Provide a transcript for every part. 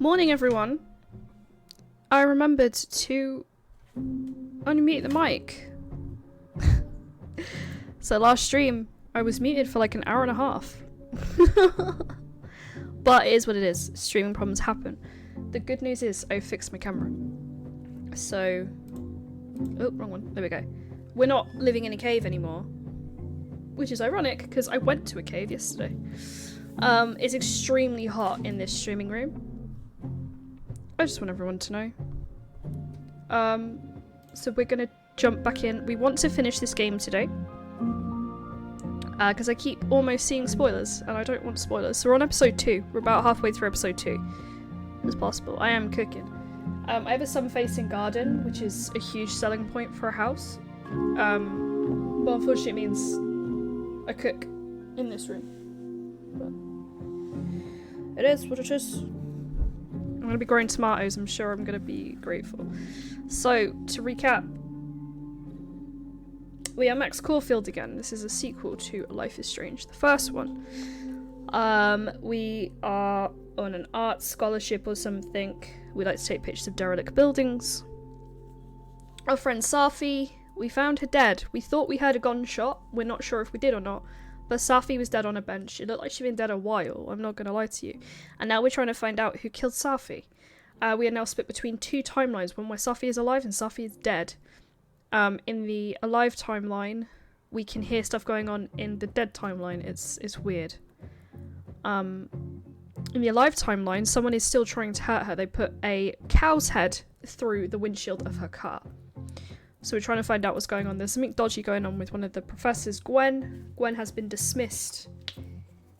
Morning, everyone. I remembered to unmute the mic. So last stream, I was muted for like an hour and a half. But it is what it is. Streaming problems happen. The good news is I fixed my camera. So... Oh, wrong one. There we go. We're not living in a cave anymore. Which is ironic, because I went to a cave yesterday. It's extremely hot in this streaming room. I just want everyone to know. So we're gonna jump back in. We want to finish this game today. Because I keep almost seeing spoilers, and I don't want spoilers. So we're on episode 2. We're about halfway through episode 2. It's possible. I am cooking. I have a sun-facing garden, which is a huge selling point for a house. But unfortunately it means I cook in this room. But it is what it is. I'm going to be growing tomatoes. I'm sure I'm going to be grateful. So, to recap. We are Max Caulfield again. This is a sequel to Life is Strange, the first one. We are on an art scholarship or something. We like to take pictures of derelict buildings. Our friend Safi, we found her dead. We thought we heard a gunshot. We're not sure if we did or not. But Safi was dead on a bench. It looked like she'd been dead a while, I'm not going to lie to you. And now we're trying to find out who killed Safi. We are now split between two timelines, one where Safi is alive and Safi is dead. In the alive timeline, we can hear stuff going on in the dead timeline. It's weird. In the alive timeline, someone is still trying to hurt her. They put a cow's head through the windshield of her car. So we're trying to find out what's going on. There's something dodgy going on with one of the professors, Gwen. Gwen has been dismissed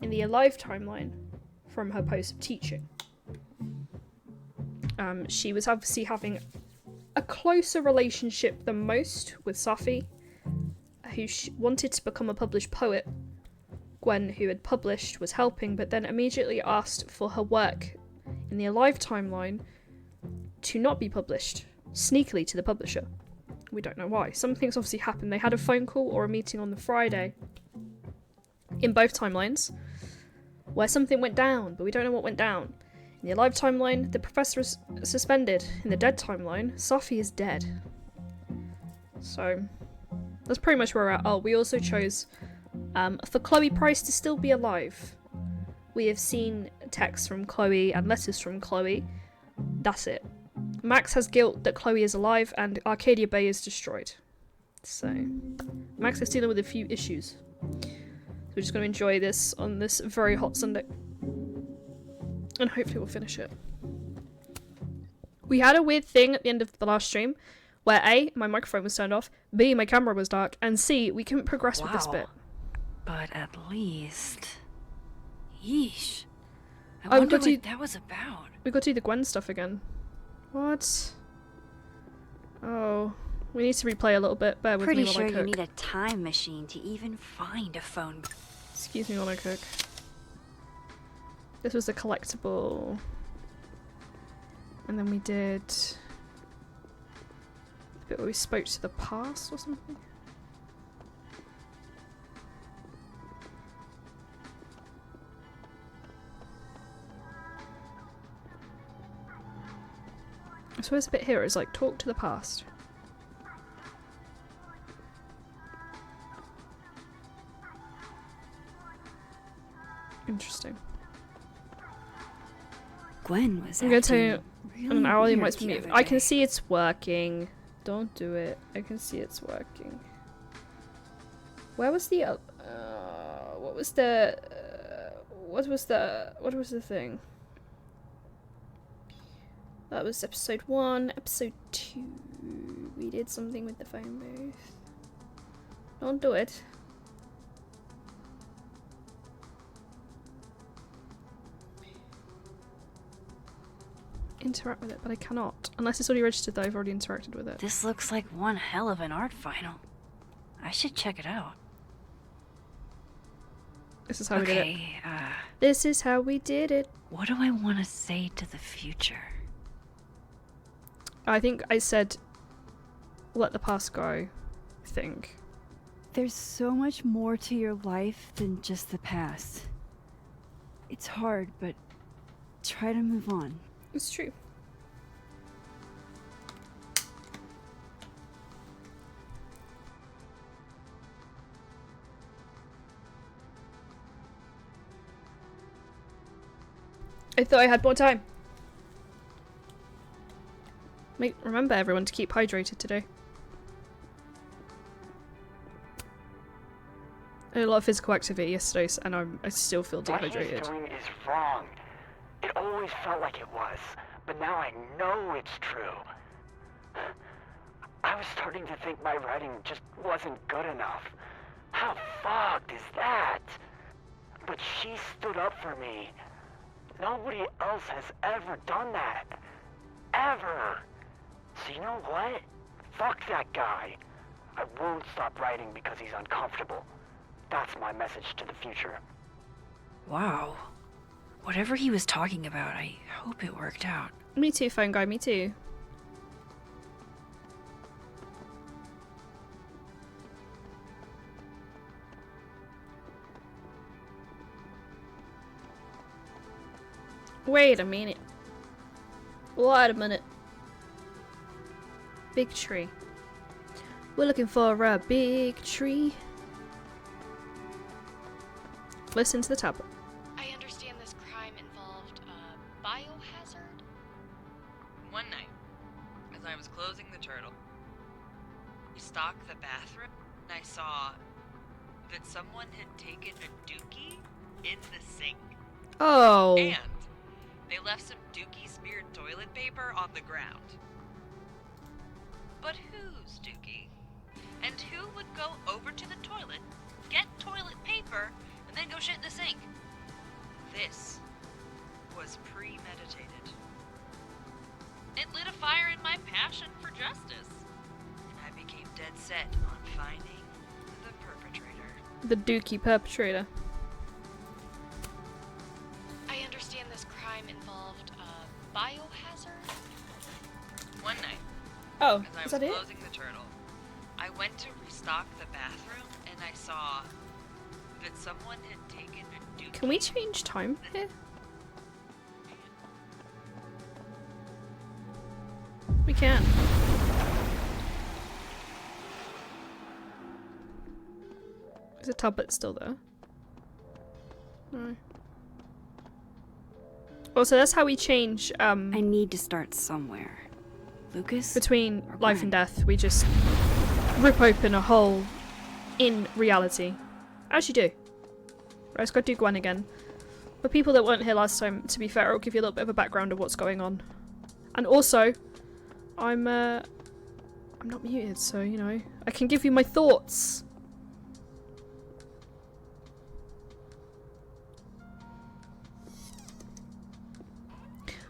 in the alive timeline from her post of teaching. She was obviously having a closer relationship than most with Safi, who wanted to become a published poet. Gwen, who had published, was helping, but then immediately asked for her work in the alive timeline to not be published, sneakily to the publisher. We don't know why. Something's obviously happened. They had a phone call or a meeting on the Friday in both timelines where something went down, but we don't know what went down. In the alive timeline, the professor is suspended. In the dead timeline, Safi is dead. So, that's pretty much where we're at. Oh, we also chose for Chloe Price to still be alive. We have seen texts from Chloe and letters from Chloe. That's it. Max has guilt that Chloe is alive and Arcadia Bay is destroyed. So, Max is dealing with a few issues. So we're just going to enjoy this on this very hot Sunday. And hopefully we'll finish it. We had a weird thing at the end of the last stream where A, my microphone was turned off, B, my camera was dark, and C, we couldn't progress with this bit. But at least... Yeesh. I wonder what that was about. We got to do the Gwen stuff again. What? Oh, we need to replay a little bit. Bear with me while I cook. Pretty sure you need a time machine to even find a phone. Excuse me while I cook. This was a collectible. And then we did the bit where we spoke to the past or something. I suppose the bit here is like talk to the past. Interesting. Gwen was I'm gonna tell you really an hourly weird might the be other I can day. see it's working. Don't do it. I can see it's working. Where was the what was the thing? That was episode 1. Episode 2. We did something with the phone booth. Don't do it. Interact with it, but I cannot. Unless it's already registered that I've already interacted with it. This looks like one hell of an art final. I should check it out. This is how we did it. Okay, This is how we did it. what do I want to say to the future? I think I said, let the past go, I think. There's so much more to your life than just the past. It's hard, but try to move on. It's true. I thought I had more time. Remember everyone to keep hydrated today. I had a lot of physical activity yesterday, and I still feel What he's dehydrated. doing is wrong. It always felt like it was, but now I know it's true. I was starting to think my writing just wasn't good enough. How fucked is that? But she stood up for me. Nobody else has ever done that. Ever. So you know what? Fuck that guy. I won't stop writing because he's uncomfortable. That's my message to the future. Wow. Whatever he was talking about, I hope it worked out. Me too, phone guy, me too. Wait a minute. Wait a minute. Big tree. We're looking for a big tree. Listen to the tablet. I understand this crime involved a biohazard? One night, as I was closing the turtle, I stocked the bathroom and I saw that someone had taken a dookie in the sink. Oh. And they left some dookie smeared toilet paper on the ground. But whose dookie? And who would go over to the toilet, get toilet paper, and then go shit in the sink? This was premeditated. It lit a fire in my passion for justice, and I became dead set on finding the perpetrator. The dookie perpetrator. I understand this crime involved a biohazard? One night, Oh, as I is was that it? closing the turtle, I went to restock the bathroom and I saw that someone had taken a dookie. Can we change time here? We can. Is the tablet still there? No. Also, that's how we change I need to start somewhere. Lucas? between or life Gwen? and death. We just rip open a hole in reality. As you do. Right, let's go do Gwen again. For people that weren't here last time, to be fair, I'll give you a little bit of a background of what's going on. And also, I'm not muted, so, you know, I can give you my thoughts.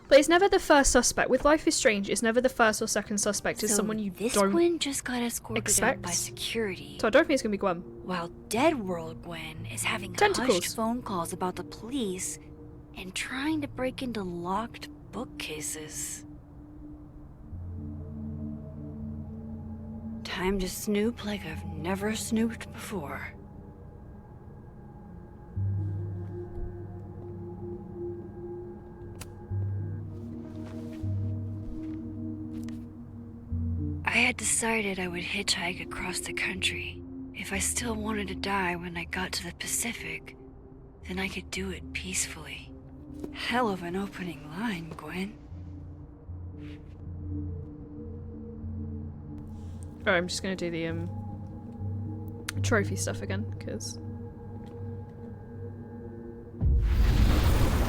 But it's never the first suspect. With Life is Strange, it's never the first or second suspect. It's So someone you this don't Gwen just got escorted out by expect. security, So I don't think it's gonna be Gwen. while Dead World Gwen is having Tentacles. hushed phone calls about the police and trying to break into locked bookcases. Time to snoop like I've never snooped before. I had decided I would hitchhike across the country. If I still wanted to die when I got to the Pacific, then I could do it peacefully. Hell of an opening line, Gwen. Alright, I'm just gonna do the trophy stuff again, because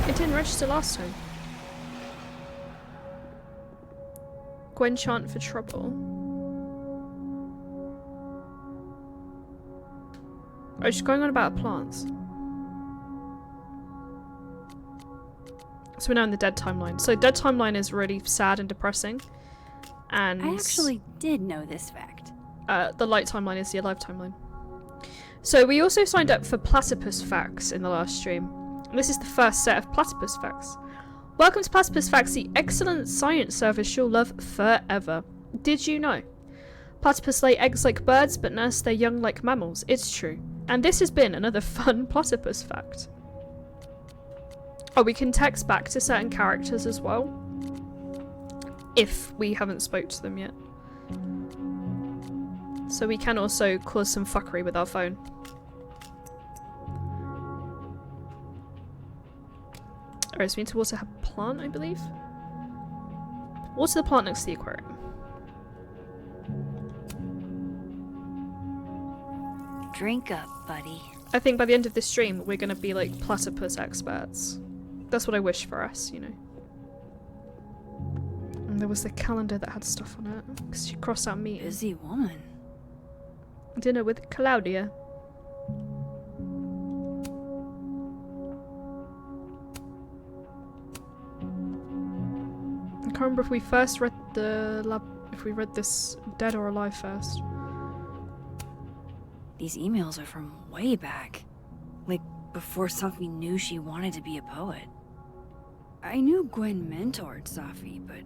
it didn't register last time. Gwen chant for trouble. Oh, she's going on about plants. So we're now in the dead timeline. So dead timeline is really sad and depressing. And I actually did know this fact. the light timeline is the alive timeline. So we also signed up for Platypus Facts in the last stream. And this is the first set of Platypus Facts. Welcome to Platypus Facts, the excellent science service you'll love forever. Did you know? Platypus lay eggs like birds, but nurse their young like mammals. It's true. And this has been another fun Platypus Fact. Oh, we can text back to certain characters as well. if we haven't spoke to them yet. So we can also cause some fuckery with our phone. Alright, so we need to water her plant, I believe. Water the plant next to the aquarium. Drink up, buddy. I think by the end of this stream, we're gonna be like platypus experts. That's what I wish for us, you know. And there was the calendar that had stuff on it, because she crossed out meeting. Busy woman. Dinner with Claudia. I can't remember if we first read if we read this Dead or Alive first. These emails are from way back. Like, before Safi knew she wanted to be a poet. I knew Gwen mentored Safi, but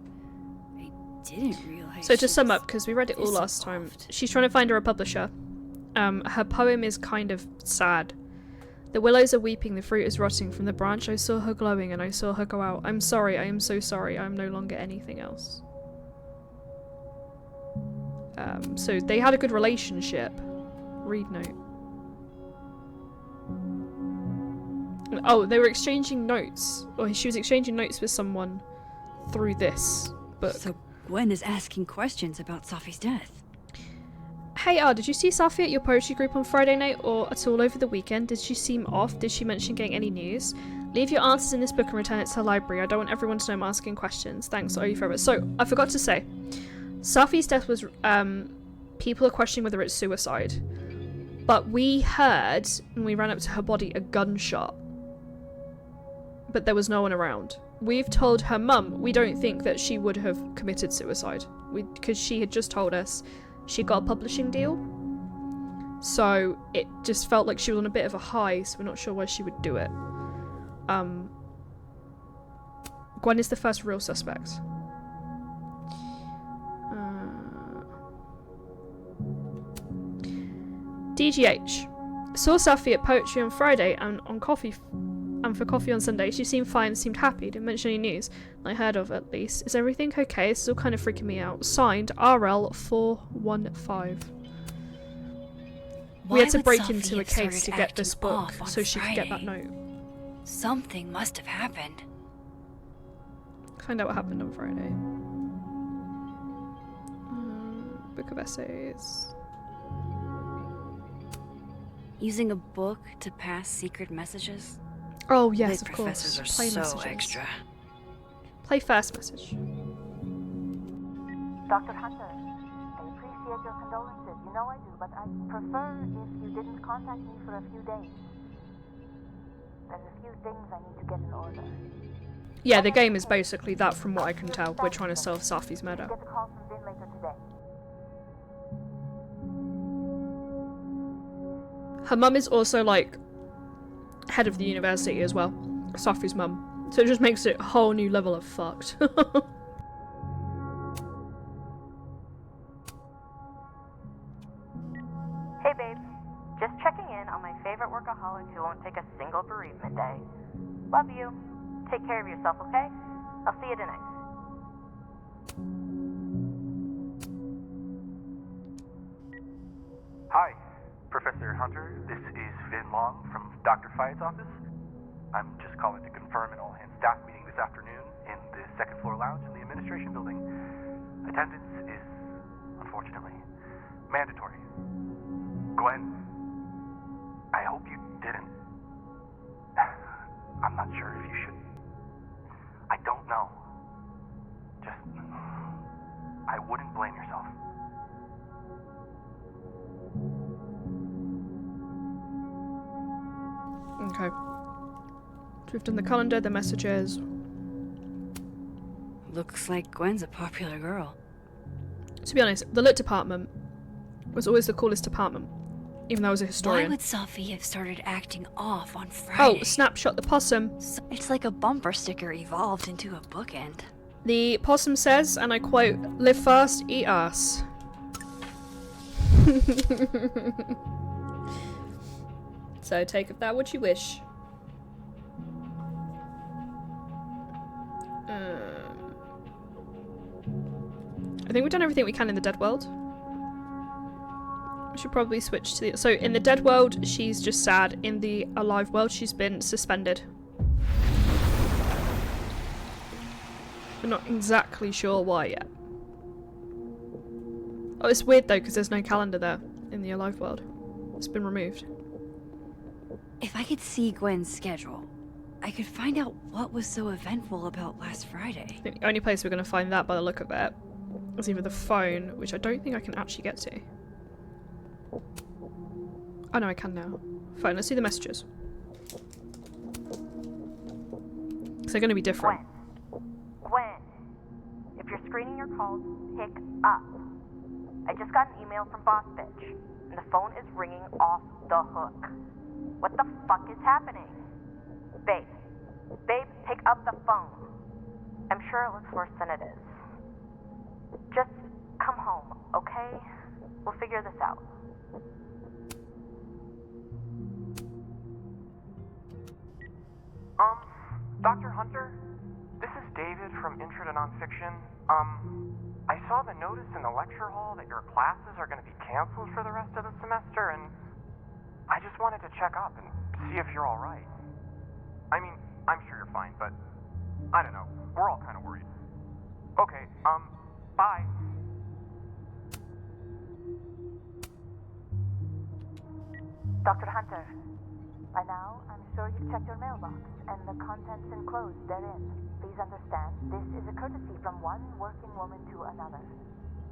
I didn't realize. So to she sum was up, because we read it all this last time, involved. she's trying to find her a publisher. Her poem is kind of sad. The willows are weeping, the fruit is rotting from the branch. I saw her glowing and I saw her go out. I'm sorry, I am so sorry, I am no longer anything else. So they had a good relationship. Read note. Oh, they were exchanging notes. Or she was exchanging notes with someone through this book. So Gwen is asking questions about Safi's death. Hey, did you see Safi at your poetry group on Friday night or at all over the weekend? Did she seem off? Did she mention getting any news? Leave your answers in this book and return it to her library. I don't want everyone to know I'm asking questions. Thanks, are you forever? So, I forgot to say, Safi's death was, people are questioning whether it's suicide. But we heard, when we ran up to her body, a gunshot. But there was no one around. We've told her mum we don't think that she would have committed suicide. Because she had just told us she got a publishing deal. So it just felt like she was on a bit of a high, so we're not sure why she would do it. Gwen is the first real suspect. DGH. Saw Safi at poetry on Friday and for coffee on Sunday. She seemed fine, seemed happy, didn't mention any news I heard of at least. Is everything okay? It's still kind of freaking me out. Signed RL415. We had to break into a case to get this book so she could get that note. Something must have happened. Find out what happened on Friday. Book of essays. Using a book to pass secret messages? Oh yes, Lit of professors course. are Play so messages. extra. Play first message. Dr. Hunter, I appreciate your condolences. You know I do, but I'd prefer if you didn't contact me for a few days. There's a few things I need to get in order. Yeah, the game is basically that from what I can tell. We're trying to solve Safi's murder. Get a call from Vin later today. Her mum is also like head of the university as well. Safi's mum. So it just makes it a whole new level of fucked. Hey babe, just checking in on my favorite workaholic who won't take a single bereavement day. Love you. Take care of yourself, okay? I'll see you tonight. Hi, Professor Hunter. This is Vin Long from Dr. Fyatt's office. I'm just calling to confirm an all-hands staff meeting this afternoon in the second floor lounge in the administration building. Attendance is, unfortunately, mandatory. Gwen, I hope you didn't. I'm not sure if you should. I don't know. Just, I wouldn't blame yourself. Okay. So we've done the calendar, the messages. Looks like Gwen's a popular girl. To be honest, the lit department was always the coolest department, even though I was a Why historian. would Safi have started acting off on Friday? Oh, Snapshot the possum. It's like a bumper sticker evolved into a bookend. The possum says, and I quote, "Live fast, eat ass." So take of that what you wish. I think we've done everything we can in the dead world. We should probably switch to the... So, in the dead world, she's just sad. In the alive world, she's been suspended. We're not exactly sure why yet. Oh, it's weird though, because there's no calendar there in the alive world. It's been removed. If I could see Gwen's schedule, I could find out what was so eventful about last Friday. I think the only place we're going to find that by the look of it is either the phone, which I don't think I can actually get to. Oh no, I can now. Fine, let's see the messages. Because they're going to be different. Gwen, if you're screening your calls, pick up. I just got an email from Boss Bitch, and the phone is ringing off the hook. What the fuck is happening? Babe, pick up the phone. I'm sure it looks worse than it is. Just come home, okay? We'll figure this out. Dr. Hunter? This is David from Intro to Nonfiction. I saw the notice in the lecture hall that your classes are going to be canceled for the rest of the semester, and I just wanted to check up and see if you're all right. I mean, I'm sure you're fine, but I don't know. We're all kind of worried. Okay, bye. Dr. Hunter, by now, I'm sure you've checked your mailbox, and the contents enclosed therein. Please understand, this is a courtesy from one working woman to another.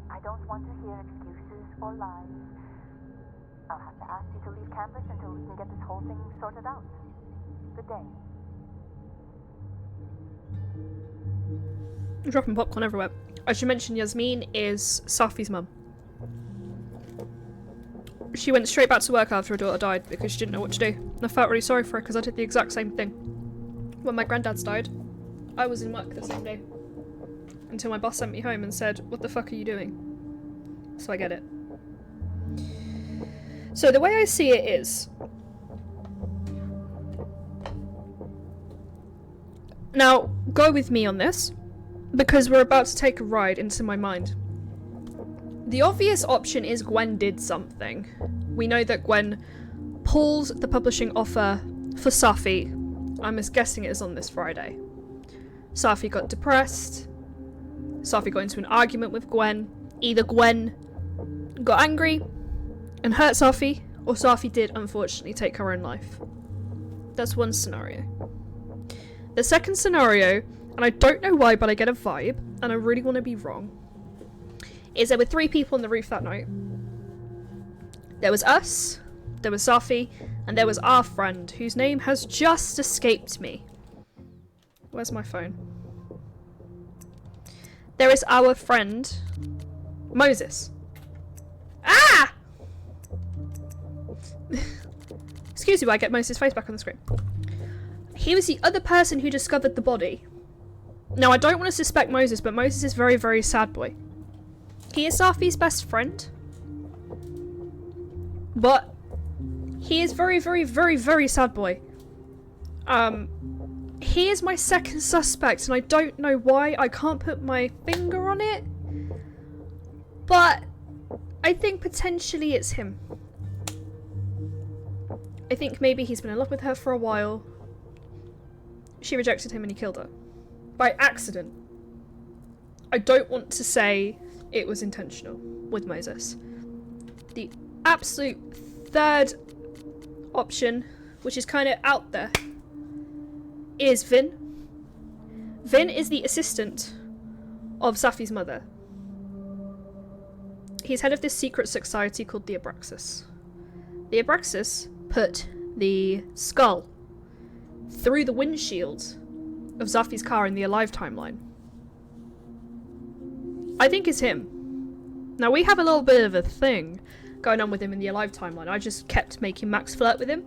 I don't want to hear excuses or lies. I'll have to ask you to leave campus until we can get this whole thing sorted out. Good day. I'm dropping popcorn everywhere. I should mention Yasmin is Safi's mum. She went straight back to work after her daughter died because she didn't know what to do. And I felt really sorry for her because I did the exact same thing. When my granddad's died, I was in work the same day. Until my boss sent me home and said, "What the fuck are you doing?" So I get it. So the way I see it is... Now, go with me on this, because we're about to take a ride into my mind. The obvious option is Gwen did something. We know that Gwen pulled the publishing offer for Safi. I'm just guessing it is on this Friday. Safi got depressed. Safi got into an argument with Gwen. Either Gwen got angry and hurt Safi, or Safi did unfortunately take her own life. That's one scenario. The second scenario, and I don't know why, but I get a vibe, and I really want to be wrong, is there were 3 people on the roof that night. There was us, there was Safi, and there was our friend, whose name has just escaped me. Where's my phone? There is our friend, Moses. Ah! Excuse me while I get Moses' face back on the screen. He was the other person who discovered the body. Now, I don't want to suspect Moses, but Moses is very, very sad boy. He is Safi's best friend. But he is very, very, very, very sad boy. He is my second suspect, and I don't know why. I can't put my finger on it. But I think potentially it's him. I think maybe he's been in love with her for a while. She rejected him and he killed her. By accident. I don't want to say it was intentional with Moses. The absolute third option, which is kind of out there, is Vin. Vin is the assistant of Safi's mother. He's head of this secret society called the Abraxas. The Abraxas put the skull through the windshield of Safi's car in the Alive timeline. I think it's him. Now, we have a little bit of a thing going on with him in the Alive timeline. I just kept making Max flirt with him.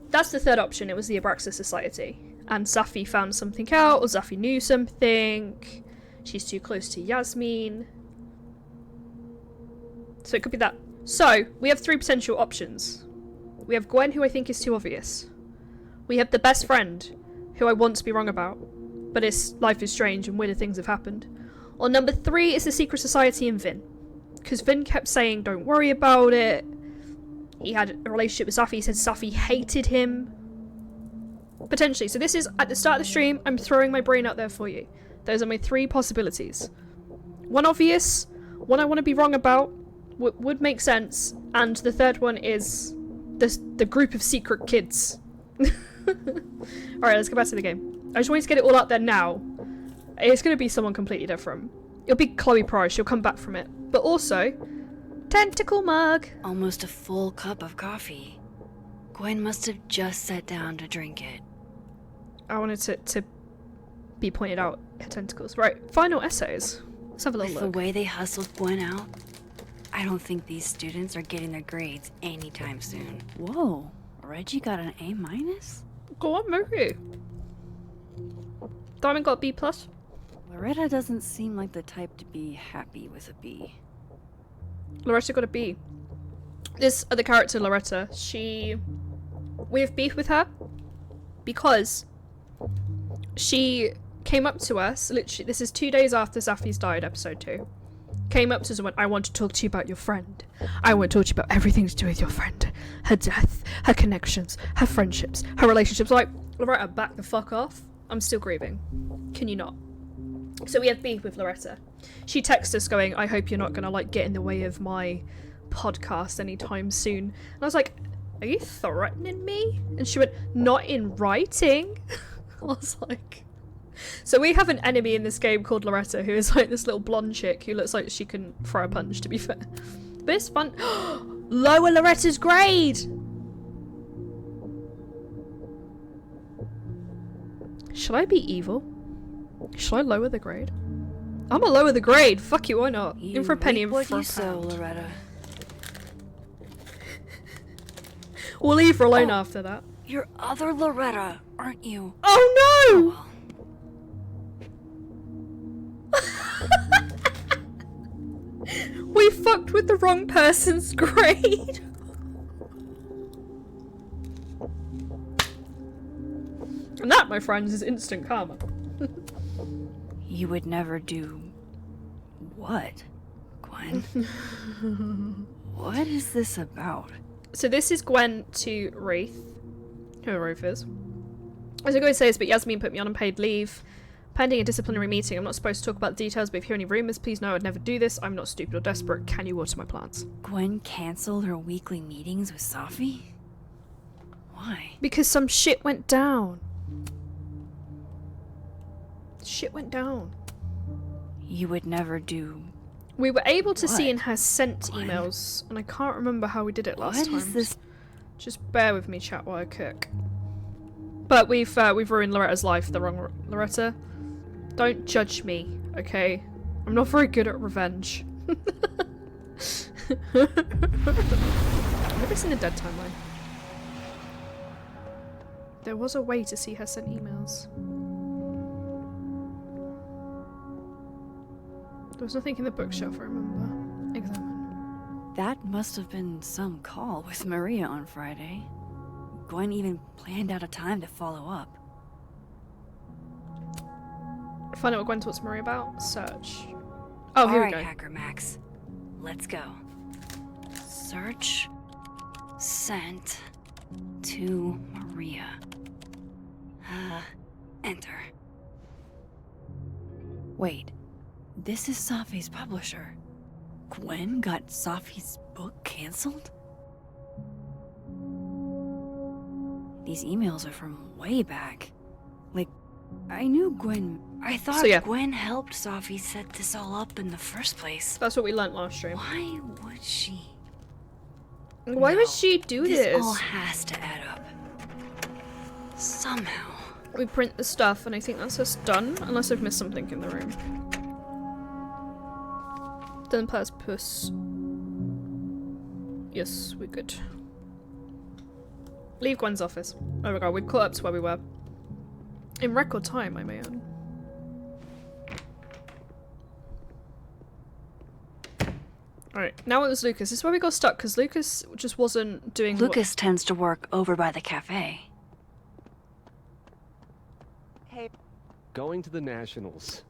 That's the third option. It was the Abraxas Society. And Safi found something out, or Safi knew something. She's too close to Yasmin. So it could be that. So, we have 3 potential options. We have Gwen, who I think is too obvious. We have the best friend, who I want to be wrong about, but his life is strange and weirder things have happened. Or number 3 is the Secret Society and Vin. Because Vin kept saying, don't worry about it. He had a relationship with Safi. He said Safi hated him. Potentially. So this is, at the start of the stream, I'm throwing my brain out there for you. Those are my 3 possibilities. One obvious, one I want to be wrong about, would make sense, and the third one is the group of secret kids. Alright, let's go back to the game. I just wanted to get it all out there now. It's going to be someone completely different. It'll be Chloe Price, she'll come back from it. But also, tentacle mug. Almost a full cup of coffee. Gwen must have just sat down to drink it. I wanted to be pointed out, her tentacles. Right, final essays. Let's have a little With look. the way they hustled Gwen out, I don't think these students are getting their grades anytime soon. Whoa, Reggie got an A-? Go on, Mary. Diamond got a B+. Loretta doesn't seem like the type to be happy with a B. Loretta got a B. This other character, Loretta, we have beef with her because she came up to us, literally, this is 2 days after Safi's died, episode 2. Came up to us and went, I want to talk to you about your friend. I want to talk to you about everything to do with your friend. Her death, her connections, her friendships, her relationships. Like, Loretta, back the fuck off. I'm still grieving. Can you not? So we have beef with Loretta. She texted us going, I hope you're not going to, like, get in the way of my podcast anytime soon. And I was like, are you threatening me? And she went, not in writing. I was like... So we have an enemy in this game called Loretta, who is like this little blonde chick who looks like she can throw a punch, to be fair. But it's fun. Lower Loretta's grade! Should I be evil? Should I lower the grade? I'm gonna lower the grade. Fuck you, why not? In for a penny, in for a what you sow, pound. Loretta. We'll leave her alone after that. You're other Loretta, aren't you? Oh no! Well, We fucked with the wrong person's grade. And that, my friends, is instant karma. You would never do... what, Gwen? What is this about? So this is Gwen to Wraith. Who Wraith is. I was going to say this, but Yasmin put me on unpaid leave. Pending a disciplinary meeting, I'm not supposed to talk about the details, but if you hear any rumours, please know I'd never do this. I'm not stupid or desperate. Can you water my plants? Gwen canceled her weekly meetings with Safi? Why? Because some shit went down. Shit went down. You would never do... We were able to see What? in her sent Gwen? emails, and I can't remember how we did it last What time. is this? Just bear with me, chat, while I cook. But we've ruined Loretta's life, the wrong Loretta. Don't judge me, okay? I'm not very good at revenge. I've never seen a dead timeline. There was a way to see her sent emails. There was nothing in the bookshelf, I remember. Examine. That must have been some call with Maria on Friday. Gwen even planned out a time to follow up. Find out what Gwen talks to Maria about. Search. Oh, here we alright, go. Hacker Max. Let's go. Search. Sent. To Maria. Enter. Wait, this is Safi's publisher. Gwen got Safi's book canceled? These emails are from way back. Like, I knew Gwen... I thought So, yeah. Gwen helped Safi set this all up in the first place. That's what we learnt last stream. Why would she? Why No, would she do This this? all has to add up. Somehow. We print the stuff, and I think that's us done, unless I've missed something in the room. Done platypus. Yes, we're good. Leave Gwen's office. Oh my god, we've caught up to where we were. In record time, I may add. Alright, now it was Lucas. This is where we got stuck, because Lucas just wasn't doing what- Lucas tends to work over by the cafe. Going to the Nationals.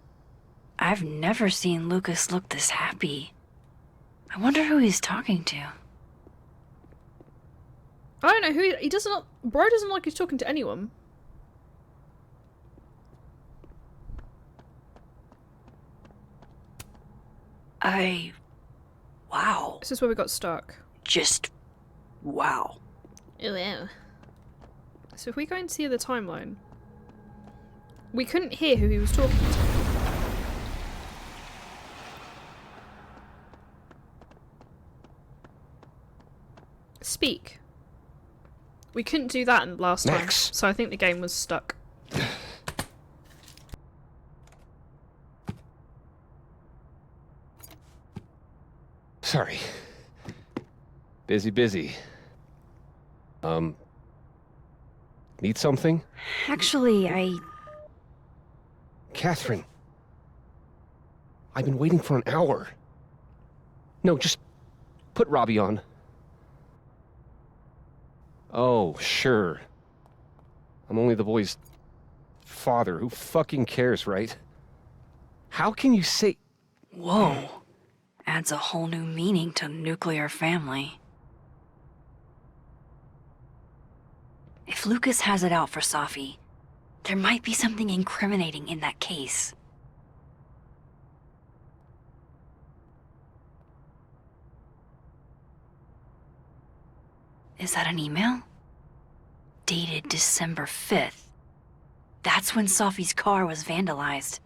I've never seen Lucas look this happy. I wonder who he's talking to. I don't know who he doesn't. Bro doesn't like he's talking to anyone. Wow. This is where we got stuck. Just wow. Yeah. So if we go and see the timeline, we couldn't hear who he was talking to. Speak. We couldn't do that last Max. time, so I think the game was stuck. Sorry. Busy. Need something? Actually, Catherine. I've been waiting for an hour. No, just put Robbie on. Oh, sure. I'm only the boy's father. Who fucking cares, right? How can you say... Whoa. Adds a whole new meaning to nuclear family. If Lucas has it out for Safi, there might be something incriminating in that case. Is that an email? Dated December 5th. That's when Safi's car was vandalized.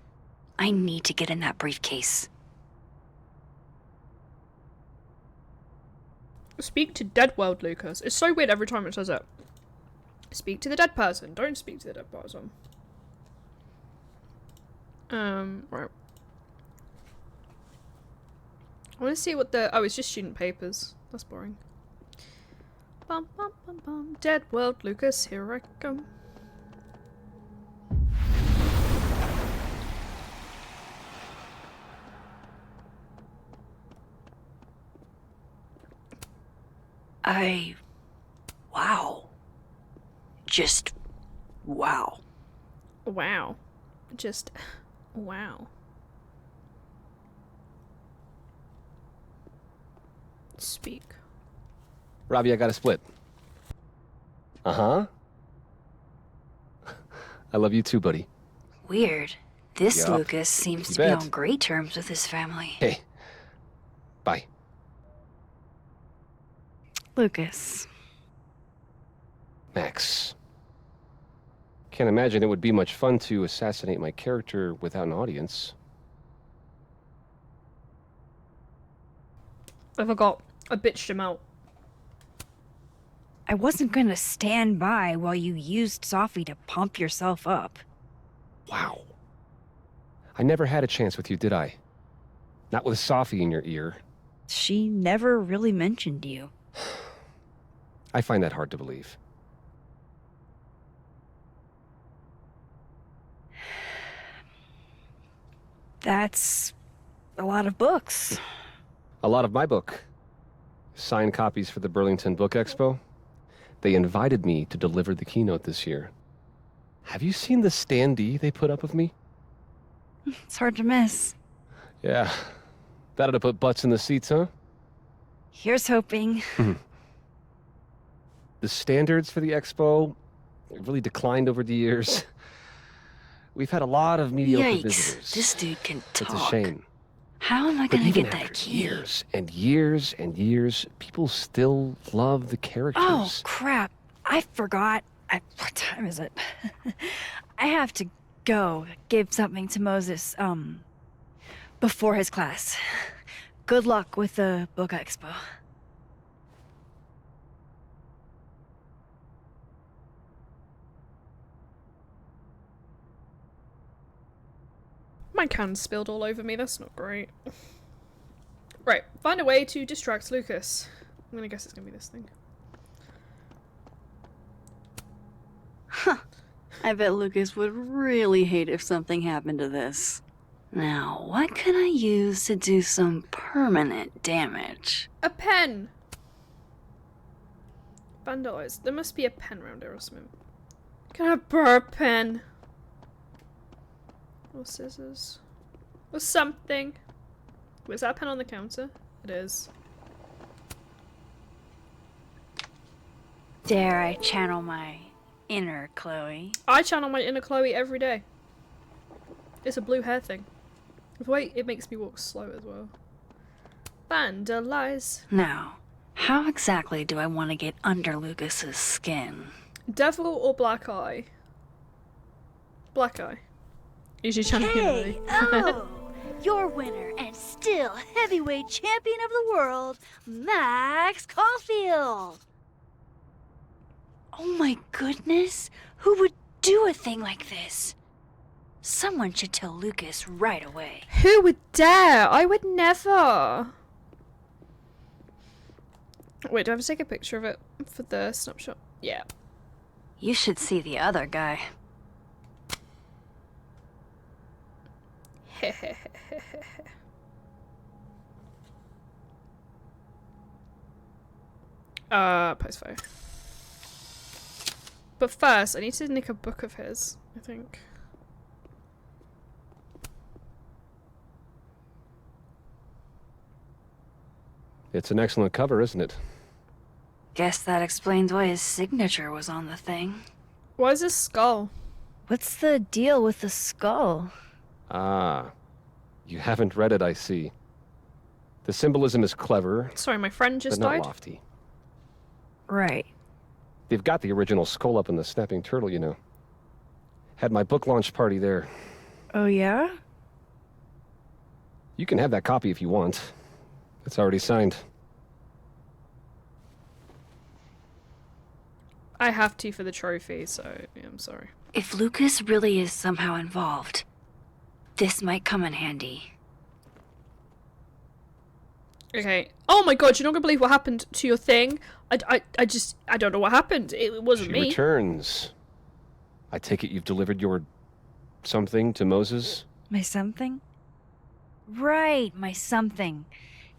I need to get in that briefcase. Speak to dead world, Lucas. It's so weird every time it says it. Speak to the dead person. Don't speak to the dead person. Right. I want to see what the... Oh, it's just student papers. That's boring. Bum, bum, bum, bum. Dead world, Lucas. Here I come. Wow. Just wow. Wow. Just... Wow. Speak. Robbie, I got a split. Uh-huh. I love you too, buddy. Weird. This Yup. Lucas seems You to be bet. on great terms with his family. Hey. Bye. Lucas. Max. Can't imagine it would be much fun to assassinate my character without an audience. I forgot. I bitched him out. I wasn't gonna stand by while you used Safi to pump yourself up. Wow. I never had a chance with you, did I? Not with Safi in your ear. She never really mentioned you. I find that hard to believe. That's a lot of books. A lot of my book. Signed copies for the Burlington Book Expo. They invited me to deliver the keynote this year. Have you seen the standee they put up of me? It's hard to miss. Yeah. That'd have put butts in the seats, huh? Here's hoping. The standards for the expo have really declined over the years. We've had a lot of mediocre Yikes. visitors. This dude can talk. It's a shame. How am I But gonna even get that after key? years and years and years, people still love the characters. Oh, crap. I forgot. What time is it? I have to go give something to Moses, before his class. Good luck with the book expo. My can spilled all over me. That's not great. Right. Find a way to distract Lucas. I'm gonna guess it's gonna be this thing. I bet Lucas would really hate if something happened to this. Now, what can I use to do some permanent damage? A pen! Vandalize. There must be a pen around here or something. Can I borrow a pen? Or scissors. Or something. Was that pen on the counter? It is. Dare I channel my inner Chloe? I channel my inner Chloe every day. It's a blue hair thing. Wait, it makes me walk slow as well. Vandalize. Now, how exactly do I want to get under Lucas's skin? Devil or Black Eye? Black Eye. Usually channeling Hey, Emily. oh, your winner and still heavyweight champion of the world, Max Caulfield. Oh my goodness, who would do a thing like this? Someone should tell Lucas right away. Who would dare? I would never. Wait, do I have to take a picture of it for the snapshot? Yeah. You should see the other guy. Post photo. But first, I need to nick a book of his, I think. It's an excellent cover, isn't it? Guess that explains why his signature was on the thing. Why is this skull? What's the deal with the skull? Ah. You haven't read it, I see. The symbolism is clever, Sorry, my friend but just not died. lofty. Right. They've got the original skull up in the Snapping Turtle, you know. Had my book launch party there. Oh, yeah? You can have that copy if you want. It's already signed. I have to for the trophy, so yeah, I'm sorry. If Lucas really is somehow involved, this might come in handy. Okay. Oh my god, you're not gonna believe what happened to your thing. I don't know what happened. It wasn't She me. returns. I take it you've delivered your something to Moses? My something? Right, my something.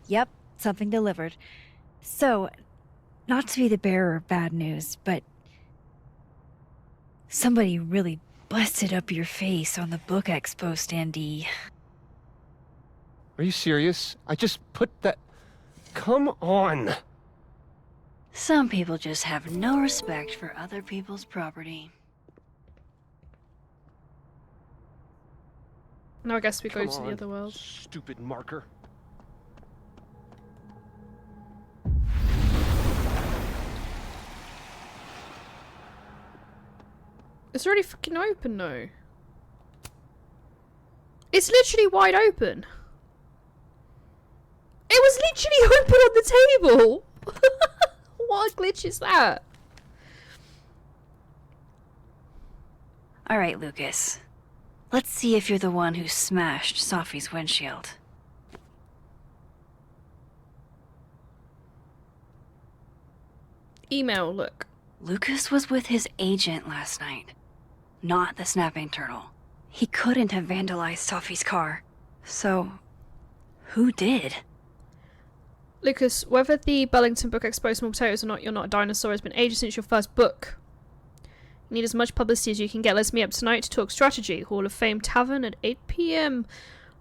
Yep, something delivered. So, not to be the bearer of bad news, but somebody really busted up your face on the book expo standee. Are you serious? I just put that... Come on! Some people just have no respect for other people's property. Now I guess we go Come to the on, other world. Stupid marker. It's already fucking open though. It's literally wide open. It was literally open on the table. What glitch is that? All right, Lucas. Let's see if you're the one who smashed Sophie's windshield. Email, look. Lucas was with his agent last night, not the Snapping Turtle. He couldn't have vandalized Sophie's car. So, who did? Lucas, whether the Burlington Book Expo Small Potatoes or not, You're Not a Dinosaur has been ages since your first book. You need as much publicity as you can get. Let's meet up tonight to talk strategy. Hall of Fame Tavern at 8 p.m.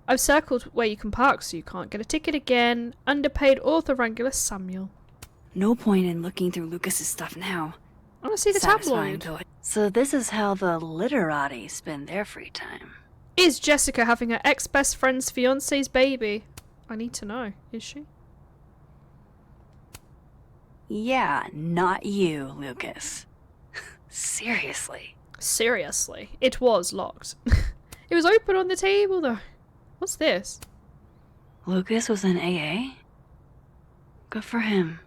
I've circled where you can park so you can't get a ticket again. Underpaid author Wrangler Samuel. No point in looking through Lucas's stuff now. I want to see the Satisfying, tabloid. though. So this is how the literati spend their free time. Is Jessica having her ex-best friend's fiance's baby? I need to know. Is she? Yeah, not you, Lucas. Seriously. Seriously. It was locked. It was open on the table though. What's this? Lucas was in AA? Good for him.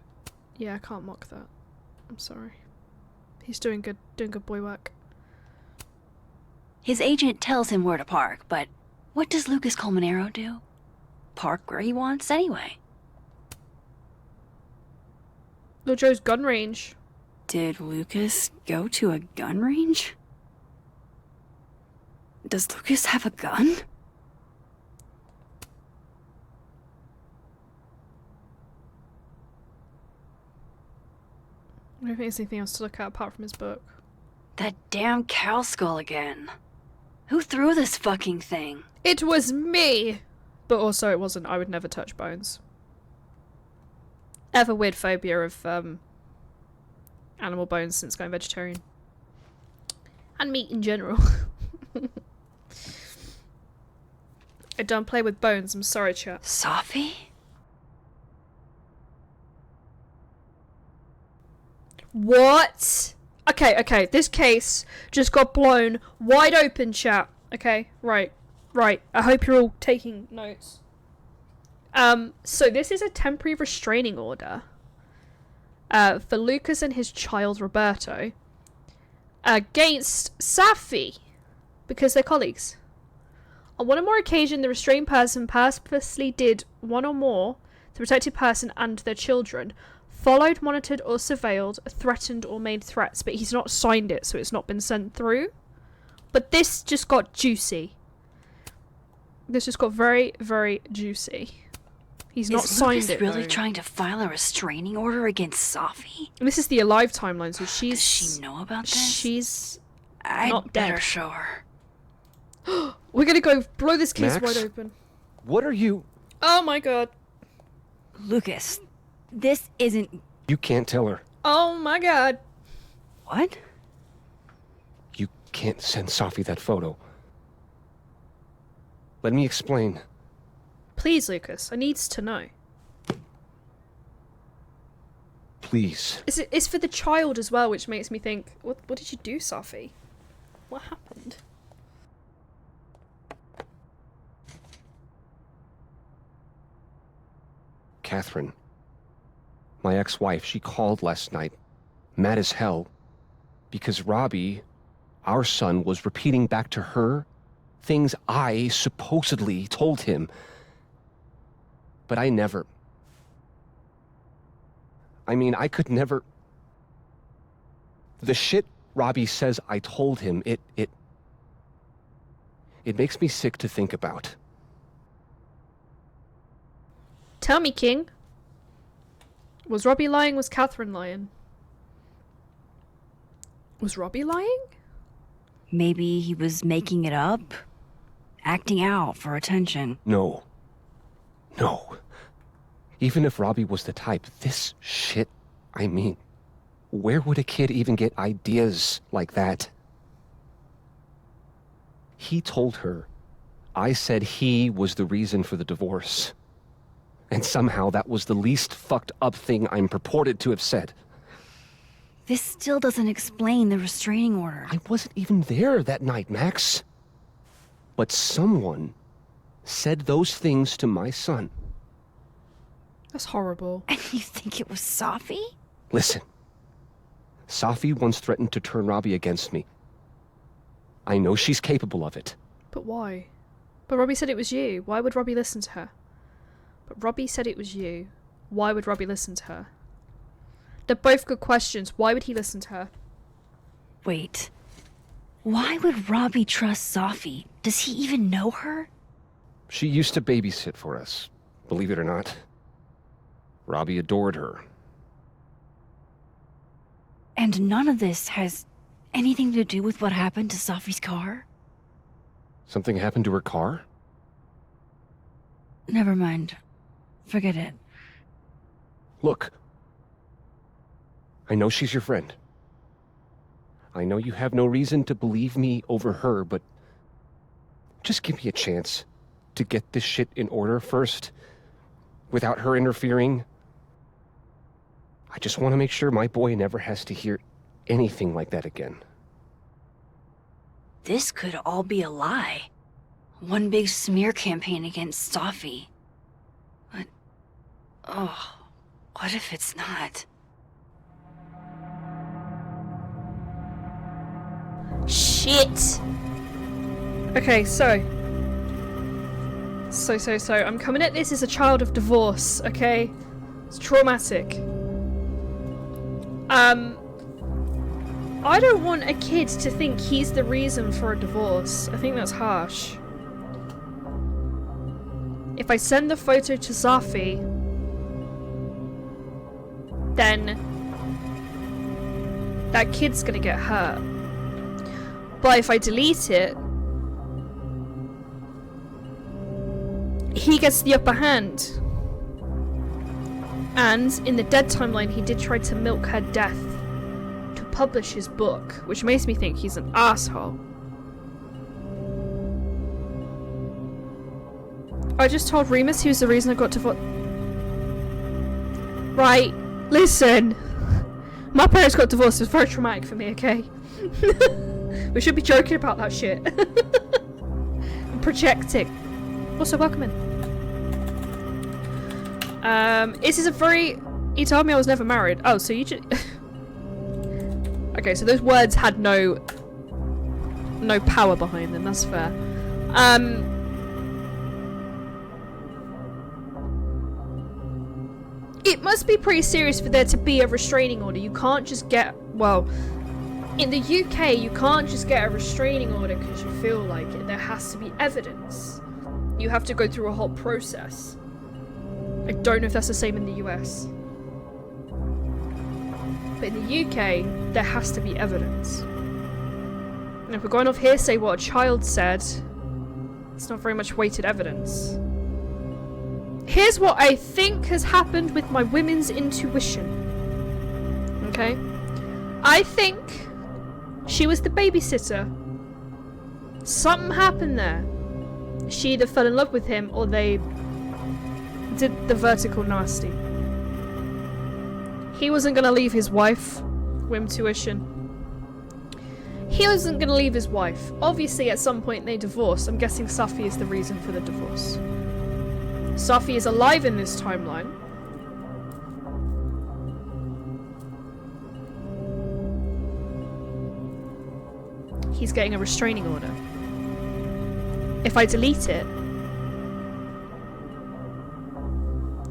Yeah, I can't mock that. I'm sorry. He's doing good boy work. His agent tells him where to park, but what does Lucas Colmenero do? Park where he wants anyway. Lil Joe's gun range. Did Lucas go to a gun range? Does Lucas have a gun? I don't think there's anything else to look at apart from his book. That damn cow skull again. Who threw this fucking thing? It was me! But also it wasn't. I would never touch bones. I have a weird phobia of animal bones since going vegetarian. And meat in general. I don't play with bones, I'm sorry, chat. Safi? What? Okay, this case just got blown wide open, chat. Okay, right. I hope you're all taking notes. So this is a temporary restraining order for Lucas and his child Roberto against Safi because they're colleagues. On one or more occasions, the restrained person purposely did one or more, the protected person and their children, followed, monitored or surveilled, threatened or made threats, but he's not signed it, so it's not been sent through. But this just got juicy. This just got very, very juicy. He's not signed Lucas it, really though. trying to file a restraining order against Safi? And this is the Alive timeline, so she's... Does she know about this? She's I'd not better dead. show her. We're gonna go blow this case Max? wide open. What are you... Oh my god. Lucas, this isn't... You can't tell her. Oh my god. What? You can't send Safi that photo. Let me explain. Please, Lucas, I needs to know. Please. It's for the child as well, which makes me think, what did you do, Safi? What happened? Catherine, my ex-wife, she called last night, mad as hell, because Robbie, our son, was repeating back to her things I supposedly told him. But I never... I mean, I could never... The shit Robbie says I told him, it makes me sick to think about. Tell me, King. Was Robbie lying? Was Catherine lying? Was Robbie lying? Maybe he was making it up? Acting out for attention. No. Even if Robbie was the type, this shit, I mean, where would a kid even get ideas like that? He told her I said he was the reason for the divorce. And somehow that was the least fucked up thing I'm purported to have said. This still doesn't explain the restraining order. I wasn't even there that night, Max. But someone said those things to my son. That's horrible. And you think it was Safi? Listen. Safi once threatened to turn Robbie against me. I know she's capable of it. But why? But Robbie said it was you. Why would Robbie listen to her? But Robbie said it was you. Why would Robbie listen to her? They're both good questions. Why would he listen to her? Wait. Why would Robbie trust Safi? Does he even know her? She used to babysit for us, believe it or not. Robbie adored her. And none of this has anything to do with what happened to Safi's car? Something happened to her car? Never mind. Forget it. Look. I know she's your friend. I know you have no reason to believe me over her, but just give me a chance to get this shit in order first, without her interfering. I just want to make sure my boy never has to hear anything like that again. This could all be a lie. One big smear campaign against Safi. But... oh, what if it's not? Shit! Okay, so I'm coming at this as a child of divorce, okay? It's traumatic. I don't want a kid to think he's the reason for a divorce. I think that's harsh. If I send the photo to Safi, then that kid's gonna get hurt. But if I delete it, he gets the upper hand. And in the Dead timeline, he did try to milk her death to publish his book, which makes me think he's an asshole. I just told Remus he was the reason I got divorced. Right, listen. My parents got divorced. It was very traumatic for me, okay? We should be joking about that shit. I'm projecting. Also, welcome in. This is a very... He told me I was never married. Oh, so you just... Okay, so those words had no power behind them. That's fair. It must be pretty serious for there to be a restraining order. You can't just get... Well, in the UK, you can't just get a restraining order because you feel like it. There has to be evidence. You have to go through a whole process. I don't know if that's the same in the US. But in the UK, there has to be evidence. And if we're going off hearsay what a child said, it's not very much weighted evidence. Here's what I think has happened with my women's intuition. Okay? I think she was the babysitter. Something happened there. She either fell in love with him or they did the vertical nasty. He wasn't gonna leave his wife. Wim tuition. He wasn't gonna leave his wife. Obviously at some point they divorced. I'm guessing Safi is the reason for the divorce. Safi is alive in this timeline. He's getting a restraining order. If I delete it,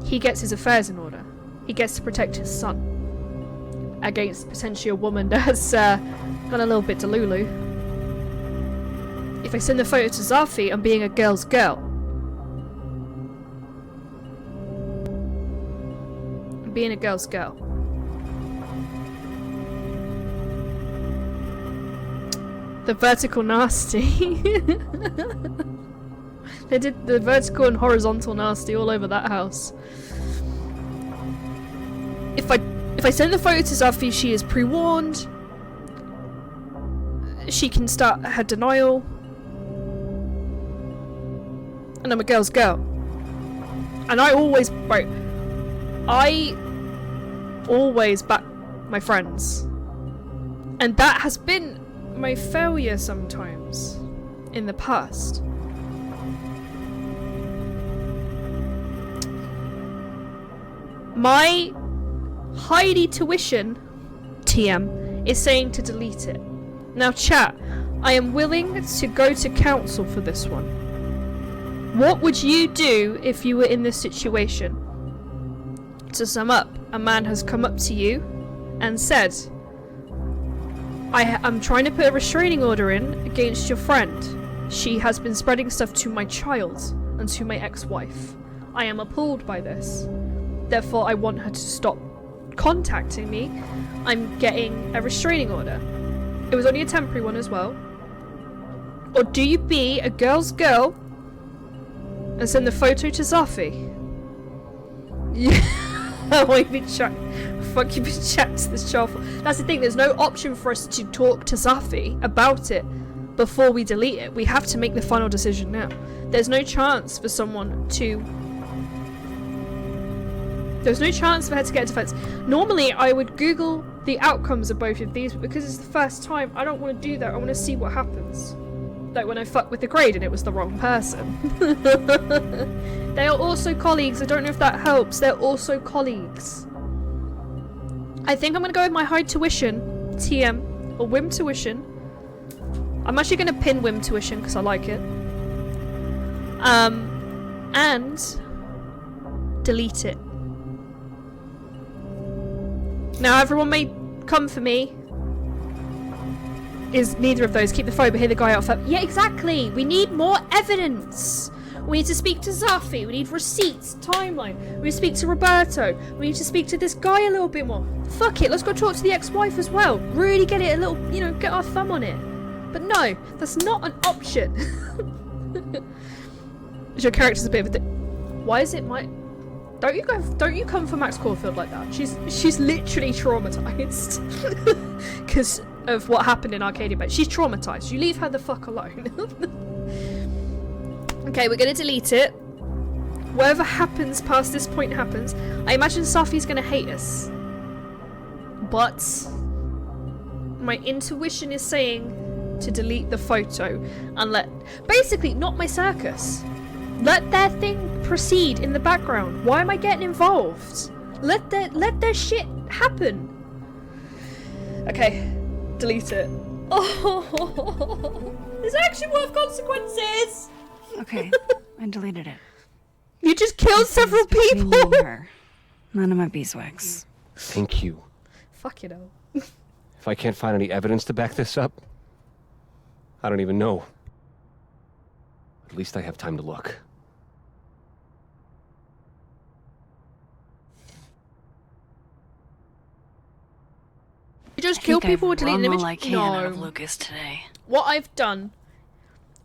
he gets his affairs in order. He gets to protect his son against potentially a woman that has gone a little bit delulu. If I send the photo to Safi, I'm being a girl's girl. I'm being a girl's girl. The vertical nasty. They did the vertical and horizontal nasty all over that house. If I send the photo to Safi, she is pre-warned. She can start her denial. And I'm a girl's girl. And I always back my friends. And that has been my failure sometimes in the past. My Heidi tuition TM is saying to delete it. Now chat, I am willing to go to council for this one. What would you do if you were in this situation? To sum up, a man has come up to you and said, I'm trying to put a restraining order in against your friend. She has been spreading stuff to my child and to my ex-wife. I am appalled by this. Therefore, I want her to stop contacting me. I'm getting a restraining order. It was only a temporary one as well. Or do you be a girl's girl and send the photo to Safi? Yeah. Oh, you've been chat. Fuck, you've been chat to this child. That's the thing. There's no option for us to talk to Safi about it before we delete it. We have to make the final decision now. There's no chance for someone to. There's no chance for her to get a defense. Normally, I would Google the outcomes of both of these, but because it's the first time, I don't want to do that. I want to see what happens. Like when I fucked with the grade and it was the wrong person. They are also colleagues. I don't know if that helps. They're also colleagues. I think I'm going to go with my high tuition, TM, or Wim tuition. I'm actually going to pin Wim tuition because I like it. And delete it. Now everyone may come for me. Is neither of those. Keep the phone, but hear the guy out for. Yeah, exactly. We need more evidence. We need to speak to Safi. We need receipts, timeline. We need to speak to Roberto. We need to speak to this guy a little bit more. Fuck it. Let's go talk to the ex-wife as well. Really get it a little, get our thumb on it. But no, that's not an option. Your character's a bit of a Why is it my... Don't you come for Max Caulfield like that. She's literally traumatized. Because of what happened in Arcadia Bay. She's traumatized. You leave her the fuck alone. Okay, we're gonna delete it. Whatever happens past this point happens. I imagine Safi's gonna hate us. But my intuition is saying to delete the photo and let... Basically, not my circus. Let their thing proceed in the background. Why am I getting involved? Let their shit happen. Okay, delete it. Oh, this action will have consequences. Okay, I deleted it. You just killed several Between people. you and her. None of my beeswax. Thank you. Fuck you know. If I can't find any evidence to back this up, I don't even know. At least I have time to look. You just kill people with deleting image? image? I can out of Lucas today. What I've done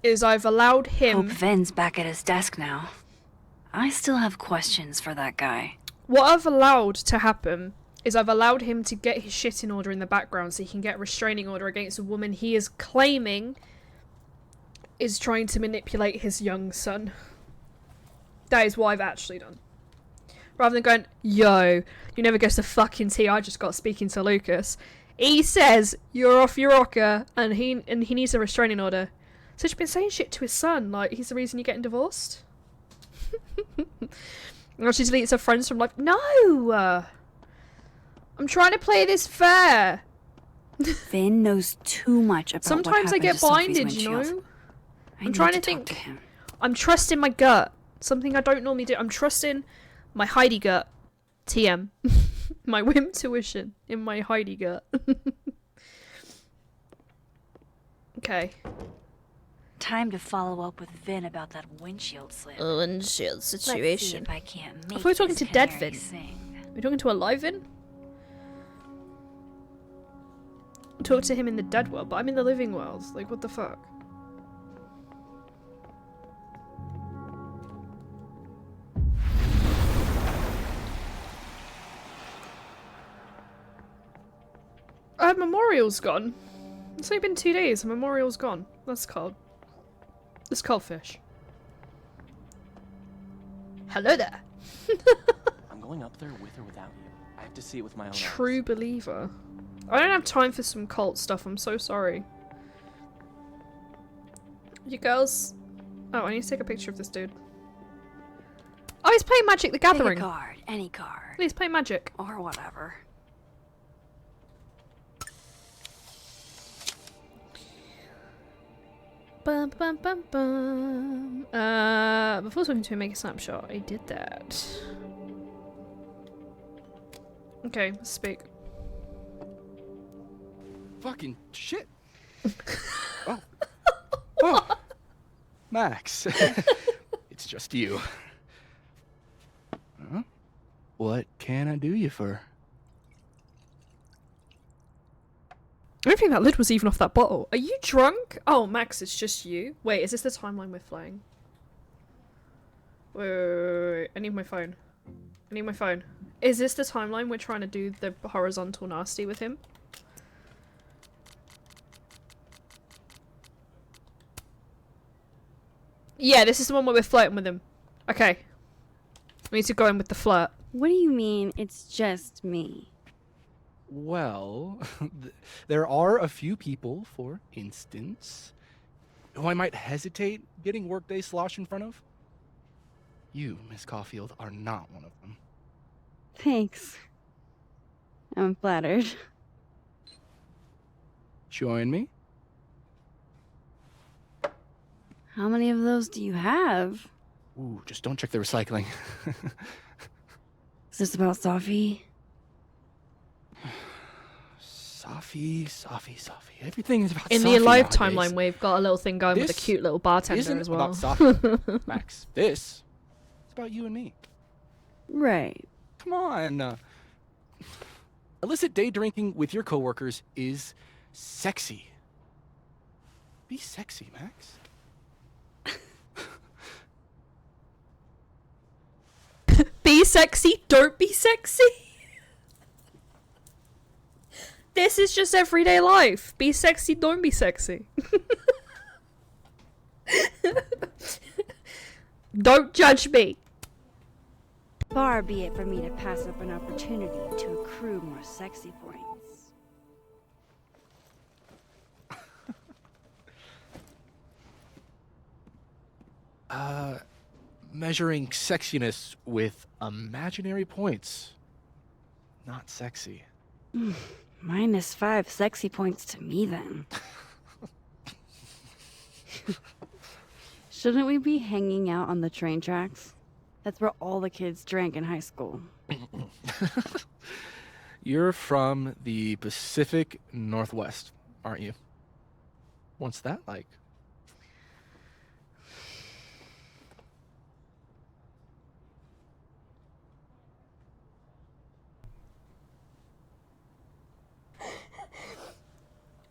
is I've allowed him... Hope Ven's back at his desk now. I still have questions for that guy. What I've allowed to happen is I've allowed him to get his shit in order in the background so he can get a restraining order against a woman he is claiming is trying to manipulate his young son. That is what I've actually done. Rather than going, yo, you never guessed the fucking tea I just got speaking to Lucas. He says you're off your rocker and he needs a restraining order. So she's been saying shit to his son, like he's the reason you're getting divorced. Or she deletes her friends from life. No! I'm trying to play this fair. Vin knows too much about Sometimes I what get happened to Sophie's blinded, you windshield. know? I I'm need trying to talk think. to him. I'm trusting my gut. Something I don't normally do. I'm trusting my Heidi gut. TM. My whim tuition in my Heidi gut. Okay. Time to follow up with Vin about that windshield slip. Windshield Let's see situation. if I can't I make thought we were talking this to dead Henry Vin. sing. We're talking to a live Vin? Talk to him in the dead world, but I'm in the living world. Like, what the fuck? Memorial's gone. It's only been 2 days. Memorial's gone. That's cold. It's cold fish. Hello there. I'm going up there with or without you. I have to see it with my own eyes. True believer. I don't have time for some cult stuff. I'm so sorry. You girls. Oh, I need to take a picture of this dude. Oh, he's playing Magic the Gathering. Pick a card, any card. He's playing Magic. Or whatever. Bum, bum, bum, bum. Before talking to him, make a snapshot. I did that. Okay, let's speak. Fucking shit. Oh. Oh. Max. It's just you. Huh? What can I do you for? I don't think that lid was even off that bottle. Are you drunk? Oh, Max, it's just you. Wait, is this the timeline we're flying? Wait. I need my phone. I need my phone. Is this the timeline we're trying to do the horizontal nasty with him? Yeah, this is the one where we're flirting with him. Okay. We need to go in with the flirt. What do you mean it's just me? Well, there are a few people, for instance, who I might hesitate getting workday slosh in front of. You, Miss Caulfield, are not one of them. Thanks. I'm flattered. Join me? How many of those do you have? Ooh, just don't check the recycling. Is this about Safi? Safi. Everything is about In Safi the Alive nowadays. timeline, we've got a little thing going with a This cute little bartender isn't as well. about Safi, Max. This is about you and me. Right. Come on. Illicit day drinking with your coworkers is sexy. Be sexy, Max. sexy, don't be sexy. This is just everyday life. Be sexy, don't be sexy. Don't judge me. Far be it for me to pass up an opportunity to accrue more sexy points. Measuring sexiness with imaginary points. Not sexy. -5 sexy points to me, then. Shouldn't we be hanging out on the train tracks? That's where all the kids drank in high school. You're from the Pacific Northwest, aren't you? What's that like?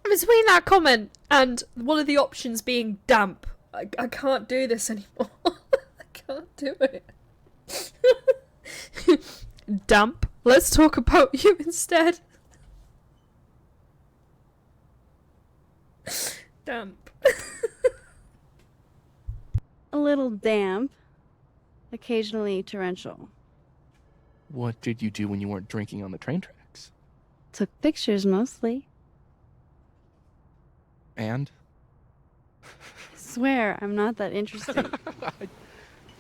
Between that comment and one of the options being damp, I can't do this anymore. I can't do it. Damp. Let's talk about you instead. Damp. A little damp. Occasionally torrential. What did you do when you weren't drinking on the train tracks? Took pictures mostly. And? Swear, I'm not that interesting.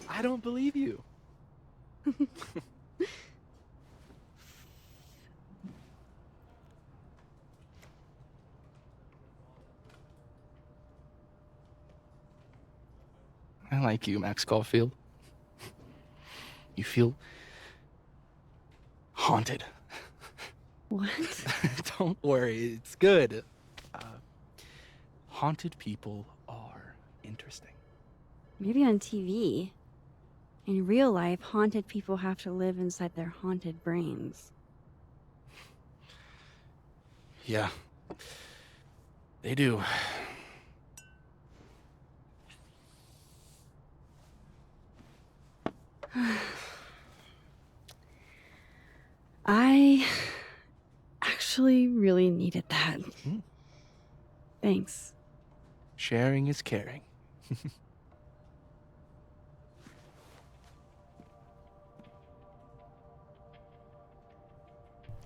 I don't believe you. I like you, Max Caulfield. You feel haunted. What? Don't worry, it's good. Haunted people are interesting. Maybe on TV. In real life, haunted people have to live inside their haunted brains. Yeah. They do. I actually really needed that. Thanks. Sharing is caring.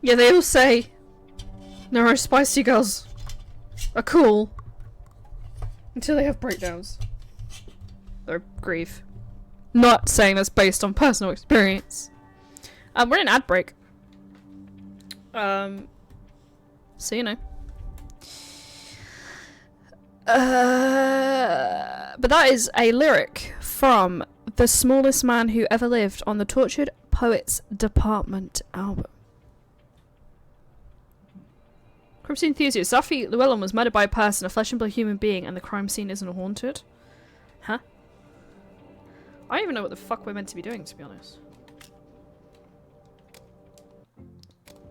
Yeah, they all say neurospicy girls are cool until they have breakdowns or grief. Not saying that's based on personal experience. We're in an ad break. So you know. But that is a lyric from The Smallest Man Who Ever Lived on the Tortured Poets Department album. Crime scene enthusiast. Safi Llewellyn was murdered by a person, a flesh and blood human being, and the crime scene isn't haunted. Huh? I don't even know what the fuck we're meant to be doing, to be honest.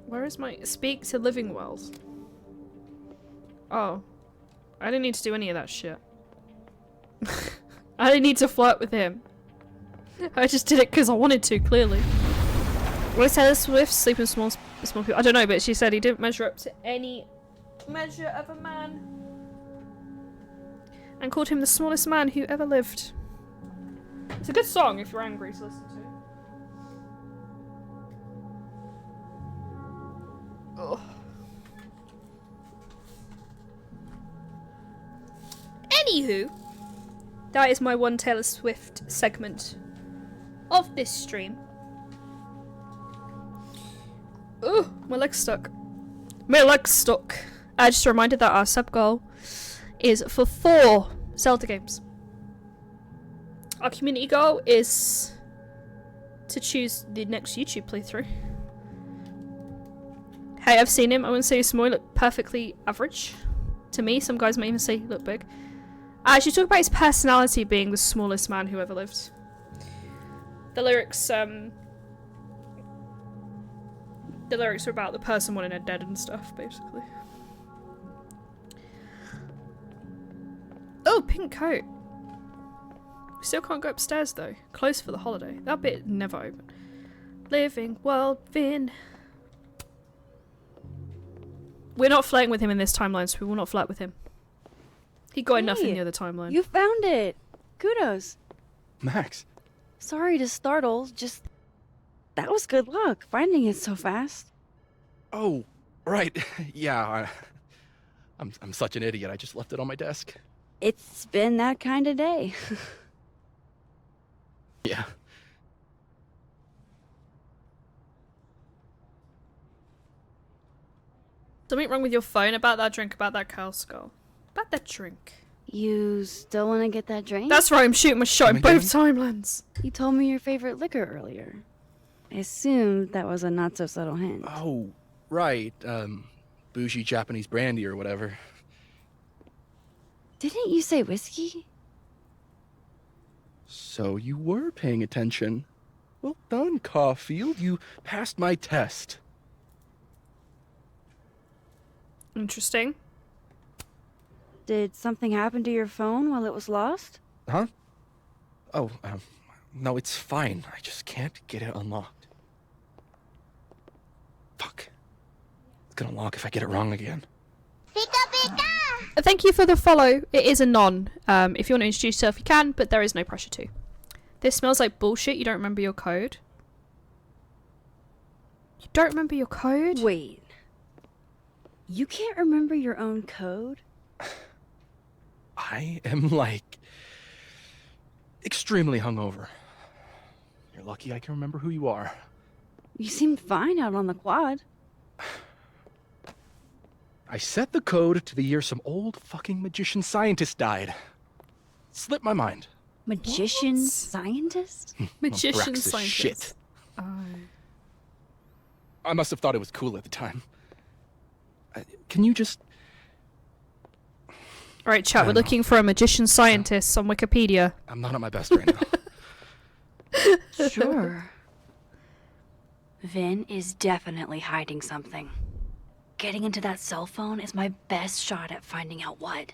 Where is my speak to living wells? Oh. I didn't need to do any of that shit. I didn't need to flirt with him. I just did it because I wanted to, clearly. What is Taylor Swift sleep with small people? I don't know, but she said he didn't measure up to any measure of a man. And called him the smallest man who ever lived. It's a good song if you're angry to listen to. Ugh. Anywho, that is my one Taylor Swift segment of this stream. Oh, my leg's stuck. My leg's stuck. Just a reminder that our sub goal is for 4 Zelda games. Our community goal is to choose the next YouTube playthrough. Hey, I've seen him. I wouldn't say he's small. He looked perfectly average. To me, some guys might even say he looked big. She talked about his personality being the smallest man who ever lived. The lyrics are about the person wanting it dead and stuff, basically. Oh, pink coat. We still can't go upstairs though. Closed for the holiday. That bit never opened. living world, Vin. We're not flirting with him in this timeline, so we will not flirt with him. He got enough in Hey, the other timeline. You found it. Kudos. Max. Sorry to startle, just that was good luck finding it so fast. Oh, right. Yeah, I'm such an idiot. I just left it on my desk. It's been that kind of day. Yeah. Something wrong with your phone? About that drink, about that cow skull. About that drink. You still want to get that drink? That's right, I'm shooting my shot in both timelines. You told me your favorite liquor earlier. I assumed that was a not so subtle hint. Oh, right. Bougie Japanese brandy or whatever. Didn't you say whiskey? So you were paying attention. Well done, Caulfield. You passed my test. Interesting. Did something happen to your phone while it was lost? Huh? Oh, no, it's fine. I just can't get it unlocked. Fuck. It's gonna lock if I get it wrong again. Thank you for the follow. It is a non. If you want to introduce yourself, you can, but there is no pressure to. This smells like bullshit. You don't remember your code? You don't remember your code? Wait. You can't remember your own code? I am, like, extremely hungover. You're lucky I can remember who you are. You seemed fine out on the quad. I set the code to the year some old fucking magician scientist died. Slipped my mind. Magician scientist? Magician Braxis scientist. shit. Oh. I must have thought it was cool at the time. Can you just... Alright, chat, we're looking for a magician scientist on Wikipedia. I'm not at my best right now. Sure. Vin is definitely hiding something. Getting into that cell phone is my best shot at finding out what.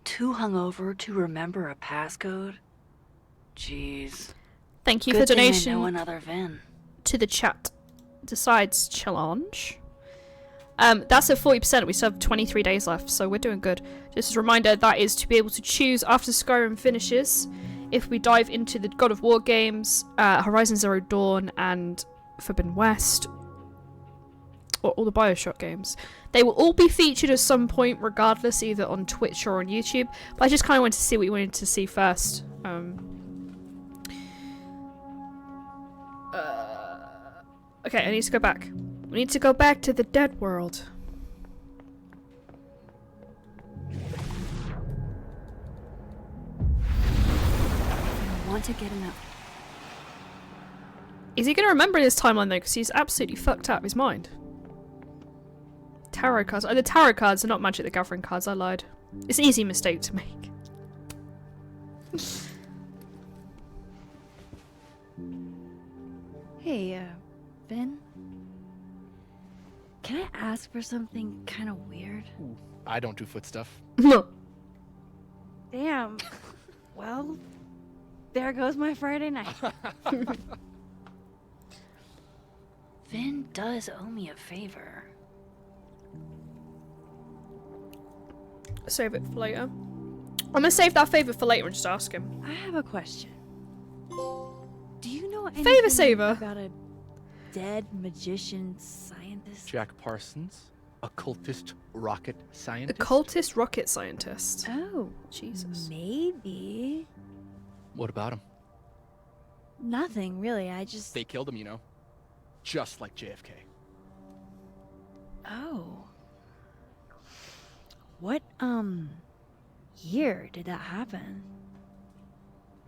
Too hungover to remember a passcode? Jeez. Thank you Good for thing I donation know another Vin. to the chat. Decides challenge. That's at 40%. We still have 23 days left, so we're doing good. Just as a reminder, that is to be able to choose after Skyrim finishes if we dive into the God of War games, Horizon Zero Dawn, and Forbidden West, or all the Bioshock games. They will all be featured at some point, regardless, either on Twitch or on YouTube. But I just kind of wanted to see what you wanted to see first. Okay, I need to go back. We need to go back to the dead world. I want to get enough. Is he going to remember this timeline though? Because he's absolutely fucked up his mind. Tarot cards. Oh, the tarot cards are not Magic the Gathering cards. I lied. It's an easy mistake to make. Hey, Ben? Can I ask for something kind of weird? I don't do foot stuff. No. Damn. Well, there goes my Friday night. Vin does owe me a favor. Save it for later. I'm going to save that favor for later and just ask him. I have a question. Do you know anything Favor saver. about a dead magician scientist? Jack Parsons, occultist rocket scientist. Occultist rocket scientist. Oh. Jesus. Maybe. What about him? Nothing, really. I just... They killed him, you know. Just like JFK. Oh. What, year did that happen?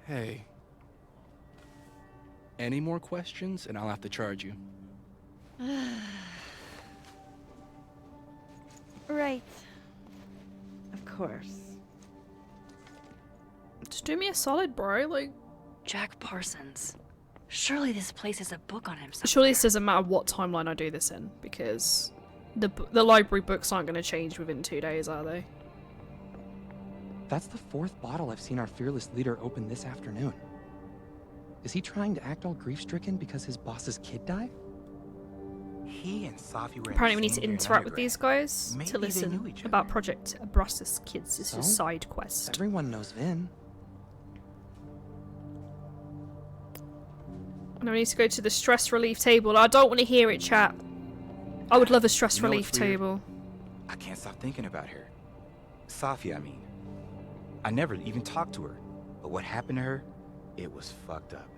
Hey. Any more questions and I'll have to charge you. Right. Of course. Just do me a solid, bro. Like, Jack Parsons. Surely this place has a book on him somewhere. surely this doesn't matter what timeline I do this in, because the library books aren't going to change within 2 days, are they? That's the 4th bottle I've seen our fearless leader open this afternoon. Is he trying to act all grief-stricken because his boss's kid died? He and Safi were Apparently we need to interact with these guys Maybe to they listen knew each about Project Abrasus Kids. This So? is side quest. Everyone knows Vin. And we need to go to the stress relief table. I don't want to hear it, chat. I would love a stress You know relief what's weird? table. I can't stop thinking about her. Safi, I mean. I never even talked to her. But what happened to her, it was fucked up.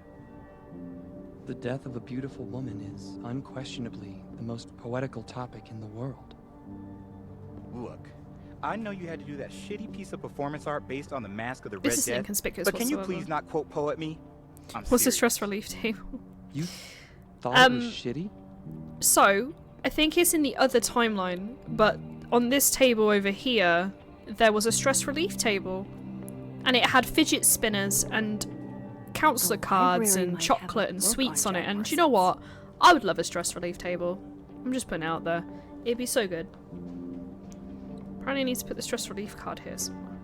The death of a beautiful woman is unquestionably the most poetical topic in the world. Look, I know you had to do that shitty piece of performance art based on the Mask of the Red This is Death, inconspicuous but can you whatsoever. please not quote poet me? I'm What's the serious. stress relief table? You thought it was shitty? So, I think it's in the other timeline, but on this table over here, there was a stress relief table. And it had fidget spinners and counselor cards library and might have a chocolate and book sweets on on it. Jack And do you know what? I would love a stress relief table. I'm just putting it out there. It'd be so good. Probably need to put the stress relief card here somewhere.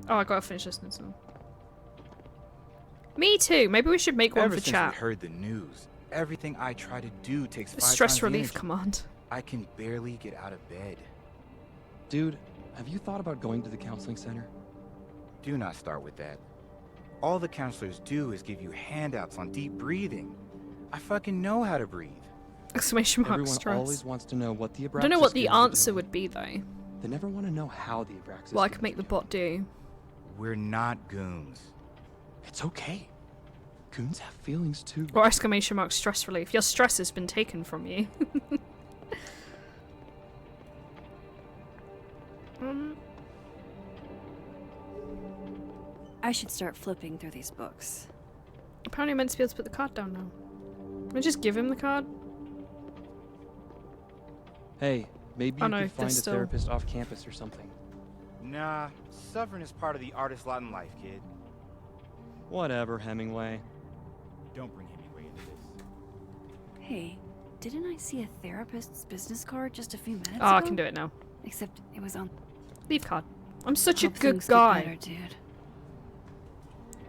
Oh, I gotta finish this now. Me too. Maybe we should make one Ever for since chat. we heard the news, everything I try to do takes The 5 stress times the relief energy. command. I can barely get out of bed. Dude, have you thought about going to the counseling center? Do not start with that. All the counselors do is give you handouts on deep breathing. I fucking know how to breathe. Exclamation mark Everyone stress. always wants to know what the Abraxas I don't know what the kids are answer doing. would be though. They never want to know how the Abraxas Well, I kids could make are the bot do. We're not goons. It's okay. Goons have feelings too. Or exclamation mark stress relief. Your stress has been taken from you. I should start flipping through these books. Apparently I'm meant to be able to put the card down now. Can I just give him the card? Hey, maybe Oh you no, could find a there's still- therapist off campus or something. Nah, suffering is part of the artist lot in life, kid. Whatever, Hemingway. Don't bring Hemingway into this. Hey, didn't I see a therapist's business card just a few minutes ago? Oh, I can do it now. Except it was on. Leave card. I'm such a Hope good things get guy. better, dude.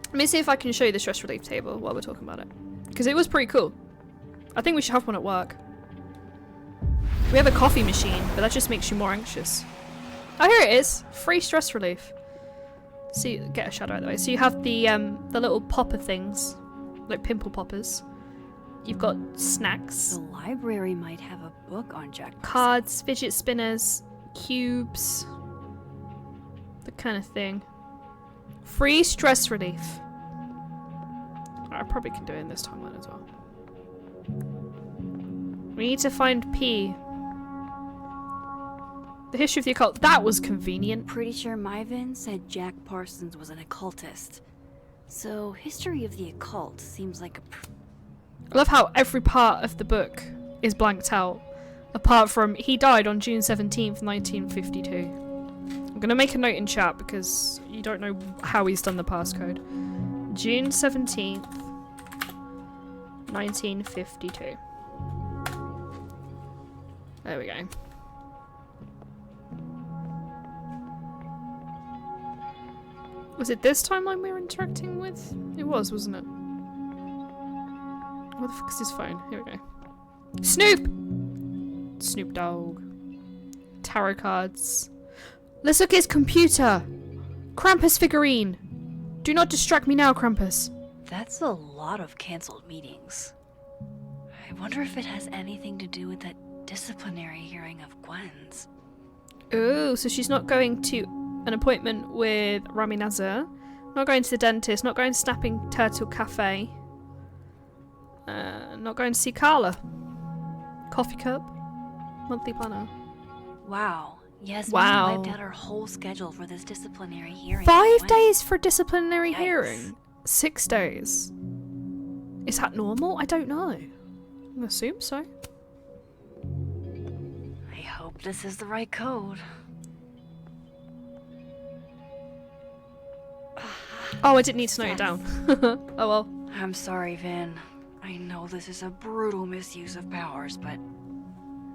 Let me see if I can show you the stress relief table while we're talking about it. Because it was pretty cool. I think we should have one at work. We have a coffee machine, but that just makes you more anxious. Oh, here it is. Free stress relief. See, get a shadow out of the way. So you have the little popper things, like pimple poppers. You've got snacks, The library might have a book on Jack. cards, fidget spinners, cubes, the kind of thing. Free stress relief. I probably can do it in this timeline as well. We need to find P. The history of the occult. That was convenient. Pretty sure Myvin said Jack Parsons was an occultist. So, history of the occult seems like a I love how every part of the book is blanked out, apart from he died on June 17th, 1952. I'm gonna make a note in chat because you don't know how he's done the passcode. June 17th, 1952. There we go. Was it this timeline we were interacting with? It was, wasn't it? What the fuck is his phone? Here we go. Snoop! Snoop Dogg. Tarot cards. Let's look at his computer! Krampus figurine! Do not distract me now, Krampus. That's a lot of cancelled meetings. I wonder if it has anything to do with that disciplinary hearing of Gwen's. Oh, so she's not going to an appointment with Rami Nazar, not going to the dentist, not going to Snapping Turtle Cafe, not going to see Carla. Coffee cup, monthly planner. Wow. Yasmin Wow. wiped out her whole schedule for this disciplinary hearing. 5 Gwen. days for a disciplinary Yikes. hearing? 6 days. Is that normal? I don't know. I assume so. I hope this is the right code. Oh, I didn't need to note it down. Oh well. I'm sorry, Vin. I know this is a brutal misuse of powers, but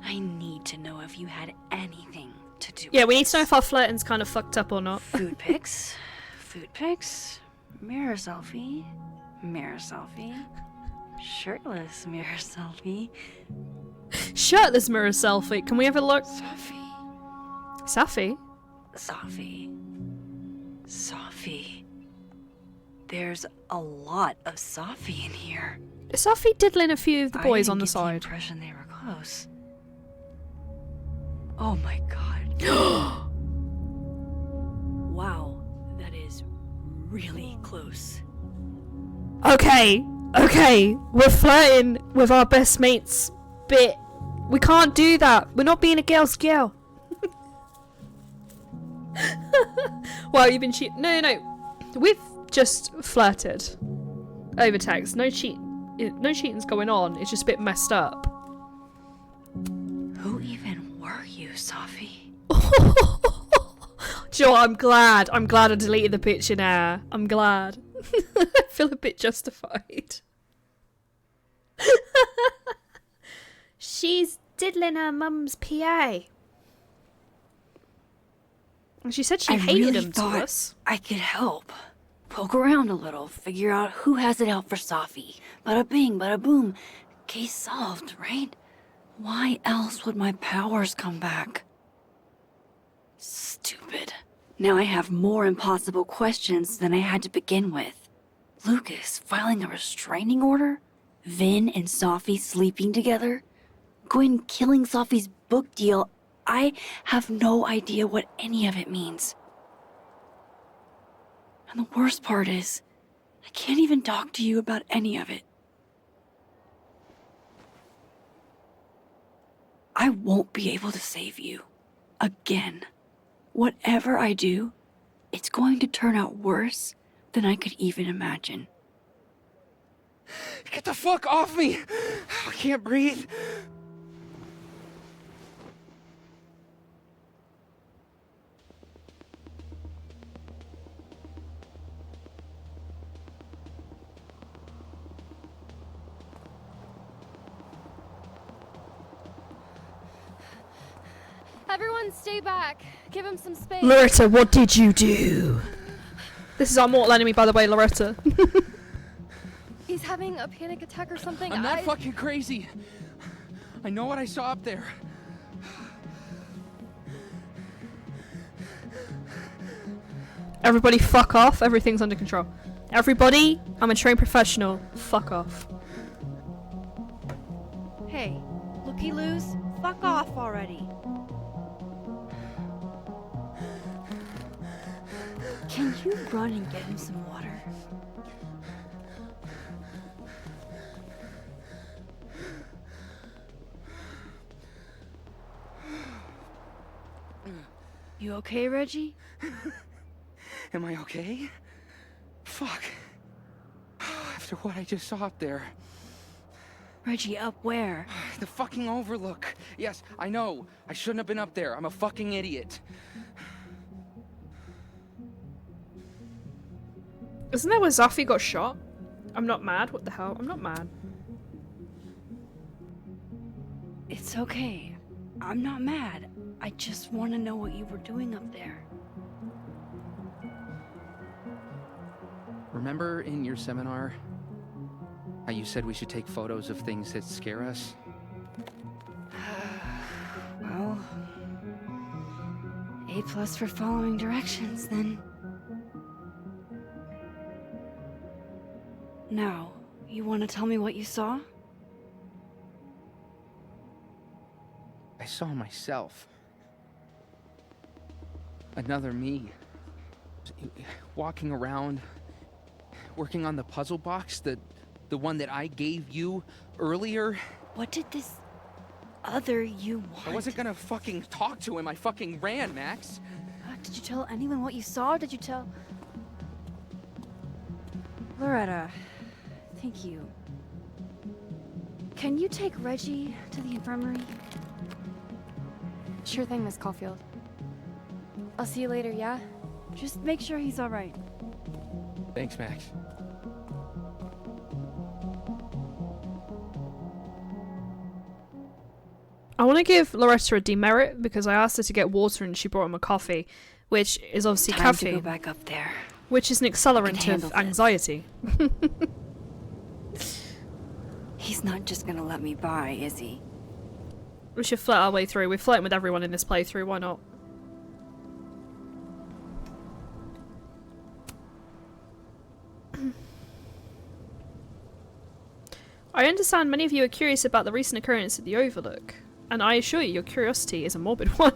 I need to know if you had anything to do Yeah, with we need to know this. if our flirting's kind of fucked up or not. Food pics? Food pics? Mirror selfie. Mirror selfie. Shirtless mirror selfie. Shirtless mirror selfie. Can we have a look? Safi. Safi? Safi. Safi. There's a lot of Safi in here. Is Safi diddling a few of the boys I on the didn't get side? The impression they were close. Oh my god. Wow, that is really close. Okay, okay, we're flirting with our best mates bit. We can't do that. We're not being a girl's girl. Well, you've been cheating. No. We've just flirted over text. No cheating's going on. It's just a bit messed up. Who even were you, Safi? Do you know what? I'm glad I deleted the picture now. I'm glad. I feel a bit justified. She's diddling her mum's PA. And she said she hated him to us. I could help. Poke around a little, figure out who has it out for Safi. Bada bing, bada boom. Case solved, right? Why else would my powers come back? Stupid. Now I have more impossible questions than I had to begin with. Lucas filing a restraining order? Vin and Safi sleeping together? Gwen killing Safi's book deal? I have no idea what any of it means. And the worst part is, I can't even talk to you about any of it. I won't be able to save you. Again. Whatever I do, it's going to turn out worse than I could even imagine. Get the fuck off me! I can't breathe. Everyone stay back. Give him some space. Loretta, what did you do? This is our mortal enemy, by the way, Loretta. He's having a panic attack or something. I'm not fucking crazy. I know what I saw up there. Everybody fuck off. Everything's under control. Everybody, I'm a trained professional. Fuck off. Hey, looky-loos, fuck off already. Can you run and get him some water? You okay, Reggie? Am I okay? Fuck. After what I just saw up there. Reggie, up where? The fucking overlook. Yes, I know. I shouldn't have been up there. I'm a fucking idiot. Isn't that where Safi got shot? I'm not mad. What the hell? I'm not mad. It's okay. I'm not mad. I just want to know what you were doing up there. Remember in your seminar how you said we should take photos of things that scare us? Well, A+ for following directions, then. Now, you want to tell me what you saw? I saw myself. Another me. Walking around, working on the puzzle box, the one that I gave you earlier. What did this other you want? I wasn't gonna fucking talk to him. I fucking ran, Max. Did you tell anyone what you saw? Did you tell... Loretta, thank you. Can you take Reggie to the infirmary? Sure thing, Miss Caulfield. I'll see you later, yeah? Just make sure he's alright. Thanks, Max. I want to give Loretta a demerit because I asked her to get water and she brought him a coffee, which is obviously Time caffeine. to go back up there. Which is an accelerant of anxiety. He's not just gonna let me by, is he? We should flirt our way through. We're flirting with everyone in this playthrough, why not? I understand many of you are curious about the recent occurrence at the Overlook, and I assure you your curiosity is a morbid one.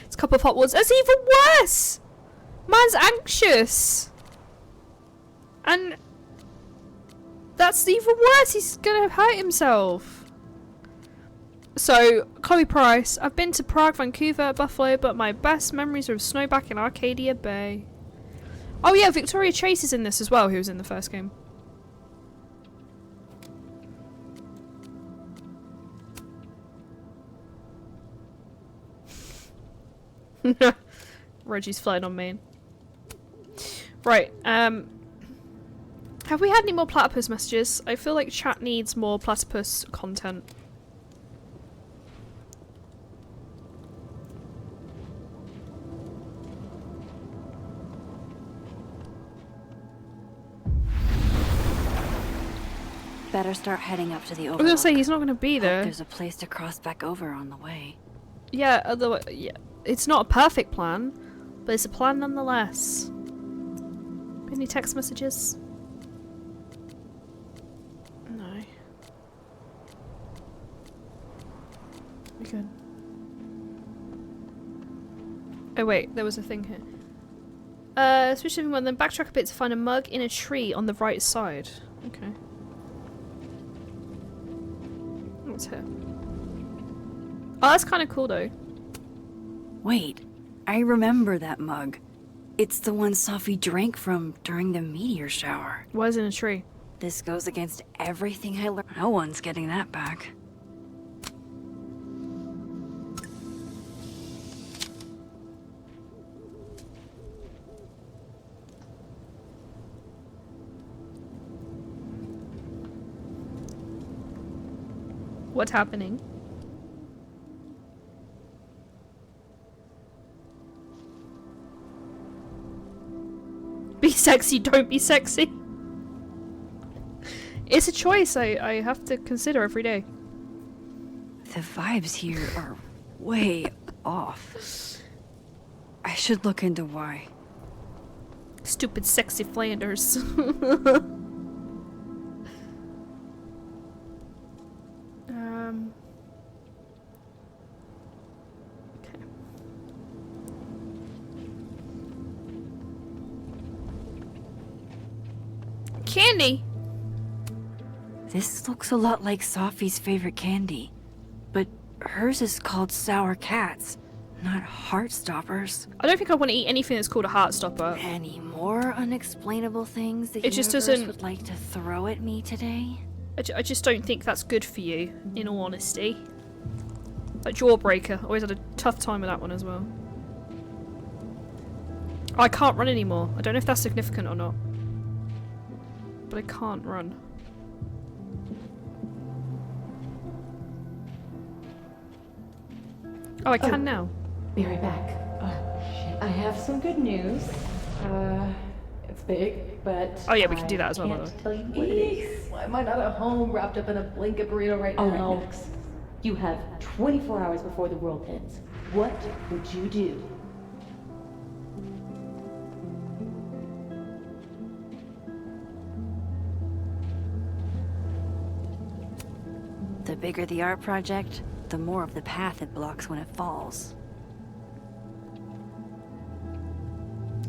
It's a cup of hot water. That's even worse! Man's anxious! And that's even worse, he's gonna hurt himself. So, Chloe Price, I've been to Prague, Vancouver, Buffalo, but my best memories are of Snowback in Arcadia Bay. Oh yeah, Victoria Chase is in this as well, who was in the first game. Reggie's flying on me. Right, have we had any more platypus messages? I feel like chat needs more platypus content. Better start heading up to the I was Overlook. gonna say, he's not gonna be Hope there. there's a place to cross back over on the way. Yeah, otherwise, yeah, it's not a perfect plan, but it's a plan nonetheless. Any text messages? No. We good. Oh wait, there was a thing here. Switch to one, then backtrack a bit to find a mug in a tree on the right side. Okay. What's here? Oh, that's kind of cool though. Wait, I remember that mug. It's the one Sophie drank from during the meteor shower. Why is it in a tree? This goes against everything I learned. No one's getting that back. What's happening? Be sexy, don't be sexy. It's a choice I have to consider every day. The vibes here are way off. I should look into why. Stupid sexy Flanders. Okay. Candy! This looks a lot like Sophie's favorite candy, but hers is called Sour Cats, not Heartstoppers. I don't think I want to eat anything that's called a Heartstopper. Any more unexplainable things the It just universe doesn't- would like to throw at me today? I just don't think that's good for you, in all honesty. Like Jawbreaker, always had a tough time with that one as well. I can't run anymore. I don't know if that's significant or not. But I can't run. Oh, I can now. Be right back. I have some good news. It's big, but Oh yeah, we can do that as well, by the can't way. tell you what it is. Why am I not at home wrapped up in a blanket burrito right now? All right, Max. You have 24 hours before the world ends. What would you do? The bigger the art project, the more of the path it blocks when it falls.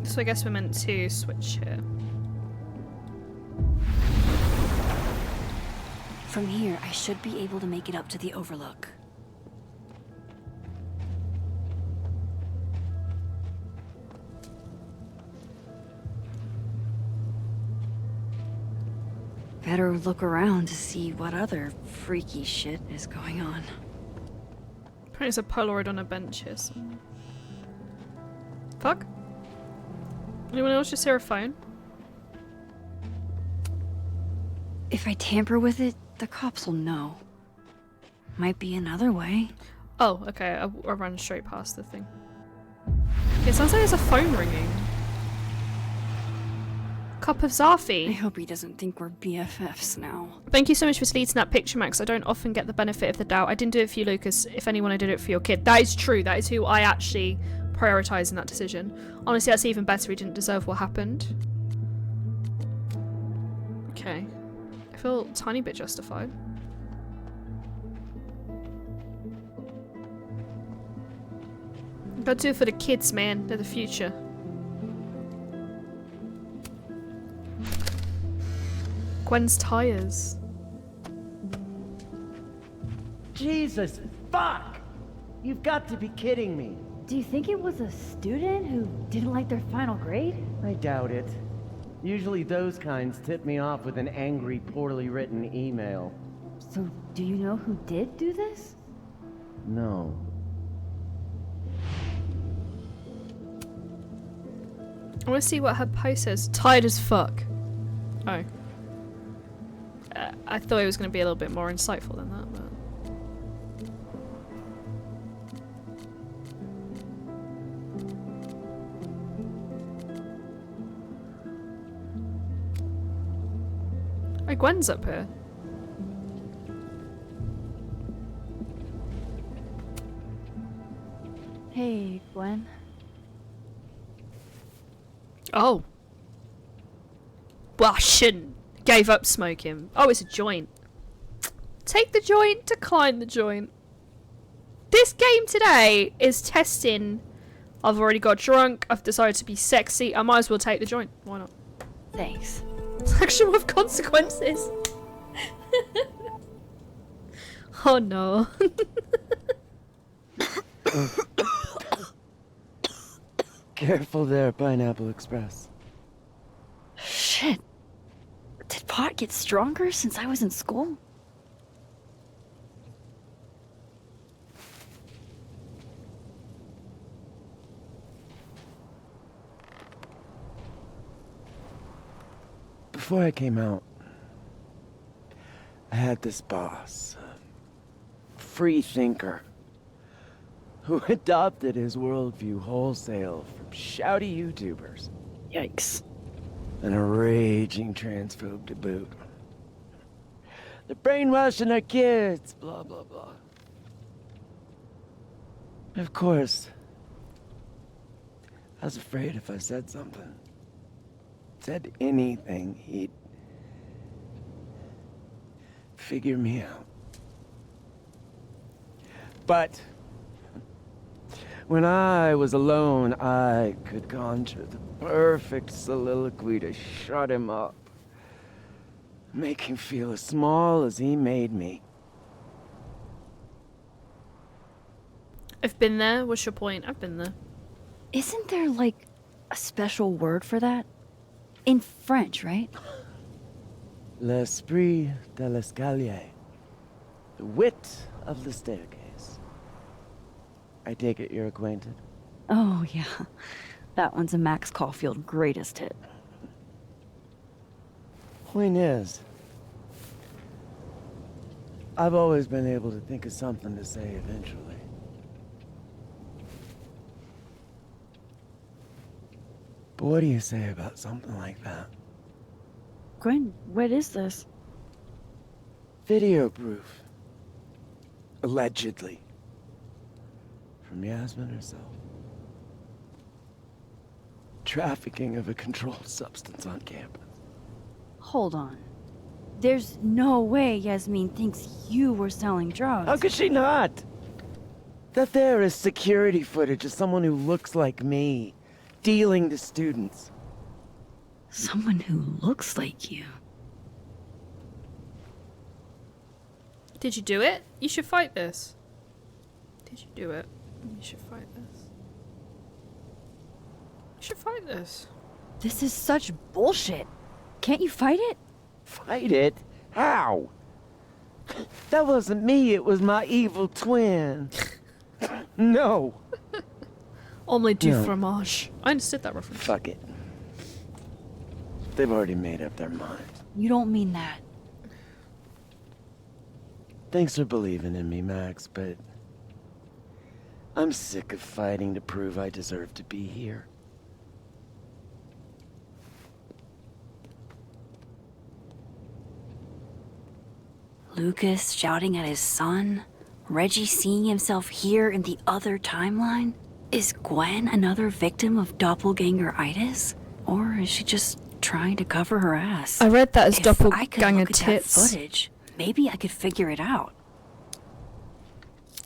So I guess we're meant to switch here. From here, I should be able to make it up to the Overlook. Better look around to see what other freaky shit is going on. Apparently there's a Polaroid on a bench here somewhere. Fuck? Anyone else just hear a phone? If I tamper with it, the cops will know. Might be another way. Oh, okay, I ran straight past the thing. It sounds like there's a phone ringing. Cup of I Zafi. hope he doesn't think we're BFFs now. Thank you so much for deleting that picture, Max. I don't often get the benefit of the doubt. I didn't do it for you, Lucas. If anyone, I did it for your kid. That is true. That is who I actually prioritise in that decision. Honestly, that's even better. He didn't deserve what happened. Okay. I feel a tiny bit justified. Gotta do it for the kids, man. They're the future. Gwen's tires. Jesus, fuck! You've got to be kidding me. Do you think it was a student who didn't like their final grade? I doubt it. Usually those kinds tip me off with an angry, poorly written email. So, do you know who did do this? No. I want to see what her post says. Tired as fuck. Oh. I thought it was going to be a little bit more insightful than that, but... Oh, Gwen's up here. Hey, Gwen. Oh. Well, I shouldn't. Gave up smoking. Oh, it's a joint. Take the joint, decline the joint. This game today is testing. I've already got drunk. I've decided to be sexy. I might as well take the joint. Why not? Thanks. Action with consequences. Oh no. Careful there, Pineapple Express. Shit. Did pot get stronger since I was in school? Before I came out, I had this boss, a free thinker, who adopted his worldview wholesale from shouty YouTubers. Yikes. And a raging transphobe to boot. They're brainwashing our kids, blah, blah, blah. Of course, I was afraid if I said something, said anything, he'd figure me out. But when I was alone, I could conjure the perfect soliloquy to shut him up. Make him feel as small as he made me. I've been there. What's your point? I've been there. Isn't there, like, a special word for that? In French, right? L'esprit de l'escalier. The wit of the staircase. I take it you're acquainted? Oh, yeah. That one's a Max Caulfield greatest hit. Point is, I've always been able to think of something to say eventually. But what do you say about something like that? Gwen, what is this? Video proof. Allegedly. From Yasmin herself. Trafficking of a controlled substance on campus. Hold on. There's no way Yasmin thinks you were selling drugs. How could she not? That there is security footage of someone who looks like me, dealing to students. Someone who looks like you. Did you do it? You should fight this. Did you do it? You should fight this. You should fight this. This is such bullshit. Can't you fight it? Fight it? How? That wasn't me, it was my evil twin. No. Omelette du No. fromage. I understood that reference. Fuck it. They've already made up their minds. You don't mean that. Thanks for believing in me, Max, but I'm sick of fighting to prove I deserve to be here. Lucas shouting at his son, Reggie seeing himself here in the other timeline. Is Gwen another victim of doppelganger-itis? Or is she just trying to cover her ass? I read that as If I could doppelganger look at that tits. footage, maybe I could figure it out.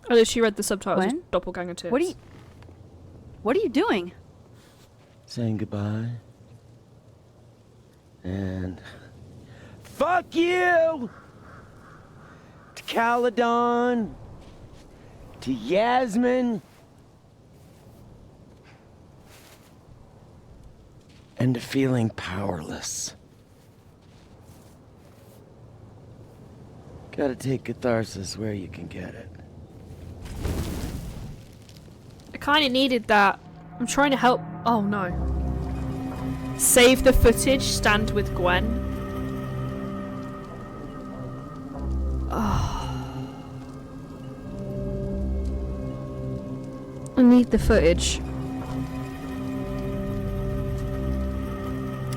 I literally read the subtitles as Gwen? doppelganger tits. What are you doing? Saying goodbye. And fuck you! To Caledon. To Yasmin. And to feeling powerless. Gotta take catharsis where you can get it. I kind of needed that. I'm trying to help. Oh no. Save the footage, stand with Gwen. Oh. I need the footage.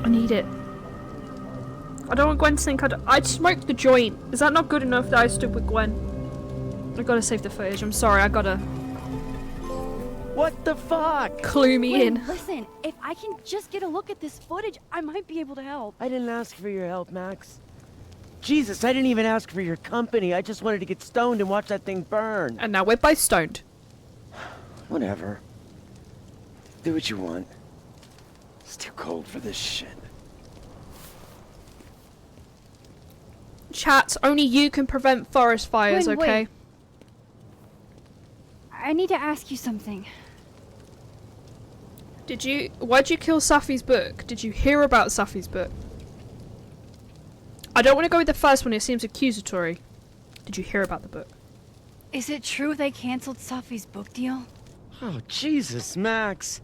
I need it. I don't want Gwen to think I'd smoked the joint. Is that not good enough that I stood with Gwen? I gotta save the footage. I'm sorry, I gotta. What the fuck? Clue me Wait, in. Listen, if I can just get a look at this footage, I might be able to help. I didn't ask for your help, Max. Jesus, I didn't even ask for your company. I just wanted to get stoned and watch that thing burn. And now we're both stoned. Whatever. Do what you want. It's too cold for this shit. Chat, only you can prevent forest fires, Gwen, okay? wait. I need to ask you something. Why'd you kill Safi's book? Did you hear about Safi's book? I don't want to go with the first one, it seems accusatory. Did you hear about the book? Is it true they canceled Safi's book deal? Oh, Jesus, Max.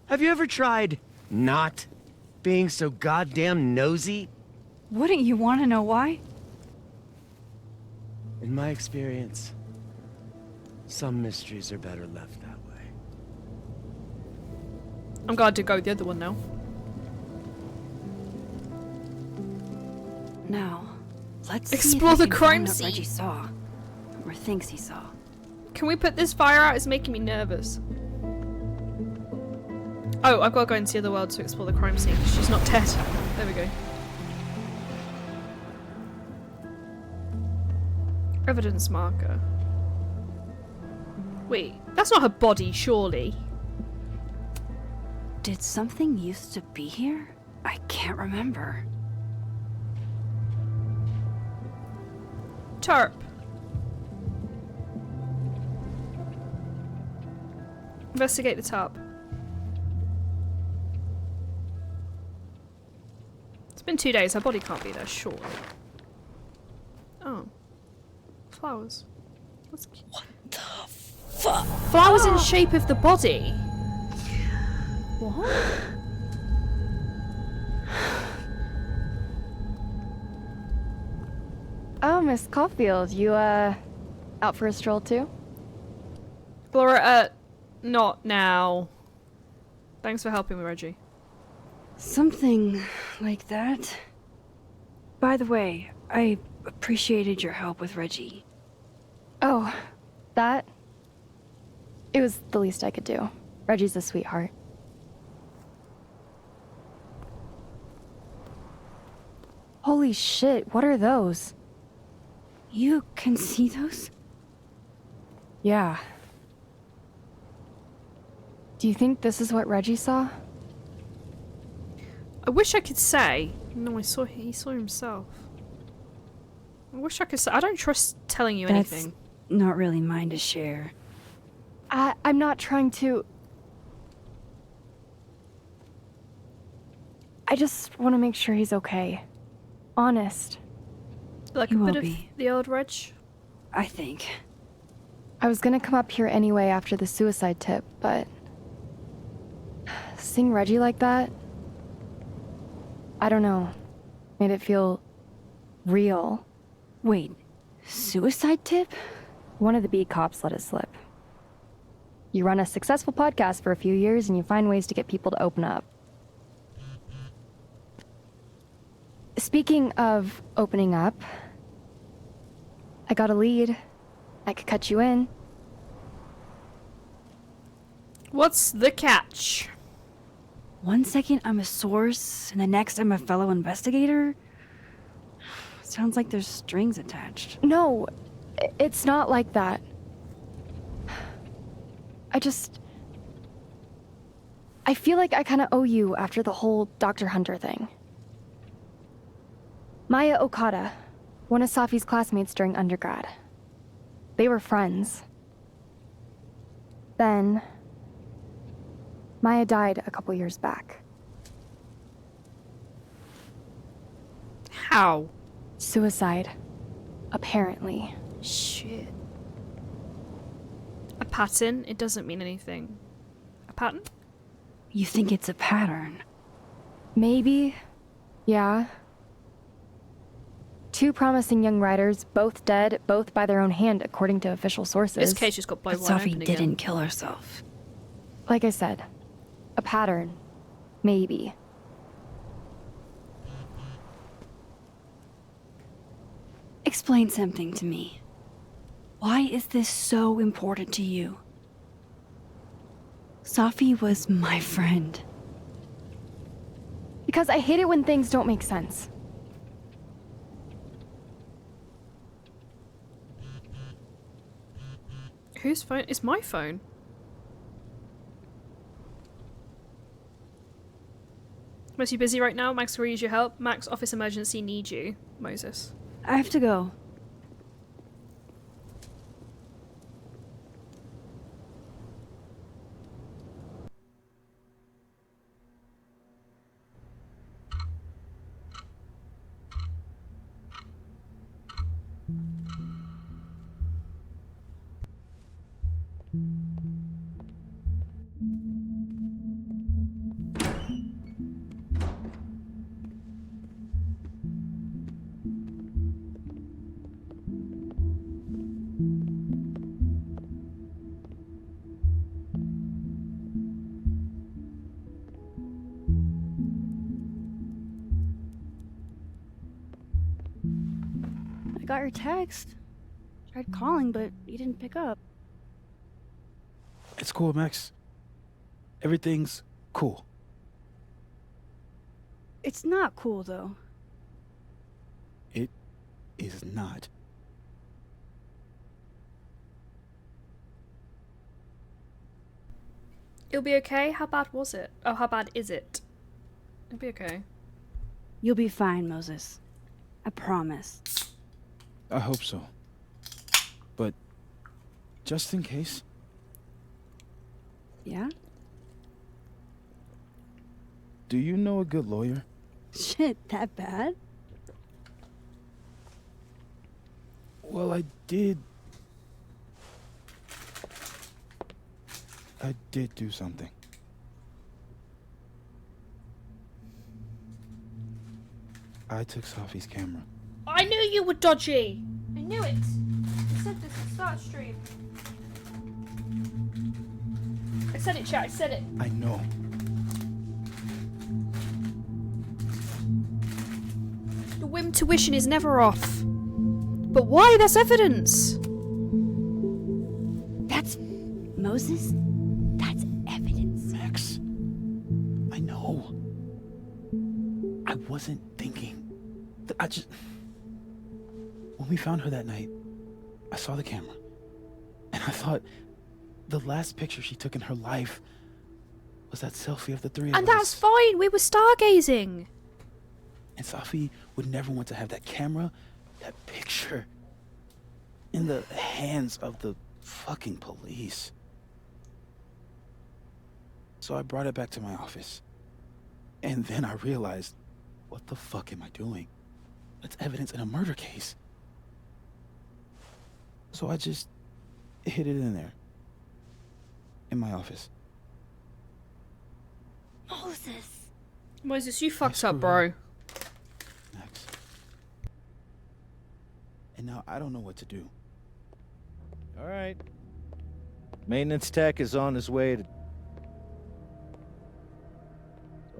Have you ever tried not being so goddamn nosy? Wouldn't you want to know why? In my experience, some mysteries are better left that way. I'm glad to go with the other one now. Now, let's Explore see the if I can crime find what scene. Reggie saw, or thinks he saw. Can we put this fire out? It's making me nervous. Oh, I've got to go into the other world to explore the crime scene. She's not dead. There we go. Evidence marker. Wait, that's not her body, surely. Did something used to be here? I can't remember. Tarp. Investigate the tarp. It's been 2 days, her body can't be there, surely. Oh. Flowers. That's cute. What the fuck? Flowers in shape of the body? What? Oh, Miss Caulfield, you, out for a stroll too? Laura, not now. Thanks for helping me, Reggie. Something like that. By the way, I appreciated your help with Reggie. Oh, that? It was the least I could do. Reggie's a sweetheart. Holy shit, what are those? You can see those? Yeah. Do you think this is what Reggie saw? I wish I could say. No, he saw himself. I wish I could say. I don't trust telling you That's anything. not really mine to share. I'm not trying to... I just want to make sure he's okay. Honest. Like He a will bit of be. the old Reg. I think. I was gonna come up here anyway after the suicide tip, but... seeing Reggie like that... I don't know. Made it feel... real. Wait, suicide tip? One of the beat cops let it slip. You run a successful podcast for a few years and you find ways to get people to open up. Speaking of opening up, I got a lead. I could cut you in. What's the catch? 1 second I'm a source, and the next I'm a fellow investigator? Sounds like there's strings attached. No, it's not like that. I feel like I kind of owe you after the whole Dr. Hunter thing. Maya Okada, one of Safi's classmates during undergrad. They were friends. Then, Maya died a couple years back. How? Suicide. Apparently. Shit. A pattern? It doesn't mean anything. A pattern? You think it's a pattern? Maybe. Yeah. 2 promising young writers, both dead, both by their own hand, according to official sources. This case just got blown But wide Safi open didn't again. kill herself. Like I said, a pattern. Maybe. Explain something to me. Why is this so important to you? Safi was my friend. Because I hate it when things don't make sense. Whose phone? It's my phone. Max, you busy right now? Max, will use your help. Max, office emergency, need you. Moses. I have to go. I got your text. Tried calling, but you didn't pick up. It's cool, Max. Everything's cool. It's not cool, though. It is not. It'll be okay? How bad was it? Oh, how bad is it? It'll be okay. You'll be fine, Moses. I promise. I hope so. But just in case, Yeah? do you know a good lawyer? Shit, that bad? Well, I did do something. I took Safi's camera. I knew you were dodgy! I knew it! I said this at the start stream. I said it, chat, I said it. I know. The whim tuition is never off. But why? There's evidence! That's... Moses? That's evidence. Max, I know. I wasn't thinking. When we found her that night, I saw the camera. And I thought the last picture she took in her life was that selfie of the 3 of us. And that's fine, we were stargazing! And Safi would never want to have that camera, that picture, in the hands of the fucking police. So I brought it back to my office. And then I realized, what the fuck am I doing? That's evidence in a murder case. So I just hid it in there. In my office. Moses. Moses, you fucked up, bro. Max. And now I don't know what to do. All right. Maintenance tech is on his way to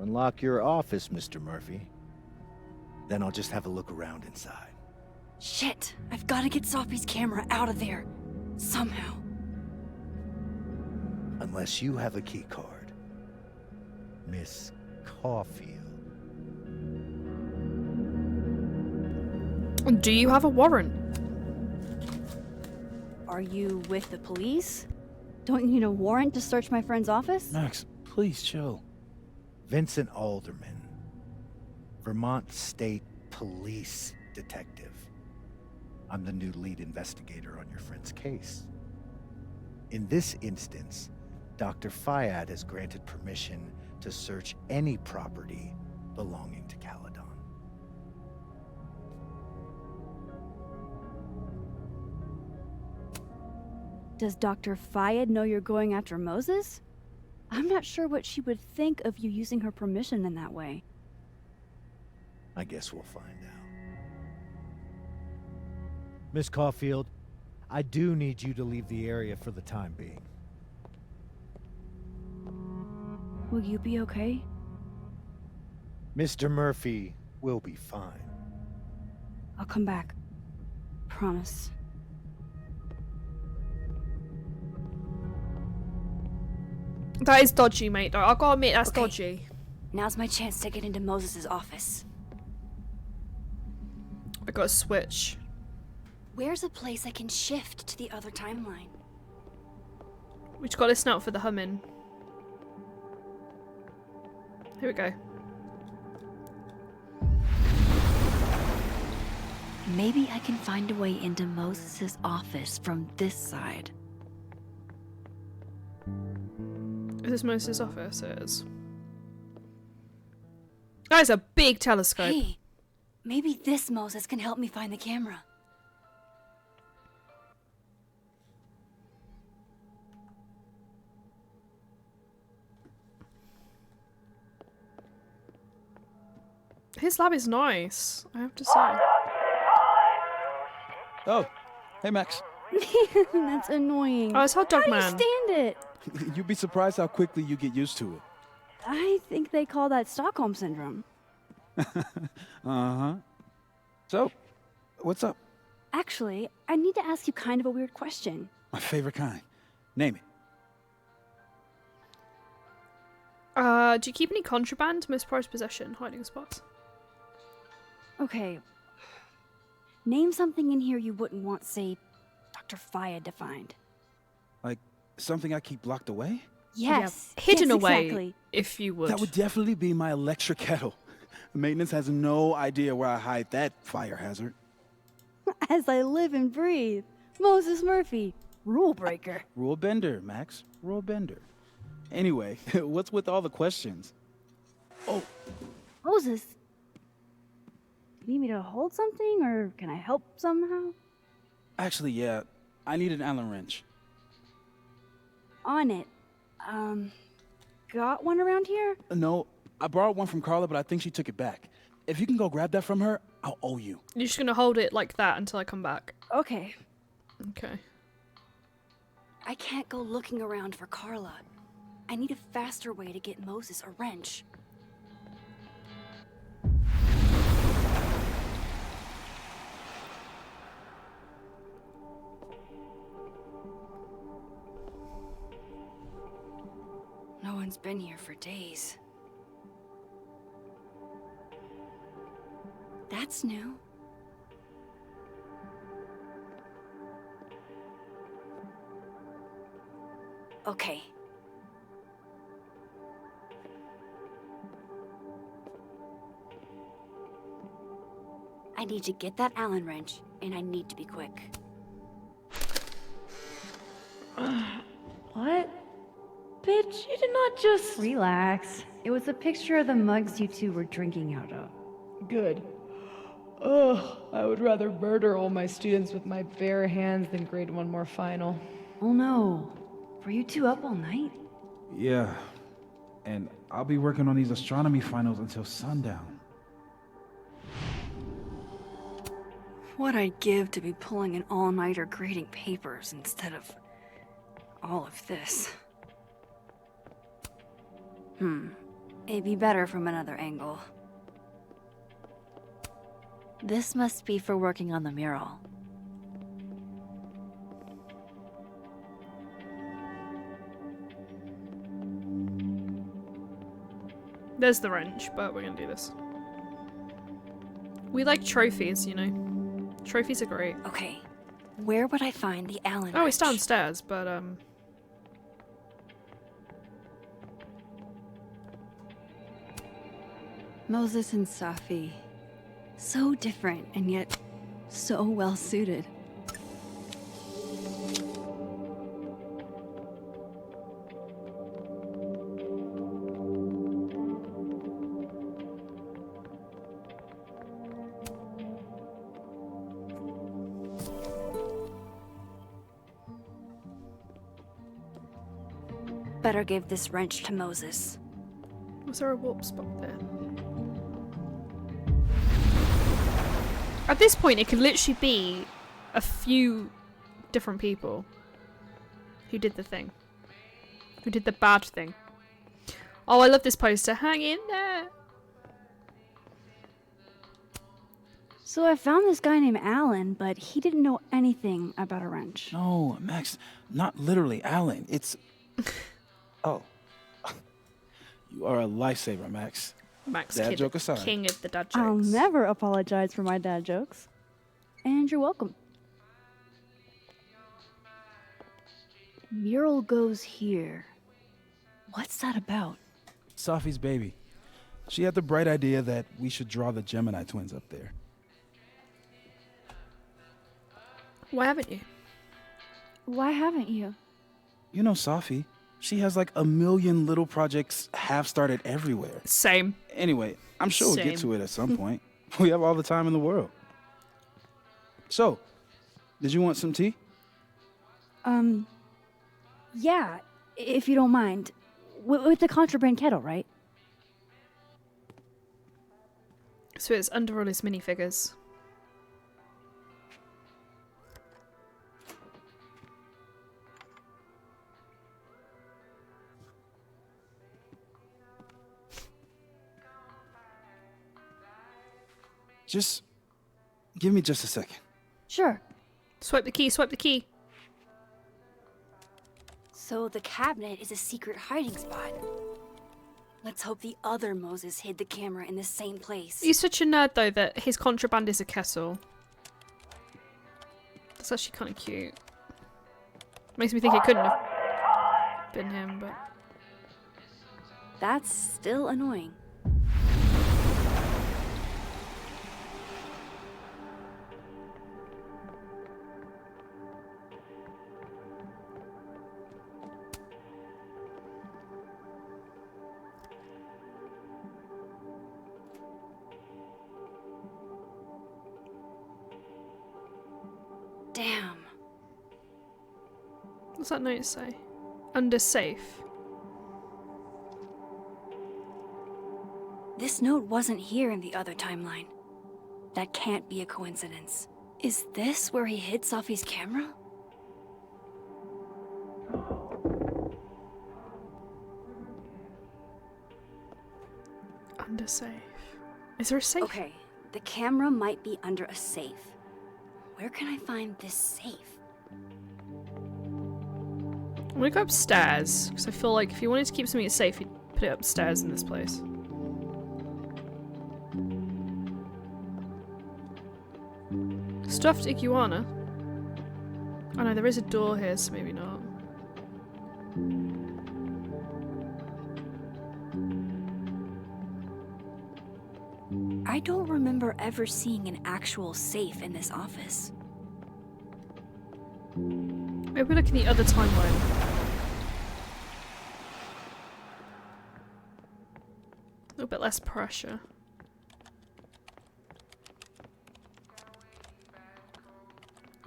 unlock your office, Mr. Murphy. Then I'll just have a look around inside. Shit, I've got to get Sophie's camera out of there. Somehow. Unless you have a key card. Miss Caulfield. Do you have a warrant? Are you with the police? Don't you need a warrant to search my friend's office? Max, please chill. Vincent Alderman, Vermont State Police Detective. I'm the new lead investigator on your friend's case. In this instance, Dr. Fayad has granted permission to search any property belonging to Caledon. Does Dr. Fayed know you're going after Moses? I'm not sure what she would think of you using her permission in that way. I guess we'll find out. Miss Caulfield, I do need you to leave the area for the time being. Will you be okay? Mr. Murphy will be fine. I'll come back. Promise. That is dodgy, mate. I'll gotta admit, that's dodgy. Now's my chance to get into Moses' office. I gotta switch. Where's a place I can shift to the other timeline? We just gotta listen out for the humming. Here we go. Maybe I can find a way into Moses' office from this side. Is this Moses' office? It is. That is a big telescope. Hey, maybe this Moses can help me find the camera. His lab is nice, I have to say. Oh, hey Max. That's annoying. Oh, it's Hot Dog How Man. do you stand it? You'd be surprised how quickly you get used to it. I think they call that Stockholm Syndrome. Uh-huh. So, what's up? Actually, I need to ask you kind of a weird question. My favorite kind. Name it. Do you keep any contraband, most prized possession, hiding spots? Okay. Name something in here you wouldn't want, say, Dr. Fayed to find. Like, something I keep locked away? Yes. Yeah, hidden yes, away, exactly. if you would. That would definitely be my electric kettle. Maintenance has no idea where I hide that fire hazard. As I live and breathe. Moses Murphy, rule breaker. Rule bender, Max. Rule bender. Anyway, what's with all the questions? Oh, Moses, you need me to hold something, or can I help somehow? actually, yeah. I need an Allen wrench. On it. Got one around here? No, I borrowed one from Carla, but I think she took it back. If you can go grab that from her, I'll owe you. You're just gonna hold it like that until I come back. Okay. Okay. I can't go looking around for Carla. I need a faster way to get Moses a wrench. No one's been here for days. That's new. Okay. I need to get that Allen wrench, and I need to be quick. What? Bitch, you did not just... Relax. It was a picture of the mugs you two were drinking out of. Good. Ugh, I would rather murder all my students with my bare hands than grade one more final. Oh no. Were you two up all night? Yeah. And I'll be working on these astronomy finals until sundown. What I'd give to be pulling an all-nighter grading papers instead of all of this. It'd be better from another angle. This must be for working on the mural. There's the wrench, but we're gonna do this. We like trophies, you know. Trophies are great. Okay, where would I find the Allen Oh, it's wrench? downstairs, but Moses and Safi. So different, and yet so well suited. Better give this wrench to Moses. was there a warp spot there? At this point, it could literally be a few different people who did the thing. Who did the bad thing. Oh, I love this poster. Hang in there. So I found this guy named Alan, but he didn't know anything about a wrench. No, Max, not literally Alan. It's... Oh. You are a lifesaver, Max. Max, Dad kid, joke aside. king of the dad jokes. I'll never apologize for my dad jokes. And you're welcome. Mural goes here. What's that about? Safi's baby. She had the bright idea that we should draw the Gemini twins up there. Why haven't you? Why haven't you? You know Safi. She has like 1 million little projects half-started everywhere. Same. Anyway, I'm sure we'll Same. get to it at some point. We have all the time in the world. So, did you want some tea? Yeah, if you don't mind. With the contraband kettle, right? So it's under all his minifigures. Just give me just a second. Sure. Swipe the key, swipe the key. So the cabinet is a secret hiding spot. Let's hope the other Moses hid the camera in the same place. He's such a nerd though that his contraband is a kettle. That's actually kind of cute. Makes me think it couldn't have been him, but... That's still annoying. Damn. What's that note say? Under safe. This note wasn't here in the other timeline. That can't be a coincidence. Is this where he hid Safi's camera? Under safe. Is there a safe? Okay, the camera might be under a safe. Where can I find this safe? I'm gonna go upstairs, because I feel like if you wanted to keep something safe, you'd put it upstairs in this place. Stuffed iguana? Oh no, there is a door here, so maybe not. I don't remember ever seeing an actual safe in this office. Maybe look in the other timeline. A little bit less pressure.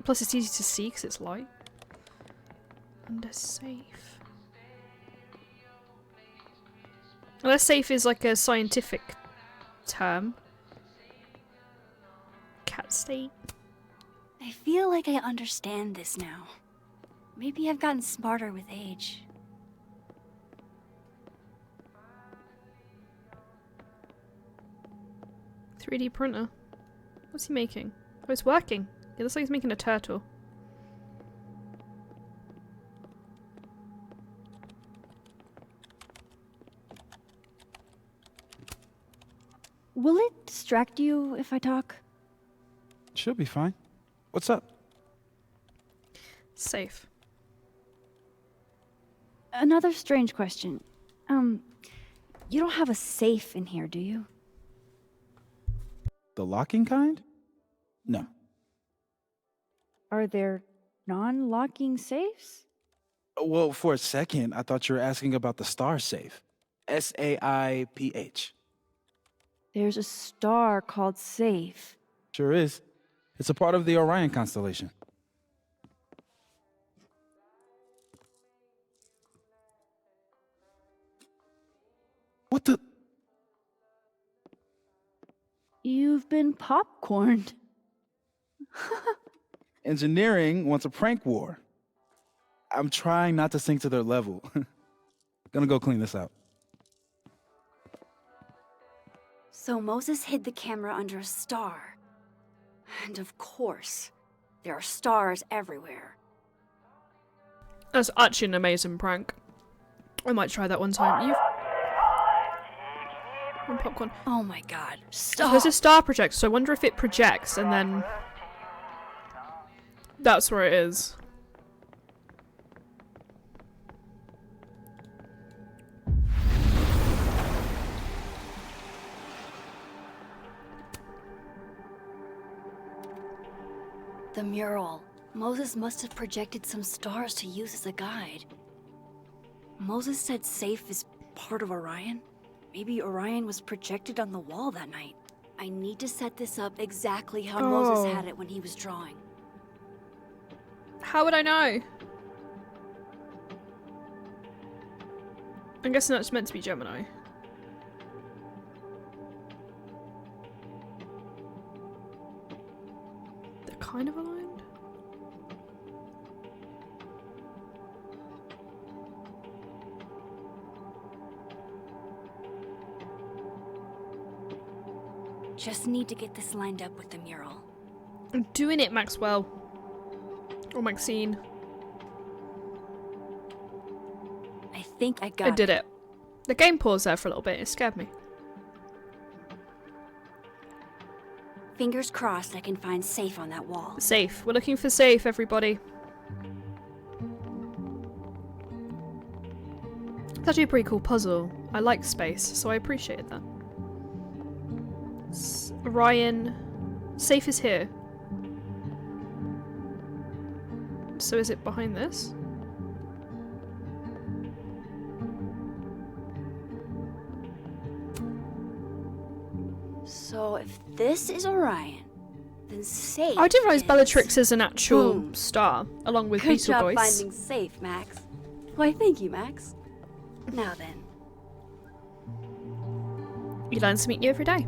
Plus it's easy to see because it's light. Under safe. Unless safe is like a scientific term. Cat state. I feel like I understand this now. Maybe I've gotten smarter with age. .3D printer. What's he making? Oh, it's working. It looks like he's making a turtle. Will it distract you if I talk? She'll be fine. What's up? Safe. Another strange question. You don't have a safe in here, do you? The locking kind? No. Are there non-locking safes? Well, for a second, I thought you were asking about the star safe. SAIPH. There's a star called Safe. Sure is. It's a part of the Orion constellation. What the? You've been popcorned. Engineering wants a prank war. I'm trying not to sink to their level. Gonna go clean this out. So Moses hid the camera under a star. And of course, there are stars everywhere. That's actually an amazing prank. I might try that one time. You've... popcorn. Oh my god. Oh, Stop! there's a star projector, so I wonder if it projects and then... That's where it is. The mural. Moses must have projected some stars to use as a guide. Moses said Safe is part of Orion? Maybe Orion was projected on the wall that night. I need to set this up exactly how Moses had it when he was drawing. How would I know? I'm guessing that's meant to be Gemini. They're kind of aligned. Just need to get this lined up with the mural. I'm doing it, Maxwell. Or Maxine. I think I got I did it. The game paused there for a little bit. It scared me. Fingers crossed I can find Safe on that wall. Safe. We're looking for Safe, everybody. It's actually a pretty cool puzzle. I like space, so I appreciated that. Orion. Safe is here. So is it behind this? So if this is Orion, then Safe. I didn't realize is... Bellatrix is an actual Boom. star, along with Good job Beetlejuice. finding Safe, Max. Why, thank you, Max. Now then. You learn something new every day.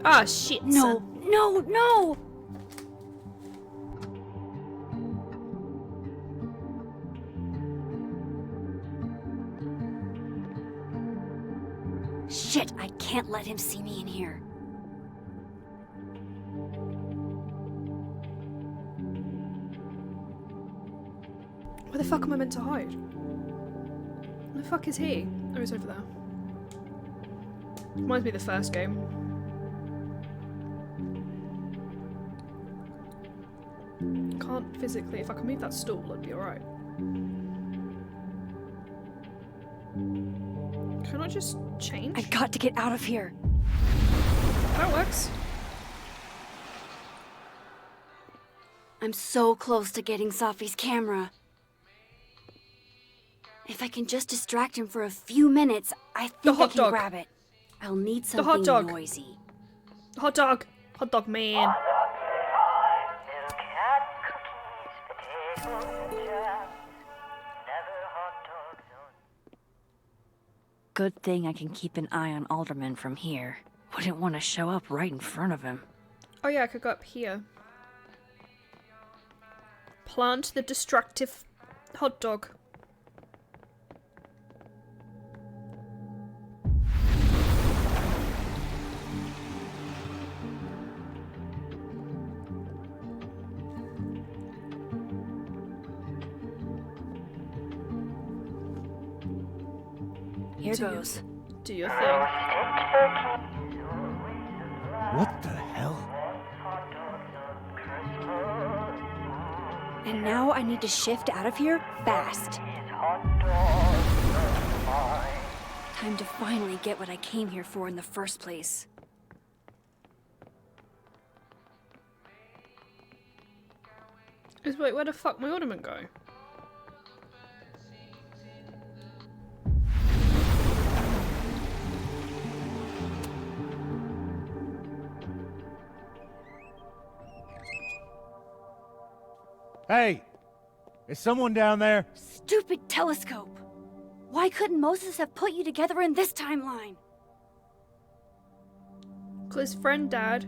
Ah, shit. No, son. no, no! Shit, I can't let him see me in here. Where the fuck am I meant to hide? Where the fuck is he? Oh, he's over there. Reminds me of the first game. Can't physically. If I can move that stool, it'd be alright. Can I just change? I got to get out of here. That works. I'm so close to getting Safi's camera. If I can just distract him for a few minutes, I think I can grab it. I'll need The hot something dog. noisy. Hot dog. Hot dog man. Good thing I can keep an eye on Alderman from here. Wouldn't want to show up right in front of him. Oh yeah, I could go up here. Plant the destructive hot dog. Here goes. Do your thing. What the hell? And now I need to shift out of here fast. Time to finally get what I came here for in the first place. Wait, where the fuck my ornament go? Hey! Is someone down there? Stupid telescope! Why couldn't Moses have put you together in this timeline? His friend Dad.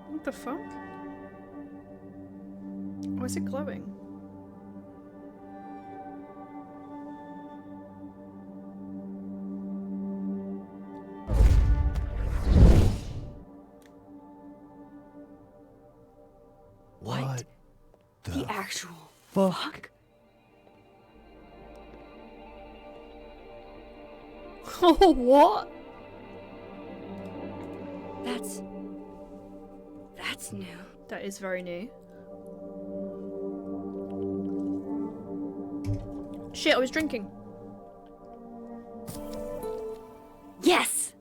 What the fuck? Why is it glowing? What The actual fuck? Oh, what? That's new. That is very new. Shit, I was drinking. Yes!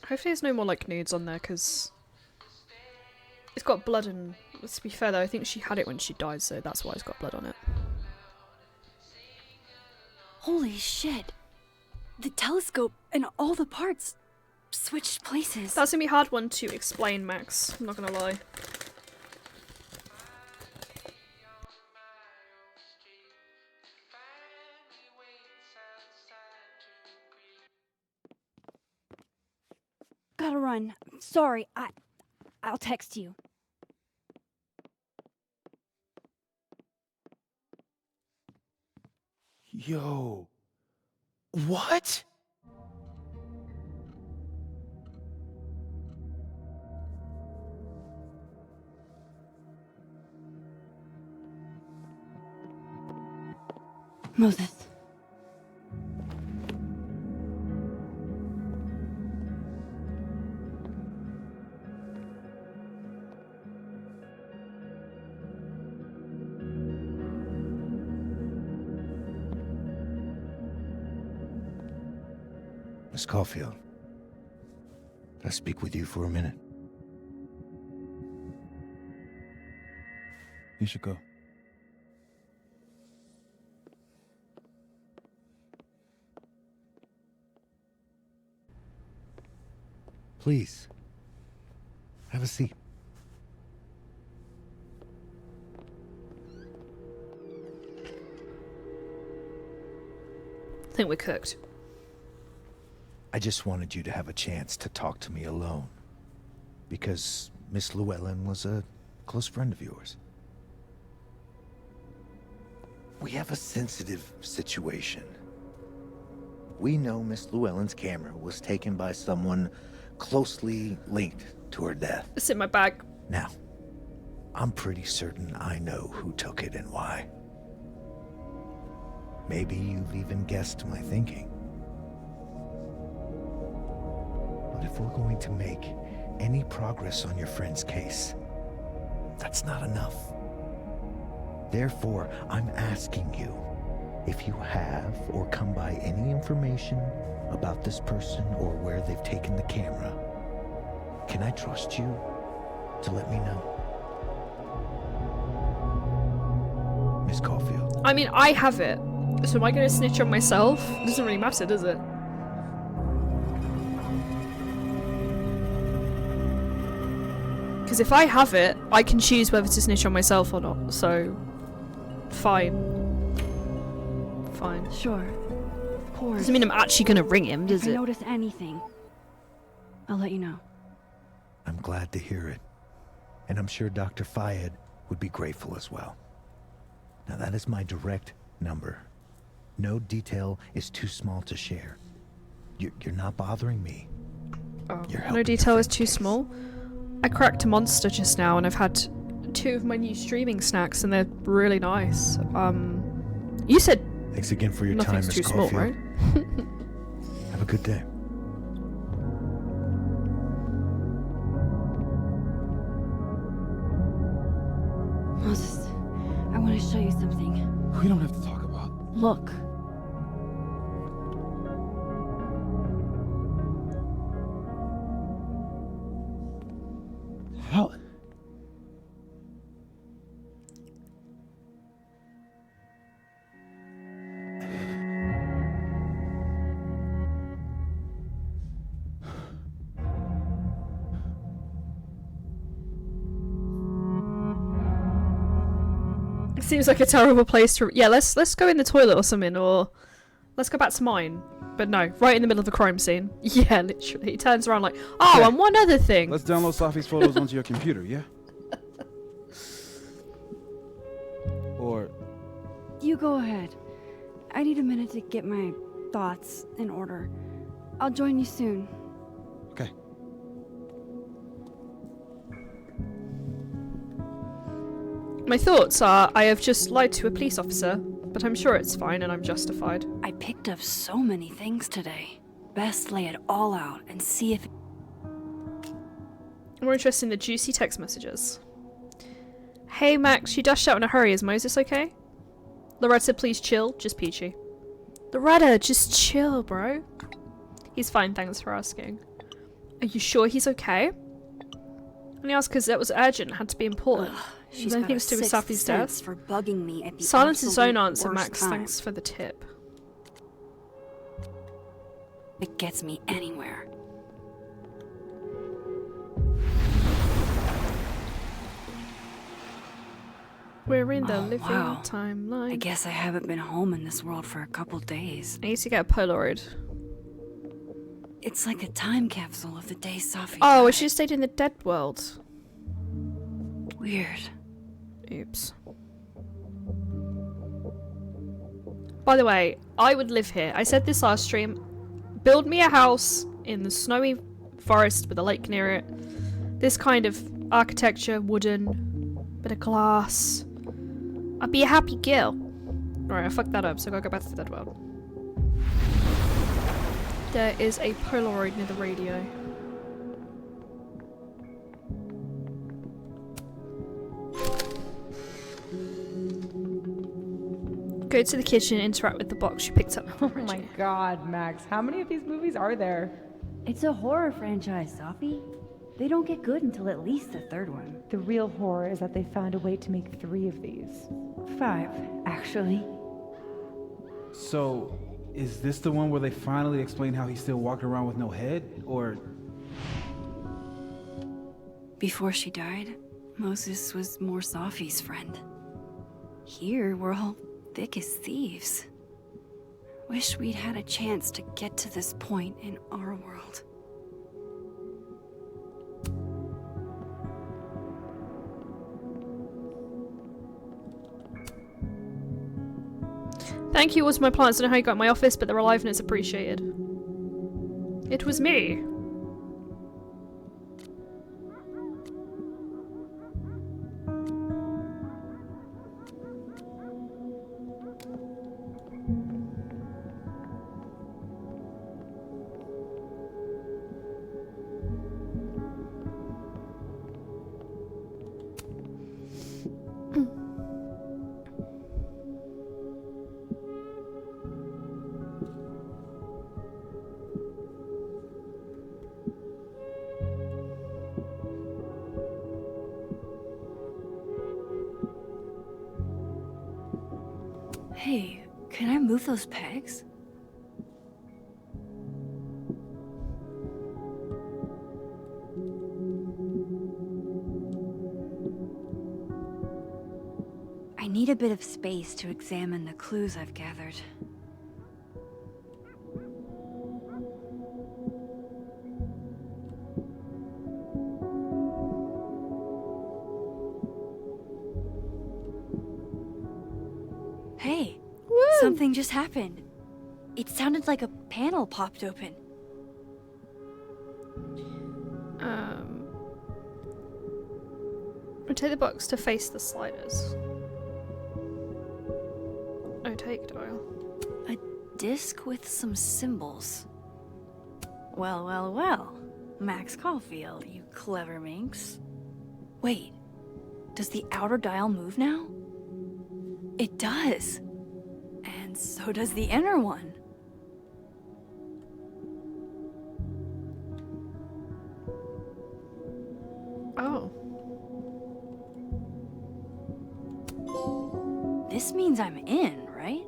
Hopefully there's no more like nudes on there, because it's got blood and, to be fair though, I think she had it when she died, so that's why it's got blood on it. Holy shit. The telescope and all the parts switched places. That's gonna be a hard one to explain, Max. I'm not gonna lie. Gotta run. Sorry, I'll text you. Yo. What? Moses. Miss Caulfield, can I speak with you for a minute? You should go. Please, have a seat. I think we're cooked. I just wanted you to have a chance to talk to me alone. Because Miss Llewellyn was a close friend of yours. We have a sensitive situation. We know Miss Llewellyn's camera was taken by someone closely linked to her death. It's in my bag. Now, I'm pretty certain I know who took it and why. Maybe you've even guessed my thinking. But if we're going to make any progress on your friend's case, that's not enough. Therefore, I'm asking you if you have or come by any information about this person or where they've taken the camera. Can I trust you to let me know? Miss Caulfield. I mean, I have it. So am I going to snitch on myself? It doesn't really matter, does it? Because if I have it, I can choose whether to snitch on myself or not. So, fine. Fine. Sure. Of course. Doesn't mean I'm actually going to ring him, does If I it? notice anything, I'll let you know. I'm glad to hear it. And I'm sure Dr. Fayed would be grateful as well. Now that is my direct number. No detail is too small to share. You're not bothering me. Oh, You're no helping detail your is too small. I cracked a monster just now and I've had 2 of my new streaming snacks and they're really nice. You said Thanks again for your time, nothing's Miss too small, Caulfield. right? Have a good day. Moses, I want to show you something. We don't have to talk about. Look. How? Seems like a terrible place to. Yeah, let's go in the toilet or something, or let's go back to mine. But no, right in the middle of the crime scene. Yeah, literally. He turns around like, oh, Yeah. and one other thing. Let's download Safi's photos onto your computer, yeah? Or You go ahead. I need a minute to get my thoughts in order. I'll join you soon. okay. My thoughts are, I have just lied to a police officer, but I'm sure it's fine and I'm justified. I picked up so many things today. Best lay it all out and see if. More interested in the juicy text messages. Hey Max, you dashed out in a hurry. Is Moses okay? Loretta, please chill. Just peachy. Loretta, just chill, bro. He's fine, thanks for asking. Are you sure he's okay? Only asked because that was urgent, had to be important. She's Anything got to do a with sixth Safi's sense death? for bugging me at the Silence his own absolute answer, worst Max. time. Thanks for the tip. It gets me anywhere. We're in the Oh, living wow. timeline. I guess I haven't been home in this world for a couple days. I need to get a Polaroid. It's like a time capsule of the day Safi Oh, I died. should have stayed in the dead world. Weird. Oops. By the way, I would live here. I said this last stream. Build me a house in the snowy forest with a lake near it. This kind of architecture, wooden, bit of glass. I'd be a happy girl. Alright, I fucked that up, so I gotta go back to the dead world. There is a Polaroid near the radio. Go to the kitchen and interact with the box you picked up. Oh my god, Max. How many of these movies are there? It's a horror franchise, Safi. They don't get good until at least the third one. The real horror is that they found a way to make 3 of these. 5, actually. So, is this the one where they finally explain how he's still walking around with no head? Or Before she died, Moses was more Safi's friend. Here, we're all thick as thieves. Wish we'd had a chance to get to this point in our world. Thank you was my plants. I don't know how you got in my office, but their aliveness appreciated. It was me. Hey, can I move those pegs? I need a bit of space to examine the clues I've gathered. Something just happened. It sounded like a panel popped open. Rotate the box to face the sliders. Oh, take dial. A disc with some symbols. Well, well, well. Max Caulfield, you clever minx. Wait, does the outer dial move now? It does. And so does the inner one. Oh. This means I'm in, right?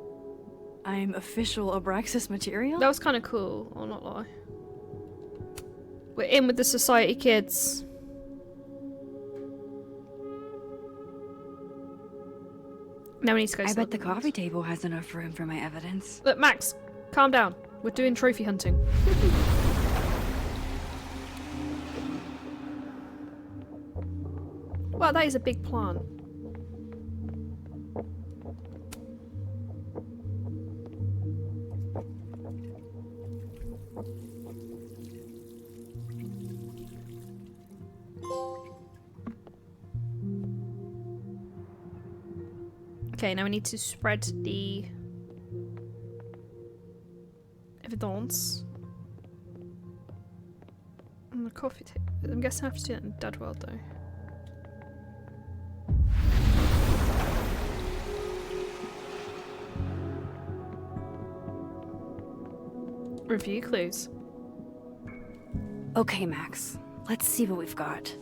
I'm official Abraxas material? That was kind of cool, I'll not lie. We're in with the society kids. Now we need to go. I bet the coffee table has enough room for my evidence. Look, Max, calm down. We're doing trophy hunting. Wow, that is a big plant. Okay, now we need to spread the evidence on the coffee table. I'm guessing I have to do that in Dead World though. Review clues. Okay, Max. Let's see what we've got.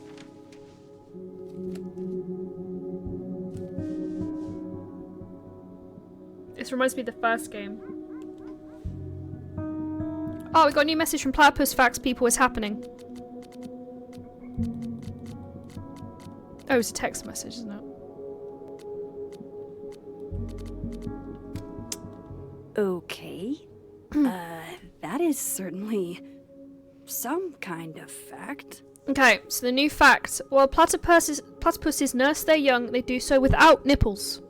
This reminds me of the first game. Oh, we got a new message from Platypus Facts. People, what's happening? Oh, it's a text message, isn't it? Okay. That is certainly some kind of fact. Okay, so the new fact. While platypuses nurse their young, they do so without nipples.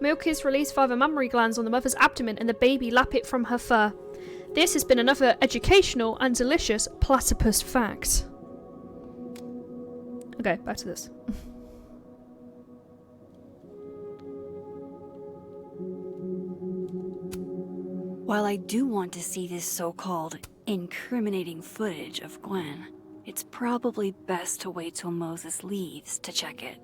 Milk is released via the mammary glands on the mother's abdomen and the baby lap it from her fur. This has been another educational and delicious platypus fact. Okay, back to this. While I do want to see this so-called incriminating footage of Gwen, it's probably best to wait till Moses leaves to check it.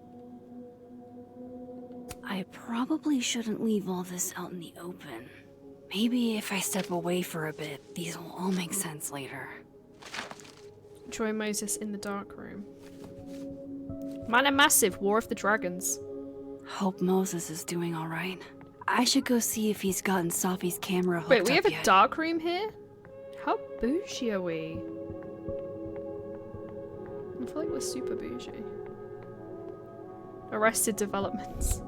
I probably shouldn't leave all this out in the open. Maybe if I step away for a bit, these will all make sense later. Join Moses in the dark room. Mana Massive, War of the Dragons. Hope Moses is doing alright. I should go see if he's gotten Safi's camera hooked Wait, we up have a yet. dark room here? How bougie are we? I feel like we're super bougie. Arrested Developments.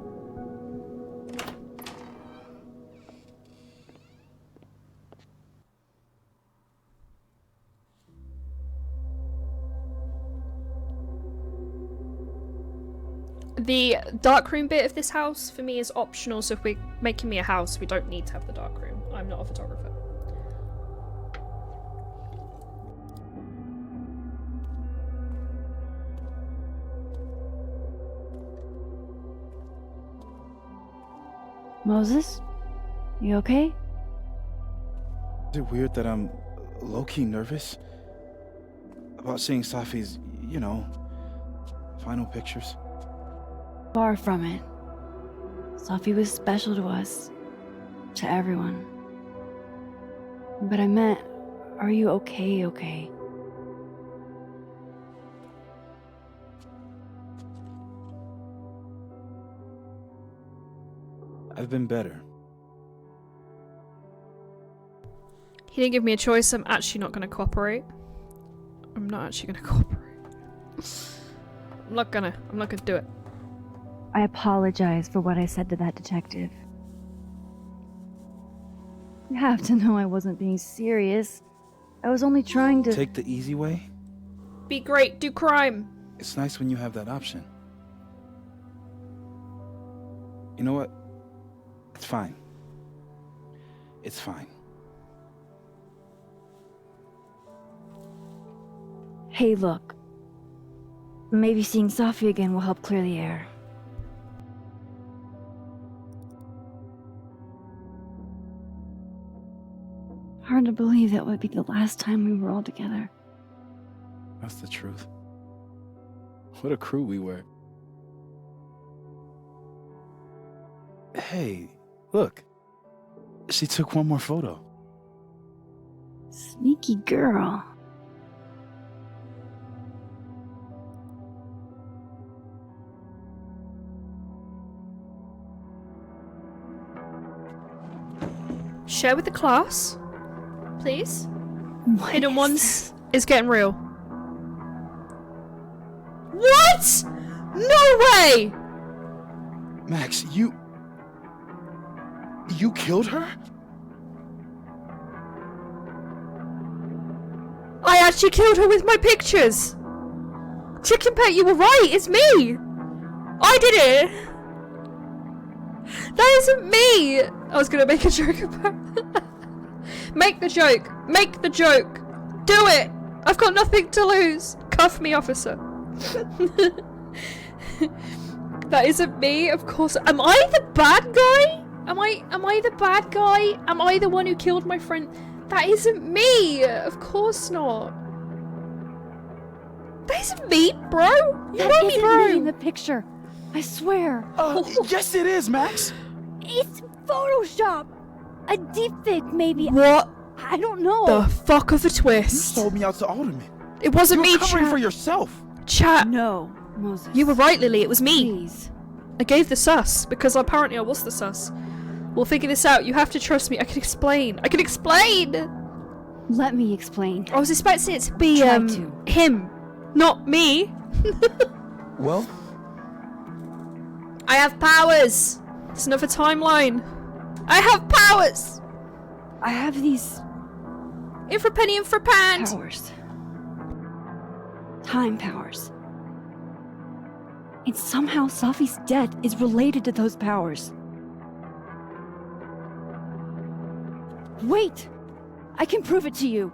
The darkroom bit of this house for me is optional, so if we're making me a house, we don't need to have the darkroom. I'm not a photographer. Moses? You okay? Is it weird that I'm low-key nervous about seeing Safi's, you know, final pictures? Far from it. Safi was special to us. To everyone. But I meant, are you okay? I've been better. He didn't give me a choice, I'm actually not going to cooperate. I'm not actually going to cooperate. I'm not gonna do it. I apologize for what I said to that detective. You have to know I wasn't being serious. I was only trying to... Take the easy way? Be great, do crime. It's nice when you have that option. You know what? It's fine. It's fine. Hey, look. Maybe seeing Safi again will help clear the air. Hard to believe that would be the last time we were all together. That's the truth. What a crew we were. Hey, look. She took one more photo. Sneaky girl. Share with the class, please. What Hidden Ones is getting real. What? No way! Max, you killed her? I actually killed her with my pictures. Chicken Pet, you were right. It's me. I did it. That isn't me. I was gonna make a joke about it. Make the joke. Make the joke. Do it. I've got nothing to lose. Cuff me, officer. That isn't me, of course. Am I the bad guy? Am I the bad guy? Am I the one who killed my friend? That isn't me. Of course not. That isn't me, bro. You That know me, isn't bro. me in the picture. I swear. Yes, it is, Max. It's Photoshop. A deepfake, maybe. What? I don't know. The fuck of a You twist. sold me out to Alderman. It wasn't You me, were covering chat. for yourself. Chat. No, Moses. You were right, Lily. It was me. Please. I gave the sus because apparently I was the sus. We'll figure this out. You have to trust me. I can explain. I can explain. Let me explain. I was expecting it to be Try to. him, not me. Well, I have powers. It's another timeline. I have powers. I have these In for penny, in for pound. powers. Time powers. And somehow Safi's death is related to those powers. Wait! I can prove it to you.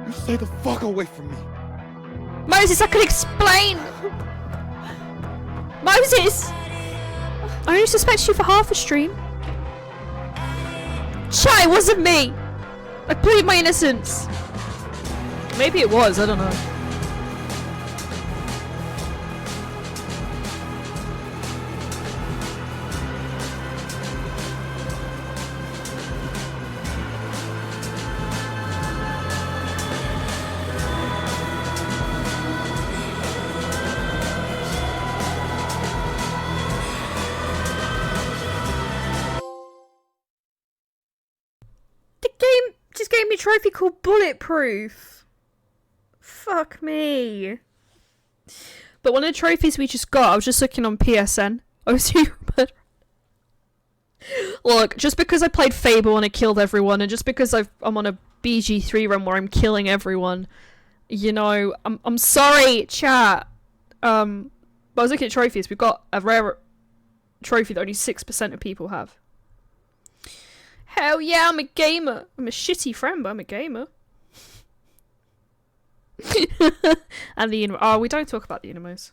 you stay the fuck away from me. Moses, I can explain. Moses, I only suspect you for half a stream. Chat, it wasn't me. I plead my innocence. Maybe it was. I don't know. The game just gave me a trophy called Bulletproof. Fuck me. But one of the trophies we just got, I was just looking on PSN. Look, just because I played Fable and I killed everyone, and just because I'm on a BG3 run where I'm killing everyone, you know, I'm sorry, chat. But I was looking at trophies. We've got a rare trophy that only 6% of people have. Hell yeah, I'm a gamer. I'm a shitty friend, but I'm a gamer. And the oh, we don't talk about the Inamos.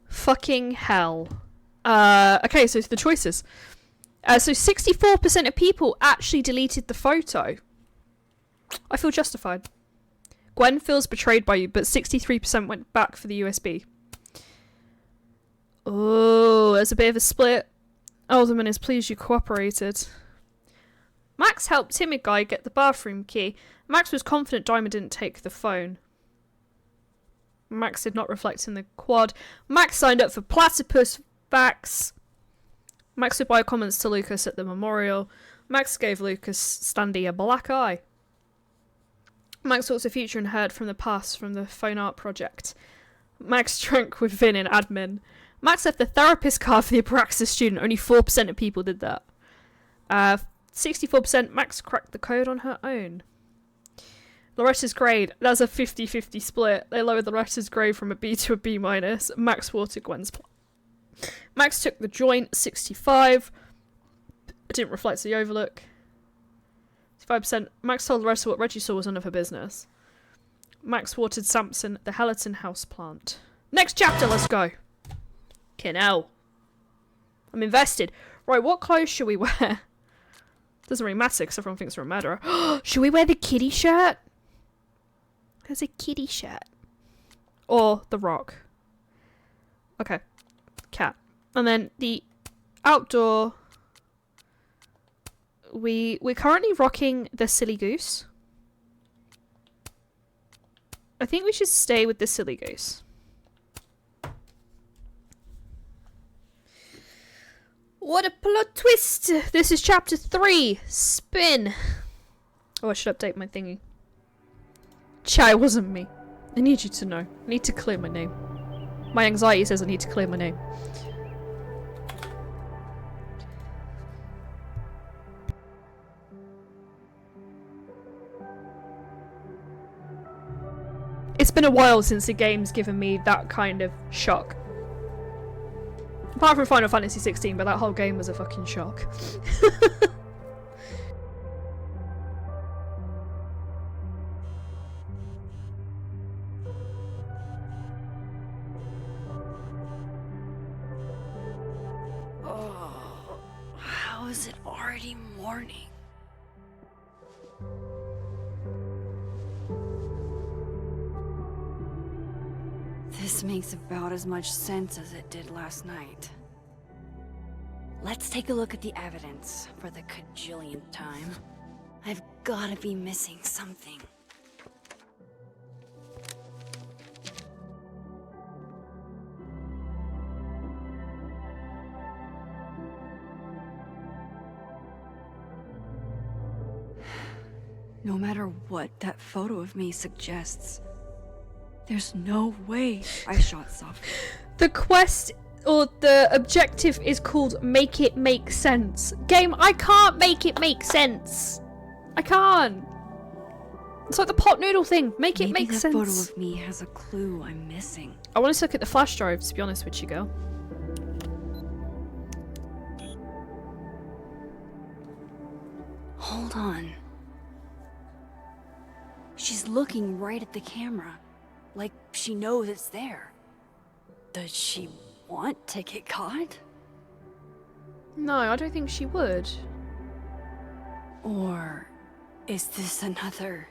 Fucking hell. Okay, so the choices. So 64% of people actually deleted the photo. I feel justified. Gwen feels betrayed by you, but 63% went back for the USB. Oh, there's a bit of a split. Alderman is pleased you cooperated. Max helped timid guy get the bathroom key. Max was confident Diamond didn't take the phone. Max did not reflect in the quad. Max signed up for platypus facts. Max would buy comments to Lucas at the memorial. Max gave Lucas Standy a black eye. Max talks the future and heard from the past from the phone art project. Max drank with Vin in admin. Max left the therapist card for the Abraxas student. Only 4% of people did that. 64% Max cracked the code on her own. Loretta's grade, that's a 50-50 split. They lowered Loretta's grade from a B to a B-. Max watered Gwen's plan. Max took the joint, 65. It didn't reflect the overlook. 5%. Max told Loretta what Reggie saw was none of her business. Max watered Samson, the Hellerton house plant. Next chapter, let's go. Hell. I'm invested. Right, what clothes should we wear? Doesn't really matter because everyone thinks we're a murderer. Should we wear the kitty shirt? There's a kitty shirt. Or the Rock. Okay. Cat. And then the outdoor... We're currently rocking the Silly Goose. I think we should stay with the Silly Goose. What a plot twist! This is chapter 3. Spin. Oh, I should update my thingy. Chai wasn't me. I need you to know. I need to clear my name. My anxiety says I need to clear my name. It's been a while since the game's given me that kind of shock. Apart from Final Fantasy 16, but that whole game was a fucking shock. Oh, how is it already morning? This makes about as much sense as it did last night. Let's take a look at the evidence for the cajillionth time. I've gotta be missing something. No matter what that photo of me suggests, there's no way I shot Sophie. The quest or the objective is called Make It Make Sense. Game, I can't make it make sense. I can't. It's like the pot noodle thing. Make it make sense. Maybe that photo of me has a clue I'm missing. I want to look at the flash drive, to be honest with you, girl. Hold on. She's looking right at the camera. Like she knows it's there. Does she want to get caught? No, I don't think she would. Or is this another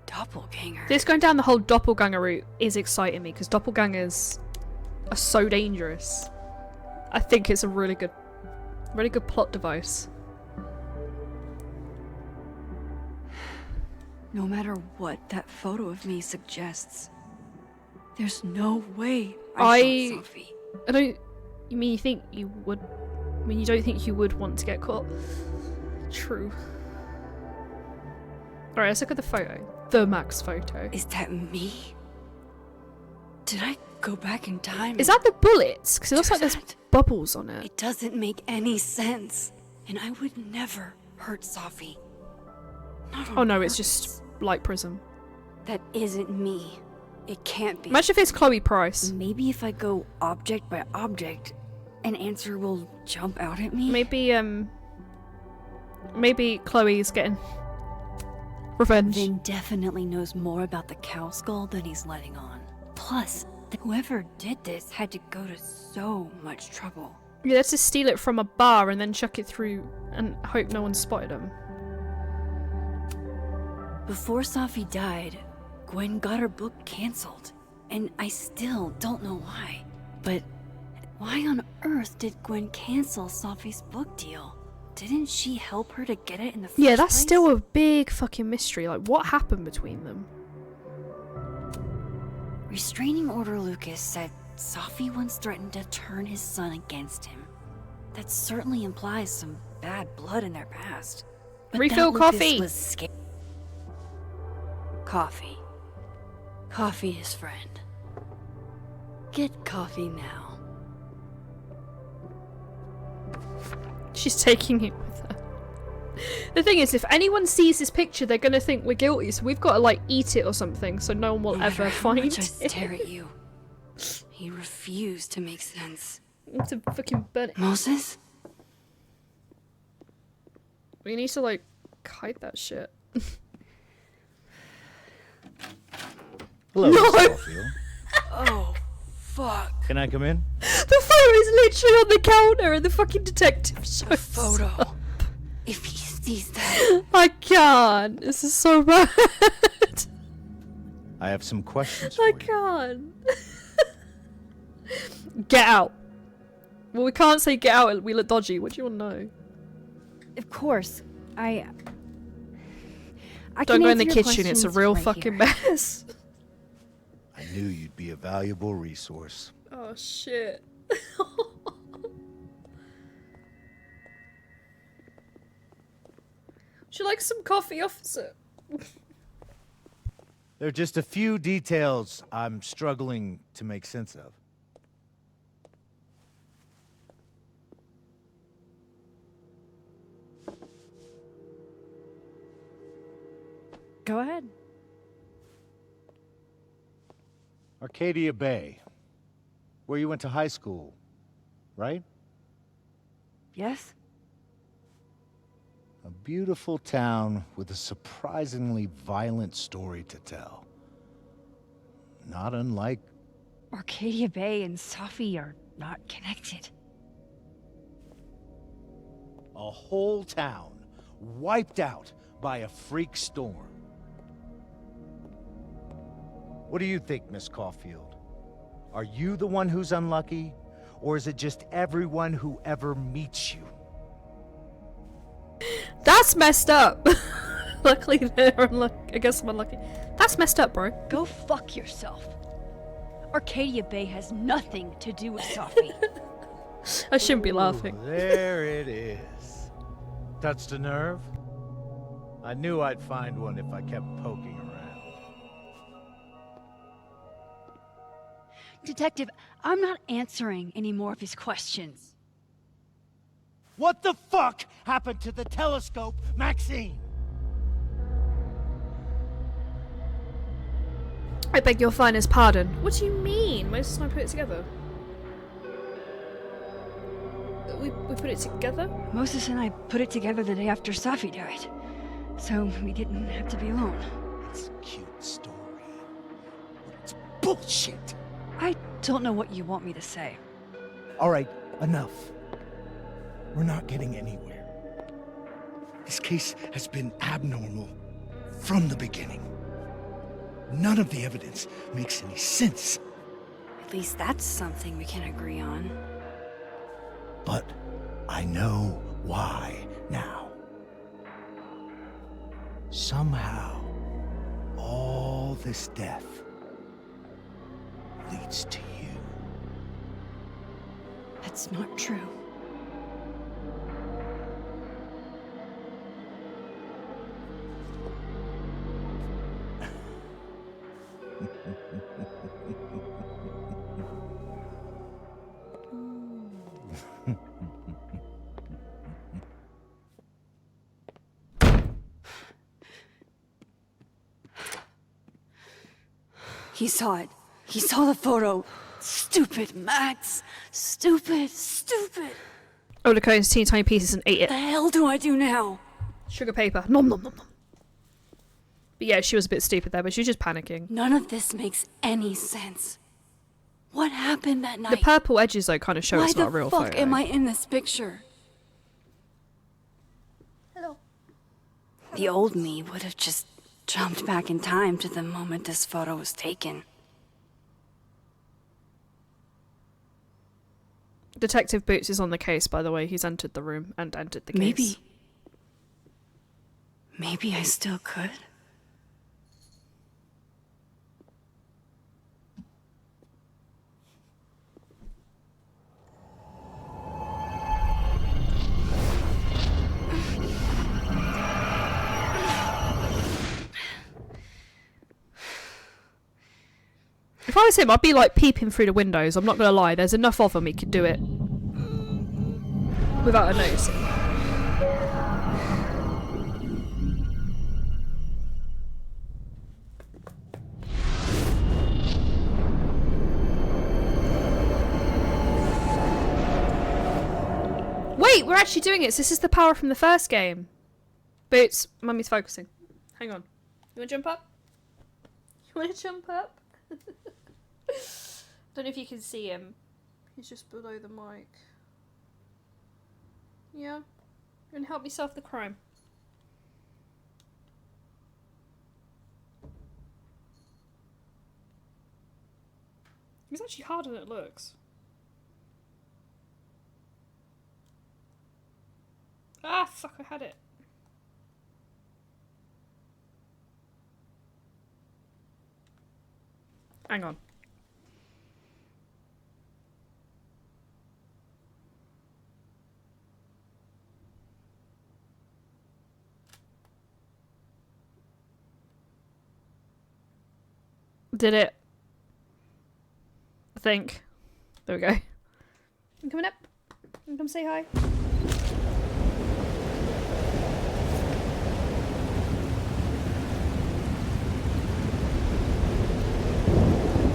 doppelganger? This going down the whole doppelganger route is exciting me because doppelgangers are so dangerous. I think it's a really good plot device. No matter what that photo of me suggests, there's no way I shot Sophie. I don't... You mean you think you would... I mean, you don't think you would want to get caught? True. Alright, let's look at the photo. The Max photo. Is that me? Did I go back in time? Is that the bullets? Because it looks like there's bubbles on it. It doesn't make any sense. And I would never hurt Sophie. Oh no, it's just light prism. That isn't me. It can't be. Imagine if it's Chloe Price. Maybe if I go object by object, an answer will jump out at me. Maybe Chloe's getting revenge. Vin definitely knows more about the cow skull than he's letting on. Plus, whoever did this had to go to so much trouble. Yeah, let's just steal it from a bar and then chuck it through and hope no one spotted him. Before Sophie died, Gwen got her book cancelled, and I still don't know why. But why on earth did Gwen cancel Sophie's book deal? Didn't she help her to get it in the first place? Yeah, that's still a big fucking mystery. Like, what happened between them? Restraining Order Lucas said Sophie once threatened to turn his son against him. That certainly implies some bad blood in their past. But Refill that coffee! Lucas was scared. Coffee. Coffee is friend. Get coffee now. She's taking it with her. The thing is, if anyone sees this picture, they're gonna think we're guilty, so we've got to like eat it or something, so no one will ever find much I it. stare at you. He refused to make sense. To fucking burn it. Moses? We need to like hide that shit. Hello, No! Mr. Caulfield. Oh, fuck. Can I come in? The photo is literally on the counter and the fucking detective shows Photo. up. If he sees that. I can't. This is so bad. I have some questions for I you. can't. Get out. Well, we can't say get out. We look dodgy. What do you want to know? Of course. I Don't can go in the answer your kitchen. It's a questions real right fucking here. mess. I knew you'd be a valuable resource. Oh shit. Would you like some coffee, officer? There are just a few details I'm struggling to make sense of. Go ahead. Arcadia Bay, where you went to high school, right? Yes? A beautiful town with a surprisingly violent story to tell. Not unlike... Arcadia Bay and Safi are not connected. a whole town wiped out by a freak storm. What do you think, Miss Caulfield? Are you the one who's unlucky, or is it just everyone who ever meets you? That's messed up. Luckily they're unlucky. I guess I'm unlucky. That's messed up, bro. Go fuck yourself. Arcadia Bay has nothing to do with Safi. I shouldn't be laughing. There it is. Touched a nerve? I knew I'd find one if I kept poking around. Detective, I'm not answering any more of his questions. What the fuck happened to the telescope, Maxine? I beg your finest pardon. What do you mean? Most of the time put it together. We put it together? Moses and I put it together the day after Safi died. So we didn't have to be alone. It's a cute story. It's bullshit. I don't know what you want me to say. All right, enough. We're not getting anywhere. This case has been abnormal from the beginning. None of the evidence makes any sense. At least that's something we can agree on. But I know why now. Somehow, all this death leads to you. That's not true. He saw it. He saw the photo. Stupid, Max. Stupid, stupid. Oh, the code's teeny tiny pieces and ate it. The hell do I do now? Sugar paper. Nom nom nom nom. But yeah, she was a bit stupid there, but she was just panicking. None of this makes any sense. What happened that night? The purple edges though kind of show it's not a real Why the photo. fuck am I in this picture? Hello. The old me would have just jumped back in time to the moment this photo was taken. Detective Boots is on the case, by the way. He's entered the room and entered the case. Maybe I still could. If I was him, I'd be like peeping through the windows. I'm not gonna lie. There's enough of them he could do it without a noticing. Wait, we're actually doing it. So this is the power from the first game. Boots, Mummy's focusing. Hang on. You want to jump up? You want to jump up? Don't know if you can see him. He's just below the mic. Yeah? You want to help me solve the crime? It's actually harder than it looks. Ah, fuck, I had it. Hang on. Did it? I think. There we go. You coming up? You come say hi?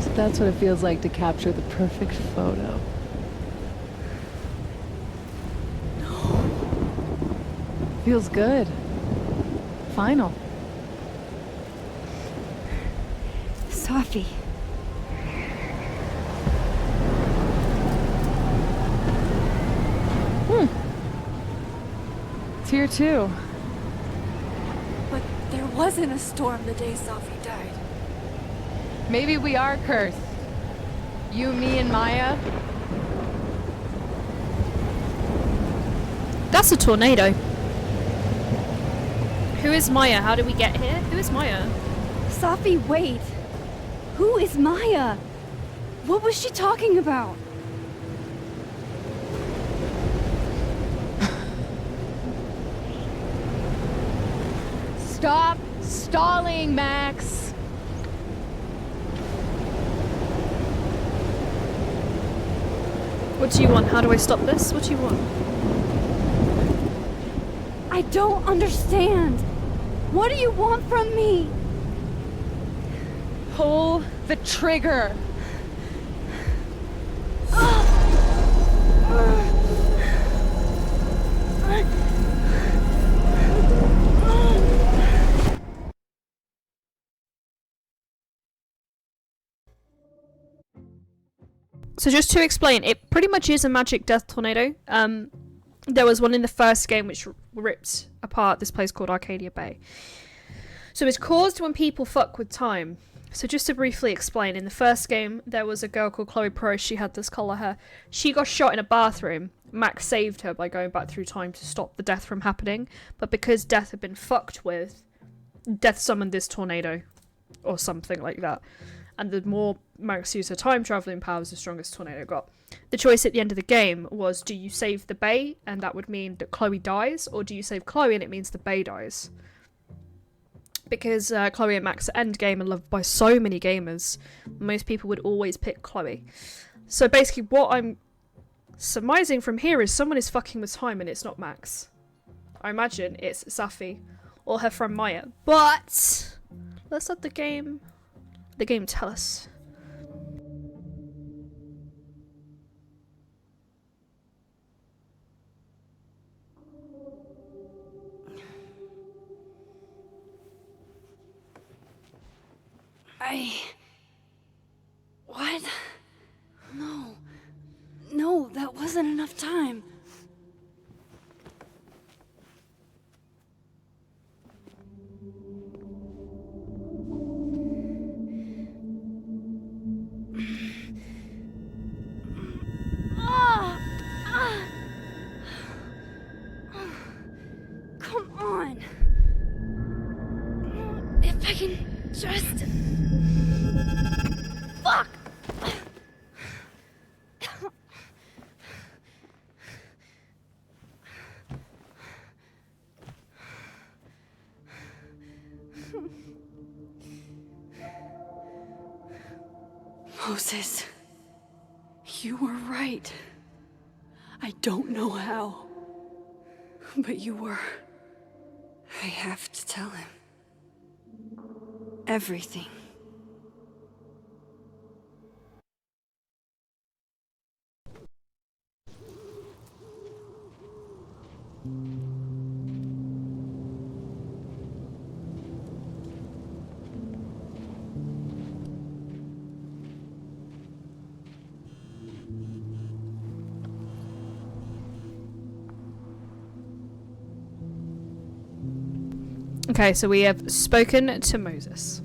So that's what it feels like to capture the perfect photo. Feels good. Final. Safi. It's here too. But there wasn't a storm the day Safi died. Maybe we are cursed. You, me, and Maya. That's a tornado. Who is Maya? How did we get here? Who is Maya? Safi, wait. Who is Maya? What was she talking about? Stop stalling, Max. What do you want? How do I stop this? What do you want? I don't understand. What do you want from me? Pull the trigger. So just to explain, it pretty much is a magic death tornado. There was one in the first game which ripped apart this place called Arcadia Bay. So it's caused when people fuck with time. So just to briefly explain, in the first game, there was a girl called Chloe Price. She had this colour hair. She got shot in a bathroom. Max saved her by going back through time to stop the death from happening. But because death had been fucked with, death summoned this tornado. Or something like that. And the more Max used her time travelling powers, the strongest tornado got. The choice at the end of the game was, do you save the Bay, and that would mean that Chloe dies, or do you save Chloe and it means the Bay dies? Because Chloe and Max are endgame and loved by so many gamers, most people would always pick Chloe. So basically what I'm surmising from here is someone is fucking with time and it's not Max. I imagine it's Safi or her friend Maya. But let's let the game tell us. What? No, that wasn't enough time. Come on. If I can just... Fuck! Moses, you were right. I don't know how, but you were. I have to tell him everything. Okay, so we have spoken to Moses.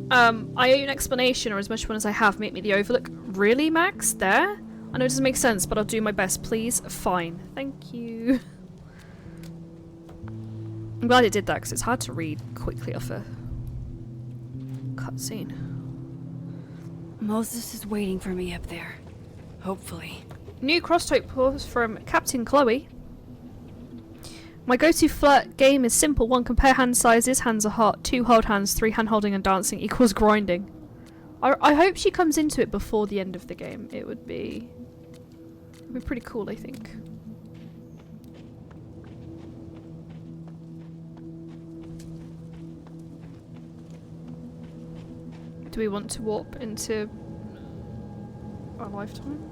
I owe you an explanation, or as much one as I have. Meet me at the Overlook. Really, Max? There? I know it doesn't make sense, but I'll do my best, please. Fine. Thank you. I'm glad it did that, because it's hard to read quickly off a cutscene. Moses is waiting for me up there. Hopefully. New crosstalk pause from Captain Chloe. My go-to flirt game is simple. 1, compare hand sizes, hands are hot. 2, hold hands. 3, hand holding and dancing equals grinding. I hope she comes into it before the end of the game. It would be pretty cool, I think. Do we want to warp into our lifetime?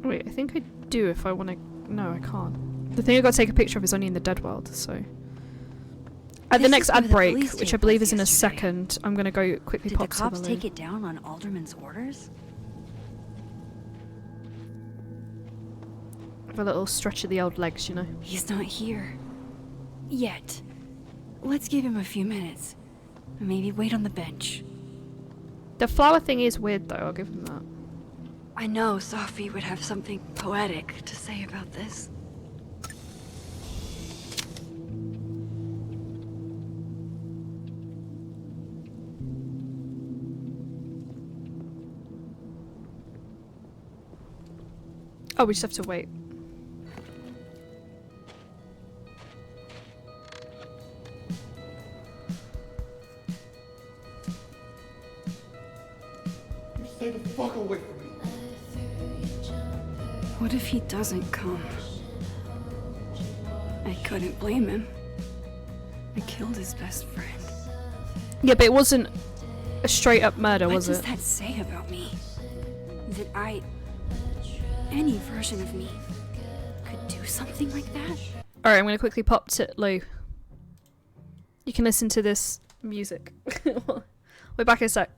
Wait, I think I do if I want to... No, I can't. The thing I got to take a picture of is only in the dead world, so... At the next ad break, which I believe is in a second, I'm going to go quickly Did pop the to cops the take it down on Alderman's orders? Have a little stretch of the old legs, you know. He's not here. Yet. Let's give him a few minutes. Maybe wait on the bench. The flower thing is weird, though. I'll give him that. I know Sophie would have something poetic to say about this. Oh, we just have to wait. Stay the fuck away from me. What if he doesn't come? I couldn't blame him. I killed his best friend. Yeah, but it wasn't a straight up murder, was it? What does that say about me? That any version of me, could do something like that? Alright, I'm going to quickly pop to Lou. You can listen to this music. We're back in a sec.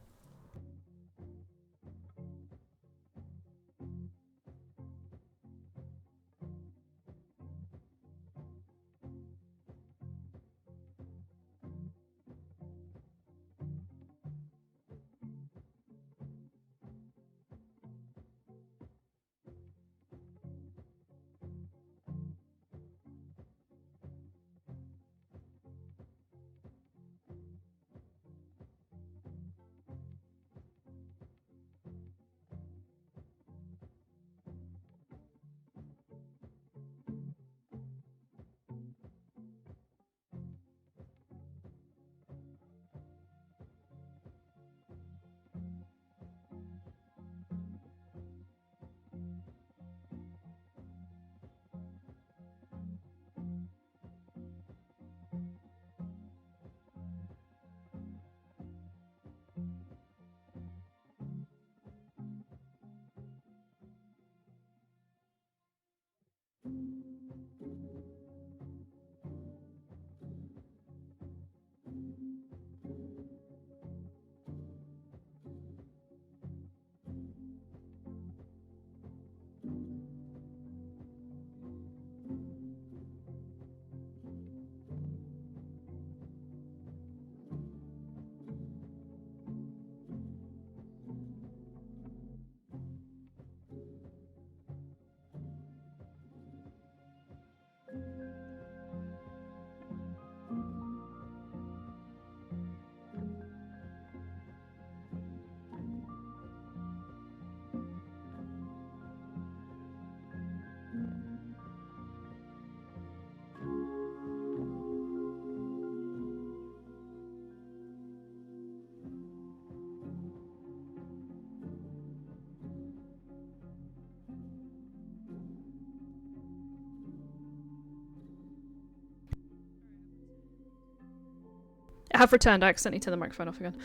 I have returned. I accidentally turned the microphone off again.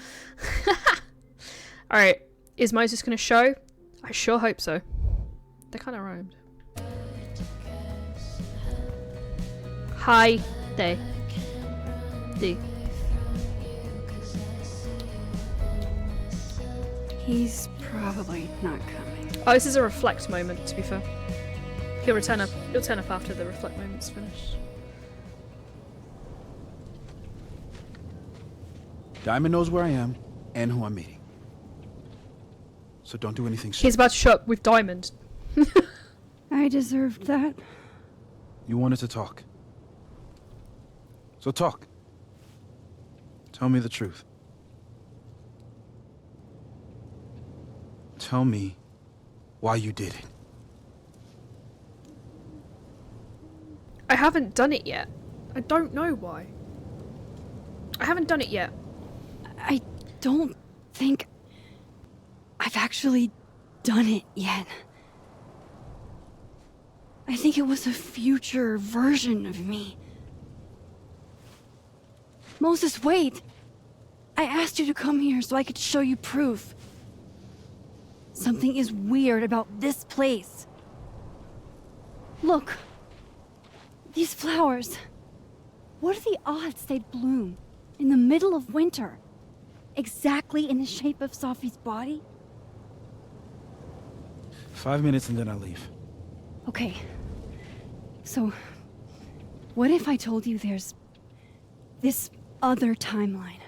Alright. Is Moses going to show? I sure hope so. They kind of rhymed. Hi. Day. D. He's probably not coming. Oh, this is a reflect moment, to be fair. He'll turn up after the reflect moment's finished. Diamond knows where I am and who I'm meeting. So don't do anything stupid. He's about to show up with Diamond. I deserved that. You wanted to talk. So talk. Tell me the truth. Tell me why you did it. I haven't done it yet. I don't know why. I haven't done it yet. I don't think I've actually done it yet. I think it was a future version of me. Moses, wait! I asked you to come here so I could show you proof. Something is weird about this place. Look. These flowers. What are the odds they'd bloom in the middle of winter? Exactly in the shape of Safi's body? 5 minutes and then I leave. Okay. So, what if I told you there's this other timeline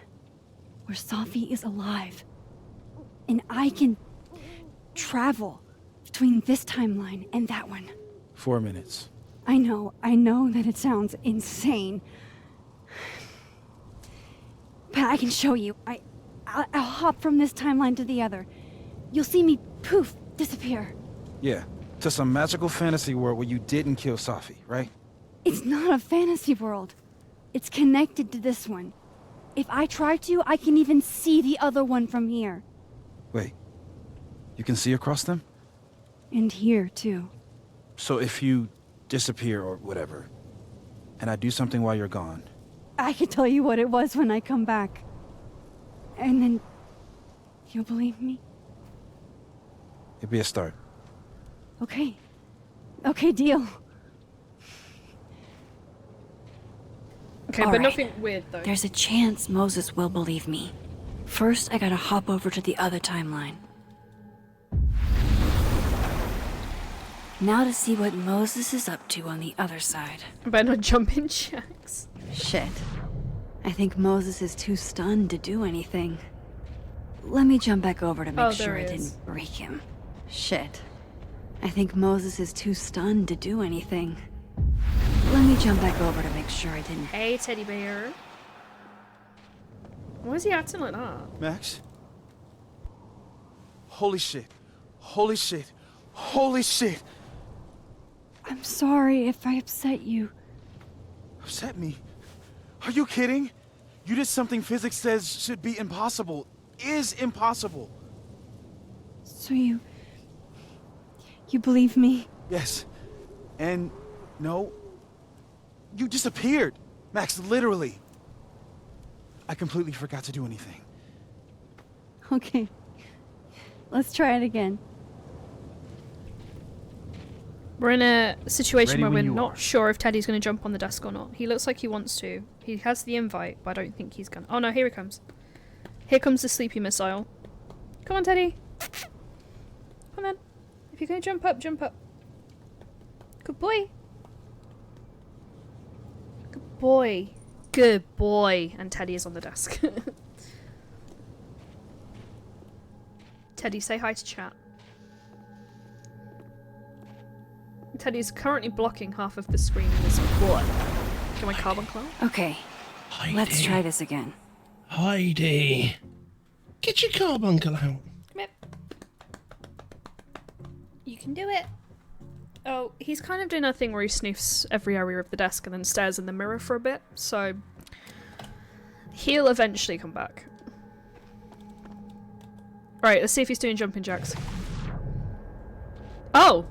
where Safi is alive and I can travel between this timeline and that one? 4 minutes. I know that it sounds insane. But I can show you. I'll hop from this timeline to the other. You'll see me, poof, disappear. Yeah, to some magical fantasy world where you didn't kill Safi, right? It's not a fantasy world. It's connected to this one. If I try to, I can even see the other one from here. Wait, you can see across them? And here, too. So if you disappear or whatever, and I do something while you're gone. I can tell you what it was when I come back. And then you'll believe me? It'd be a start. Okay. Okay, deal. Okay, All but right. nothing weird though. There's a chance Moses will believe me. First, I gotta hop over to the other timeline. Now to see what Moses is up to on the other side. Better not jump in jacks. Shit. I think Moses is too stunned to do anything. Let me jump back over to make Oh, sure there I he is. didn't break him. Shit. I think Moses is too stunned to do anything. Let me jump back over to make sure I didn't. Hey, teddy bear. Why is he acting like that? Max? Holy shit. Holy shit. Holy shit. I'm sorry if I upset you. Upset me? Are you kidding? You did something physics says should be impossible. Is impossible. So you believe me? Yes. And no. You disappeared. Max, literally. I completely forgot to do anything. Okay. Let's try it again. We're in a situation Ready where when we're you not are. sure if Teddy's going to jump on the desk or not. He looks like he wants to. He has the invite, but I don't think he's going to. Oh no, here he comes. Here comes the sleepy missile. Come on, Teddy. Come on. If you're going to jump up, jump up. Good boy. Good boy. Good boy. And Teddy is on the desk. Teddy, say hi to chat. Teddy's currently blocking half of the screen with his what? Can my carbon cloud? Okay. Let's try this again. Heidi. Get your carbuncle out. Come here. You can do it. Oh, he's kind of doing a thing where he sniffs every area of the desk and then stares in the mirror for a bit, so he'll eventually come back. Right, let's see if he's doing jumping jacks. Oh!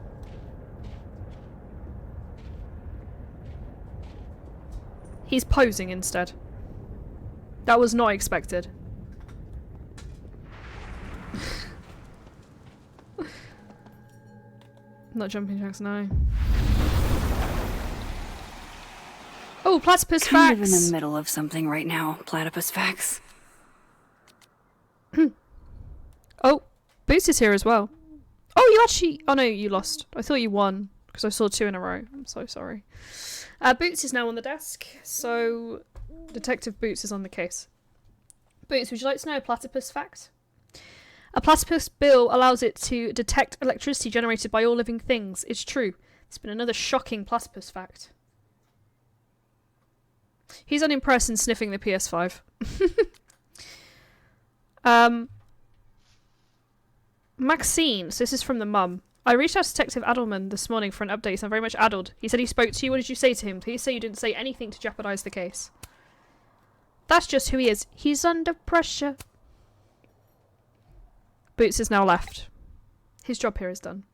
He's posing instead. That was not expected. Not jumping jacks, no. Oh, platypus Kind facts! of in the middle of something right now, platypus facts. Oh, Boots is here as well. Oh, you actually... Oh, no, you lost. I thought you won, because I saw 2 in a row. I'm so sorry. Boots is now on the desk, so Detective Boots is on the case. Boots, would you like to know a platypus fact? A platypus bill allows it to detect electricity generated by all living things. It's true. It's been another shocking platypus fact. He's unimpressed and sniffing the PS5. Maxine, so this is from the mum. I reached out to Detective Adelman this morning for an update, so I'm very much addled. He said he spoke to you. What did you say to him? Please say you didn't say anything to jeopardize the case. That's just who he is. He's under pressure. Boots has now left. His job here is done.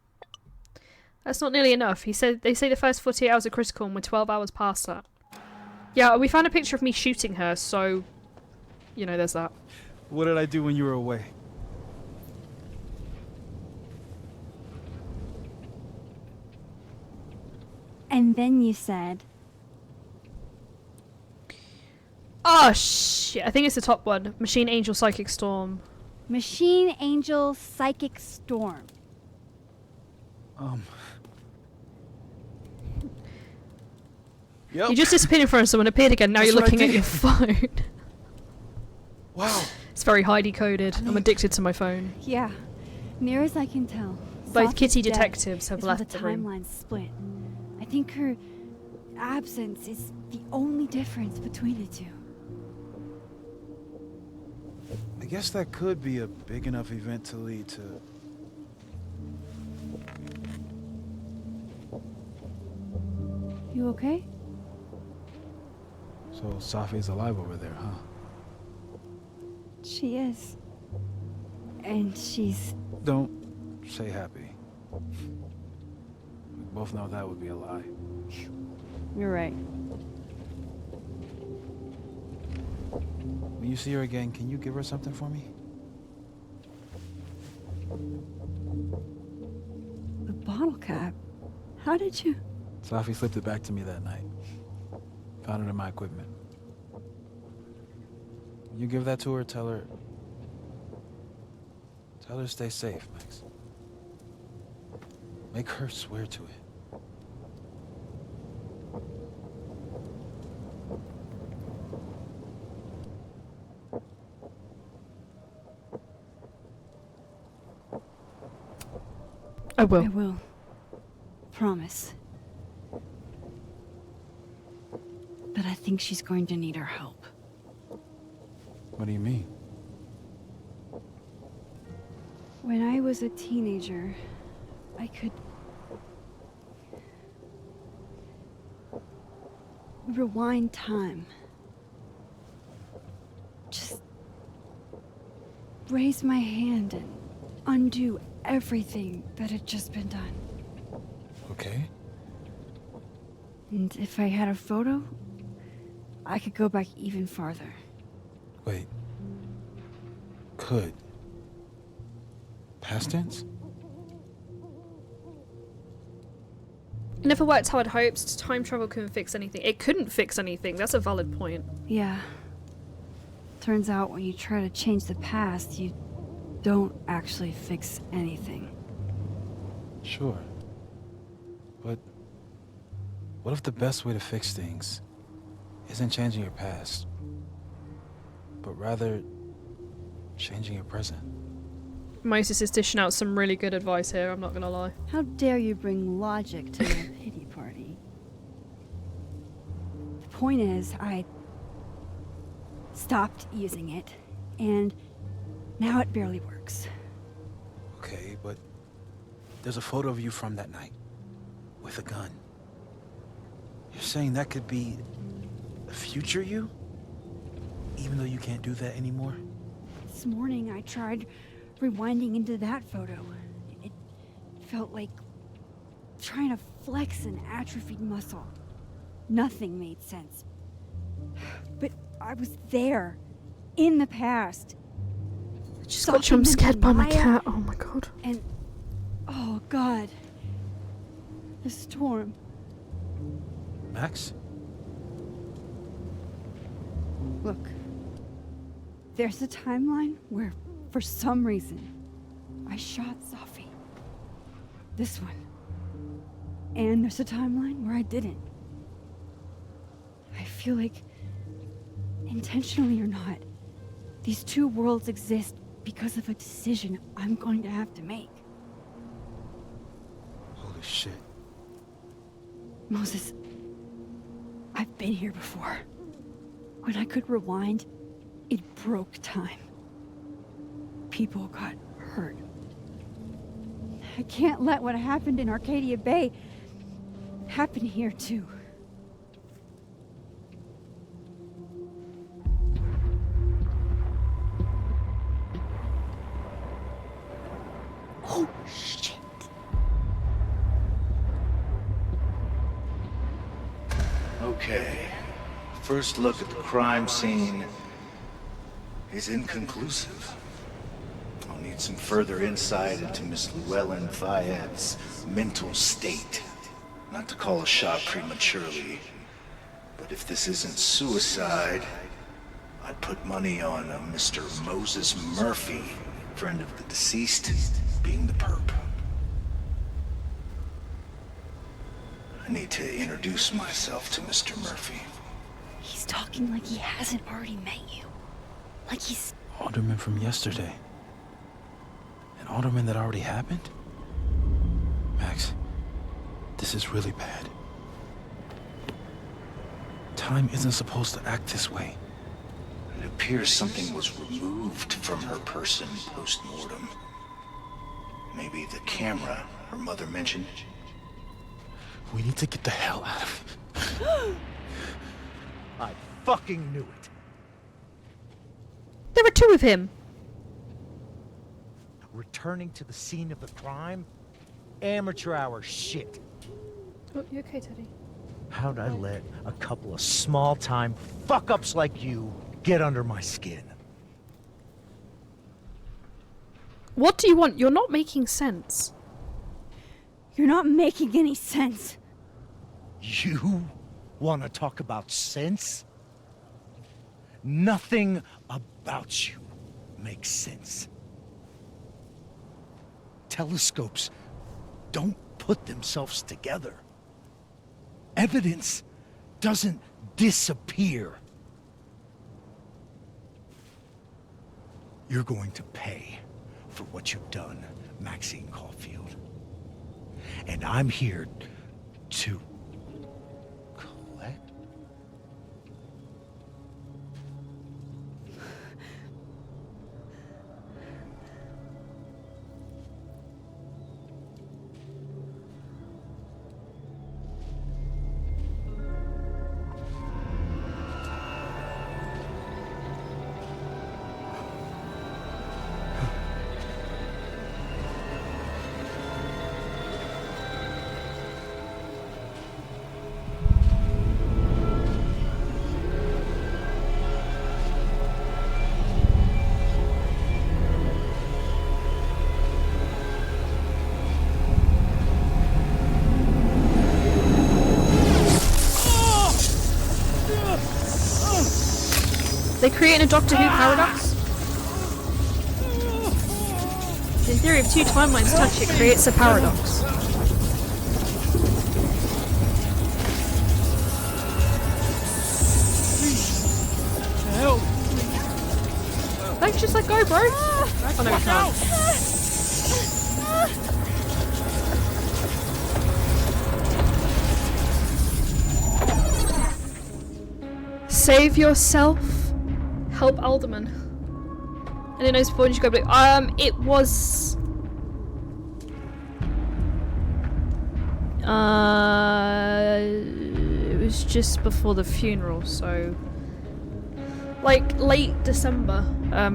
That's not nearly enough. They say the first 48 hours are critical and we're 12 hours past that. Yeah, we found a picture of me shooting her, so... You know, there's that. What did I do when you were away? And then you said... Oh, shit. I think it's the top one. Machine Angel Psychic Storm. Machine Angel Psychic Storm. Yep. You just disappeared in front of someone, appeared again, now That's you're what I looking at did. your phone. Wow. It's very Heidi coded. I'm addicted to my phone. Yeah, near as I can tell. Both Sophie's kitty death detectives have is where left the the room. timeline split. I think her absence is the only difference between the two. I guess that could be a big enough event to lead to... You okay? So Safi's alive over there, huh? She is. And she's... Don't say happy. We both know that would be a lie. You're right. When you see her again, can you give her something for me? The bottle cap? How did you... Safi slipped it back to me that night. Found it in my equipment. When you give that to her, tell her to stay safe, Max. Make her swear to it. I will. I will. Promise. But I think she's going to need our help. What do you mean? When I was a teenager, I could... rewind time. Just... raise my hand and undo everything that had just been done. Okay. And if I had a photo, I could go back even farther. Wait. Could. Past tense? It never worked how I'd hoped. Time travel couldn't fix anything. It couldn't fix anything. That's a valid point. Yeah. Turns out when you try to change the past, you don't actually fix anything. Sure. But what if the best way to fix things isn't changing your past, but rather changing your present? Moses is dishing out some really good advice here, I'm not gonna lie. How dare you bring logic to a pity party? The point is, I stopped using it, and now it barely works. Okay, but there's a photo of you from that night with a gun. You're saying that could be a future you? Even though you can't do that anymore? This morning I tried rewinding into that photo. It felt like trying to flex an atrophied muscle. Nothing made sense. But I was there, in the past. I just got jump scared by my cat. Oh my god. And oh god, the storm. Max? Look, there's a timeline where, for some reason, I shot Safi. This one. And there's a timeline where I didn't. I feel like, intentionally or not, these two worlds exist because of a decision I'm going to have to make. Holy shit. Moses, I've been here before. When I could rewind, it broke time. People got hurt. I can't let what happened in Arcadia Bay happen here too. Oh, shit. Okay. First look at the crime scene is inconclusive. I'll need some further insight into Miss Llewellyn Fayette's mental state. Not to call a shot prematurely, but if this isn't suicide, I'd put money on a Mr. Moses Murphy, friend of the deceased, being the perp. I need to introduce myself to Mr. Murphy. He's talking like he hasn't already met you. Like he's... Alderman from yesterday. An alderman that already happened? Max, this is really bad. Time isn't supposed to act this way. It appears something was removed from her person post-mortem. Maybe the camera her mother mentioned. We need to get the hell out of here. I fucking knew it. There are two of him. Returning to the scene of the crime? Amateur hour shit. Oh, you okay, Teddy? How'd I let a couple of small-time fuck-ups like you get under my skin? What do you want? You're not making sense. You're not making any sense. You want to talk about sense? Nothing about you makes sense. Telescopes don't put themselves together. Evidence doesn't disappear. You're going to pay for what you've done, Maxine Caulfield. And I'm here to collect. They create a Doctor Who paradox. In theory, if two timelines touch, it creates a paradox. Help! Don't just let go, bro. Oh no, you can't. Save yourself. Help Alderman. I didn't know before you go, but it was just before the funeral, so like late December.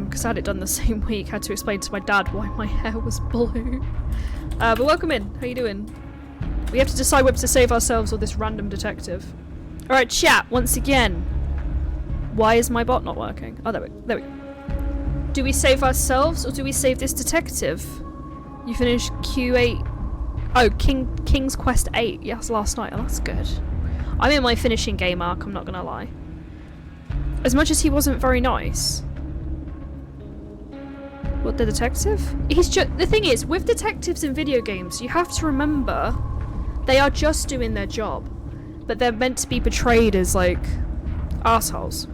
Because I had it done the same week. I had to explain to my dad why my hair was blue. But welcome in. How you doing? We have to decide whether to save ourselves or this random detective. All right, chat. Once again. Why is my bot not working? Oh, there we go. Do we save ourselves or do we save this detective? You finished Q8. Oh, King's Quest 8. Yes, last night. Oh, that's good. I'm in my finishing game arc, I'm not gonna lie. As much as he wasn't very nice. What, the detective? He's just... The thing is, with detectives in video games, you have to remember they are just doing their job. But they're meant to be portrayed as, like, assholes.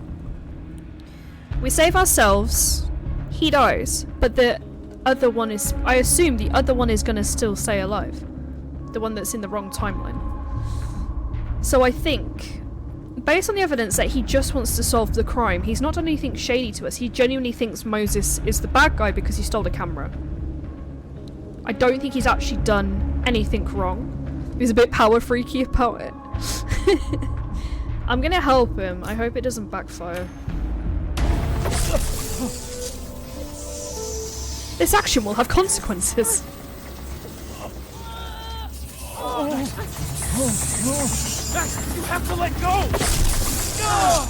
We save ourselves, he dies, but the other one is... I assume the other one is gonna still stay alive. The one that's in the wrong timeline. So I think, based on the evidence that he just wants to solve the crime, he's not done anything shady to us. He genuinely thinks Moses is the bad guy because he stole the camera. I don't think he's actually done anything wrong. He's a bit power freaky about it. I'm gonna help him. I hope it doesn't backfire. This action will have consequences. Max, you have to let go! No!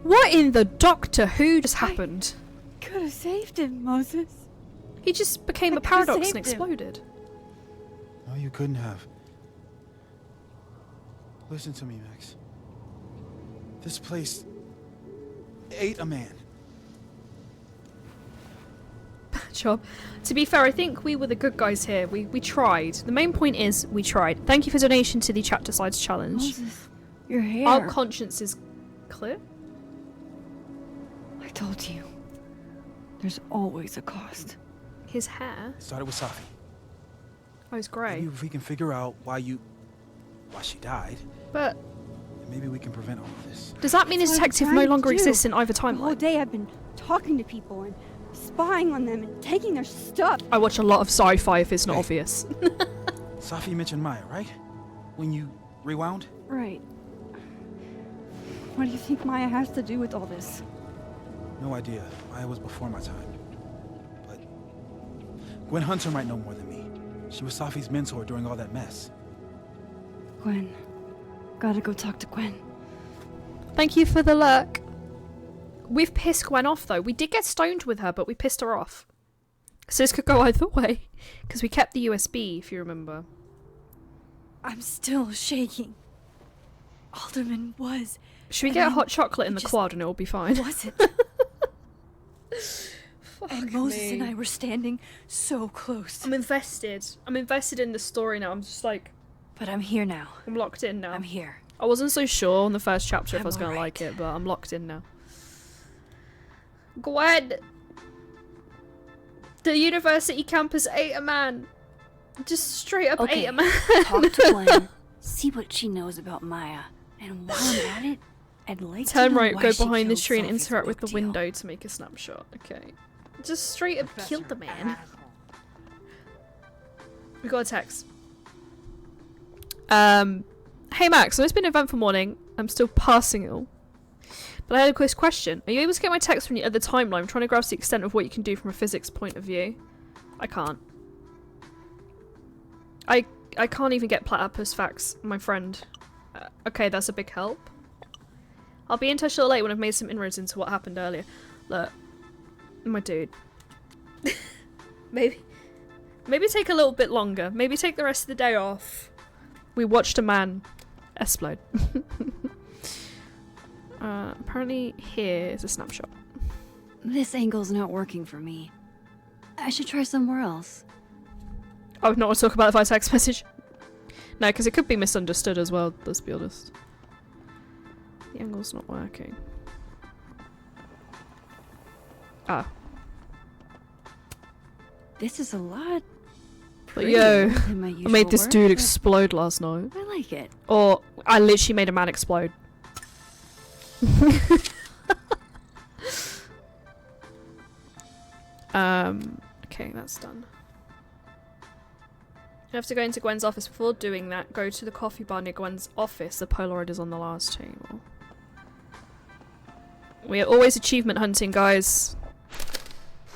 What in the Doctor Who just happened? Could have saved him, Moses. He just became I a paradox saved and him. exploded. No, you couldn't have. Listen to me, Max. This place ate a man. Job. To be fair, I think we were the good guys here. We tried. The main point is we tried. Thank you for donation to the Chapter Sides Challenge. Moses, your hair. Our conscience is clear. I told you. There's always a cost. His hair? It started with Safi. Oh, it's grey. Maybe if we can figure out why she died, But maybe we can prevent all of this. does that mean That's his what I'm detective trying no to longer do. exists in either The whole timeline? day I've been talking to people and spying on them and taking their stuff. I watch a lot of sci-fi if it's not obvious. Safi mentioned Maya, right? When you rewound? Right. What do you think Maya has to do with all this? No idea. Maya was before my time. But Gwen Hunter might know more than me. She was Safi's mentor during all that mess. Gwen. Gotta go talk to Gwen. Thank you for the lurk. We've pissed Gwen off though. We did get stoned with her, but we pissed her off. So this could go either way. Because we kept the USB, if you remember. I'm still shaking. Alderman was. Should we and get a then hot chocolate in the just quad and it'll be fine? Was it? And Moses and I were standing so close. I'm invested. I'm invested in the story now. I'm just like... But I'm here now. I'm locked in now. I'm here. I wasn't so sure on the first chapter if I was I'm going to alright. like it, but I'm locked in now. Gwen! The university campus ate a man. Just straight up ate a man. Talk to Gwen. See what she knows about Maya. And while I'm at it, I'd like Turn to know right, why go she behind this killed tree and Sophie's interact with big the deal. window to make a snapshot. Okay. Just straight up killed the man. We got a text. Hey Max, so it's been an eventful morning. I'm still passing it all. But I had a quick question. Are you able to get my text from the other timeline? I'm trying to grasp the extent of what you can do from a physics point of view. I can't. I can't even get platypus facts, my friend. Okay, that's a big help. I'll be in touch a little later when I've made some inroads into what happened earlier. Look, my dude. Maybe take a little bit longer. Maybe take the rest of the day off. We watched a man explode. Apparently here is a snapshot. This angle's not working for me. I should try somewhere else. I would not want to talk about it via text message. No, because it could be misunderstood as well, let's be honest. The angle's not working. Ah. This is a lot. But yo, prettier than my I usual made this work, dude but explode last night. I like it. Or I literally made a man explode. Okay, that's done. You have to go into Gwen's office. Before doing that, go to the coffee bar near Gwen's office. The Polaroid is on the last table. We are always achievement hunting, guys.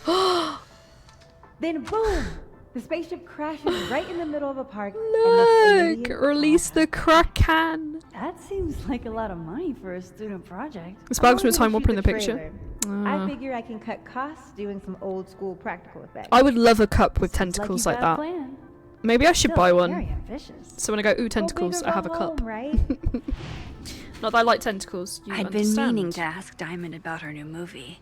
Then boom! The spaceship crashes right in the middle of a park. Look, release the Kraken. That seems like a lot of money for a student project. Is Bugs with Time Shoot Warper in the the picture? trailer. I figure I can cut costs doing some old school practical effects. I would love a cup with Seems tentacles you like got a that. plan. Maybe I should Still buy very one. ambitious. So when I go, ooh, Go big tentacles, or I have a go cup. home, right? Not that I like tentacles. You I'd been understand. meaning to ask Diamond about her new movie.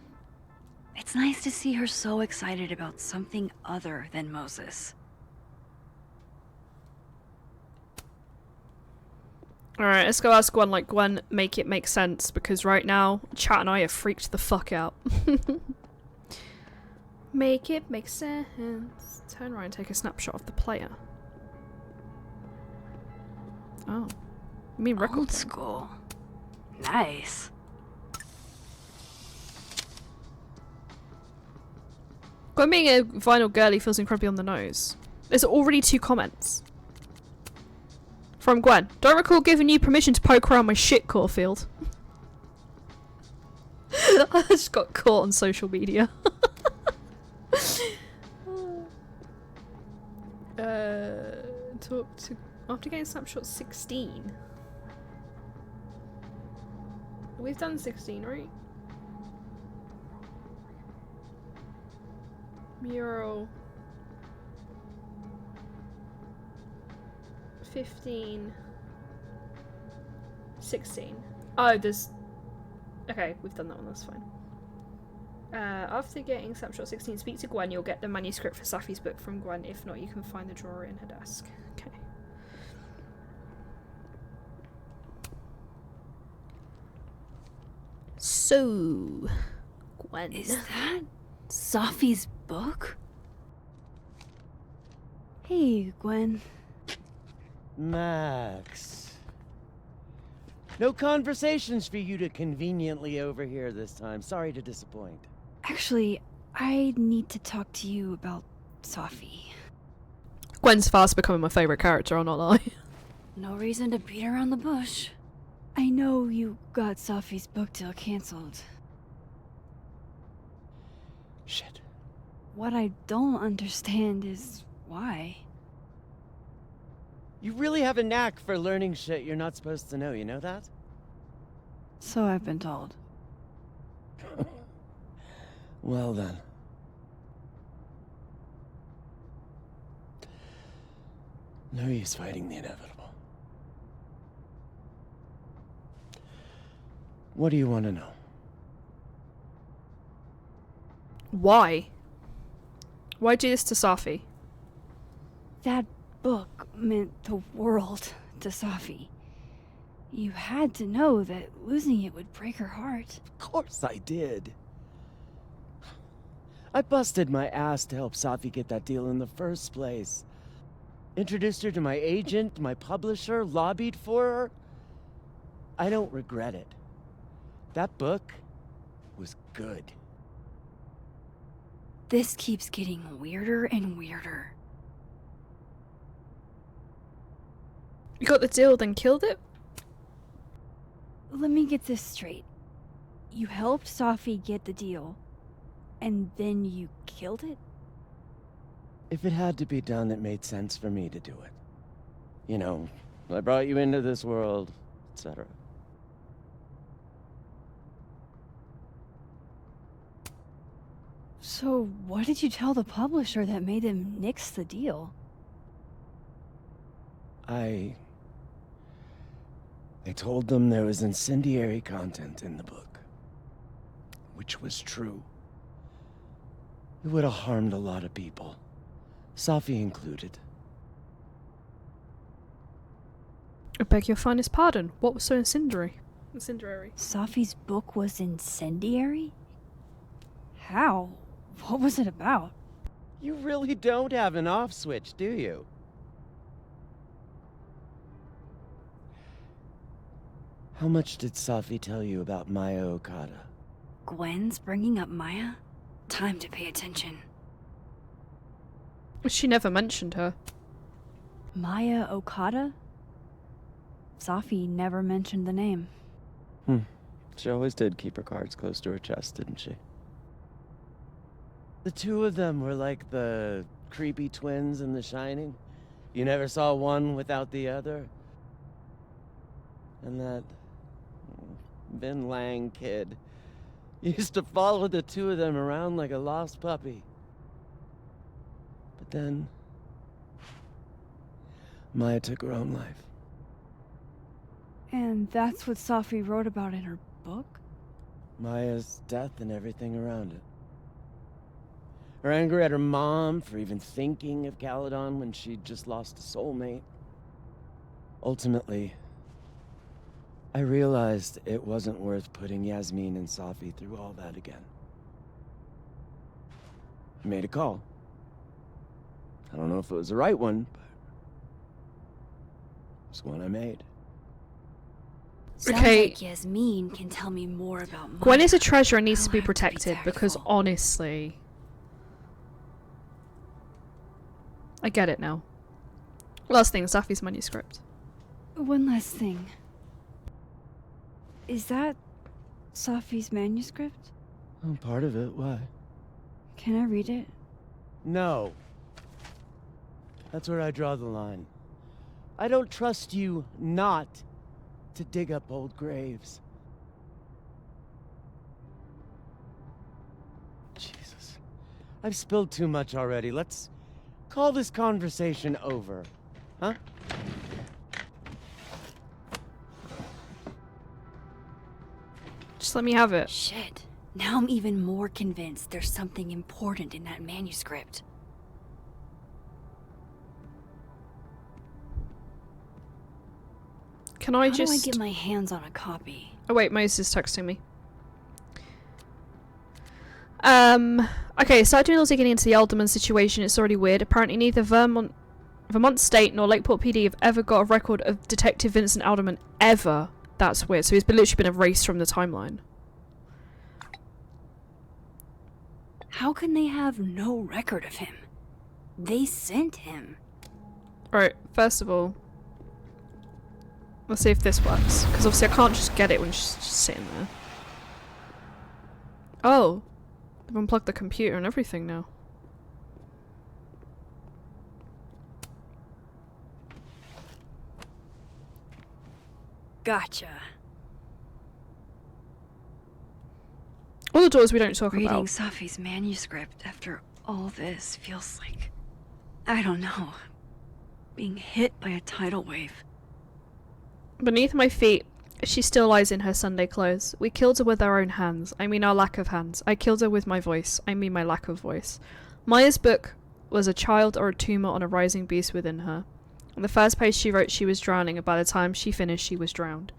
It's nice to see her so excited about something other than Moses. Alright, let's go ask Gwen, like, Gwen, make it make sense, because right now, Chat and I have freaked the fuck out. Make it make sense. Turn around and take a snapshot of the player. Oh. You mean record? Old school. Nice. Gwen being a vinyl girly feels incredibly on the nose. There's already 2 comments. From Gwen. Don't recall giving you permission to poke around my shit, Caulfield. I just got caught on social media. Talk to after getting snapshot 16. We've done 16, right? Mural 15 16. Oh, there's okay, we've done that one, that's fine. After getting snapshot 16, speak to Gwen. You'll get the manuscript for Safi's book from Gwen. If not, you can find the drawer in her desk. Okay. So, Gwen. Is that Safi's book? Hey, Gwen. Max. No conversations for you to conveniently overhear this time. Sorry to disappoint. Actually, I need to talk to you about Safi. Gwen's fast becoming my favourite character, I'll not lie. No reason to beat around the bush. I know you got Safi's book deal cancelled. Shit. What I don't understand is why. You really have a knack for learning shit you're not supposed to know, you know that? So I've been told. Well then. No use fighting the inevitable. What do you want to know? Why? Why do this to Safi? That book meant the world to Safi. You had to know that losing it would break her heart. Of course I did. I busted my ass to help Safi get that deal in the first place. Introduced her to my agent, my publisher, lobbied for her. I don't regret it. That book was good. This keeps getting weirder and weirder. You got the deal, then killed it? Let me get this straight. You helped Safi get the deal, and then you killed it? If it had to be done, it made sense for me to do it. You know, I brought you into this world, etc. So, what did you tell the publisher that made them nix the deal? I told them there was incendiary content in the book, which was true. It would have harmed a lot of people, Safi included. I beg your finest pardon. What was so incendiary? Safi's book was incendiary? How? What was it about? You really don't have an off switch, do you? How much did Safi tell you about Maya Okada? Gwen's bringing up Maya? Time to pay attention. She never mentioned her. Maya Okada? Safi never mentioned the name. She always did keep her cards close to her chest, didn't she? The two of them were like the creepy twins in The Shining? You never saw one without the other? And that Vin Lang kid used to follow the two of them around like a lost puppy. But then Maya took her own life. And that's what Safi wrote about in her book? Maya's death and everything around it. Her anger at her mom for even thinking of Caledon when she'd just lost a soulmate. Ultimately, I realized it wasn't worth putting Yasmin and Safi through all that again. I made a call. I don't know if it was the right one, but it was one I made. Sounds Okay. like Yasmin can tell me more about Maya. Gwen is a treasure and needs to be protected because honestly, I get it now. Last thing, Safi's manuscript. One last thing. Is that Safi's manuscript? Oh, part of it. Why? Can I read it? No. That's where I draw the line. I don't trust you not to dig up old graves. Jesus. I've spilled too much already. Let's call this conversation over. Huh? Just let me have it. Shit. Now I'm even more convinced there's something important in that manuscript. Can I How just... do I get my hands on a copy? Oh wait, Moses is texting me. Okay, start doing a little digging into the Alderman situation. It's already weird. Apparently neither Vermont State nor Lakeport PD have ever got a record of Detective Vincent Alderman ever. That's weird. So he's literally been erased from the timeline. How can they have no record of him? They sent him. Alright, first of all, let's see if this works. Because obviously I can't just get it when she's just sitting there. Oh. They've unplugged the computer and everything now. Gotcha. All the doors we don't talk Reading about. Safi's manuscript after all this feels like, I don't know, being hit by a tidal wave. Beneath my feet, she still lies in her Sunday clothes. We killed her with our own hands. I mean our lack of hands. I killed her with my voice. I mean my lack of voice. Maya's book was a child or a tumor on a rising beast within her. On the first page she wrote she was drowning, and by the time she finished she was drowned.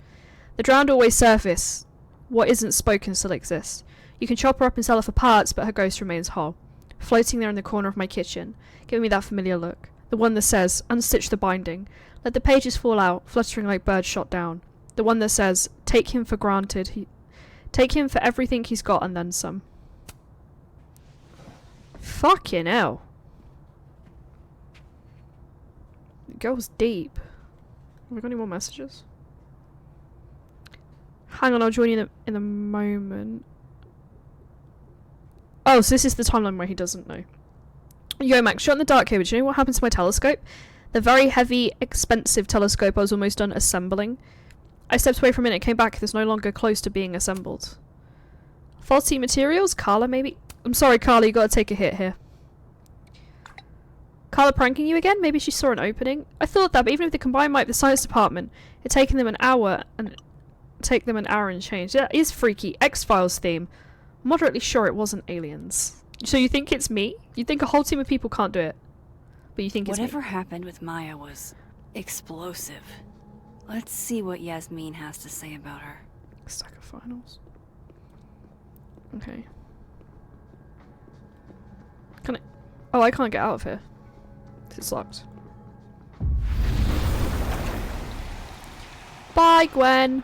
The drowned always surface. What isn't spoken still exists. You can chop her up and sell her for parts, but her ghost remains whole. Floating there in the corner of my kitchen, giving me that familiar look. The one that says, unstitch the binding. Let the pages fall out, fluttering like birds shot down. The one that says, take him for granted. Take him for everything he's got and then some. Fucking hell. It goes deep. Have we got any more messages? Hang on, I'll join you in a moment. Oh, so this is the timeline where he doesn't know. Yo, Max, shot in the dark here, but do you know what happened to my telescope? The very heavy, expensive telescope I was almost done assembling. I stepped away from it and it came back. It's no longer close to being assembled. Faulty materials? Carla, maybe? I'm sorry, Carla, you gotta take a hit here. Carla pranking you again? Maybe she saw an opening? I thought that, but even if they combined might the science department, it'd taken them an hour and change. That is freaky. X-Files theme. Moderately sure it wasn't aliens. So you think it's me? You think a whole team of people can't do it? But you think it's Whatever me? happened with Maya was explosive. Let's see what Yasmin has to say about her. Stack of finals. Okay. Can I? Oh, I can't get out of here. 'Cause it's locked. Bye, Gwen.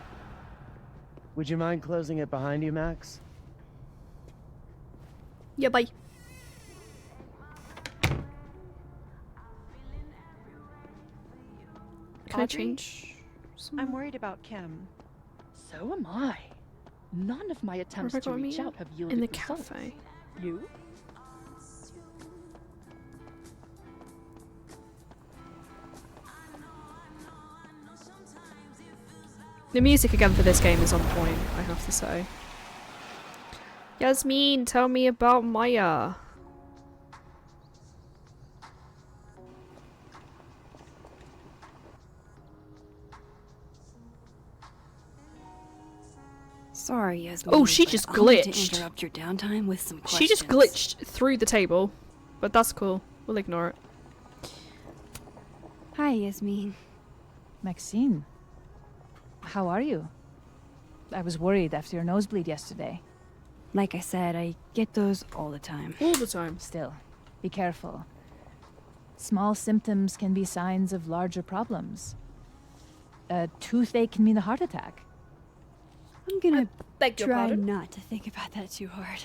Would you mind closing it behind you, Max? Yeah, bye. Can I Audrey? change? I'm worried about Kim. So am I. None of my attempts Have I to got a reach meeting? out have yielded In the results. cafe. You? The music again for this game is on point, I have to say. Yasmin, tell me about Maya. Sorry, Yasmin. Oh, she but just I'll need to glitched. interrupt your downtime with some questions. She just glitched through the table, but that's cool. We'll ignore it. Hi, Yasmin. Maxine, how are you? I was worried after your nosebleed yesterday. Like I said, I get those all the time. All the time. Still, be careful. Small symptoms can be signs of larger problems. A toothache can mean a heart attack. I'm gonna beg your try pardon? not to think about that too hard.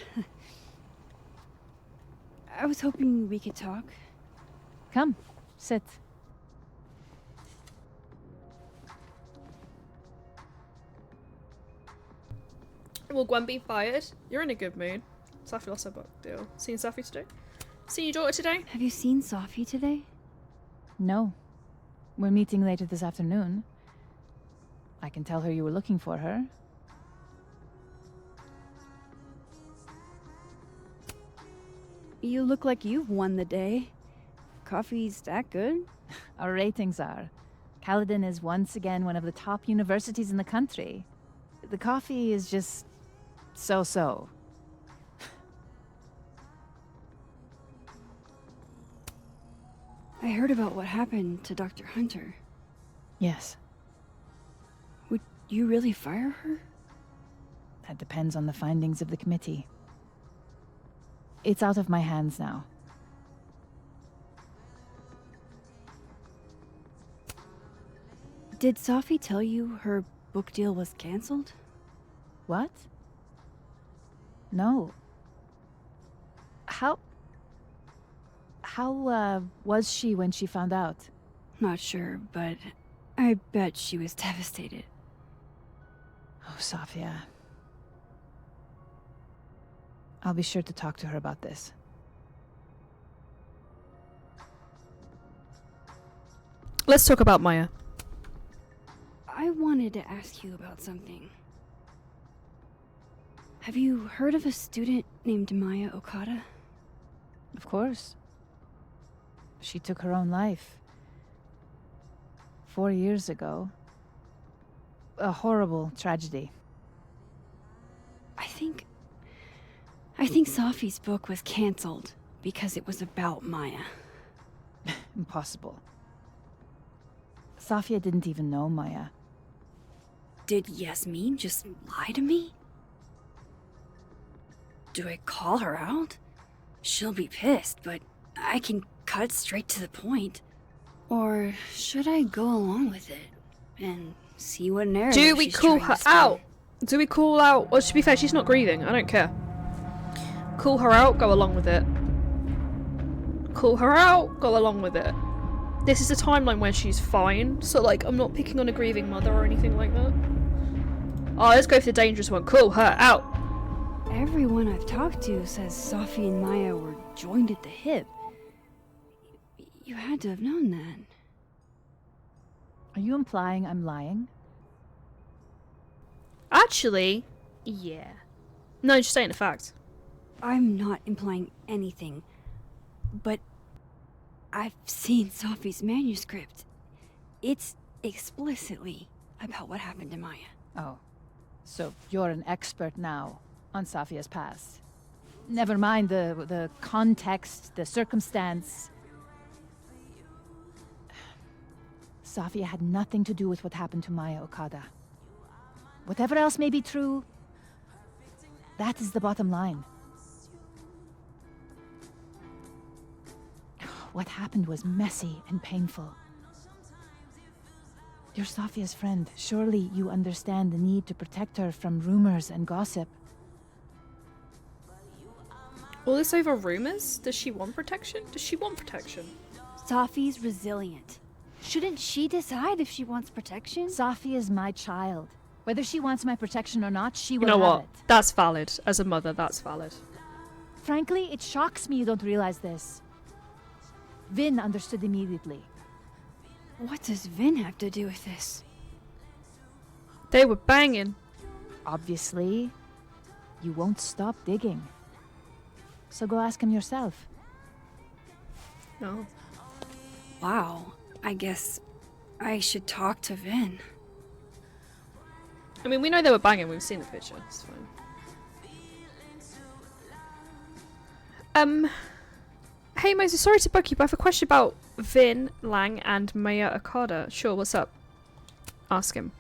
I was hoping we could talk. Come, sit. Will Gwen be fired? You're in a good mood. Safi lost her book deal. Seen Safi today? Seen your daughter today? Have you seen Safi today? No. We're meeting later this afternoon. I can tell her you were looking for her. You look like you've won the day. Coffee's that good? Our ratings are. Caledon is once again one of the top universities in the country. The coffee is just so-so. I heard about what happened to Dr. Hunter. Yes, Would you really fire her? that depends on the findings of the committee. It's out of my hands now. Did Safi tell you her book deal was cancelled? What? No. How was she when she found out? Not sure, but I bet she was devastated. Oh, Safia. I'll be sure to talk to her about this. Let's talk about Maya. I wanted to ask you about something. Have you heard of a student named Maya Okada? Of course. She took her own life. 4 years ago. A horrible tragedy. I think Safi's book was cancelled because it was about Maya. Impossible. Safia didn't even know Maya. Did Yasmin just lie to me? Do I call her out? She'll be pissed, but I can cut straight to the point. Or should I go along with it and see what narrative Do we she's call trying her to spin? out? Do we call out? Well, to be fair, she's not grieving. I don't care. Call her out, go along with it. Call her out, go along with it. This is a timeline where she's fine, so like, I'm not picking on a grieving mother or anything like that. Oh, let's go for the dangerous one. Call her out. Everyone I've talked to says Safi and Maya were joined at the hip. You had to have known that. Are you implying I'm lying? Actually, yeah. No, just stating a fact. I'm not implying anything, but I've seen Safi's manuscript. It's explicitly about what happened to Maya. Oh, so you're an expert now on Safia's past. Never mind the context, the circumstance. Safia had nothing to do with what happened to Maya Okada. Whatever else may be true, that is the bottom line. What happened was messy and painful. You're Safia's friend. Surely you understand the need to protect her from rumors and gossip. All this over rumors? Does she want protection? Does she want protection? Safi's resilient. Shouldn't she decide if she wants protection? Safi is my child. Whether she wants my protection or not, she will You know have what? it. That's valid. As a mother, that's valid. Frankly, it shocks me you don't realize this. Vin understood immediately. What does Vin have to do with this? They were banging. Obviously, you won't stop digging. So go ask him yourself. No. Wow, I guess I should talk to Vin. I mean, we know they were banging. We've seen the picture. It's fine. Hey Moses, sorry to bug you, but I have a question about Vin, Lang, and Maya Okada. Sure, what's up? Ask him.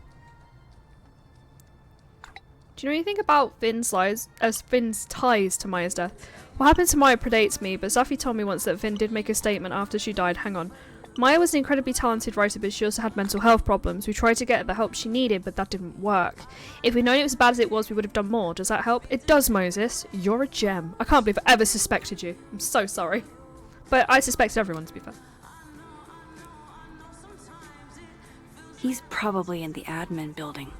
Do you know anything about Vin's ties to Maya's death? What happened to Maya predates me, but Safi told me once that Vin did make a statement after she died. Hang on. Maya was an incredibly talented writer, but she also had mental health problems. We tried to get her the help she needed, but that didn't work. If we'd known it was as bad as it was, we would have done more. Does that help? It does, Moses. You're a gem. I can't believe I ever suspected you. I'm so sorry. But I suspected everyone, to be fair. He's probably in the admin building.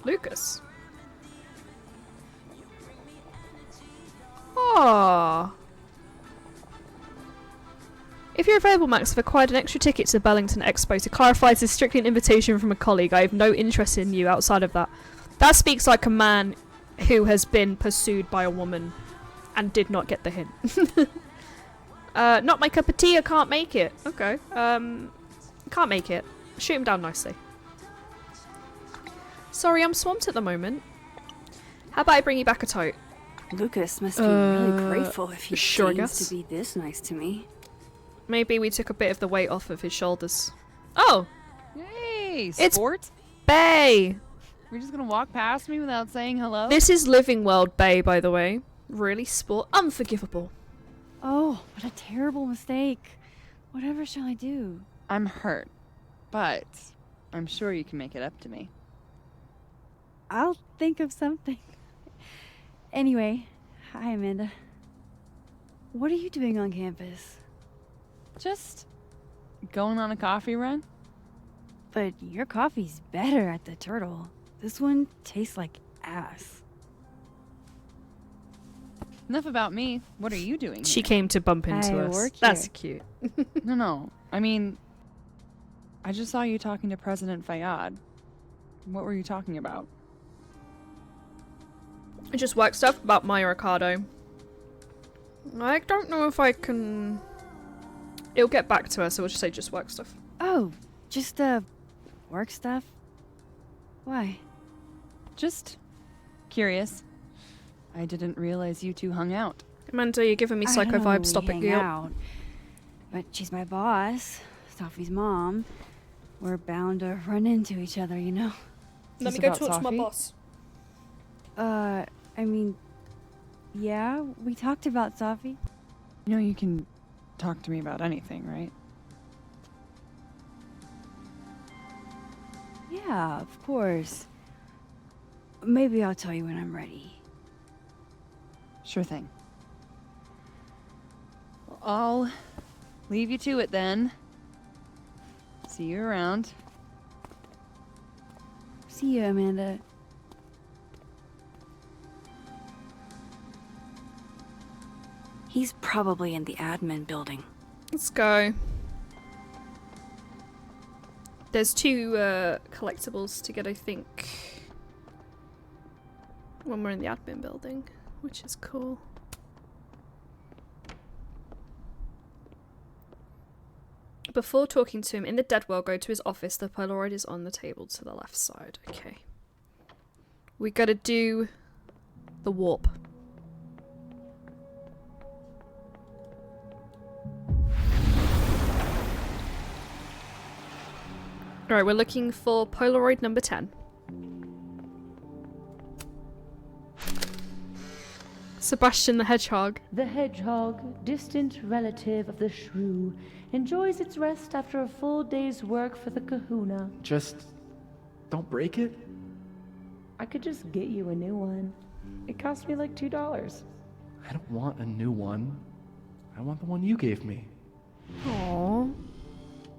Lucas. Aww. If you're available, Max, I've acquired an extra ticket to the Burlington Expo. To clarify, this is strictly an invitation from a colleague. I have no interest in you outside of that. That speaks like a man who has been pursued by a woman and did not get the hint. Not my cup of tea, I can't make it. Okay. Can't make it. Shoot him down nicely. Sorry, I'm swamped at the moment. How about I bring you back a tote? Lucas must be really grateful if he sure, seems to be this nice to me. Maybe we took a bit of the weight off of his shoulders. Oh! Hey, It's sport? Bay! You're just gonna walk past me without saying hello? This is Living World Bay, by the way. Really unforgivable. Oh, what a terrible mistake. Whatever shall I do? I'm hurt, but I'm sure you can make it up to me. I'll think of something. Anyway, hi Amanda. What are you doing on campus? Just going on a coffee run? But your coffee's better at the Turtle. This one tastes like ass. Enough about me. What are you doing She here? came to bump into I us. work That's here. cute. No. I mean, I just saw you talking to President Fayyad. What were you talking about? Just work stuff about Maya Okada. I don't know if I can... It'll get back to her, so we'll just say just work stuff. Oh, just work stuff? Why? Just curious. I didn't realize you two hung out. Amanda, you're giving me psycho vibes. Stop it, hang girl. out. But she's my boss, Safi's mom. We're bound to run into each other, you know? Let me go talk to my boss. I mean, yeah, we talked about Safi. You know you can talk to me about anything, right? Yeah, of course. Maybe I'll tell you when I'm ready. Sure thing. Well, I'll leave you to it then. See you around. See you, Amanda. He's probably in the admin building. Let's go. There's two collectibles to get, I think. When we're in the admin building, which is cool. Before talking to him in the dead world, go to his office. The Polaroid is on the table to the left side. Okay. We gotta do the warp. Alright, we're looking for Polaroid number 10. Sebastian the Hedgehog. The hedgehog, distant relative of the shrew, enjoys its rest after a full day's work for the kahuna. Just don't break it? I could just get you a new one. It cost me like $2. I don't want a new one. I want the one you gave me. Aww.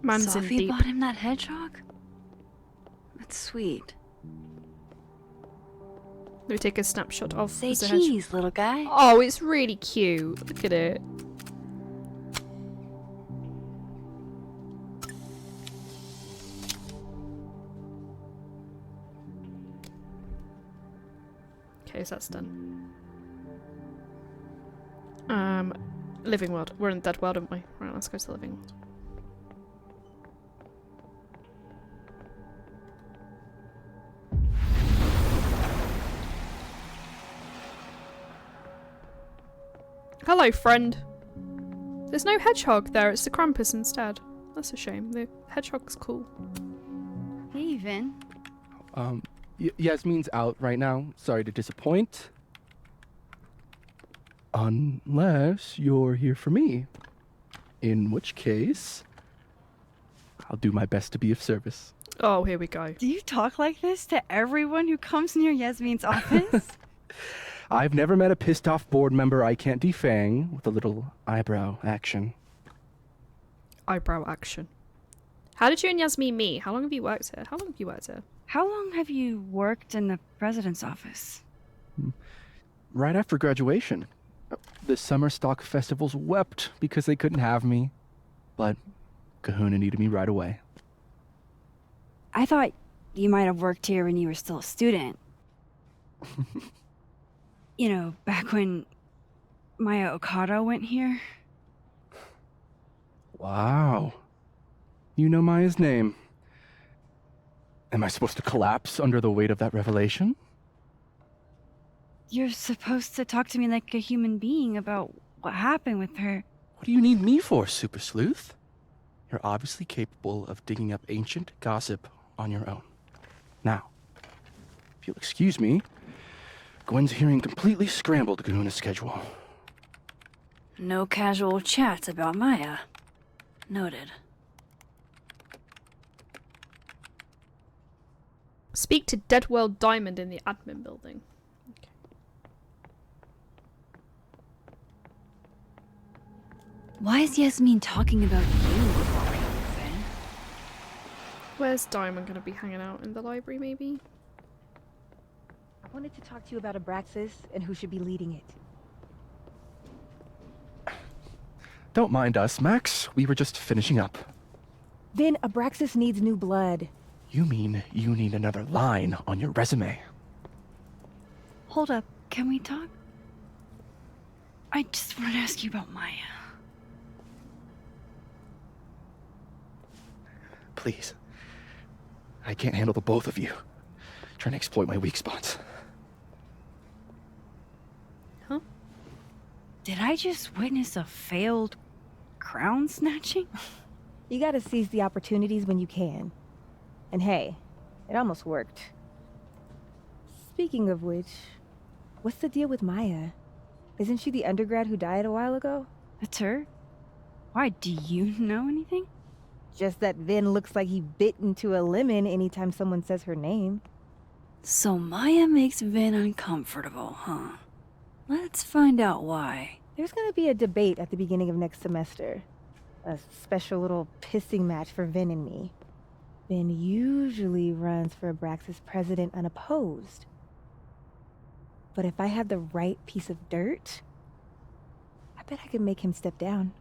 Man's in Safi deep. bought him that hedgehog? That's sweet. Let me take a snapshot of Say the cheese, little guy. Oh, it's really cute. Look at it. Okay, so that's done. Living world. We're in the dead world, aren't we? Right, let's go to the living world. Hello, friend. There's no hedgehog there, it's the Krampus instead. That's a shame. The hedgehog's cool. Hey, Vin. Yasmin's out right now. Sorry to disappoint. Unless you're here for me. In which case, I'll do my best to be of service. Oh, here we go. Do you talk like this to everyone who comes near Yasmin's office? I've never met a pissed off board member I can't defang with a little eyebrow action. Eyebrow action. How did you and Yasmin meet? How long have you worked here? How long have you worked here? How long have you worked in the president's office? Right after graduation. The summer stock festivals wept because they couldn't have me. But Kahuna needed me right away. I thought you might have worked here when you were still a student. You know, back when Maya Okada went here. Wow. You know Maya's name. Am I supposed to collapse under the weight of that revelation? You're supposed to talk to me like a human being about what happened with her. What do you need me for, Super Sleuth? You're obviously capable of digging up ancient gossip on your own. Now, if you'll excuse me, Gwen's hearing completely scrambled Kahuna's schedule. No casual chats about Maya. Noted. Speak to Dead World Diamond in the admin building. Okay. Why is Yasmin talking about you, Vin? Where's Diamond gonna be hanging out? In the library, maybe? I wanted to talk to you about Abraxas and who should be leading it. Don't mind us, Max. We were just finishing up. Then Abraxas needs new blood. You mean you need another line on your resume? Hold up, can we talk? I just want to ask you about Maya. Please. I can't handle the both of you. Trying to exploit my weak spots. Huh? Did I just witness a failed crown snatching? You gotta seize the opportunities when you can. And hey, it almost worked. Speaking of which, what's the deal with Maya? Isn't she the undergrad who died a while ago? That's her? Why, do you know anything? Just that Vin looks like he bit into a lemon anytime someone says her name. So Maya makes Vin uncomfortable, huh? Let's find out why. There's gonna be a debate at the beginning of next semester. A special little pissing match for Vin and me. Vin usually runs for Abraxas president unopposed. But if I had the right piece of dirt, I bet I could make him step down.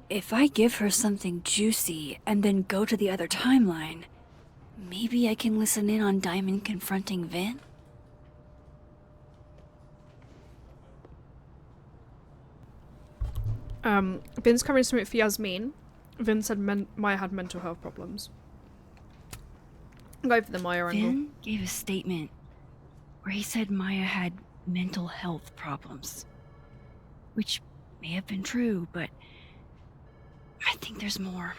If I give her something juicy and then go to the other timeline, maybe I can listen in on Diamond confronting Vin? Vin's covering something for Yasmin. Vin said Maya had mental health problems. Go for the Maya angle. Vin gave a statement where he said Maya had mental health problems. Which may have been true, but I think there's more.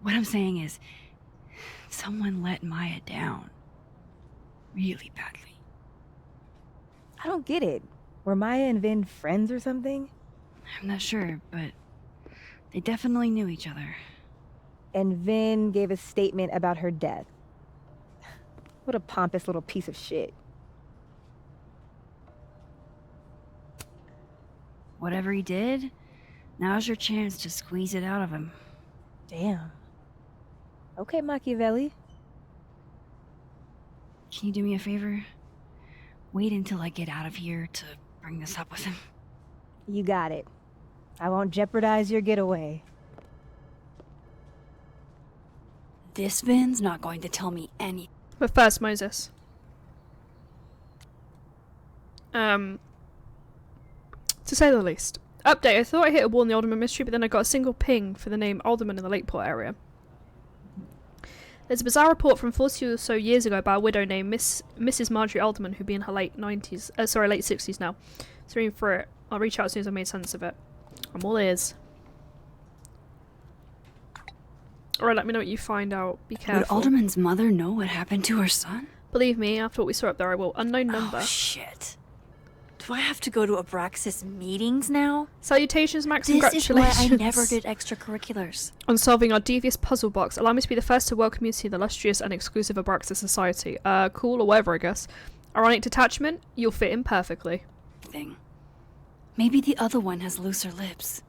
What I'm saying is, someone let Maya down. Really badly. I don't get it. Were Maya and Vin friends or something? I'm not sure, but they definitely knew each other. And Vin gave a statement about her death. What a pompous little piece of shit. Whatever he did, now's your chance to squeeze it out of him. Damn. Okay, Machiavelli. Can you do me a favor? Wait until I get out of here to bring this up with him. You got it. I won't jeopardize your getaway. This Vin's not going to tell me any. But first, Moses. To say the least. Update, I thought I hit a wall in the Alderman mystery, but then I got a single ping for the name Alderman in the Lakeport area. There's a bizarre report from 40 or so years ago about a widow named Mrs. Marjorie Alderman, who'd be in her late 60s now. So reading through it. I'll reach out as soon as I made sense of it. I'm all ears. Alright, let me know what you find out. Be careful. Would Alderman's mother know what happened to her son? Believe me, after what we saw up there, I will. Unknown number. Oh, shit. Do I have to go to Abraxas meetings now? Salutations, Max. This Congratulations. is why I never did extracurriculars. On solving our devious puzzle box. Allow me to be the first to welcome you to the illustrious and exclusive Abraxas Society. Cool or whatever, I guess. Ironic detachment? You'll fit in perfectly. Thing. Maybe the other one has looser lips.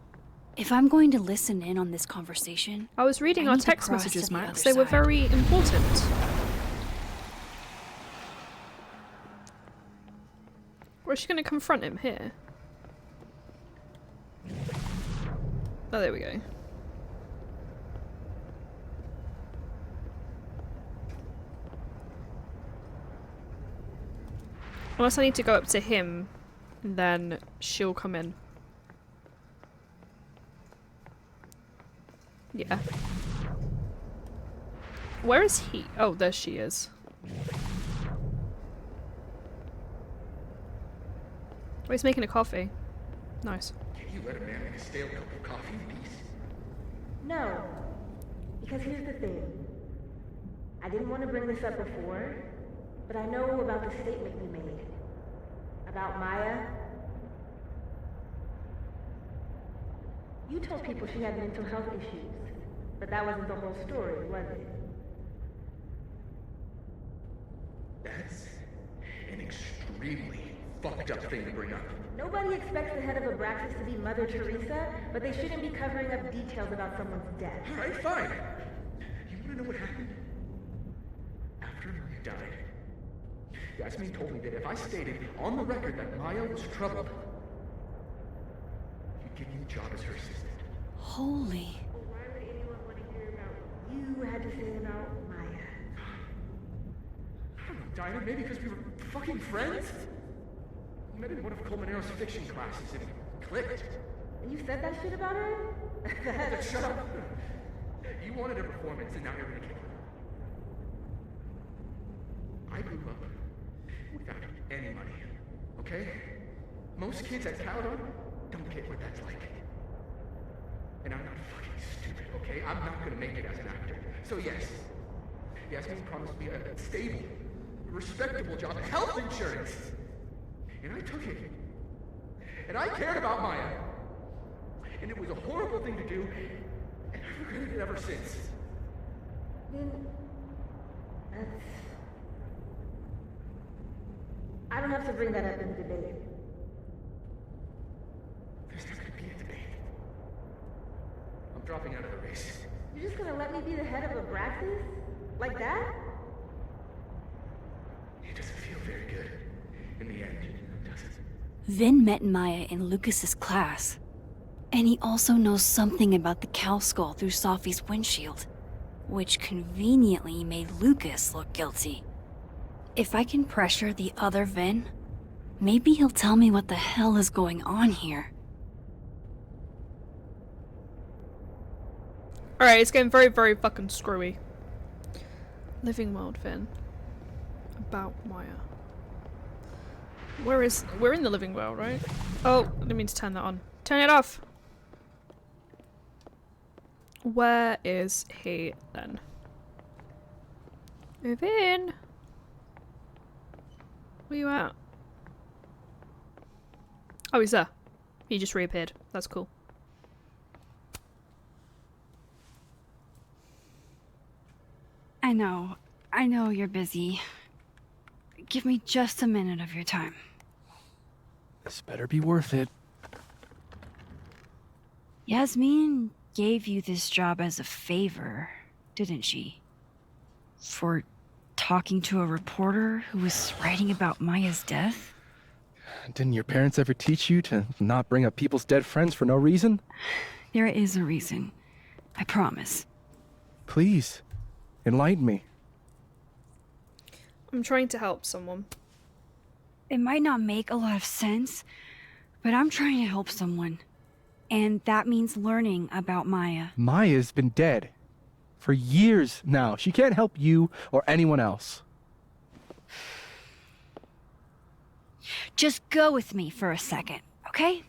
If I'm going to listen in on this conversation, I was reading our need to text cross messages, to the Max. other They were side. very important. Or is she going to confront him here? Oh, there we go. Unless I need to go up to him, then she'll come in. Yeah. Where is he? Oh, there she is. Oh, he's making a coffee. Nice. Can you let a man make a stale cup of coffee in peace? No. Because here's the thing. I didn't want to bring this up before, but I know about the statement you made. About Maya. You told people she had mental health issues, but that wasn't the whole story, was it? That's an extremely fucked up thing to bring up. Nobody expects the head of Abraxas to be Mother Teresa, but they shouldn't be covering up details about someone's death. Alright, fine. You wanna know what happened? After Maya died, Yasmin told me that if I stated on the record that Maya was troubled, he'd give me a job as her assistant. Holy. Why would anyone want to hear about what you had to say about Maya? I don't know, Dinah, maybe because we were fucking friends? We met in one of Colmenaro's fiction classes and it clicked. And you said that shit about her? Shut up. You wanted a performance and now you're gonna kill her. I grew up without any money, okay? Most kids at Caledon don't get what that's like. And I'm not fucking stupid, okay? I'm not gonna make it as an actor. So yes, Yasmin promised me a stable, respectable job, health insurance. And I took it. And I cared about Maya. And it was a horrible thing to do, and I've regretted it ever since. Then that's... I don't have to bring that up in the debate. There's not gonna be a debate. I'm dropping out of the race. You're just gonna let me be the head of Abraxas? Like that? It doesn't feel very good in the end, does it? Vin met Maya in Lucas's class. And he also knows something about the cow skull through Sophie's windshield, which conveniently made Lucas look guilty. If I can pressure the other Vin, maybe he'll tell me what the hell is going on here. Alright, it's getting very, very fucking screwy. Living World Vin. About Maya. We're in the living world, right? Oh, I didn't mean to turn that on. Turn it off! Where is he then? Move in! Where you at? Oh, he's there. He just reappeared. That's cool. I know you're busy. Give me just a minute of your time. This better be worth it. Yasmin gave you this job as a favor, didn't she? For talking to a reporter who was writing about Maya's death? Didn't your parents ever teach you to not bring up people's dead friends for no reason? There is a reason. I promise. Please, enlighten me. I'm trying to help someone. It might not make a lot of sense, but I'm trying to help someone. And that means learning about Maya. Maya's been dead for years now. She can't help you or anyone else. Just go with me for a second, okay?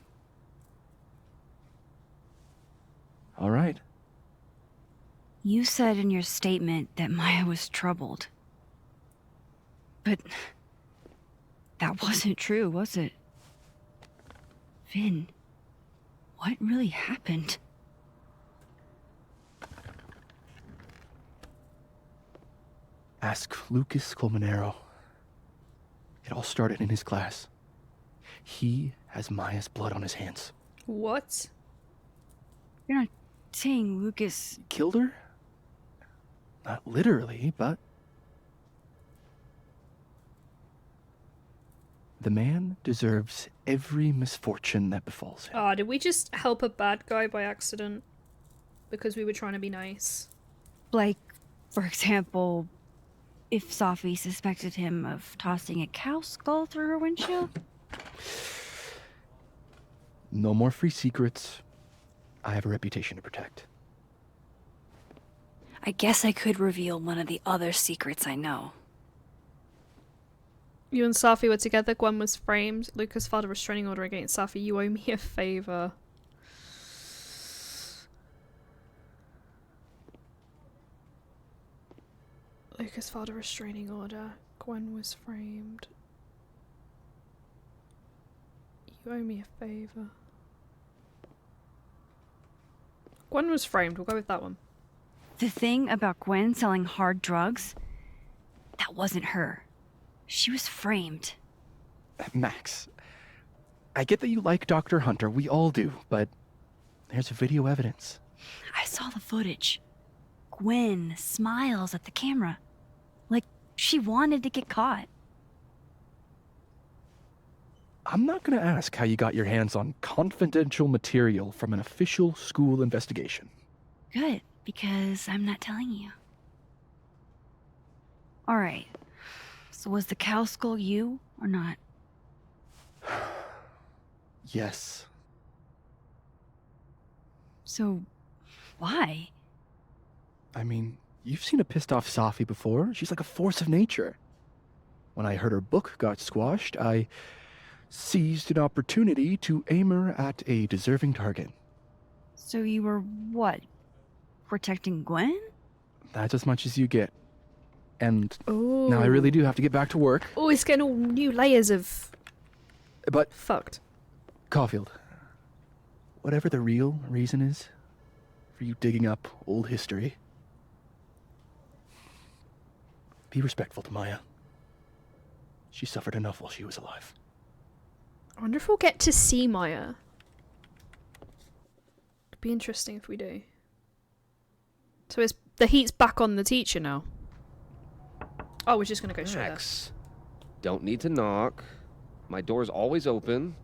All right. You said in your statement that Maya was troubled. But that wasn't true, was it? Vin, what really happened? Ask Lucas Colmenero. It all started in his class. He has Maya's blood on his hands. What? You're not saying Lucas killed her? Not literally, but... The man deserves every misfortune that befalls him. Ah, did we just help a bad guy by accident? Because we were trying to be nice. Like, for example, if Safi suspected him of tossing a cow skull through her windshield? No more free secrets. I have a reputation to protect. I guess I could reveal one of the other secrets I know. You and Safi were together. Gwen was framed. Lucas filed a restraining order against Safi. You owe me a favor. Lucas filed a restraining order. Gwen was framed. You owe me a favor. Gwen was framed. We'll go with that one. The thing about Gwen selling hard drugs, that wasn't her. She was framed. Max, I get that you like Dr. Hunter. We all do, but there's video evidence. I saw the footage. Gwen smiles at the camera. Like she wanted to get caught. I'm not gonna ask how you got your hands on confidential material from an official school investigation. Good, because I'm not telling you. Alright. So was the cow skull you, or not? Yes. So, why? I mean, you've seen a pissed off Safi before. She's like a force of nature. When I heard her book got squashed, I seized an opportunity to aim her at a deserving target. So you were, what, protecting Gwen? That's as much as you get. And now I really do have to get back to work. Oh, it's getting all new layers of... But... Fucked. Caulfield, whatever the real reason is for you digging up old history, be respectful to Maya. She suffered enough while she was alive. I wonder if we'll get to see Maya. It'd be interesting if we do. So the heat's back on the teacher now. Oh, we're just gonna go straight there. Max, don't need to knock. My door's always open.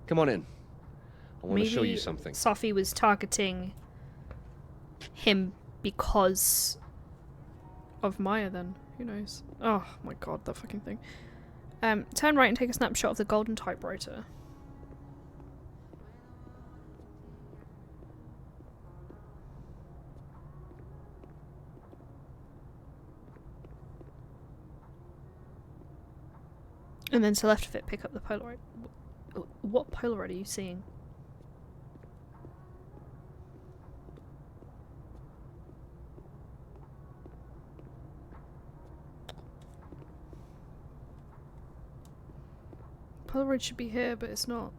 Come on in. I want to show you something. Safi was targeting him because of Maya then. Who knows? Oh my god, that fucking thing. Turn right and take a snapshot of the golden typewriter. And then to the left of it, pick up the Polaroid. What Polaroid are you seeing? Polaroid should be here, but it's not.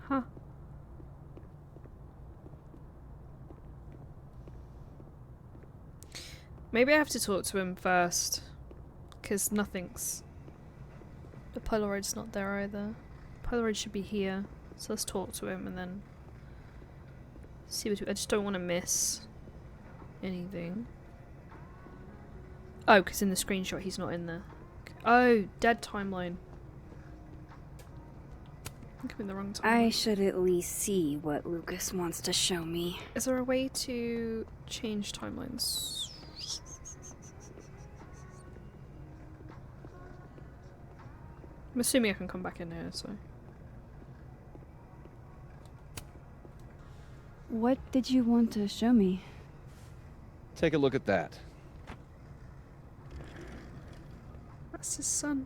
Huh. Maybe I have to talk to him first. Because nothing's... The Polaroid's not there either. Polaroid should be here. So let's talk to him and then... see what I just don't want to miss anything. Oh, because in the screenshot he's not in there. Oh, dead timeline. I think I'm in the wrong timeline. I should at least see what Lucas wants to show me. Is there a way to change timelines? I'm assuming I can come back in here, so. What did you want to show me? Take a look at that. That's his son.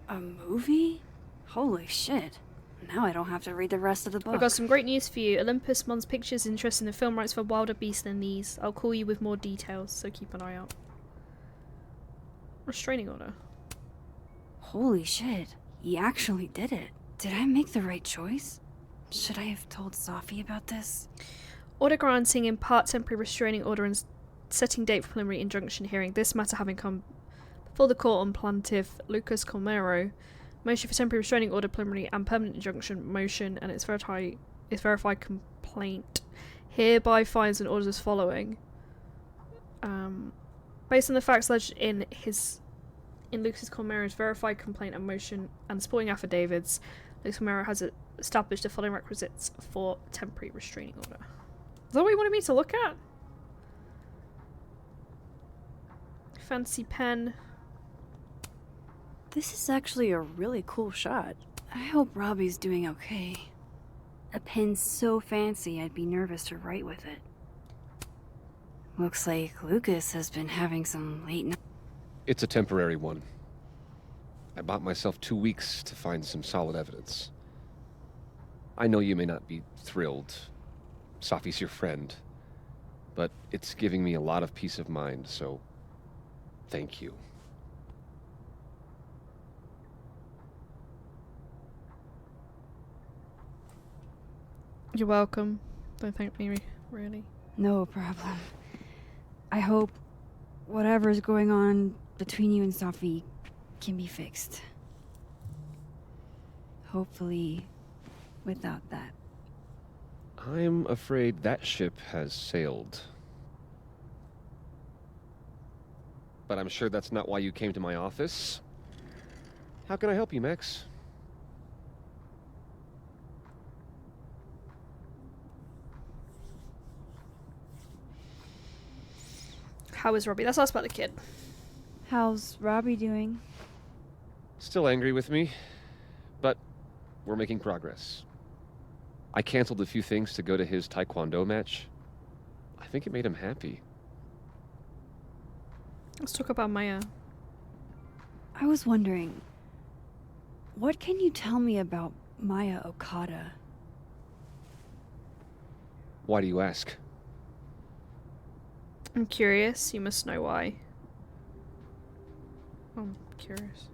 A movie? Holy shit. Now I don't have to read the rest of the book. I've got some great news for you. Olympus Mons Pictures is interested in the film rights for wilder beasts than these. I'll call you with more details, so keep an eye out. Restraining order. Holy shit. He actually did it. Did I make the right choice? Should I have told Safi about this? Order granting in part temporary restraining order and setting date for preliminary injunction hearing. This matter having come before the court on plaintiff Lucas Colmero. Motion for temporary restraining order, preliminary and permanent injunction motion, and its verified complaint hereby finds and orders as following. Based on the facts alleged in Lucas Colmero's verified complaint and motion and supporting affidavits, Lucas Colmero has established the following requisites for temporary restraining order. Is that what you wanted me to look at? Fancy pen. This is actually a really cool shot. I hope Robbie's doing okay. A pen so fancy I'd be nervous to write with it. Looks like Lucas has been having some late night. It's a temporary one. I bought myself 2 weeks to find some solid evidence. I know you may not be thrilled. Safi's your friend. But it's giving me a lot of peace of mind, so thank you. You're welcome. Don't thank me, really. No problem. I hope whatever's going on between you and Safi can be fixed. Hopefully, without that. I'm afraid that ship has sailed. But I'm sure that's not why you came to my office. How can I help you, Max? How is Robbie? Let's ask about the kid. How's Robbie doing? Still angry with me, but we're making progress. I canceled a few things to go to his taekwondo match. I think it made him happy. Let's talk about Maya. I was wondering, what can you tell me about Maya Okada? Why do you ask? I'm curious. You must know why. I'm curious.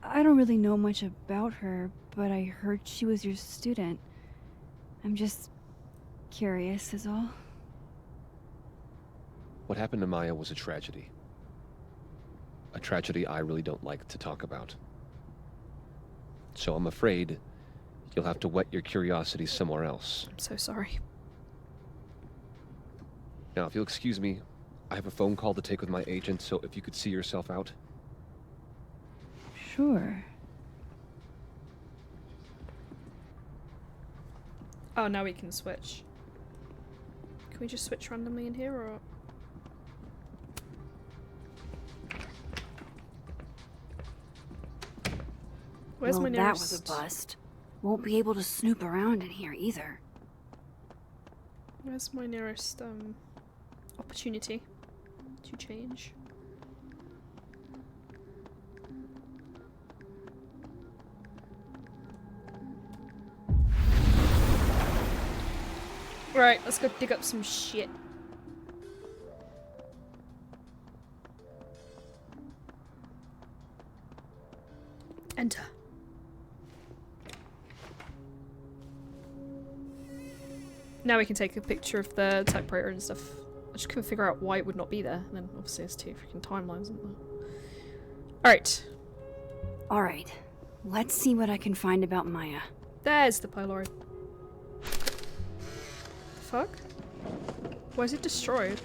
I don't really know much about her, but I heard she was your student. I'm just curious is all. What happened to Maya was a tragedy. A tragedy I really don't like to talk about. So I'm afraid you'll have to whet your curiosity somewhere else. I'm so sorry. Now, if you'll excuse me, I have a phone call to take with my agent, so if you could see yourself out. Sure. Oh, now we can switch. Can we just switch randomly in here, or...? Where's my nearest... That was a bust. Won't be able to snoop around in here either. Where's my nearest, opportunity to change? Right, let's go dig up some shit. Enter. Now we can take a picture of the typewriter and stuff. I just couldn't figure out why it would not be there. And then obviously there's 2 freaking timelines, isn't there? Alright. Alright. Let's see what I can find about Maya. There's the Polaroid. The fuck? Why is it destroyed?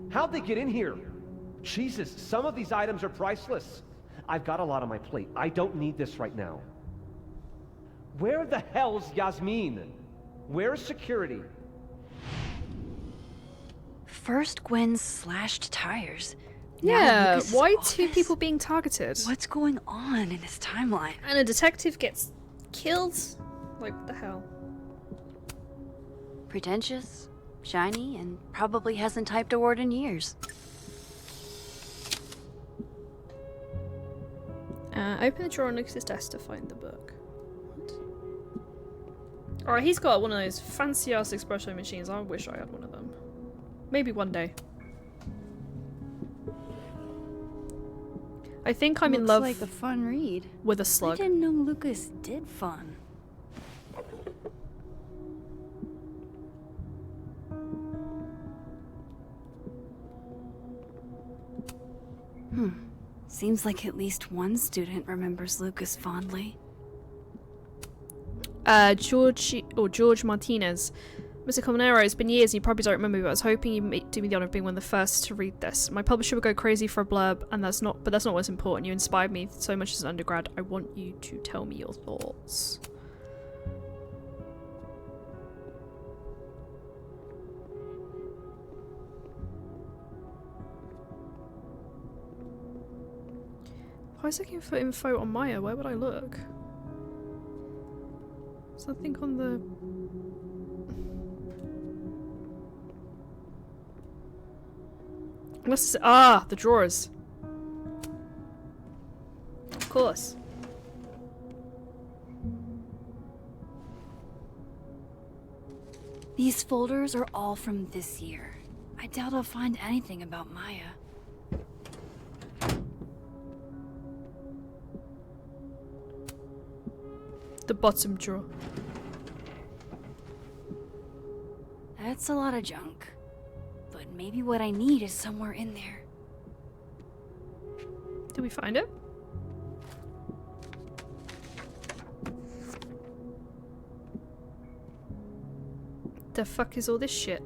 How'd they get in here? Jesus, some of these items are priceless. I've got a lot on my plate. I don't need this right now. Where the hell's Yasmin? Where's security? First Gwen slashed tires. Now Yeah, Lucas's why office? two people being targeted? What's going on in this timeline? And a detective gets killed? Like, what the hell? Pretentious, shiny, and probably hasn't typed a word in years. Open the drawer on Lucas's desk to find the book. Alright, he's got one of those fancy ass espresso machines. I wish I had one of them. Maybe one day. I think I'm in Looks love like a fun read. with a slug. I didn't know Lucas did fun. Seems like at least one student remembers Lucas fondly. George Martinez. Mr. Colmenero, it's been years and you probably don't remember, but I was hoping you'd do me the honor of being one of the first to read this. My publisher would go crazy for a blurb, and that's not what's important. You inspired me so much as an undergrad. I want you to tell me your thoughts. If I was looking for info on Maya, where would I look? Something on the... Unless it's... the drawers. Of course. These folders are all from this year. I doubt I'll find anything about Maya. The bottom drawer. That's a lot of junk. But maybe what I need is somewhere in there. Did we find it? The fuck is all this shit?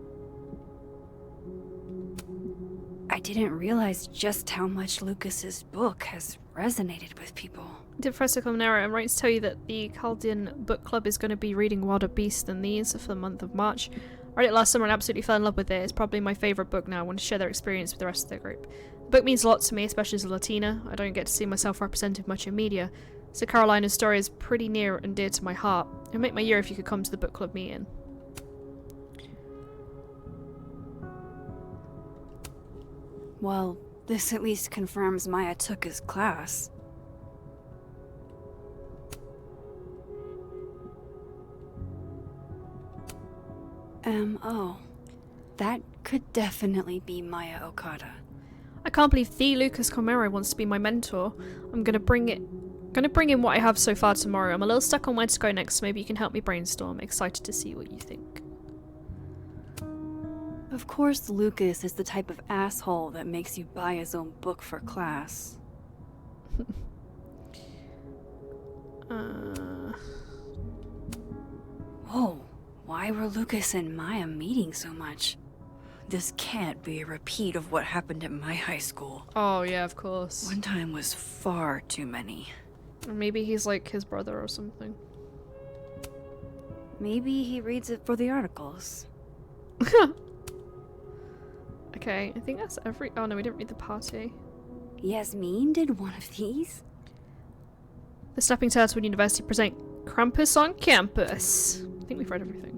I didn't realize just how much Lucas's book has resonated with people. Dear Professor Colmenero, I'm writing to tell you that the Chaldean Book Club is going to be reading Wilder Beasts Than These for the month of March. I read it last summer and absolutely fell in love with it. It's probably my favourite book now. I want to share their experience with the rest of the group. The book means a lot to me, especially as a Latina. I don't get to see myself represented much in media, so Carolina's story is pretty near and dear to my heart. It would make my year if you could come to the book club meeting. Well, this at least confirms Maya took his class. M.O. That could definitely be Maya Okada. I can't believe the Lucas Colmenero wants to be my mentor. I'm gonna bring in what I have so far tomorrow. I'm a little stuck on where to go next, so maybe you can help me brainstorm. Excited to see what you think. Of course, Lucas is the type of asshole that makes you buy his own book for class. Whoa, why were Lucas and Maya meeting so much? This can't be a repeat of what happened at my high school. Oh yeah, of course. One time was far too many. Or maybe he's like his brother or something. Maybe he reads it for the articles. Okay, I think that's every... Oh no, we didn't read the party. Yasmin did one of these? The Snapping Turtle University present Krampus on Campus. I think we've read everything.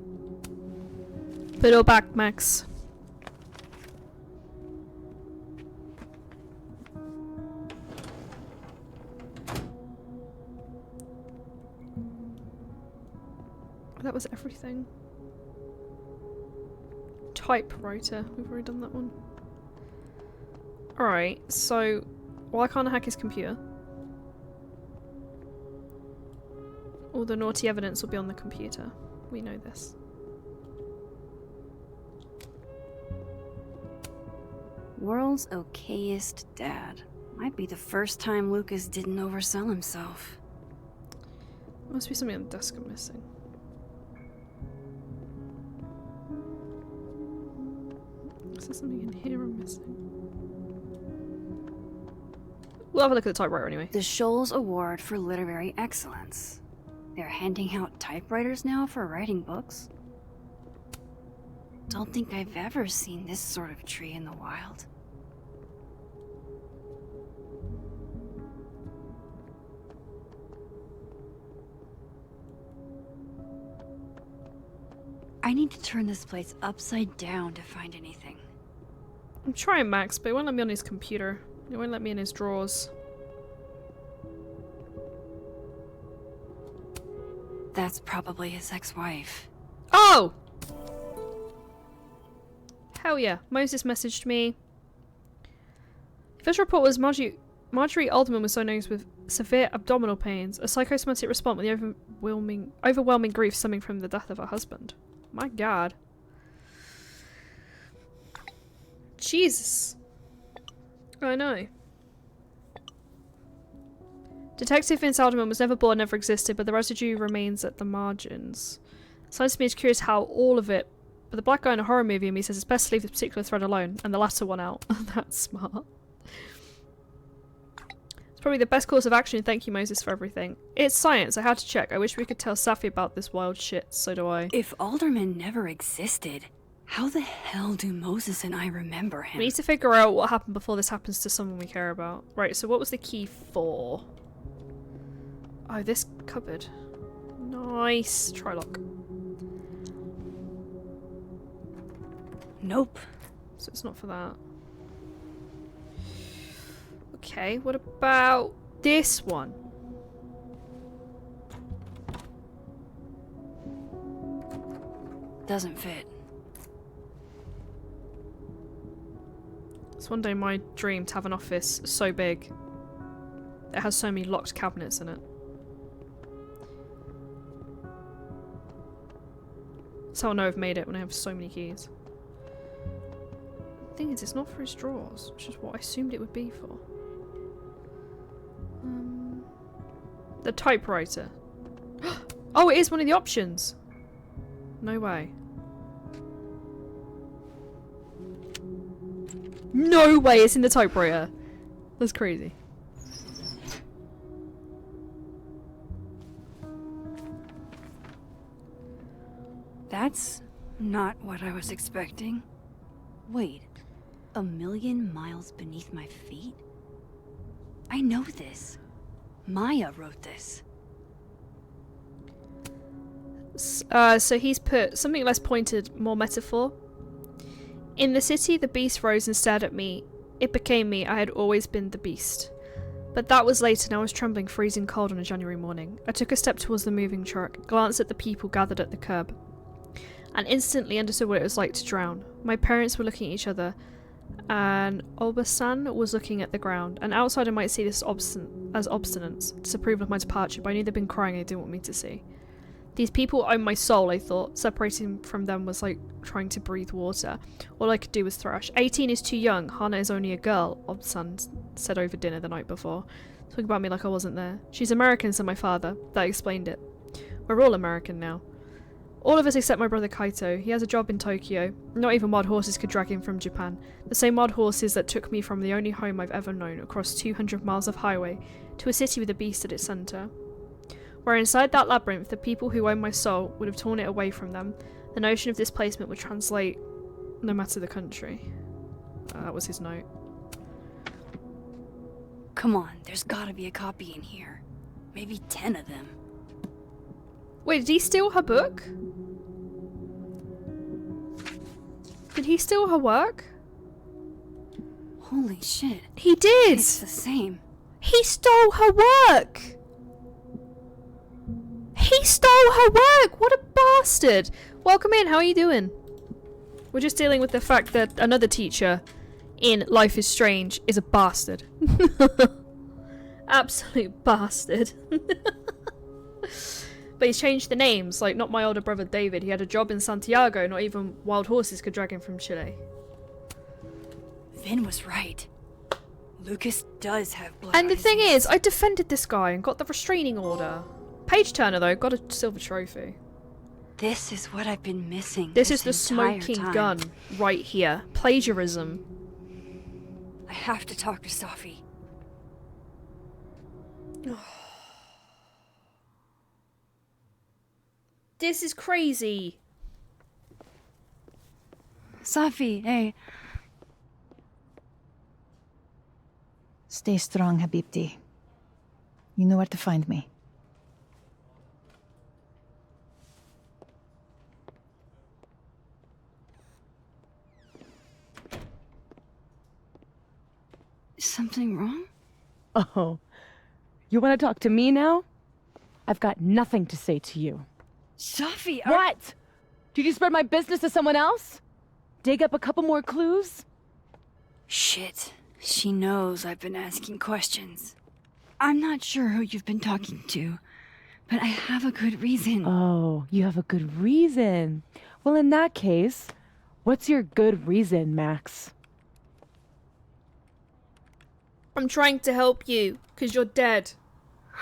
Put it all back, Max. That was everything. Typewriter. We've already done that one. Alright, so why can't I hack his computer? All the naughty evidence will be on the computer. We know this. World's okayest dad. Might be the first time Lucas didn't oversell himself. Must be something on the desk I'm missing. Is there something in here I'm missing? We'll have a look at the typewriter anyway. The Scholes Award for Literary Excellence. They're handing out typewriters now for writing books? Don't think I've ever seen this sort of tree in the wild. I need to turn this place upside down to find anything. I'm trying, Max, but it won't let me on his computer. It won't let me in his drawers. That's probably his ex-wife. Oh! Hell yeah. Moses messaged me. First report was Marjorie Alderman was diagnosed with severe abdominal pains, a psychosomatic response with the overwhelming grief stemming from the death of her husband. My god. Jesus. I know. Detective Vince Alderman was never born, never existed, but the residue remains at the margins. Science to me is curious how all of it, but the black guy in a horror movie in me says it's best to leave this particular thread alone, and the latter one out. That's smart. It's probably the best course of action. Thank you, Moses, for everything. It's science. I had to check. I wish we could tell Safi about this wild shit. So do I. If Alderman never existed, how the hell do Moses and I remember him? We need to figure out what happened before this happens to someone we care about. Right, so what was the key for? Oh, this cupboard. Nice. Try lock. Nope. So it's not for that. Okay, what about this one? Doesn't fit. It's one day my dream to have an office so big that has so many locked cabinets in it. That's how I know I've made it, when I have so many keys. The thing is, it's not for his drawers, which is what I assumed it would be for. The typewriter. Oh, it is one of the options! No way. No way it's in the typewriter! That's crazy. That's not what I was expecting. Wait, 1,000,000 miles beneath my feet? I know this. Maya wrote this. So he's put something less pointed, more metaphor. In the city, the beast rose and stared at me. It became me. I had always been the beast. But that was late and I was trembling, freezing cold on a January morning. I took a step towards the moving truck, glanced at the people gathered at the curb, and instantly understood what it was like to drown. My parents were looking at each other, and Obasan was looking at the ground. An outsider might see this as obstinance, disapproval of my departure, but I knew they'd been crying and they didn't want me to see. These people own my soul, I thought. Separating from them was like trying to breathe water. All I could do was thrash. 18 is too young. Hana is only a girl, Obasan said over dinner the night before. Talking about me like I wasn't there. She's American, said my father. That explained it. We're all American now. All of us except my brother Kaito. He has a job in Tokyo. Not even wild horses could drag him from Japan. The same wild horses that took me from the only home I've ever known across 200 miles of highway to a city with a beast at its centre. Where inside that labyrinth, the people who own my soul would have torn it away from them. The notion of displacement would translate no matter the country. That was his note. Come on, there's gotta be a copy in here. Maybe 10 of them. Wait, did he steal her book? Did he steal her work? Holy shit. He did! It's the same. He stole her work! He stole her work! What a bastard! Welcome in, how are you doing? We're just dealing with the fact that another teacher in Life is Strange is a bastard. Absolute bastard. But he's changed the names, like not my older brother David. He had a job in Santiago, not even wild horses could drag him from Chile. Vin was right. Lucas does have blood. And the thing is, I defended this guy and got the restraining order. Page Turner, though, got a silver trophy. This is what I've been missing. This is the smoking gun right here. Plagiarism. I have to talk to Safi. This is crazy. Safi, hey. Stay strong, Habibti. You know where to find me. Is something wrong? Oh. You want to talk to me now? I've got nothing to say to you. Safi, What? Did you spread my business to someone else? Dig up a couple more clues? Shit. She knows I've been asking questions. I'm not sure who you've been talking to, but I have a good reason. Oh, you have a good reason. Well, in that case, what's your good reason, Max? I'm trying to help you, because you're dead.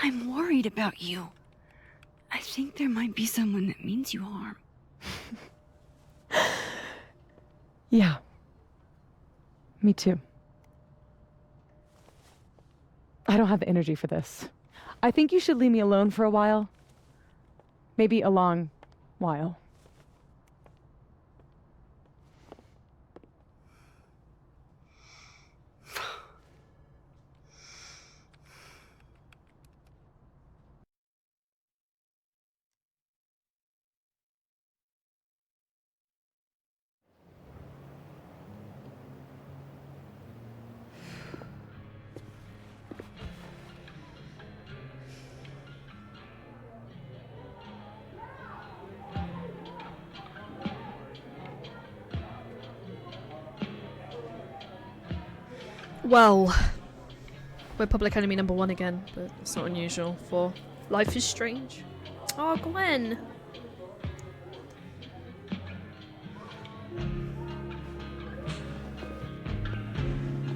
I'm worried about you. I think there might be someone that means you harm. Yeah. Me too. I don't have the energy for this. I think you should leave me alone for a while. Maybe a long while. Well, we're public enemy number 1 again, but it's not unusual for Life is Strange. Oh, Gwen!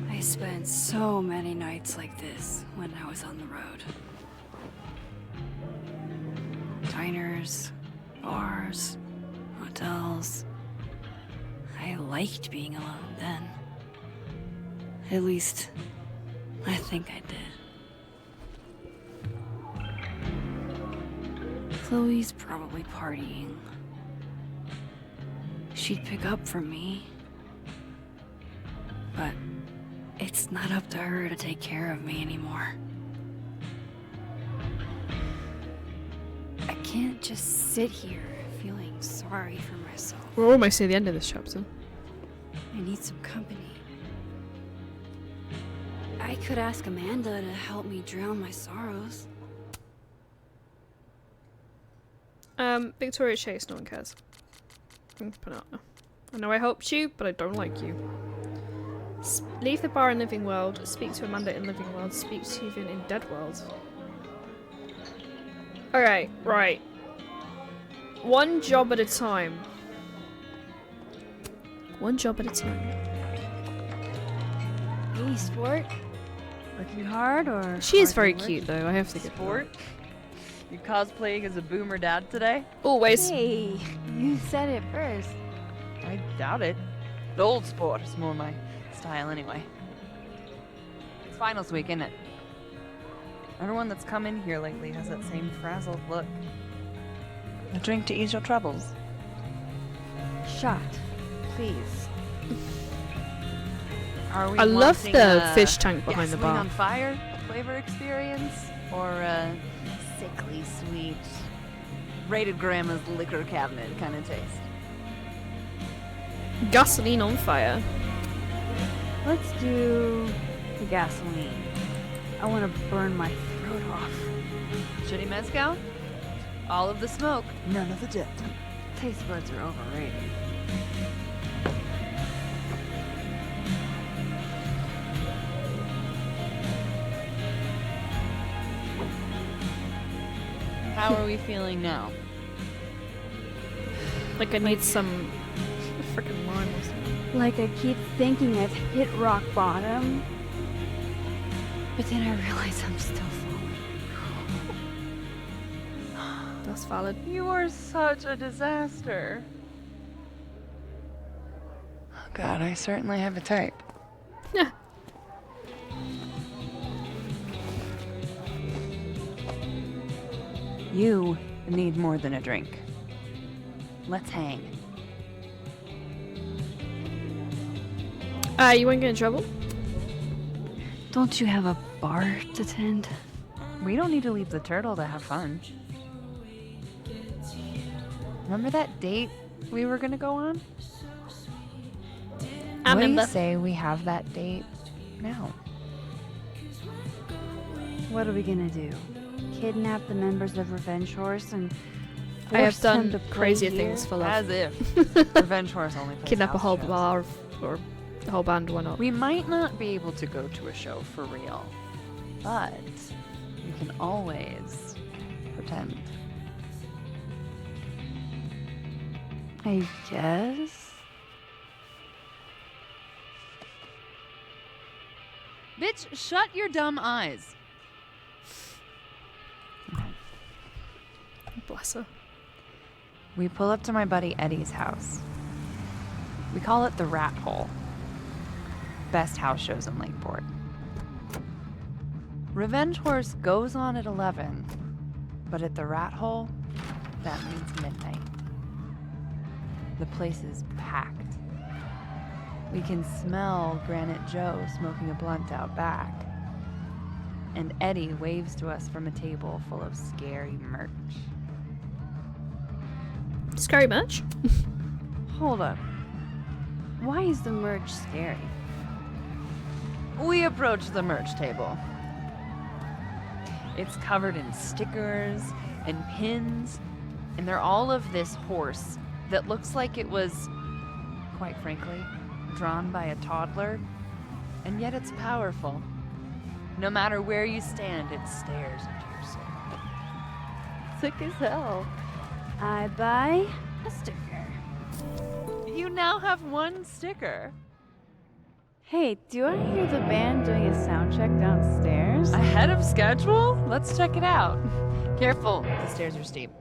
I spent so many nights like this when I was on the road. Diners, bars, hotels. I liked being alone then. At least, I think I did. Chloe's probably partying. She'd pick up for me. But it's not up to her to take care of me anymore. I can't just sit here feeling sorry for myself. We're almost at the end of this chapter. I need some company. I could ask Amanda to help me drown my sorrows. Victoria Chase, no one cares. I know I helped you, but I don't like you. Leave the bar in Living World, speak to Amanda in Living World, speak to Vin in Dead World. Alright, right. One job at a time. One job at a time. Hey, sport. Working hard or? She is very hardly cute, though. I have to get Sport? You cosplaying as a boomer dad today? Always. Hey, you said it first. I doubt it. The old sport is more my style anyway. It's finals week, isn't it? Everyone that's come in here lately has that same frazzled look. A drink to ease your troubles. Shot, please. Are we I love wanting the a fish tank behind the gasoline bar. on fire flavor experience, or a sickly sweet, rated grandma's liquor cabinet kind of taste? Gasoline on fire. Let's do the gasoline. I want to burn my throat off. Shitty mezcal? All of the smoke, none of the jet. Taste buds are overrated. How are we feeling now? Like I need some freaking lime or something. Like I keep thinking I've hit rock bottom, but then I realize I'm still falling. That's valid. You are such a disaster. Oh God, I certainly have a type. Yeah. You need more than a drink. Let's hang. You won't get in trouble? Don't you have a bar to tend? We don't need to leave the turtle to have fun. Remember that date we were gonna go on? I What do you remember. say we have that date now? What are we gonna do? Kidnap the members of Revenge Horse and I have force them done to play crazier here? things for love. As if. Revenge Horse only plays Kidnap a house whole shows. bar or a whole band, why not? We might not be able to go to a show for real, but we can always pretend. I guess. Bitch, shut your dumb eyes. Bless her. We pull up to my buddy Eddie's house. We call it the Rat Hole. Best house shows in Lakeport. Revenge Horse goes on at 11, but at the Rat Hole, that means midnight. The place is packed. We can smell Granite Joe smoking a blunt out back. And Eddie waves to us from a table full of scary merch. Scary merch? Hold up. Why is the merch scary? We approach the merch table. It's covered in stickers and pins, and they're all of this horse that looks like it was, quite frankly, drawn by a toddler, and yet it's powerful. No matter where you stand, it stares into your soul. Sick as hell. I buy a sticker. You now have one sticker. Hey, do I hear the band doing a sound check downstairs? Ahead of schedule? Let's check it out. Careful, the stairs are steep.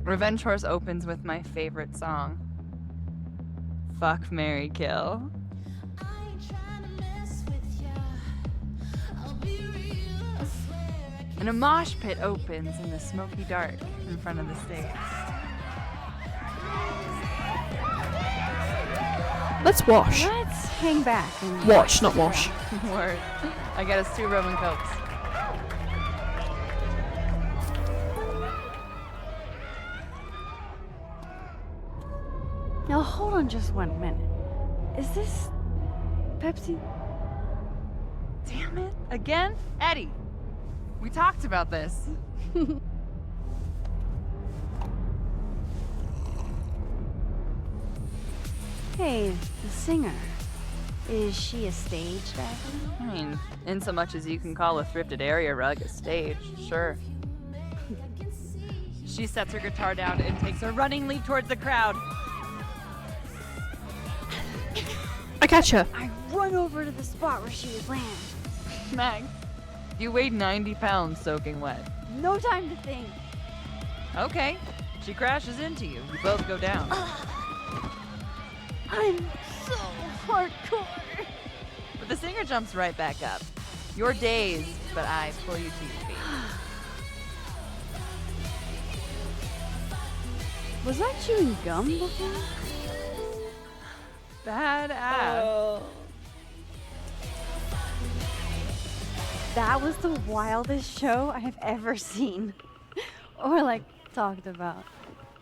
Revenge Horse opens with my favorite song. Fuck, Marry, Kill. And a mosh pit opens in the smoky dark in front of the stage. Let's wash. Let's hang back and Watch, not wash. Word. I got us 2 rum and cokes. Now hold on just 1 minute. Is this Pepsi? Damn it. Again? Eddie, we talked about this. Hey, the singer. Is she a stage diver? I mean, in so much as you can call a thrifted area rug a stage, sure. She sets her guitar down and takes a running leap towards the crowd. I catch her. I run over to the spot where she would land. Max, you weigh 90 pounds soaking wet. No time to think. Okay, she crashes into you. You both go down. I'm so hardcore. But the singer jumps right back up. You're dazed, but I pull you to your feet. Was I chewing gum before? Badass. That was the wildest show I have ever seen. Or like talked about.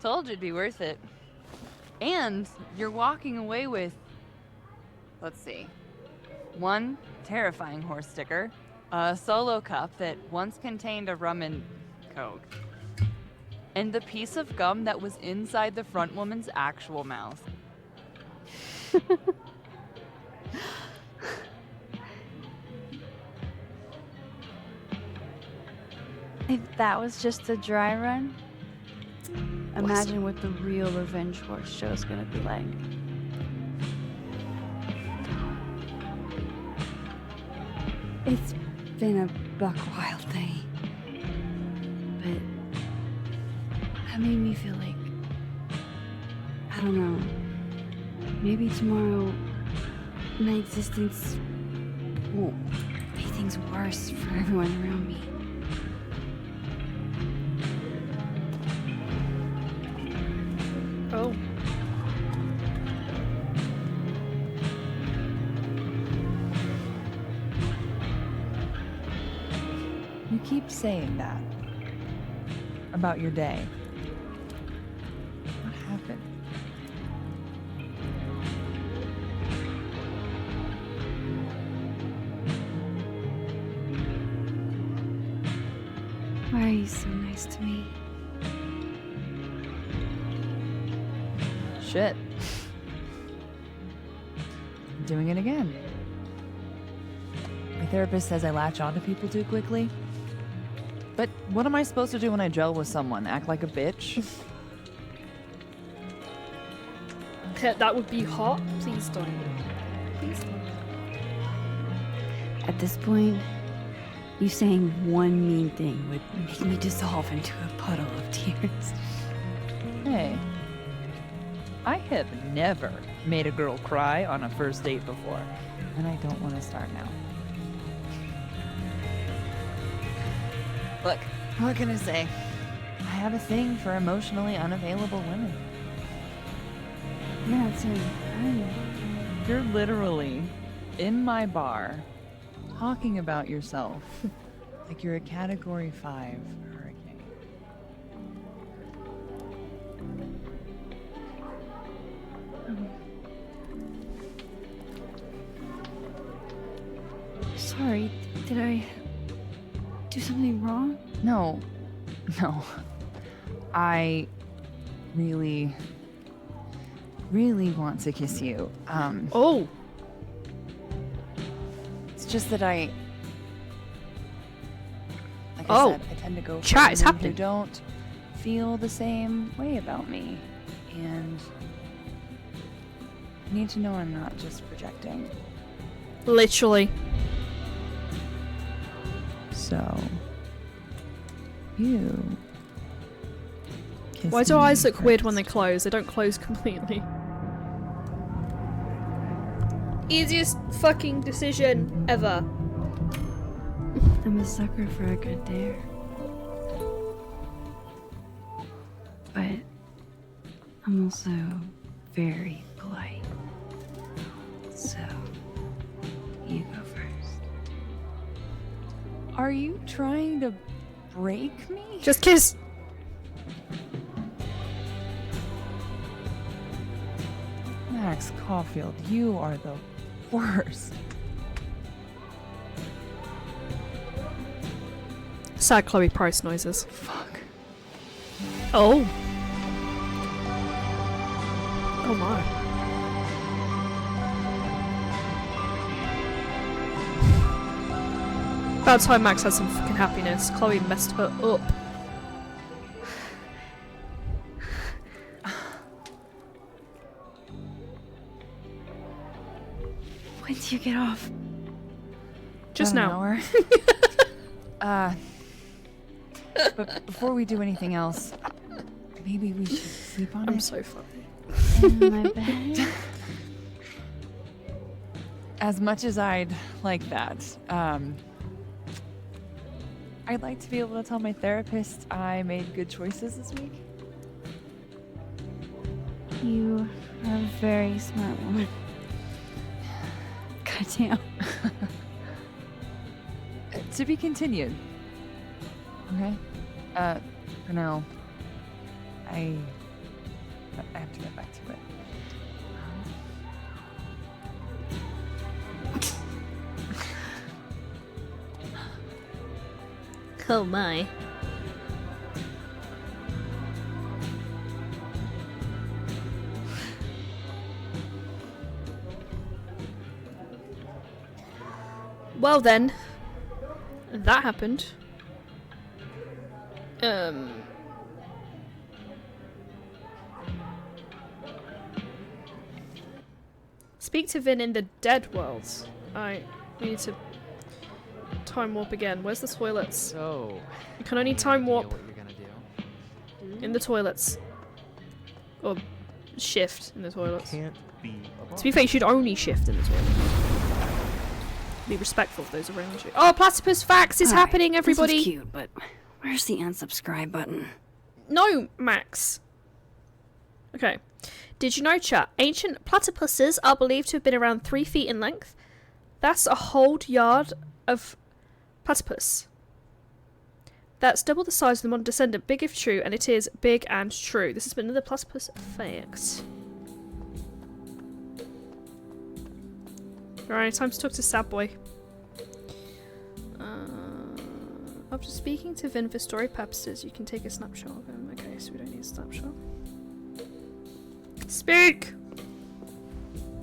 Told you it'd be worth it. And you're walking away with, let's see, 1 terrifying horse sticker, a solo cup that once contained a rum and coke, and the piece of gum that was inside the front woman's actual mouth. If that was just a dry run, imagine what the real Revenge Horse show is gonna be like. It's been a buck wild day, but that made me feel like, I don't know, maybe tomorrow my existence won't be anything things worse for everyone around me. Oh. You keep saying that about your day. What happened? Why are you so nice to me? Shit. I'm doing it again. My therapist says I latch onto people too quickly. But what am I supposed to do when I gel with someone? Act like a bitch? That would be hot. Please don't. Please don't. At this point, you saying one mean thing would make me dissolve into a puddle of tears. Hey. I have never made a girl cry on a first date before, and I don't want to start now. Look, what can I say? I have a thing for emotionally unavailable women. That's it. You're literally in my bar talking about yourself like you're a Category 5 hurricane. Sorry, did I do something wrong? No. I really want to kiss you. Oh. It's just that like I said, I tend to go for Chat is women happening. who don't feel the same way about me. And I need to know I'm not just projecting. Literally. So, you kiss Why do me eyes look weird when first. they close? They don't close completely. Easiest fucking decision ever. I'm a sucker for a good dare. But I'm also very polite. So, you go first. Are you trying to break me? Just kiss. Max Caulfield, you are the worst. Sad Chloe Price noises. Fuck. Oh. Oh my. About time Max had some fucking happiness. Chloe messed her up. When do you get off? Just About now. An hour. But before we do anything else, maybe we should sleep on it. I'm so funny. In my bed? As much as I'd like that, I'd like to be able to tell my therapist I made good choices this week. You are a very smart woman. Goddamn. To be continued. Okay? For now, I have to get back to it. Oh my. Well then, that happened. Speak to Vin in the dead worlds. We need to time warp again. Where's the toilets? So, You can only time warp what you're gonna do? in the toilets. Or shift in the toilets. Can't be To be fair, you should only shift in the toilets. Be respectful of those around you. Oh, Platypus Facts is happening, everybody! This was cute, but where's the unsubscribe button? No, Max. Okay. Did you know, chat? Ancient platypuses are believed to have been around 3 feet in length. That's a whole yard of platypus. That's double the size of the modern descendant. Big if true, and it is big and true. This has been another Platypus Fact. Alright, time to talk to Sad Boy. After speaking to Vin for story purposes, you can take a snapshot of him. Okay, so we don't need a snapshot. Speak!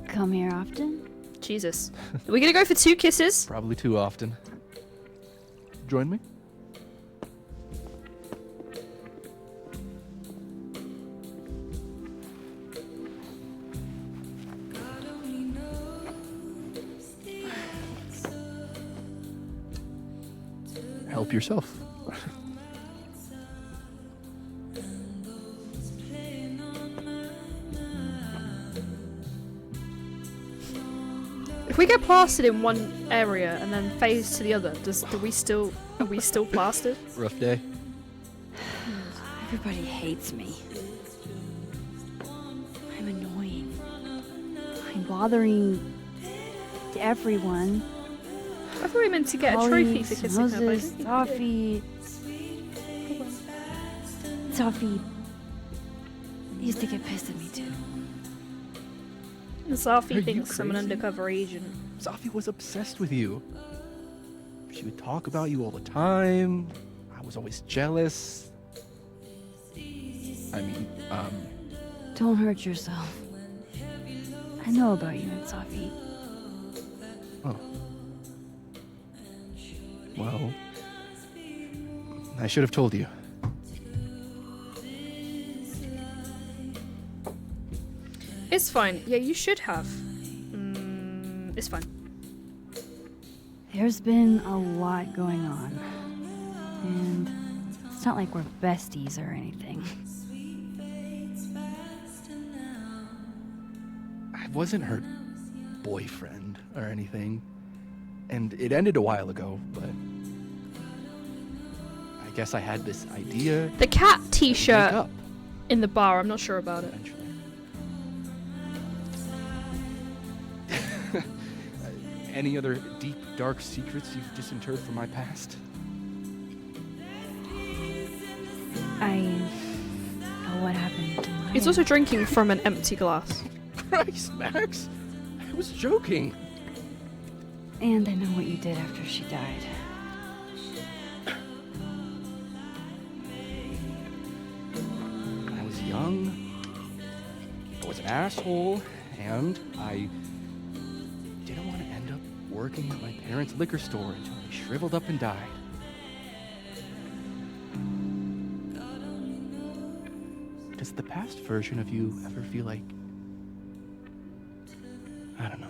Come here often? Jesus. Are we gonna go for 2 kisses? Probably too often. Join me? Help yourself. If we get plastered in one area and then phase to the other, are we still plastered? Rough day. Everybody hates me. I'm annoying. I'm bothering everyone. I thought we meant to get a trophy for kissing her, but I Moses, didn't think Sophie used to get pissed at me too. Safi Are you thinks I'm an crazy? undercover agent. Safi was obsessed with you. She would talk about you all the time. I was always jealous. I mean, Don't hurt yourself. I know about you and Sophie. oh. Well, I should have told you. It's fine. Yeah, you should have. It's fine. There's been a lot going on. And it's not like we're besties or anything. I wasn't her boyfriend or anything. And it ended a while ago, but I guess I had this idea. The cat Make t-shirt up. in the bar, I'm not sure about it. Any other deep, dark secrets you've disinterred from my past? I know what happened to Maya. He's also drinking from an empty glass. Christ, Max! I was joking. And I know what you did after she died. I was young, I was an asshole, and I didn't want to end up working at my parents' liquor store until I shriveled up and died. Does the past version of you ever feel like, I don't know,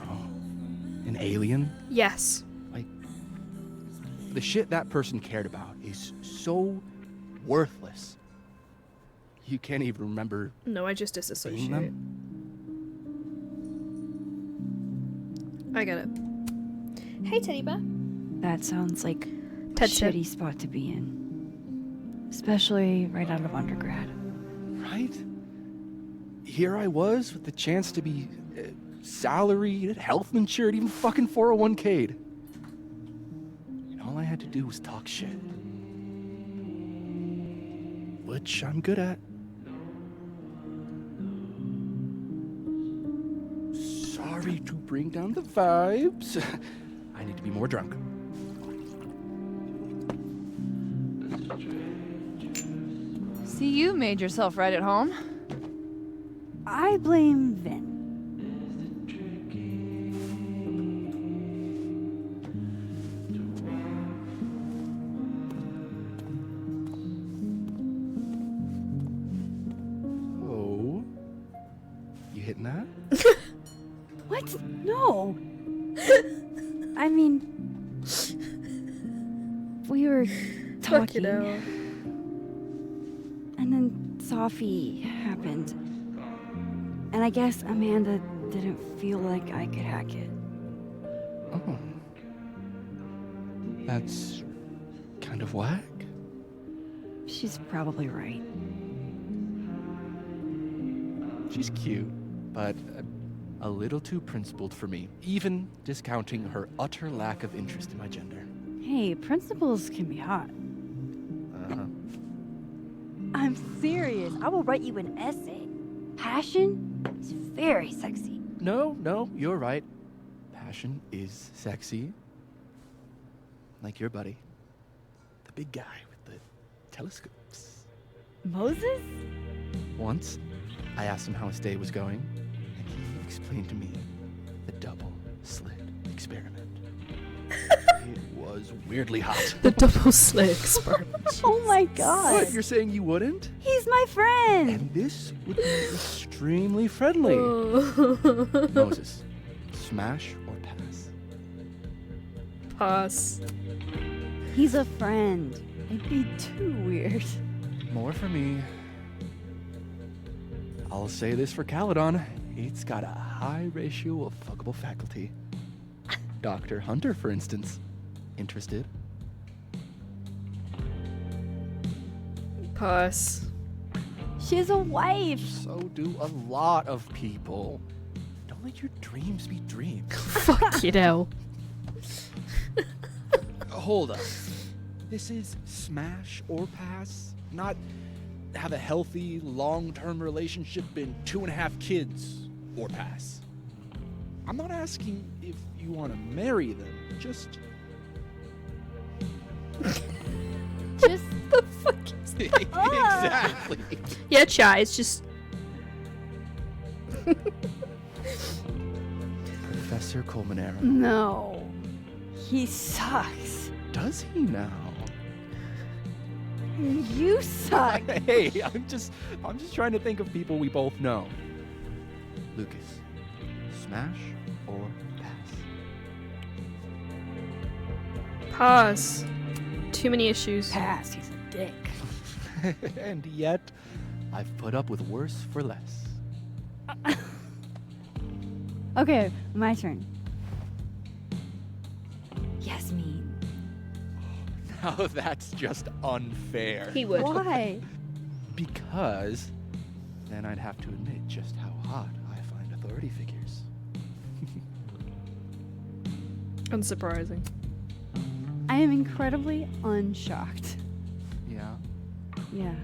an alien? Yes. Like, the shit that person cared about is so worthless. You can't even remember No, I just seeing disassociate. them. I get it. Hey, teddy bear. That sounds like Ted a said- shitty spot to be in. Especially right out of undergrad. Right? Here I was with the chance to be salaried, health insured, even fucking 401k'd. And all I had to do was talk shit. Which I'm good at. Sorry to bring down the vibes. I need to be more drunk. See, you made yourself right at home. I blame Vin. Oh. You hitting that? What? No. I mean, we were Fuck it talking, out. and then Sophie happened. And I guess Amanda didn't feel like I could hack it. Oh. That's kind of whack. She's probably right. She's cute, but a little too principled for me, even discounting her utter lack of interest in my gender. Hey, principals can be hot. Uh-huh. I'm serious. I will write you an essay. Passion is very sexy. No, you're right. Passion is sexy. Like your buddy. The big guy with the telescopes. Moses? Once, I asked him how his day was going, and he explained to me the double slit experiment. It was weirdly hot. The double slit experiment. Oh my god. What, you're saying you wouldn't? He's my friend. And this would be extremely friendly. Moses, smash or pass? Pass. He's a friend. It'd be too weird. More for me. I'll say this for Caledon. It's got a high ratio of fuckable faculty. Dr. Hunter, for instance. Interested? Pass. She has a wife. So do a lot of people. Don't let your dreams be dreams. Fuck you know. Hold up. This is smash or pass, not have a healthy, long-term relationship and 2.5 kids or pass. I'm not asking if you want to marry them, just... Just the fuck is that? Exactly. Yeah, chat, it's just... Professor Colmenero. No. He sucks. Does he now? You suck. Hey, I'm just trying to think of people we both know. Lucas, smash or pass? Pass. Too many issues. Pass. He's a dick. And yet, I've put up with worse for less. Okay, my turn. Yasmin. Now that's just unfair. He would. Why? Because then I'd have to admit just how hot I find authority figures. Unsurprising. I am incredibly unshocked. Yeah. Yeah.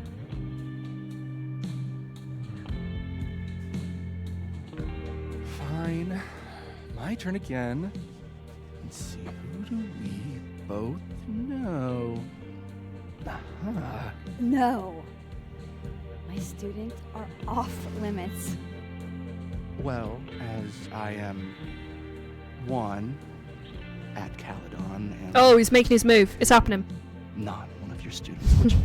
Fine. My turn again. Let's see, who do we both know? No. My students are off limits. Well, as I am one at Caledon and Oh, he's making his move. It's happening. not one of your students, which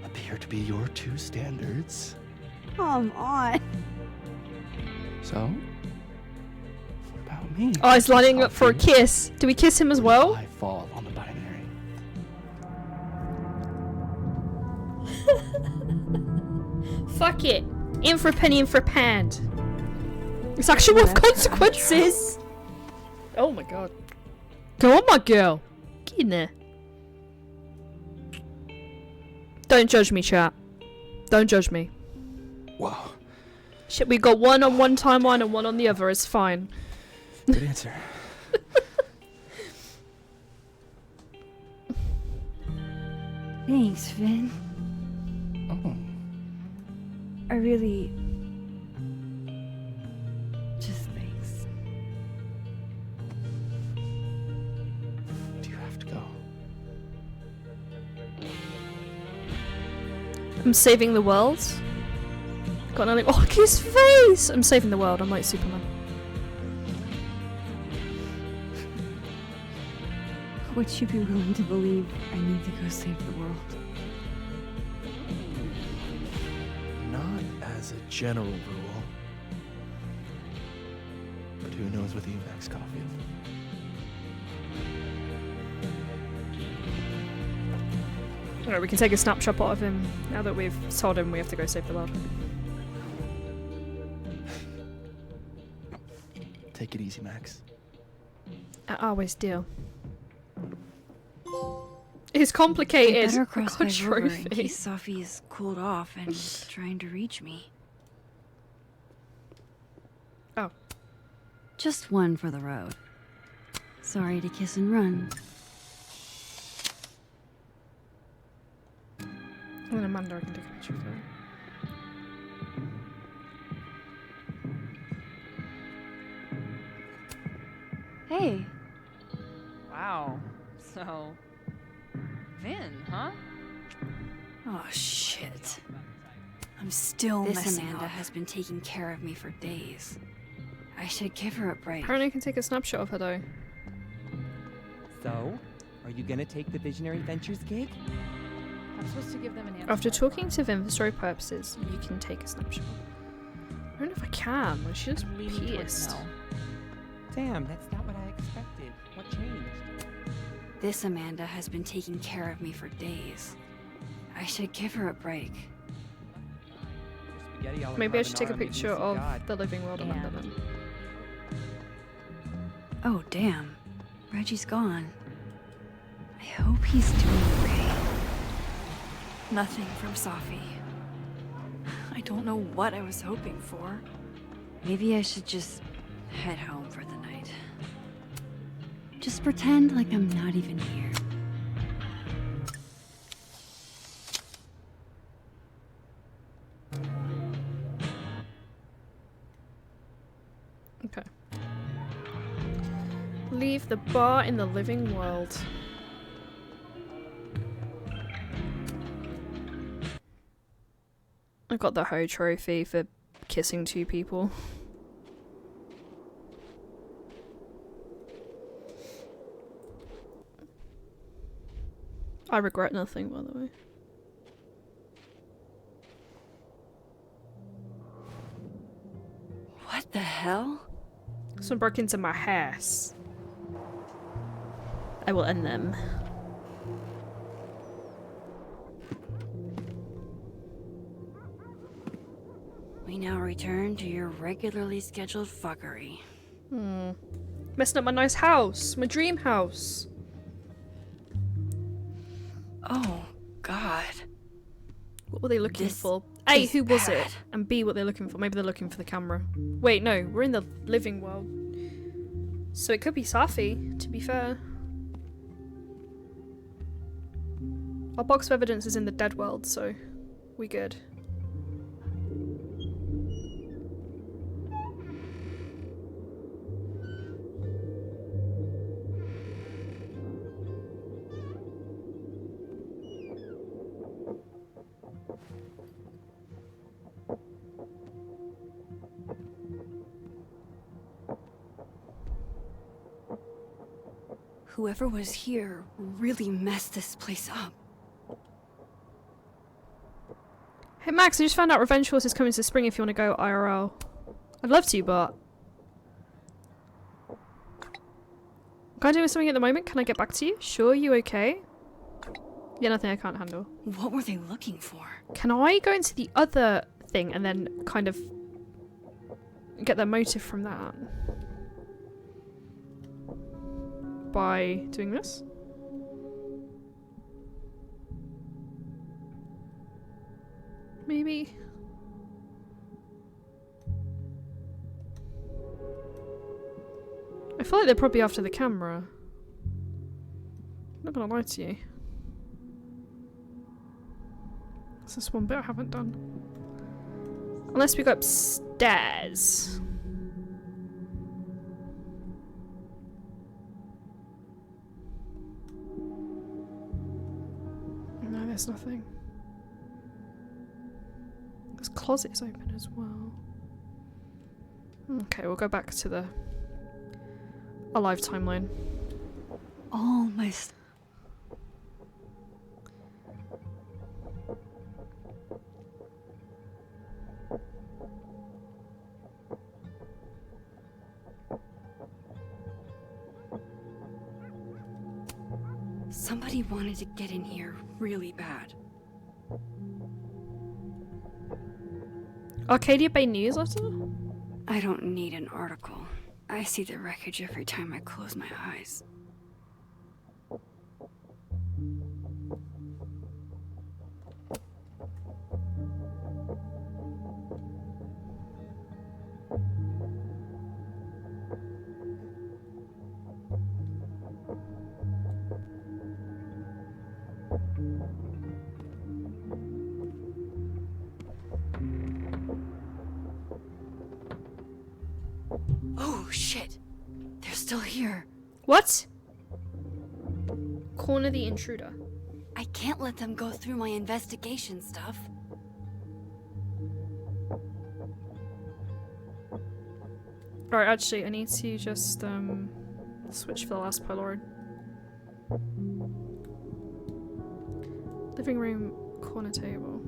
appear to be your two standards. Come on. So, what about me? Oh, he's lining up for a Sophie? kiss. Do we kiss him as well? I fall on the binary. Fuck it. In for a penny, in for a pound. It's actually worth consequences. Oh my god. Go on, my girl. Get in there. Don't judge me, chat. Don't judge me. Wow. Shit, we got one on one timeline and one on the other. It's fine. Good answer. Thanks, Finn. Oh. I really... Just thanks. Do you have to go? I'm saving the world. Got nothing. Oh, look at his face! I'm saving the world. I'm like Superman. Would you be willing to believe I need to go save the world? Not as a general rule. But who knows with you, Max Caulfield? Alright, we can take a snapshot of him now that we've told him we have to go save the world. Take it easy, Max. I always do. is I complicated. better A cross god back over in trophy. case Safi is cooled off and trying to reach me. Oh. Just one for the road. Sorry to kiss and run. And then Amanda, I can take a picture of her. Hey. Wow. So, Vin, huh? Oh shit. I'm still This messing Amanda up. has been taking care of me for days. I should give her a break. Apparently I can take a snapshot of her though. So, are you gonna take the Visionary Ventures gig? I'm supposed to give them an answer. After talking to Vin for story purposes, you can take a snapshot. I don't know if I can. Well, she's I'm leaning towards pissed. no. Damn, that's not what I expected. What changed? This Amanda has been taking care of me for days. I should give her a break. Spaghetti a la Maybe I should take a carbonara, picture maybe of God. the living world Amanda then. Oh damn. Reggie's gone. I hope he's doing okay. Nothing from Safi. I don't know what I was hoping for. Maybe I should just head home for the night. Just pretend like I'm not even here. Okay. Leave the bar in the living world. I got the Ho trophy for kissing 2 people. I regret nothing, by the way. What the hell? Someone broke into my house. I will end them. We now return to your regularly scheduled fuckery. Messing up my nice house. My dream house. Oh, God. What were they looking This for? A, is who was bad. it? And B, what they're looking for. Maybe they're looking for the camera. Wait, no. We're in the living world. So it could be Safi, to be fair. Our box of evidence is in the dead world, so we good. Whoever was here really messed this place up. Hey Max, I just found out Revenge Force is coming to Spring if you want to go IRL. I'd love to, but... Can I do something at the moment? Can I get back to you? Sure, you okay? Yeah, nothing I can't handle. What were they looking for? Can I go into the other thing and then kind of get their motive from that? By doing this? Maybe? I feel like they're probably after the camera. I'm not gonna lie to you. There's this one bit I haven't done. Unless we go upstairs. No, there's nothing. This closet's open as well. Okay, we'll go back to the Alive timeline. All my Somebody wanted to get in here really bad. Arcadia Bay newsletter? I don't need an article. I see the wreckage every time I close my eyes. Oh, shit. They're still here. What? Corner the intruder. I can't let them go through my investigation stuff. Alright, actually, I need to just, switch for the last Polaroid. Living room, corner table.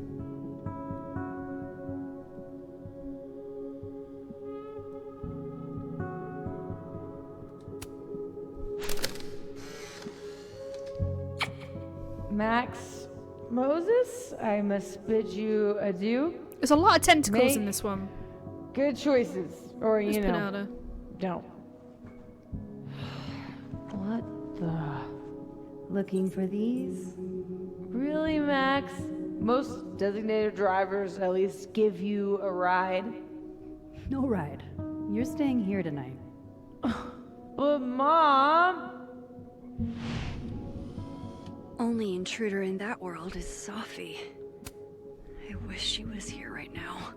Max Moses, I must bid you adieu. There's a lot of tentacles Make in this one. good choices, or Where's you know, Pinata? don't. What the? Looking for these? Really, Max? Most designated drivers at least give you a ride. No ride. You're staying here tonight. But Mom! Only intruder in that world is Safi. I wish she was here right now.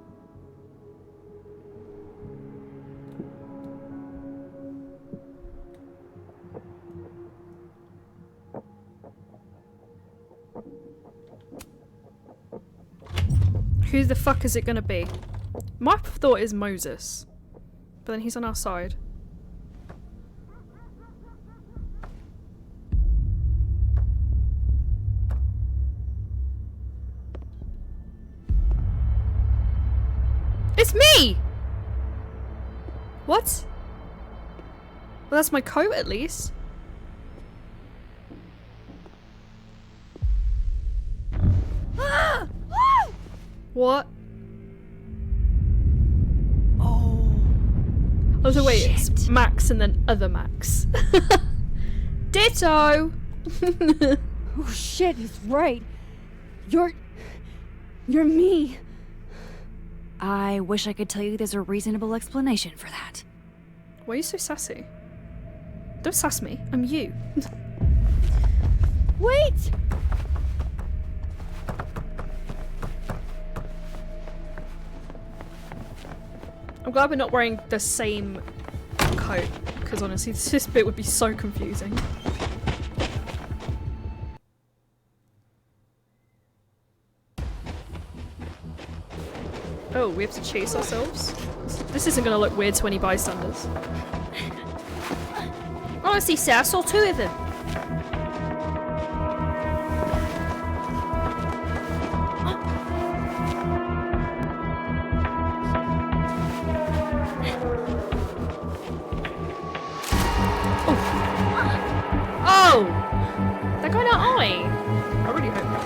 Who the fuck is it gonna be? My thought is Moses. But then he's on our side. It's me! What? Well, that's my coat at least. What? Oh, so wait, it's Max and then other Max. Ditto! Oh shit, he's right. You're me. I wish I could tell you there's a reasonable explanation for that. Why are you so sassy? Don't sass me, I'm you. Wait! I'm glad we're not wearing the same coat, because honestly, this bit would be so confusing. Oh, we have to chase ourselves? This isn't gonna look weird to any bystanders. Honestly, sir, I saw two of them. Oh! They're going to eye! I really hope not.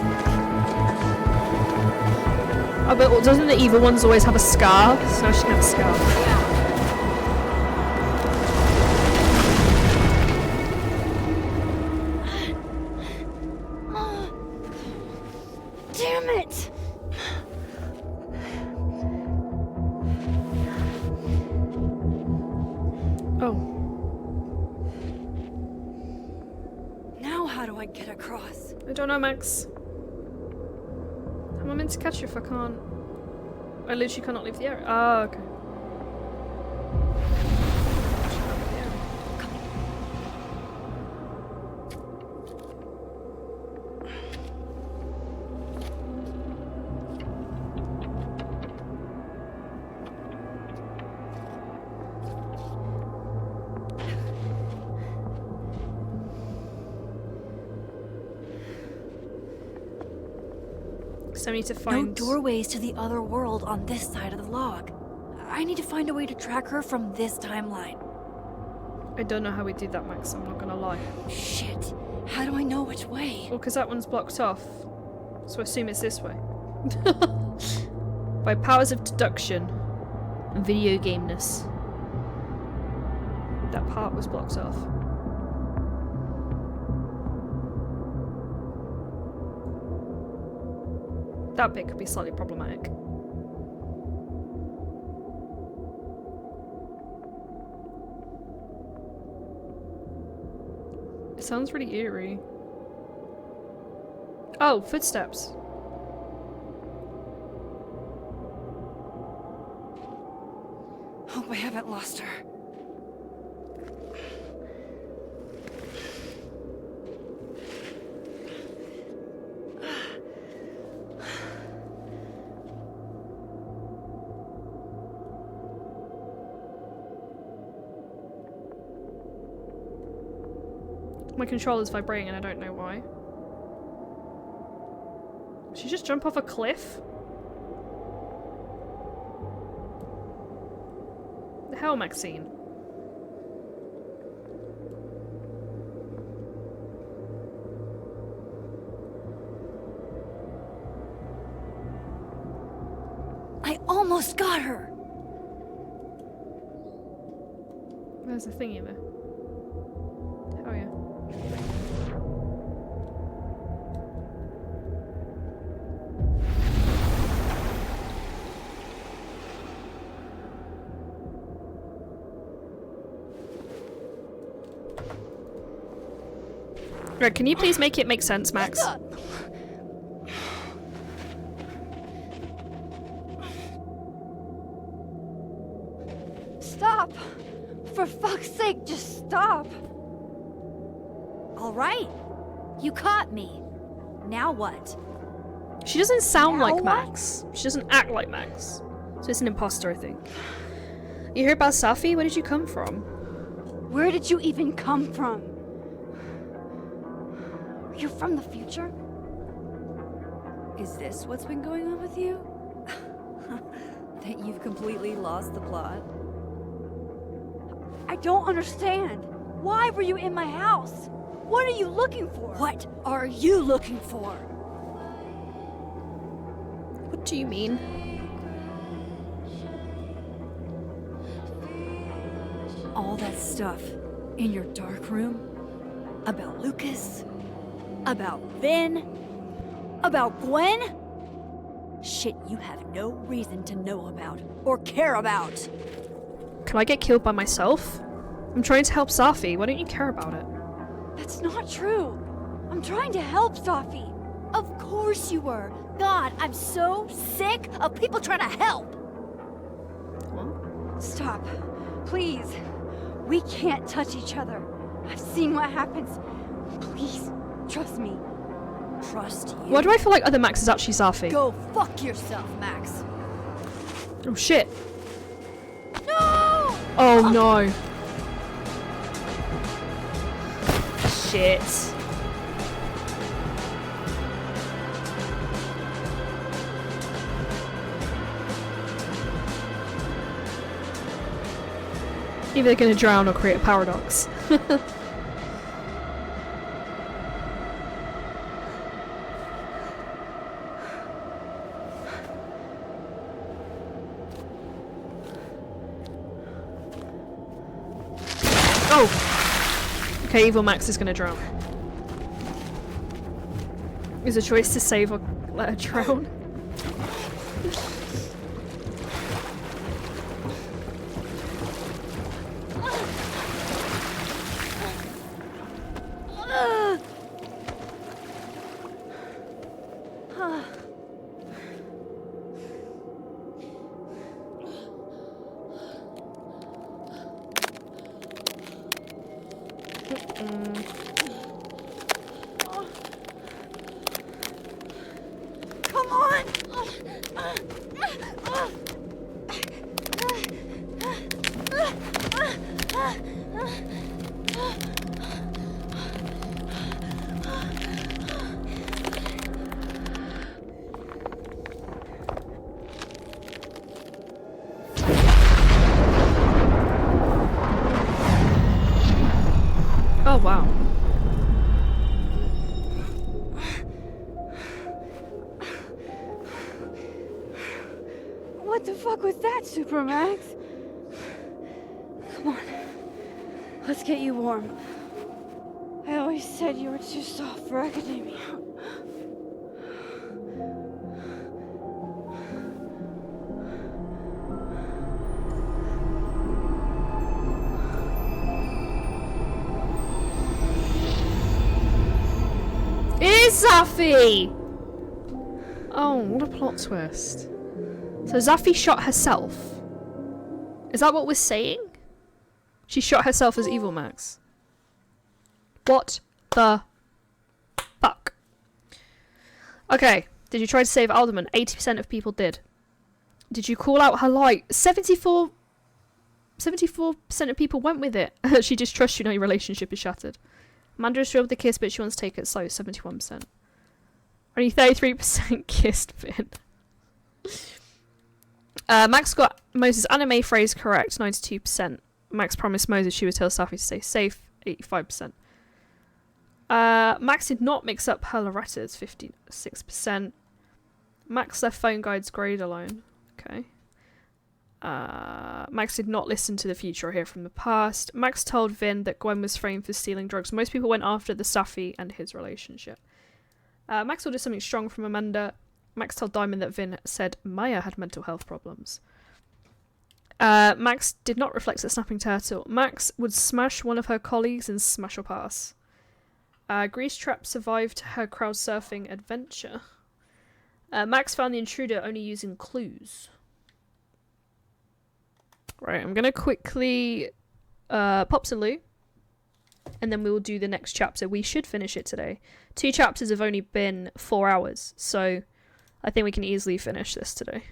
Oh, but doesn't the evil ones always have a scar? So now she can have a scar. Damn it! Oh. Now how do I get across? I don't know, Max. How am I meant to catch you if I can't? I literally cannot leave the area. Ah, okay. So I need to find... No doorways to the other world on this side of the log. I need to find a way to track her from this timeline. I don't know how we did that, Max, I'm not gonna lie. Shit. How do I know which way? Well, because that one's blocked off. So I assume it's this way. By powers of deduction and video gameness. That part was blocked off. That bit could be slightly problematic. It sounds really eerie. Oh, footsteps. Hope I haven't lost her. My controller's vibrating and I don't know why. Did she just jump off a cliff? The hell, Maxine? I almost got her. There's a thingy there. Oh yeah. Right, can you please make it make sense, Max? Stop! For fuck's sake, just stop! All right. You caught me. Now what? She doesn't sound like Max. She doesn't act like Max. So it's an imposter, I think. You heard about Safi? Where did you come from? Where did you even come from? You're from the future? Is this what's been going on with you? That you've completely lost the plot? I don't understand. Why were you in my house? What are you looking for? What are you looking for? What do you mean? All that stuff in your dark room about Lucas, about Vin, about Gwen? Shit you have no reason to know about or care about. Can I get killed by myself? I'm trying to help Safi. Why don't you care about it? That's not true. I'm trying to help Safi. Of course you were. God, I'm so sick of people trying to help. Stop. Please. We can't touch each other. I've seen what happens. Please, trust me. Trust you? Why do I feel like other Max is actually Safi? Go fuck yourself, Max. Oh shit. No! Oh no. Shit. Either they're gonna drown or create a paradox. Oh! Okay, evil Max is gonna drown. Is a choice to save or let her drown? Come on! Oh wow. What the fuck was that, Supermax? Come on. Let's get you warm. I always said you were too soft for academia. It is Safi! Oh, what a plot twist. So Safi shot herself. Is that what we're saying? She shot herself as Evil Max. What the fuck? Okay, did you try to save Alderman? 80% of people did. Did you call out her light? 74% of people went with it. She distrusts you now your relationship is shattered. Amanda is thrilled with the kiss, but she wants to take it slow, 71%. Only 33% kissed Vin. Max got Moses' anime phrase correct, 92%. Max promised Moses she would tell Safi to stay safe, 85%. Max did not mix up her Loretta's, 56%. Max left phone guide's grade alone. Okay. Max did not listen to the future or hear from the past. Max told Vin that Gwen was framed for stealing drugs. Most people went after the Safi and his relationship. Max ordered something strong from Amanda. Max told Diamond that Vin said Maya had mental health problems. Max did not reflect the snapping turtle. Max would smash one of her colleagues and smash or pass. Grease Trap survived her crowd surfing adventure. Max found the intruder only using clues. Right, I'm going to quickly pop some loot. And then we will do the next chapter. We should finish it today. 2 chapters have only been 4 hours. So I think we can easily finish this today.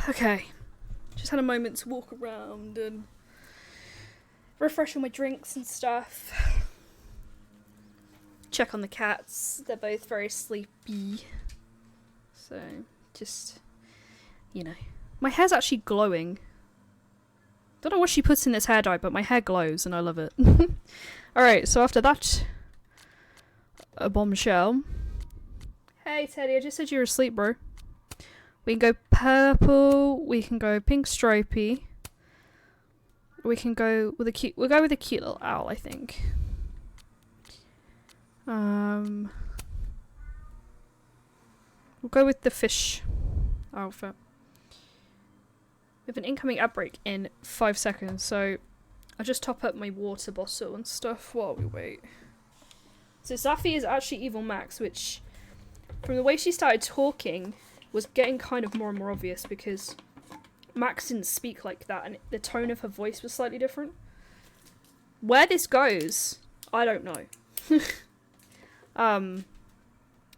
Okay. Just had a moment to walk around and refresh all my drinks and stuff. Check on the cats. They're both very sleepy. So, just, you know. My hair's actually glowing. Don't know what she puts in this hair dye, but my hair glows and I love it. Alright, so after that, a bombshell. Hey Teddy, I just said you were asleep, bro. We can go purple, we can go pink stripey. We can go with a cute, we'll go with a cute little owl, I think. We'll go with the fish outfit. We have an incoming ad break in 5 seconds, so I'll just top up my water bottle and stuff while we wait. So Safi is actually Evil Max, which, from the way she started talking, was getting kind of more and more obvious because Max didn't speak like that and the tone of her voice was slightly different. Where this goes, I don't know.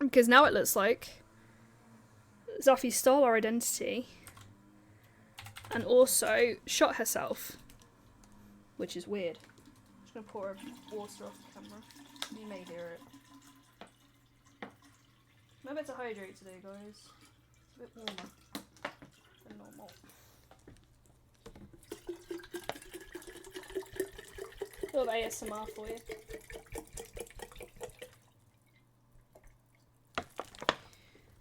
Because now it looks like Safi stole our identity and also shot herself, which is weird. I'm just gonna pour water off the camera. You may hear it. I'm about to hydrate today, guys. It's a bit warmer than normal. A little ASMR for you.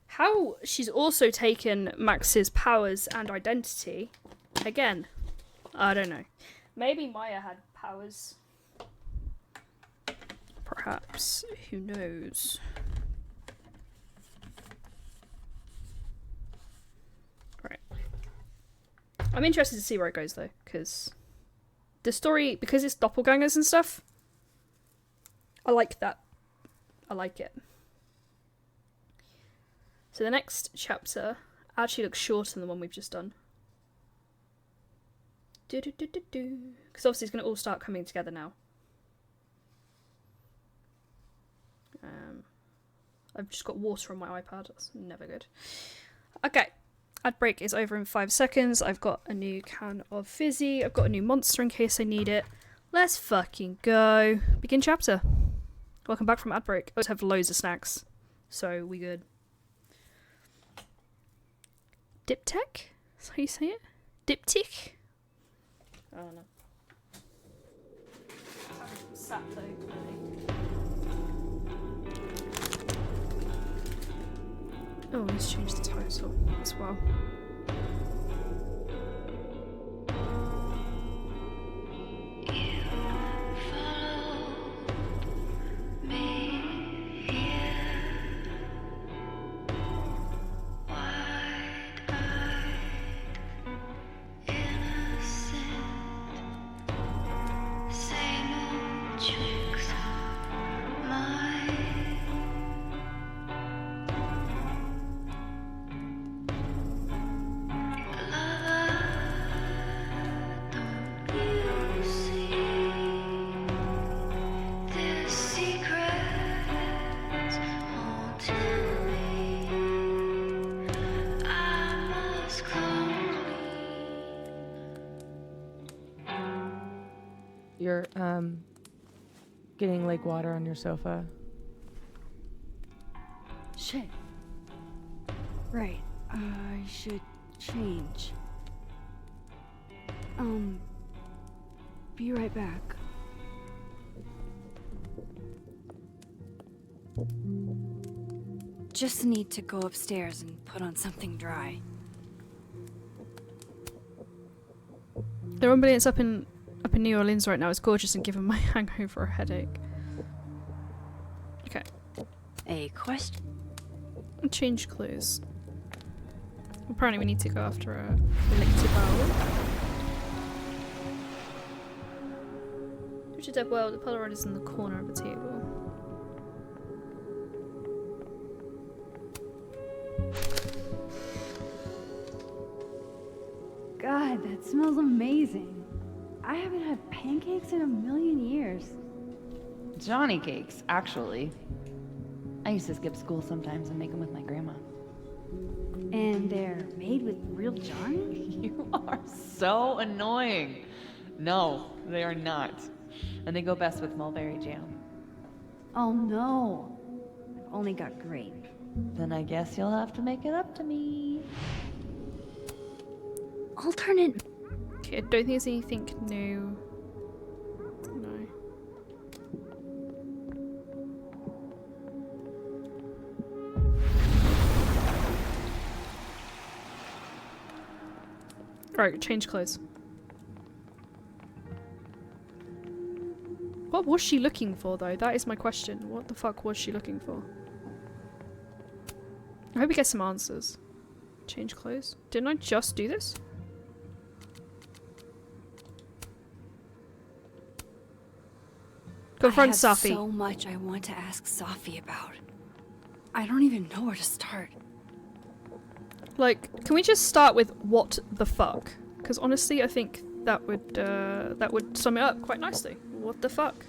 How she's also taken Max's powers and identity, again, I don't know. Maybe Maya had powers. Perhaps, who knows? Right. I'm interested to see where it goes though, because the story, because it's doppelgangers and stuff, I like that. I like it. So the next chapter actually looks shorter than the one we've just done. Because obviously it's going to all start coming together now. I've just got water on my iPad. That's never good. Okay. Ad break is over in 5 seconds. I've got a new can of fizzy. I've got a new monster in case I need it. Let's fucking go. Begin chapter. Welcome back from ad break. I always have loads of snacks. So we good. Diptech? Is that how you say it? Diptych? I don't know. Sat though, oh, let's change the title as well. You're, getting lake water on your sofa. Shit. Right. I should change. Be right back. Just need to go upstairs and put on something dry. The ambulance up in New Orleans right now is gorgeous and giving my hangover a headache. Okay. A question? Change clothes. Apparently we need to go after a elected owl. Richard Dead well, the Polaroid is in the corner of the table. God, that smells amazing. I haven't had pancakes in a million years. Johnny cakes, actually. I used to skip school sometimes and make them with my grandma. And they're made with real jarn? You are so annoying. No, they are not. And they go best with mulberry jam. Oh no. I've only got grape. Then I guess you'll have to make it up to me. Alternate. Okay, I don't think there's anything new. No. Right, change clothes. What was she looking for, though? That is my question. What the fuck was she looking for? I hope we get some answers. Change clothes? Didn't I just do this? Confront Safi. I have so much I want to ask Safi about. I don't even know where to start. Like, can we just start with what the fuck? Because honestly, I think that would sum it up quite nicely. What the fuck?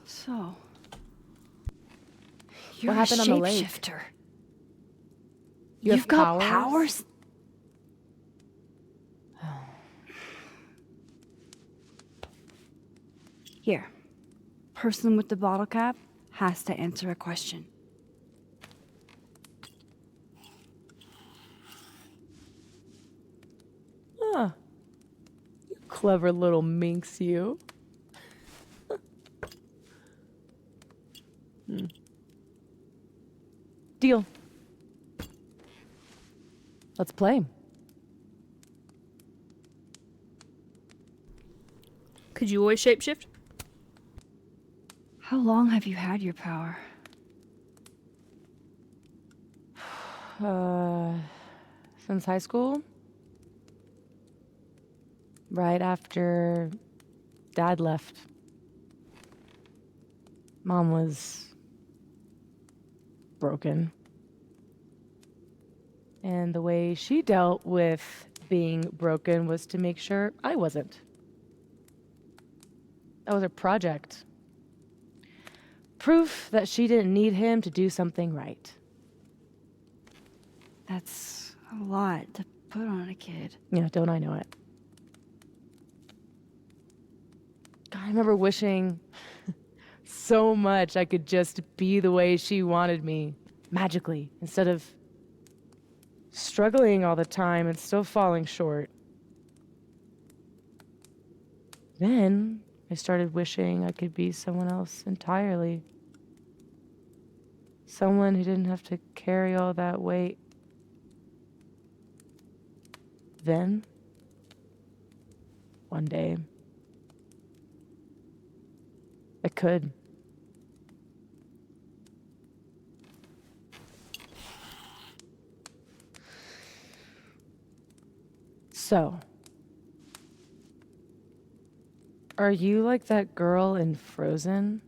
So, What happened on the lake? Shapeshifter. You've got powers? Here. Person with the bottle cap has to answer a question. Ah, you clever little minx, you. Deal. Let's play. Could you always shapeshift? How long have you had your power? Since high school? Right after Dad left. Mom was broken. And the way she dealt with being broken was to make sure I wasn't. That was her project. Proof that she didn't need him to do something right. That's a lot to put on a kid. Yeah, don't I know it? God, I remember wishing so much I could just be the way she wanted me, magically, instead of struggling all the time and still falling short. Then I started wishing I could be someone else entirely. Someone who didn't have to carry all that weight. Then, one day, I could. So, are you like that girl in Frozen?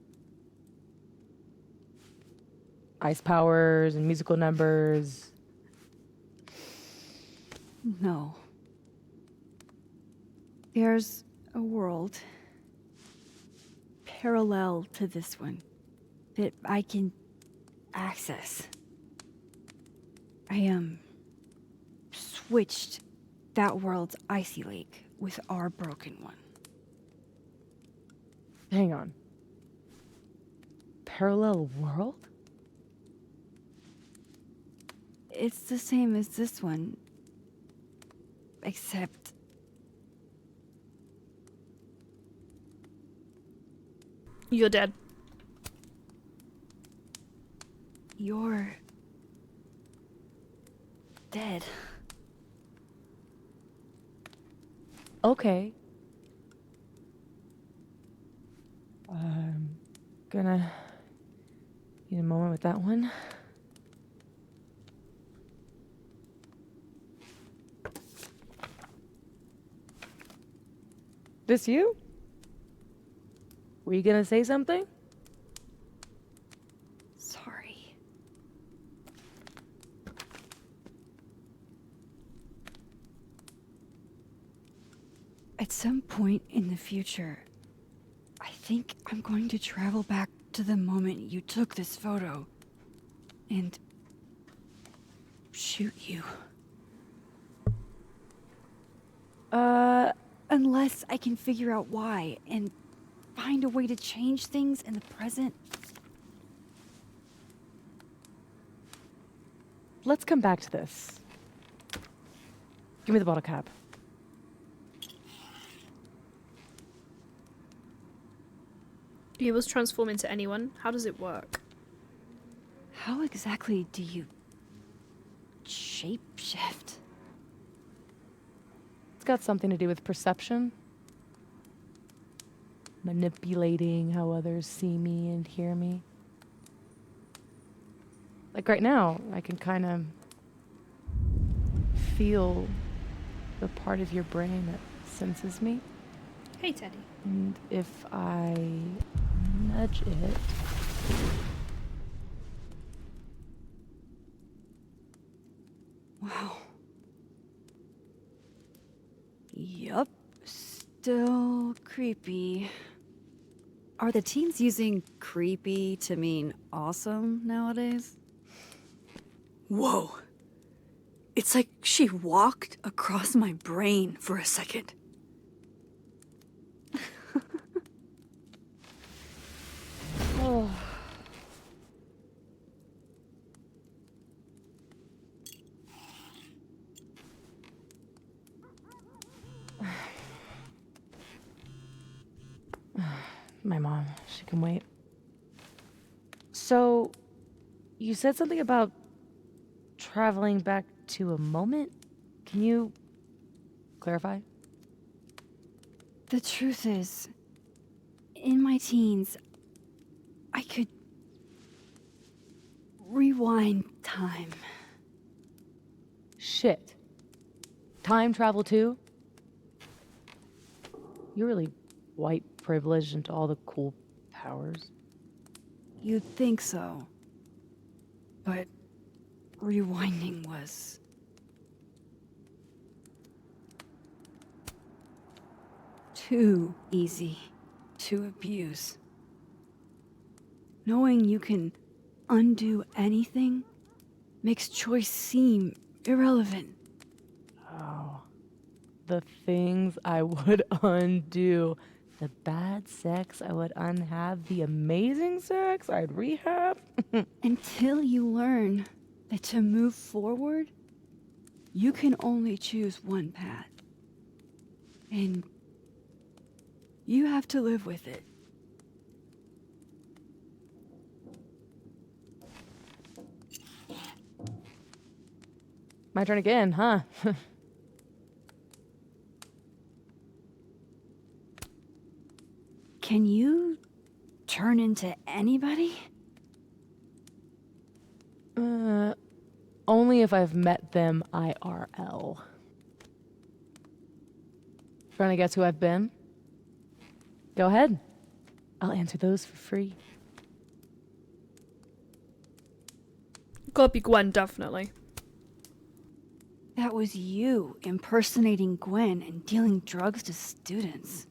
Ice powers and musical numbers. No. There's a world parallel to this one that I can access. I switched that world's icy lake with our broken one. Hang on. Parallel world? It's the same as this one, except you're dead. You're dead. Okay. I'm gonna need a moment with that one. This you? Were you gonna say something? Sorry. At some point in the future, I think I'm going to travel back to the moment you took this photo and shoot you. Unless I can figure out why and find a way to change things in the present. Let's come back to this. Give me the bottle cap. You able to transform into anyone? How does it work? How exactly do you shapeshift? It's got something to do with perception. Manipulating how others see me and hear me. Like right now, I can kind of feel the part of your brain that senses me. Hey, Teddy. And if I nudge it... Wow. Yup. Still creepy. Are the teens using creepy to mean awesome nowadays? Whoa. It's like she walked across my brain for a second. Oh. My mom, she can wait. So, you said something about traveling back to a moment? Can you clarify? The truth is, in my teens, I could rewind time. Shit. Time travel too? You're really white privileged into all the cool powers. You'd think so. But rewinding was... too easy to abuse. Knowing you can undo anything makes choice seem irrelevant. Oh. The things I would undo. The bad sex I would unhave. The amazing sex I'd rehab. Until you learn that to move forward, you can only choose one path. And you have to live with it. My turn again, huh? Can you turn into anybody? Only if I've met them IRL. Trying to guess who I've been? Go ahead. I'll answer those for free. Gotta be Gwen, definitely. That was you impersonating Gwen and dealing drugs to students.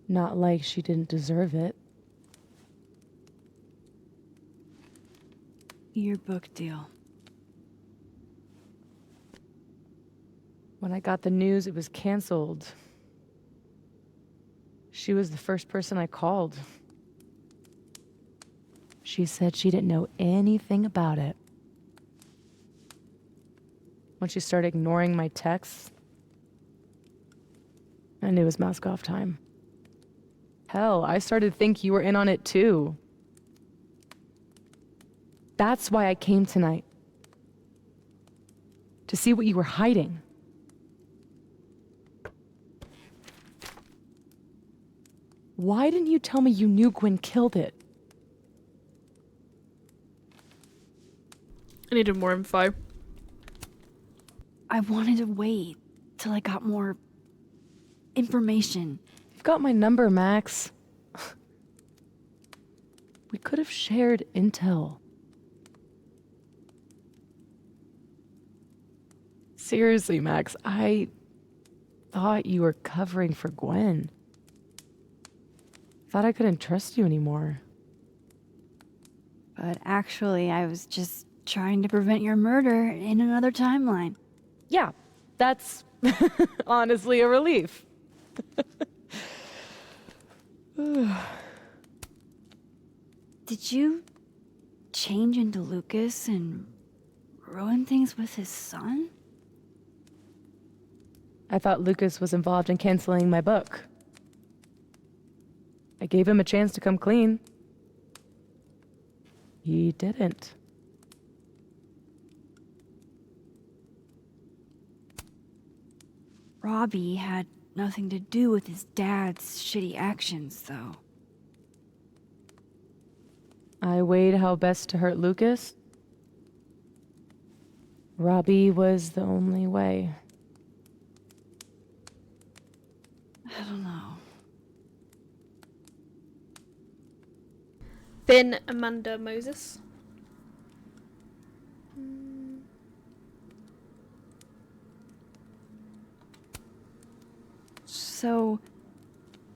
Not like she didn't deserve it. Your book deal. When I got the news it was canceled, she was the first person I called. She said she didn't know anything about it. When she started ignoring my texts, I knew it was mask off time. Hell, I started to think you were in on it too. That's why I came tonight. To see what you were hiding. Why didn't you tell me you knew Gwen killed it? I needed more info. I wanted to wait till I got more information. You've got my number, Max. We could have shared intel. Seriously, Max, I thought you were covering for Gwen. Thought I couldn't trust you anymore. But actually, I was just trying to prevent your murder in another timeline. Yeah, that's honestly a relief. Did you change into Lucas and ruin things with his son? I thought Lucas was involved in canceling my book. I gave him a chance to come clean. He didn't. Robbie had nothing to do with his dad's shitty actions, though. I weighed how best to hurt Lucas. Robbie was the only way. I don't know. Then Amanda Moses. So,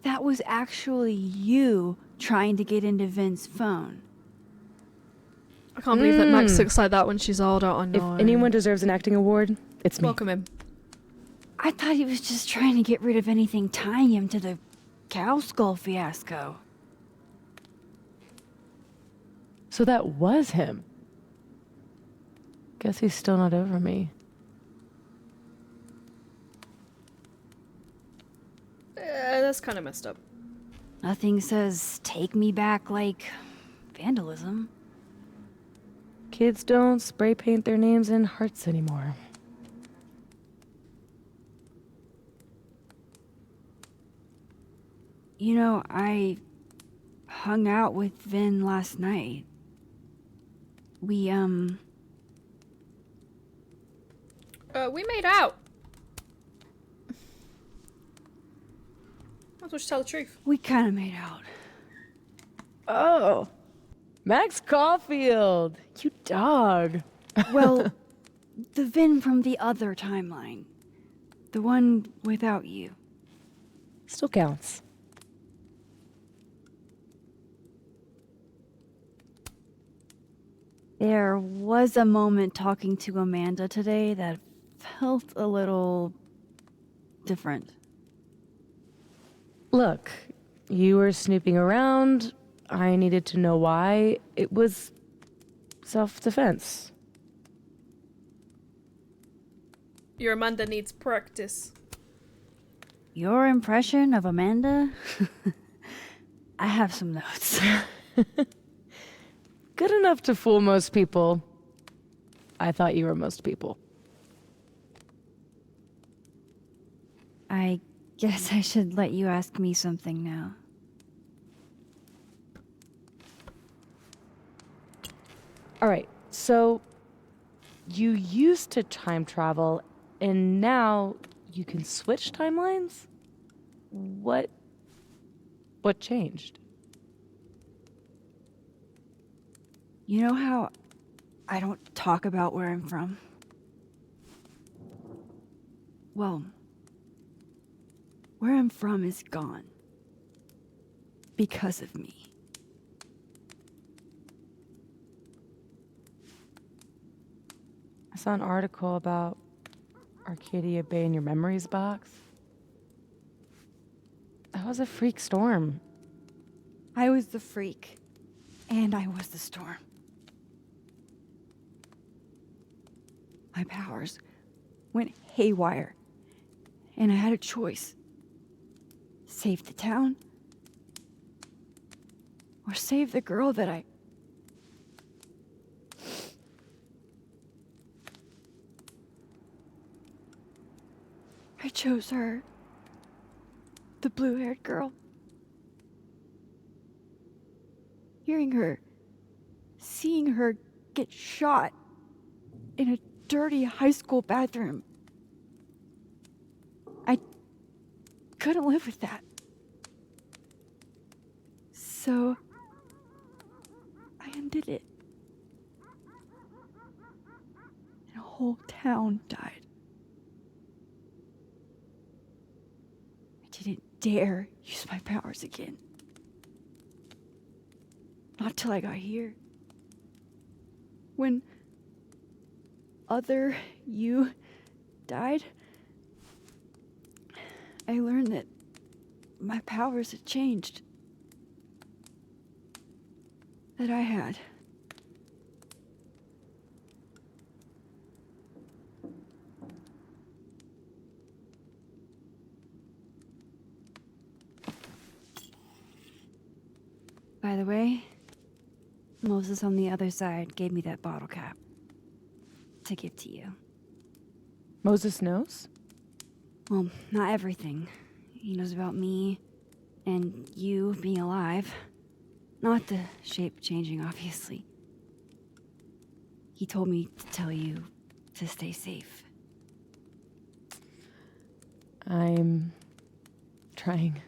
that was actually you trying to get into Vin's phone. I can't believe that Max looks like that when she's older. I know. If anyone deserves an acting award, it's me. Welcome him. I thought he was just trying to get rid of anything tying him to the cow skull fiasco. So that was him. Guess he's still not over me. That's kind of messed up. Nothing says take me back like vandalism. Kids don't spray paint their names in hearts anymore. You know, I hung out with Vin last night. We made out. Might as well just tell the truth. We kind of made out. Oh, Max Caulfield, you dog. Well, the Vin from the other timeline. The one without you. Still counts. There was a moment talking to Amanda today that felt a little different. Look, you were snooping around. I needed to know why. It was self-defense. Your Amanda needs practice. Your impression of Amanda? I have some notes. Good enough to fool most people. I thought you were most people. I guess I should let you ask me something now. All right, so you used to time travel, and now you can switch timelines? What changed? You know how I don't talk about where I'm from? Well, where I'm from is gone. Because of me. I saw an article about Arcadia Bay in your memories box. That was a freak storm. I was the freak, and I was the storm. My powers went haywire, and I had a choice. Save the town, or save the girl that I chose her. The blue-haired girl. Hearing her, seeing her get shot in a dirty high school bathroom. I couldn't live with that. So, I undid it. And a whole town died. I didn't dare use my powers again. Not till I got here. When other you died, I learned that my powers had changed. That I had. By the way, Moses on the other side gave me that bottle cap to give to you. Moses knows? Well, not everything. He knows about me and you being alive. Not the shape changing, obviously. He told me to tell you to stay safe. I'm trying.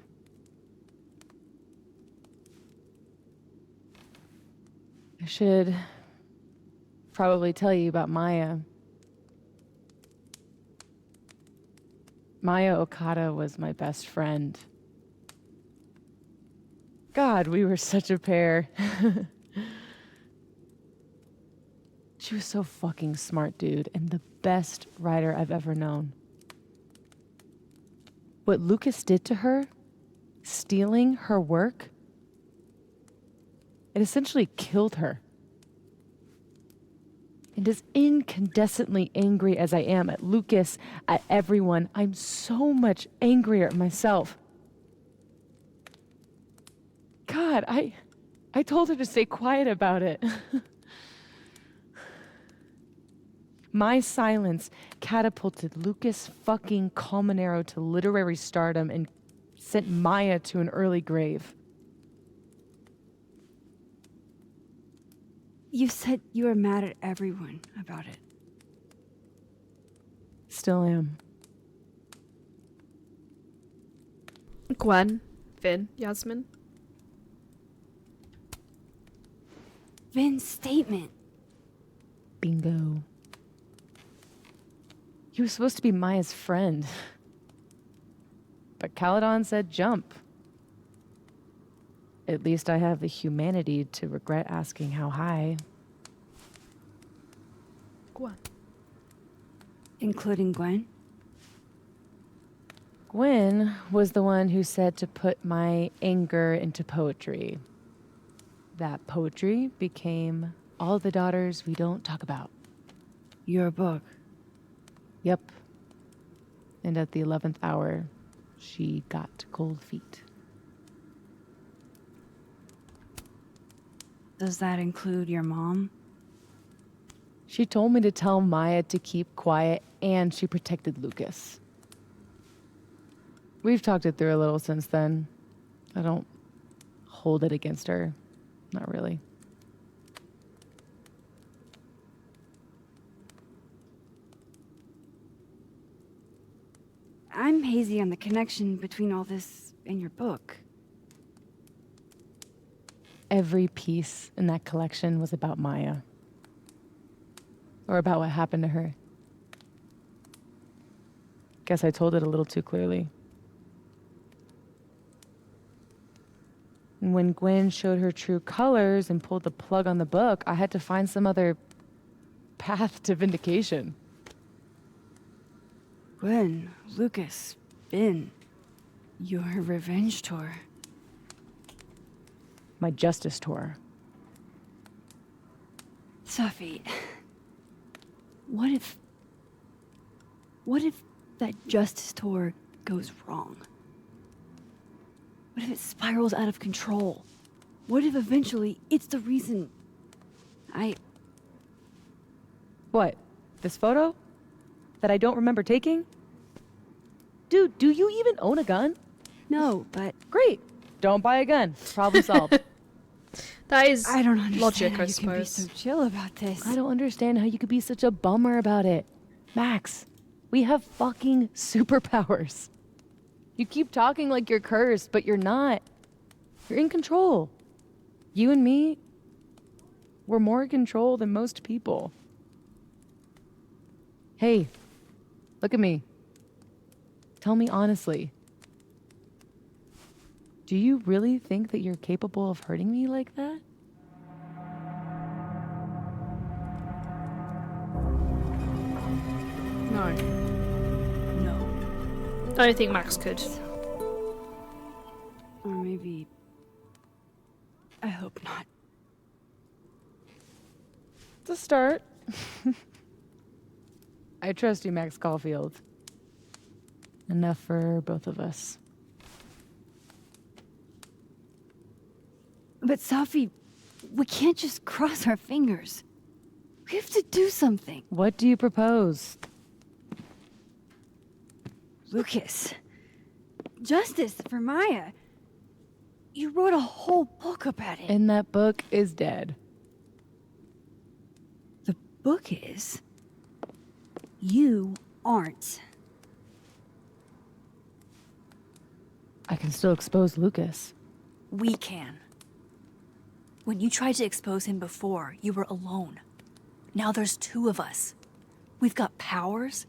I should probably tell you about Maya. Maya Okada was my best friend. God, we were such a pair. She was so fucking smart, dude, and the best writer I've ever known. What Lucas did to her, stealing her work, it essentially killed her. And as incandescently angry as I am at Lucas, at everyone, I'm so much angrier at myself. God, I told her to stay quiet about it. My silence catapulted Lucas fucking Colmenero to literary stardom and sent Maya to an early grave. You said you were mad at everyone about it. Still am. Gwen, Vin, Yasmin. Vin's statement. Bingo. He was supposed to be Maya's friend. But Caledon said jump. At least I have the humanity to regret asking how high. Gwen. Including Gwen? Gwen was the one who said to put my anger into poetry. That poetry became All the Daughters We Don't Talk About. Your book. Yep. And at the 11th hour, she got cold feet. Does that include your mom? She told me to tell Maya to keep quiet, and she protected Lucas. We've talked it through a little since then. I don't hold it against her. Not really. I'm hazy on the connection between all this and your book. Every piece in that collection was about Maya. Or about what happened to her. Guess I told it a little too clearly. And when Gwen showed her true colors and pulled the plug on the book, I had to find some other path to vindication. Gwen, Lucas, Vin, your revenge tour. My justice tour. Safi, what if that justice tour goes wrong? What if it spirals out of control? What if eventually it's the reason What? This photo? That I don't remember taking? Dude, do you even own a gun? No, but... Great. Don't buy a gun. Problem solved. That is I don't understand logic, how I you can be suppose. so chill about this. I don't understand how you could be such a bummer about it. Max, we have fucking superpowers. You keep talking like you're cursed, but you're not. You're in control. You and me, we're more in control than most people. Hey, look at me. Tell me honestly. Do you really think that you're capable of hurting me like that? No. No. I don't think Max could. Or maybe... I hope not. It's a start. I trust you, Max Caulfield. Enough for both of us. But Safi, we can't just cross our fingers. We have to do something. What do you propose? Lucas. Justice for Maya. You wrote a whole book about it. And that book is dead. The book is? You aren't. I can still expose Lucas. We can. When you tried to expose him before, you were alone. Now there's two of us. We've got powers,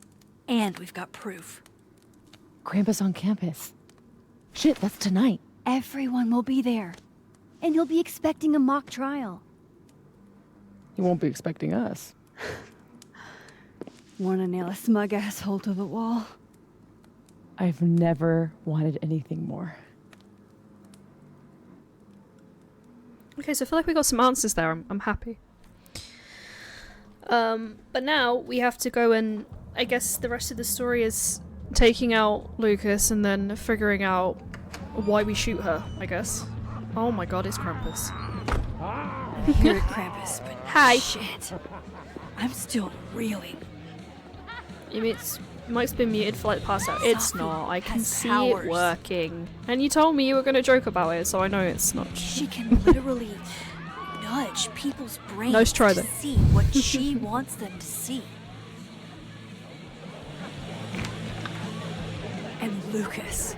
and we've got proof. Krampus on campus. Shit, that's tonight. Everyone will be there. And you'll be expecting a mock trial. He won't be expecting us. Wanna nail a smug asshole to the wall? I've never wanted anything more. Okay, so I feel like we got some answers there. I'm happy. But now we have to go and I guess the rest of the story is taking out Lucas and then figuring out why we shoot her, I guess. Oh my god, it's Krampus. I'm here at Krampus, but hi. Shit. I'm still reeling. It might's been muted for like the past hour. It's Safi not. I can has see powers. it working. And you told me you were going to joke about it, so I know it's not. She can literally nudge people's brains Nice try, to then. see what she wants them to see. And Lucas,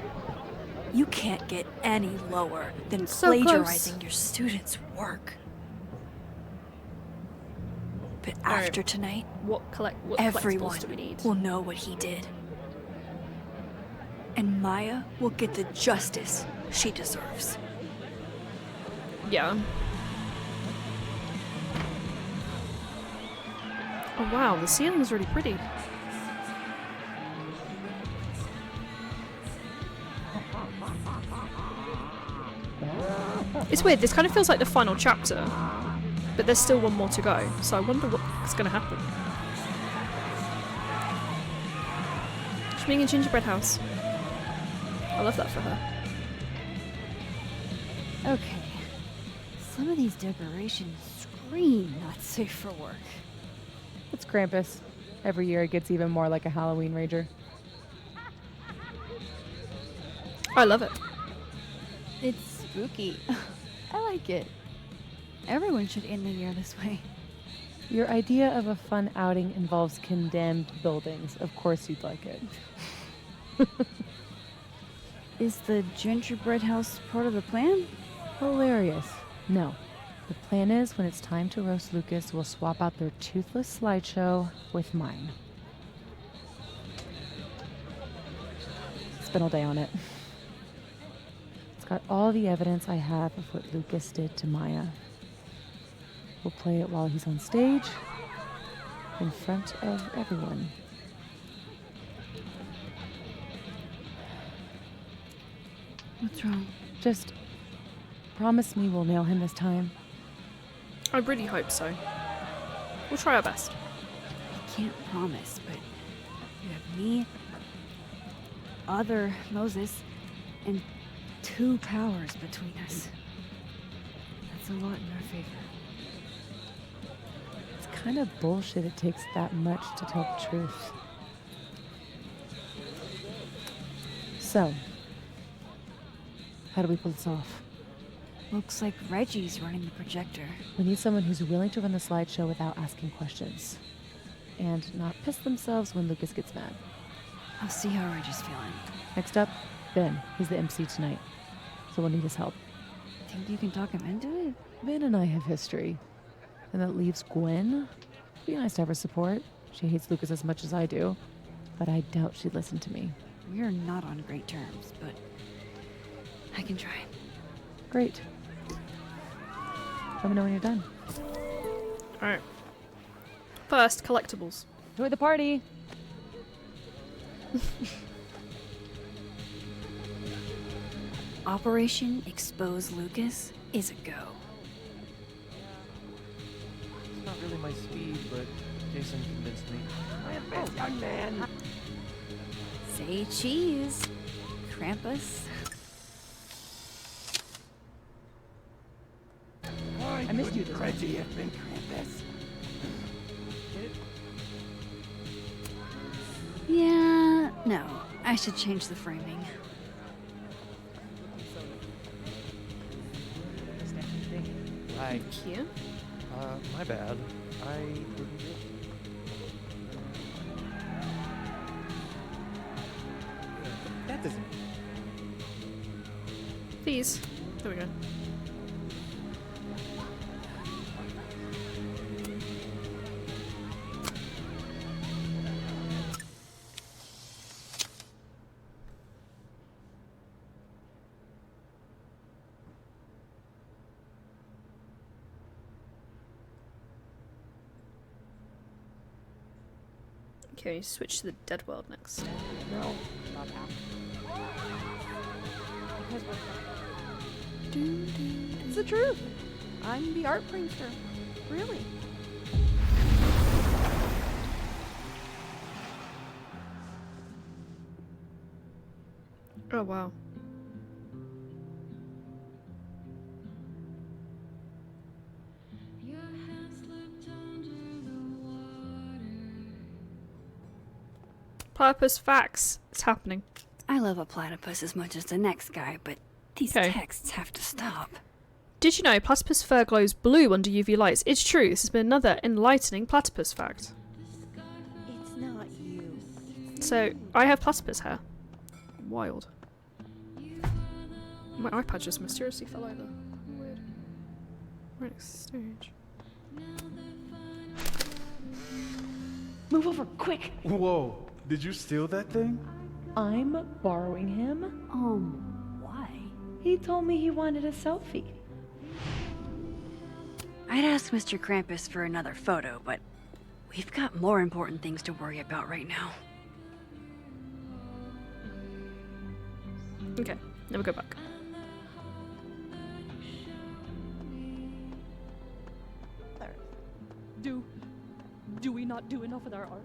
you can't get any lower than So plagiarizing close. your students' work. But Alright. after tonight, What everyone collectibles do we need? will know what he did. And Maya will get the justice she deserves. Yeah. Oh wow, the ceiling is really pretty. It's weird, this kind of feels like the final chapter, but there's still one more to go, so I wonder what's going to happen. She's being a gingerbread house. I love that for her. Okay. Some of these decorations scream not safe for work. It's Krampus. Every year it gets even more like a Halloween rager. I love it. It's spooky. I like it. Everyone should end the year this way. Your idea of a fun outing involves condemned buildings. Of course you'd like it. Is the gingerbread house part of the plan? Hilarious. No. The plan is when it's time to roast Lucas, we'll swap out their toothless slideshow with mine. Spent all day on it. It's got all the evidence I have of what Lucas did to Maya. We'll play it while he's on stage, in front of everyone. What's wrong? Just promise me we'll nail him this time. I really hope so. We'll try our best. I can't promise, but you have me, other Moses, and 2 powers between us. That's a lot in our favor. It's kind of bullshit it takes that much to tell the truth. So, how do we pull this off? Looks like Reggie's running the projector. We need someone who's willing to run the slideshow without asking questions. And not piss themselves when Lucas gets mad. I'll see how Reggie's feeling. Next up, Ben. He's the MC tonight. So we'll need his help. Think you can talk him into it? Ben and I have history. And that leaves Gwen. It'd be nice to have her support. She hates Lucas as much as I do. But I doubt she'd listen to me. We're not on great terms, but I can try. Great. Let me know when you're done. Alright. First, collectibles. Enjoy the party! Operation Expose Lucas is a go. It's not really my speed, but Jason convinced me. Young man. Say cheese, Krampus. I missed you this Reggie have been Krampus. Yeah, no. I should change the framing. Hi. Thank you. My bad. I didn't get... That doesn't... These. There we go. Okay, switch to the dead world next. No, not now. It's the truth. I'm the art prankster. Really. Oh wow. Platypus facts. It's happening. I love a platypus as much as the next guy, but these Okay. texts have to stop. Did you know platypus fur glows blue under UV lights? It's true. This has been another enlightening platypus fact. It's not you. So, I have platypus hair. Wild. My iPad just mysteriously fell over. Weird. Right next stage. Move over, quick! Whoa, did you steal that thing? I'm borrowing him. Why? He told me he wanted a selfie. I'd ask Mr. Krampus for another photo, but we've got more important things to worry about right now. Okay, never go back. Do we not do enough with our art?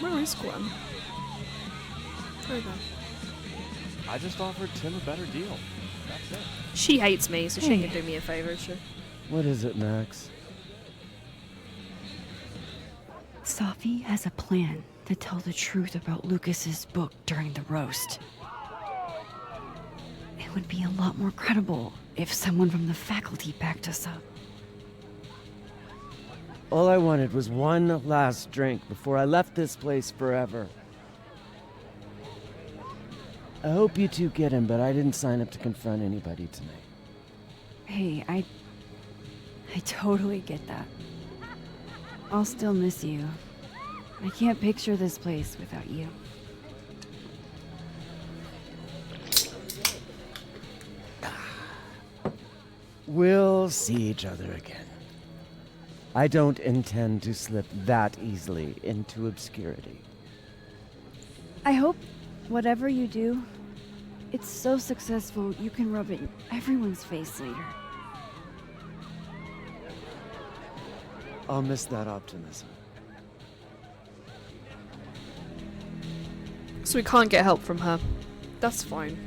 Where is Gwen? There we go. I just offered Tim a better deal. That's it. She hates me, so she ain't gonna do me a favor, is she? What is it, Max? Safi has a plan to tell the truth about Lucas's book during the roast. It would be a lot more credible if someone from the faculty backed us up. All I wanted was one last drink before I left this place forever. I hope you two get him, but I didn't sign up to confront anybody tonight. Hey, I totally get that. I'll still miss you. I can't picture this place without you. We'll see each other again. I don't intend to slip that easily into obscurity. I hope whatever you do, it's so successful you can rub it in everyone's face later. I'll miss that optimism. So we can't get help from her. That's fine.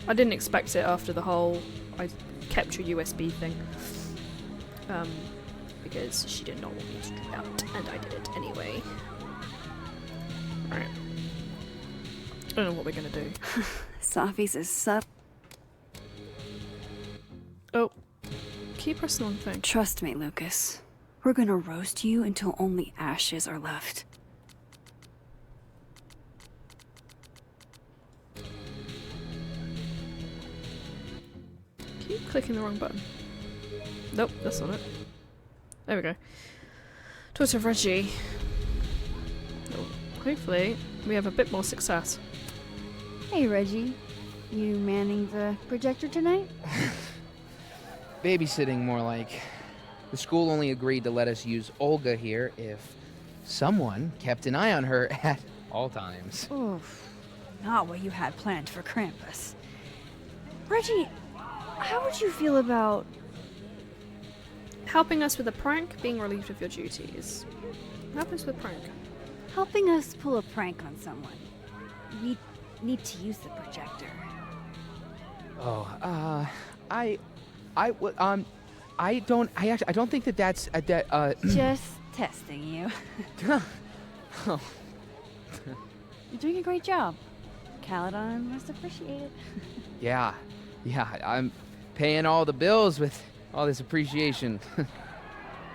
I didn't expect it after the whole I kept your USB thing. Because she did not want me to do that, and I did it anyway. Alright. I don't know what we're gonna do. Safi's is sub. Oh. Keep pressing on the thing. Trust me, Lucas. We're gonna roast you until only ashes are left. Keep clicking the wrong button. Nope, that's not it. There we go. Talk to Reggie. Oh, hopefully, we have a bit more success. Hey, Reggie. You manning the projector tonight? Babysitting, more like. The school only agreed to let us use Olga here if someone kept an eye on her at all times. Oof. Not what you had planned for Krampus. Reggie, how would you feel about... Helping us with a prank, being relieved of your duties. What happens with prank? helping us pull a prank on someone? We need to use the projector. Oh, I don't think that that's Just testing you. Oh. You're doing a great job. Caledon must appreciate it. Yeah, I'm paying all the bills with all this appreciation.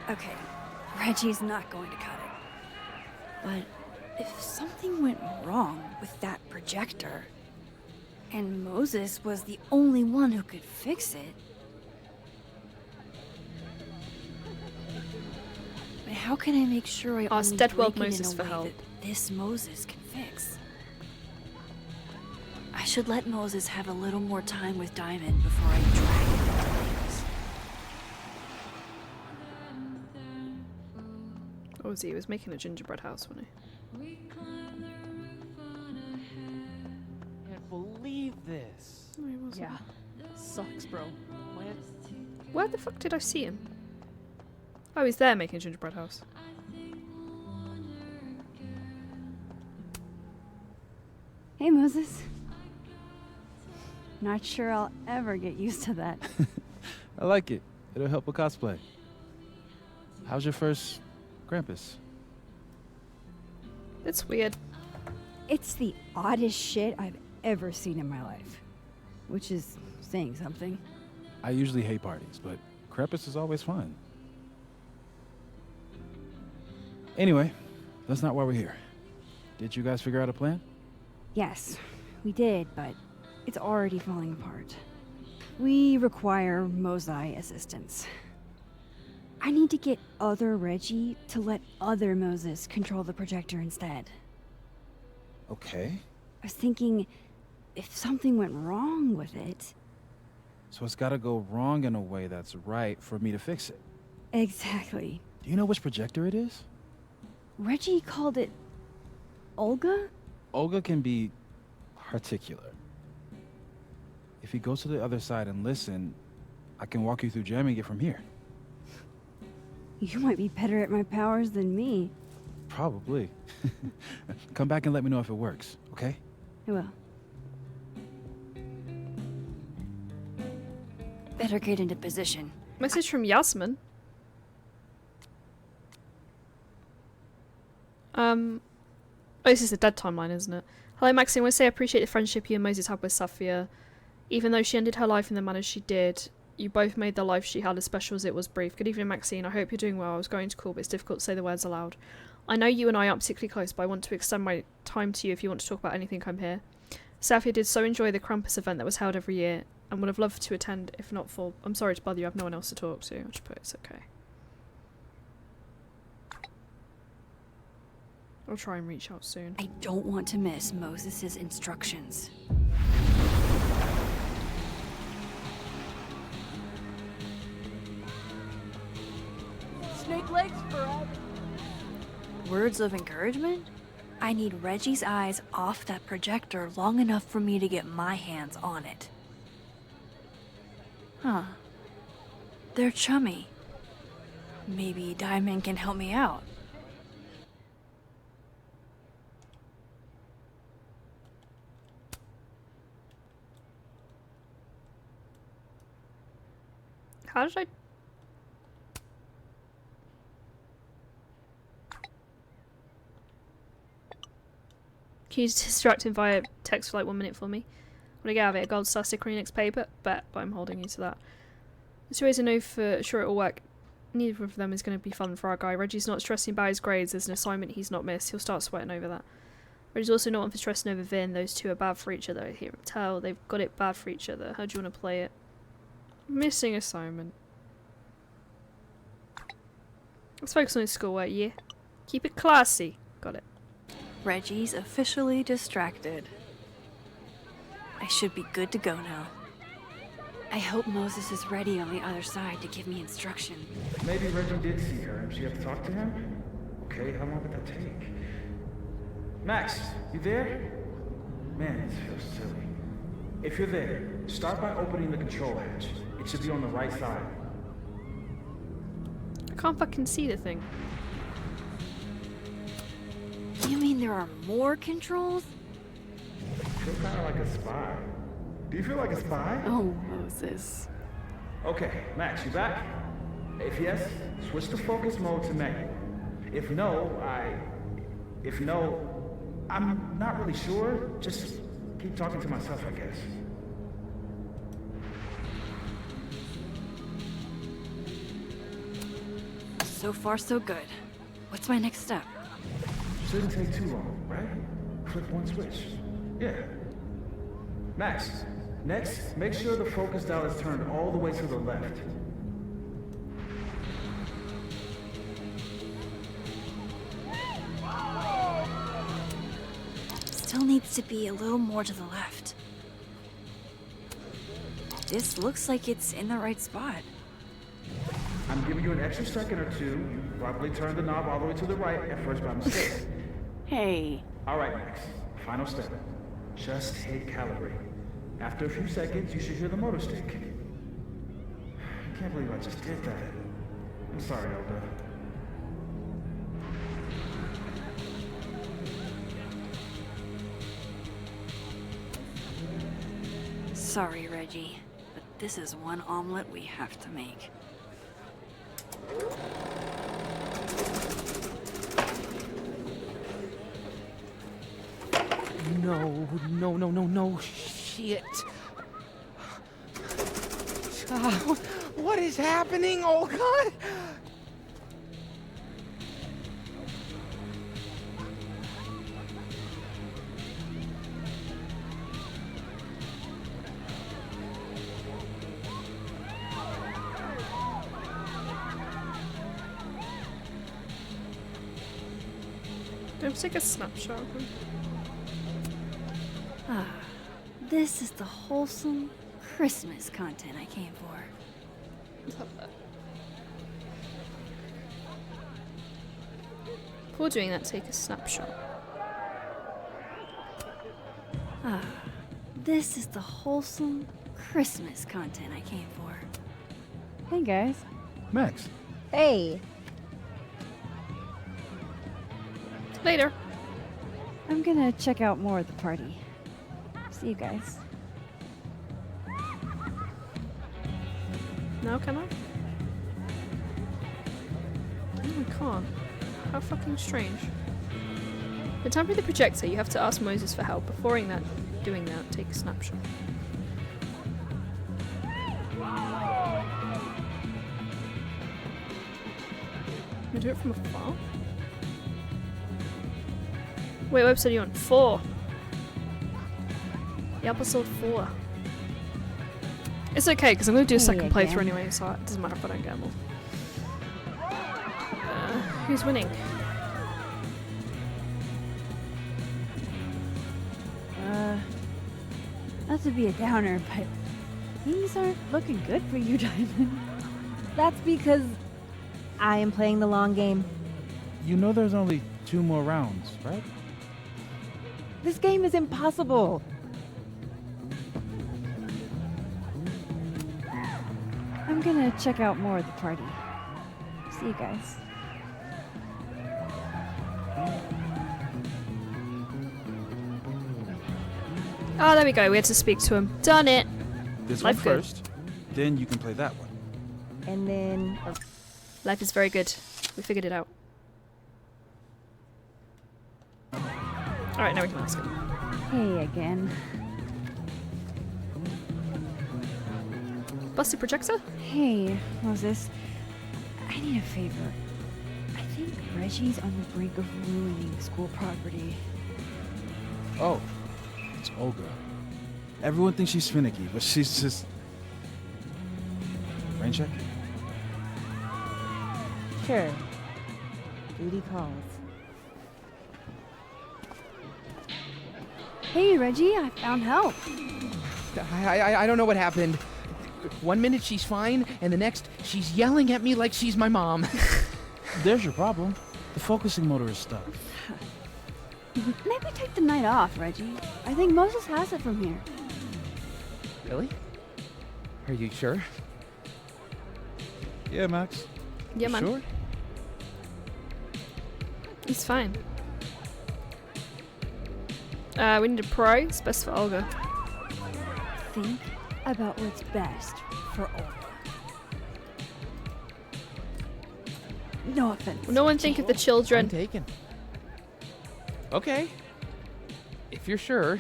Okay, Reggie's not going to cut it. But if something went wrong with that projector, and Moses was the only one who could fix it, but how can I make sure I Ask only Dead World break it Moses in for a way help. that this Moses can fix? I should let Moses have a little more time with Diamond before I drag him into things. What was he was making a gingerbread house, wasn't he? Can't believe this. No, he wasn't. Yeah. Sucks, bro. Where the fuck did I see him? Oh, he's there making a gingerbread house. Hey, Moses. Not sure I'll ever get used to that. I like it. It'll help with cosplay. How's your first Krampus? It's weird. It's the oddest shit I've ever seen in my life. Which is saying something. I usually hate parties, but Krampus is always fun. Anyway, that's not why we're here. Did you guys figure out a plan? Yes, we did, but it's already falling apart. We require Mosai assistance. I need to get other Reggie to let other Moses control the projector instead. Okay. I was thinking, if something went wrong with it... So it's gotta go wrong in a way that's right for me to fix it. Exactly. Do you know which projector it is? Reggie called it... Olga? Olga can be particular. If you go to the other side and listen, I can walk you through jamming it from here. You might be better at my powers than me. Probably. Come back and let me know if it works, okay? I will. Better get into position. Message from Yasmin. Oh, this is the dead timeline, isn't it? Hello, Maxine. I want to say I appreciate the friendship you and Moses had with Safia. Even though she ended her life in the manner she did, you both made the life she had as special as it was brief. Good evening, Maxine. I hope you're doing well. I was going to call, but it's difficult to say the words aloud. I know you and I aren't particularly close, but I want to extend my time to you if you want to talk about anything. I'm here. Safia did so enjoy the Krampus event that was held every year, and would have loved to attend if not for... I'm sorry to bother you, I have no one else to talk to. I'll just put it's okay. I'll try and reach out soon. I don't want to miss Moses' instructions. Snake legs forever. Words of encouragement? I need Reggie's eyes off that projector long enough for me to get my hands on it. Huh. They're chummy. Maybe Diamond can help me out. How did I... Can you distract him via text for like 1 minute for me? I'm gonna get out of it. A gold star sticker on your next paper. Bet, but I'm holding you to that. There's two ways to know for sure it'll work. Neither of them is going to be fun for our guy. Reggie's not stressing about his grades. There's an assignment he's not missed. He'll start sweating over that. Reggie's also not one for stressing over Vin. Those two are bad for each other. I hear him tell. They've got it bad for each other. How do you want to play it? Missing assignment. Let's focus on his schoolwork, yeah? Keep it classy. Got it. Reggie's officially distracted. I should be good to go now. I hope Moses is ready on the other side to give me instruction. Maybe Reggie did see her and she had to talk to him? Okay, how long did that take? Max, you there? Man, this feels silly. If you're there, start by opening the control hatch. It should be on the right side. I can't fucking see the thing. You mean there are more controls? I feel kind of like a spy. Do you feel like a spy? Oh, Moses. Okay, Max, you back? If yes, switch to focus mode to manual. If no, I'm not really sure. Just keep talking to myself, I guess. So far, so good. What's my next step? Shouldn't take too long, right? Flip one switch. Yeah. Max, next, make sure the focus dial is turned all the way to the left. Still needs to be a little more to the left. This looks like it's in the right spot. I'm giving you an extra second or two. You probably turned the knob all the way to the right at first by mistake. Hey. All right, Max. Final step. Just hit calibrate. After a few seconds, you should hear the motor stick. I can't believe I just did that. I'm sorry, Elda. Sorry, Reggie, but this is one omelet we have to make. No, shit. What is happening? Oh, God. Don't take a snapshot of him. Ah, this is the wholesome Christmas content I came for. Love that. Before doing that, take a snapshot. Ah, this is the wholesome Christmas content I came for. Hey, guys. Max. Hey. Later. I'm gonna check out more of the party. See you guys. Now can I? No, I can't. How fucking strange. To tamper the projector, you have to ask Moses for help. Before doing that, take a snapshot. You do it from afar? Wait, what episode are you on? 4. The episode 4. It's okay, because I'm going to do a second playthrough anyway, so it doesn't matter if I don't get them all. Who's winning? Not to be a downer, but things aren't looking good for you, Diamond. That's because I am playing the long game. You know there's only 2 more rounds, right? This game is impossible. I'm gonna check out more of the party. See you guys. Oh, there we go. We had to speak to him. Done it. This Life one good. first, then you can play that one. And then... Life is very good. We figured it out. Alright, now we can ask him. Hey again. Busted projector? Hey, Moses. I need a favor. I think Reggie's on the brink of ruining school property. Oh, it's Olga. Everyone thinks she's finicky, but she's just... Rain check? Sure. Duty calls. Hey, Reggie, I found help. I don't know what happened. One minute she's fine, and the next she's yelling at me like she's my mom. There's your problem. The focusing motor is stuck. Maybe take the night off, Reggie. I think Moses has it from here. Really? Are you sure? Yeah, Max. Yeah, man. Sure? He's fine. We need a pro. It's best for Olga. Think about what's best for Olga. No offense. No one think of the children. I'm taken. Okay. If you're sure.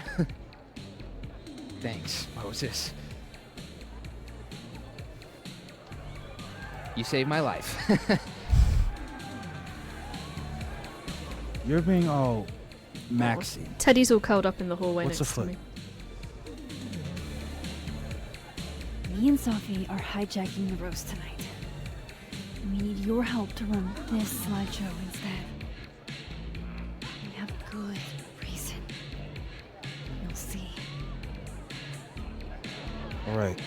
Thanks, Moses. You saved my life. You're being all Maxie. Teddy's all curled up in the hallway What's next to afoot? me. Me and Sophie are hijacking the roast tonight. We need your help to run this slideshow instead. We have good reason. You'll see. All right.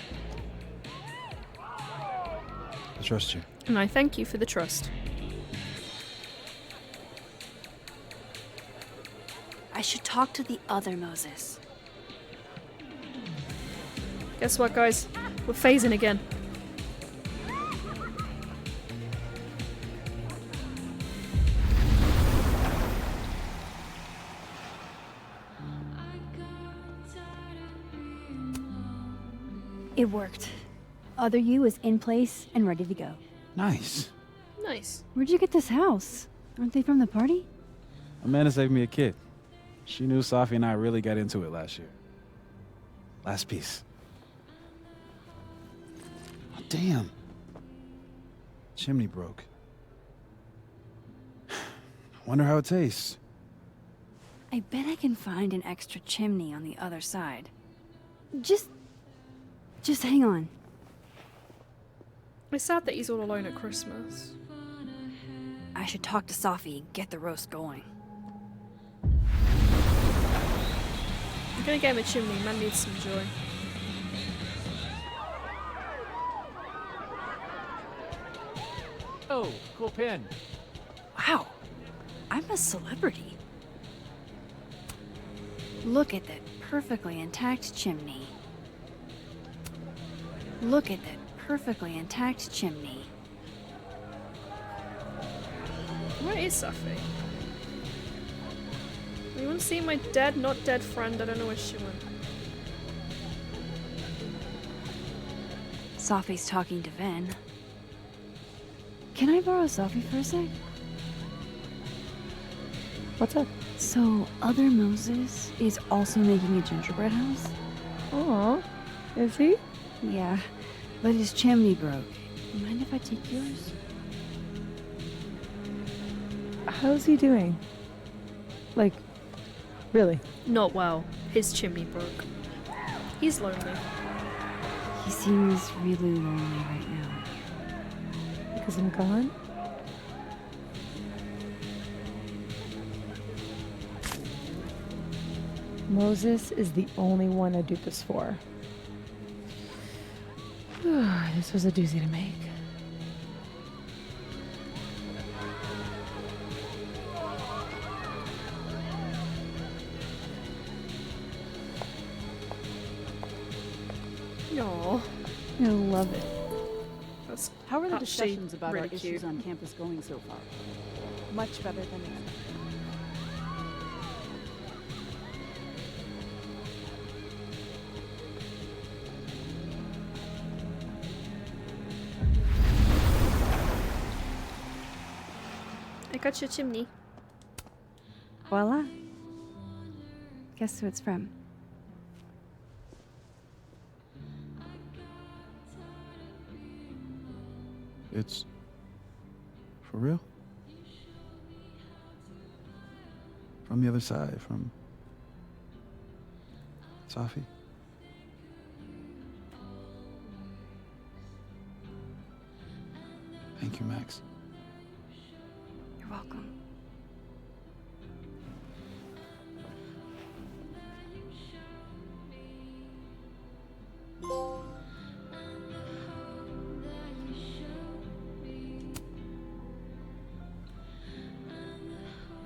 I trust you. And I thank you for the trust. I should talk to the other Moses. Guess what, guys? We're phasing again. It worked. Other you is in place and ready to go. Nice. Nice. Where'd you get this house? Aren't they from the party? Amanda saved me a kid. She knew Sophie and I really got into it last year. Last piece. Oh, damn. Chimney broke. Wonder how it tastes. I bet I can find an extra chimney on the other side. Just hang on. It's sad that he's all alone at Christmas. I should talk to Sophie and get the roast going. I'm gonna get him a chimney. Man needs some joy. Oh, cool pin. Wow, I'm a celebrity. Look at that perfectly intact chimney. Look at that perfectly intact chimney. Where is Sophie? You want to see my dead, not dead friend? I don't know where she went. Sophie's talking to Ven. Can I borrow Sophie for a sec? What's up? So, other Moses is also making a gingerbread house? Aw, is he? Yeah, but his chimney broke. Mind if I take yours? How's he doing? Like, really? Not well. His chimney broke. He's lonely. He seems really lonely right now. Because I'm gone? Moses is the only one I do this for. This was a doozy to make. Aww. I love it. That's How are the actually discussions about really our cute. issues on campus going so far? Much better than expected. I got your chimney. Voila. Guess who it's from? It's for real? From the other side, from Sophie? Thank you, Max. You're welcome.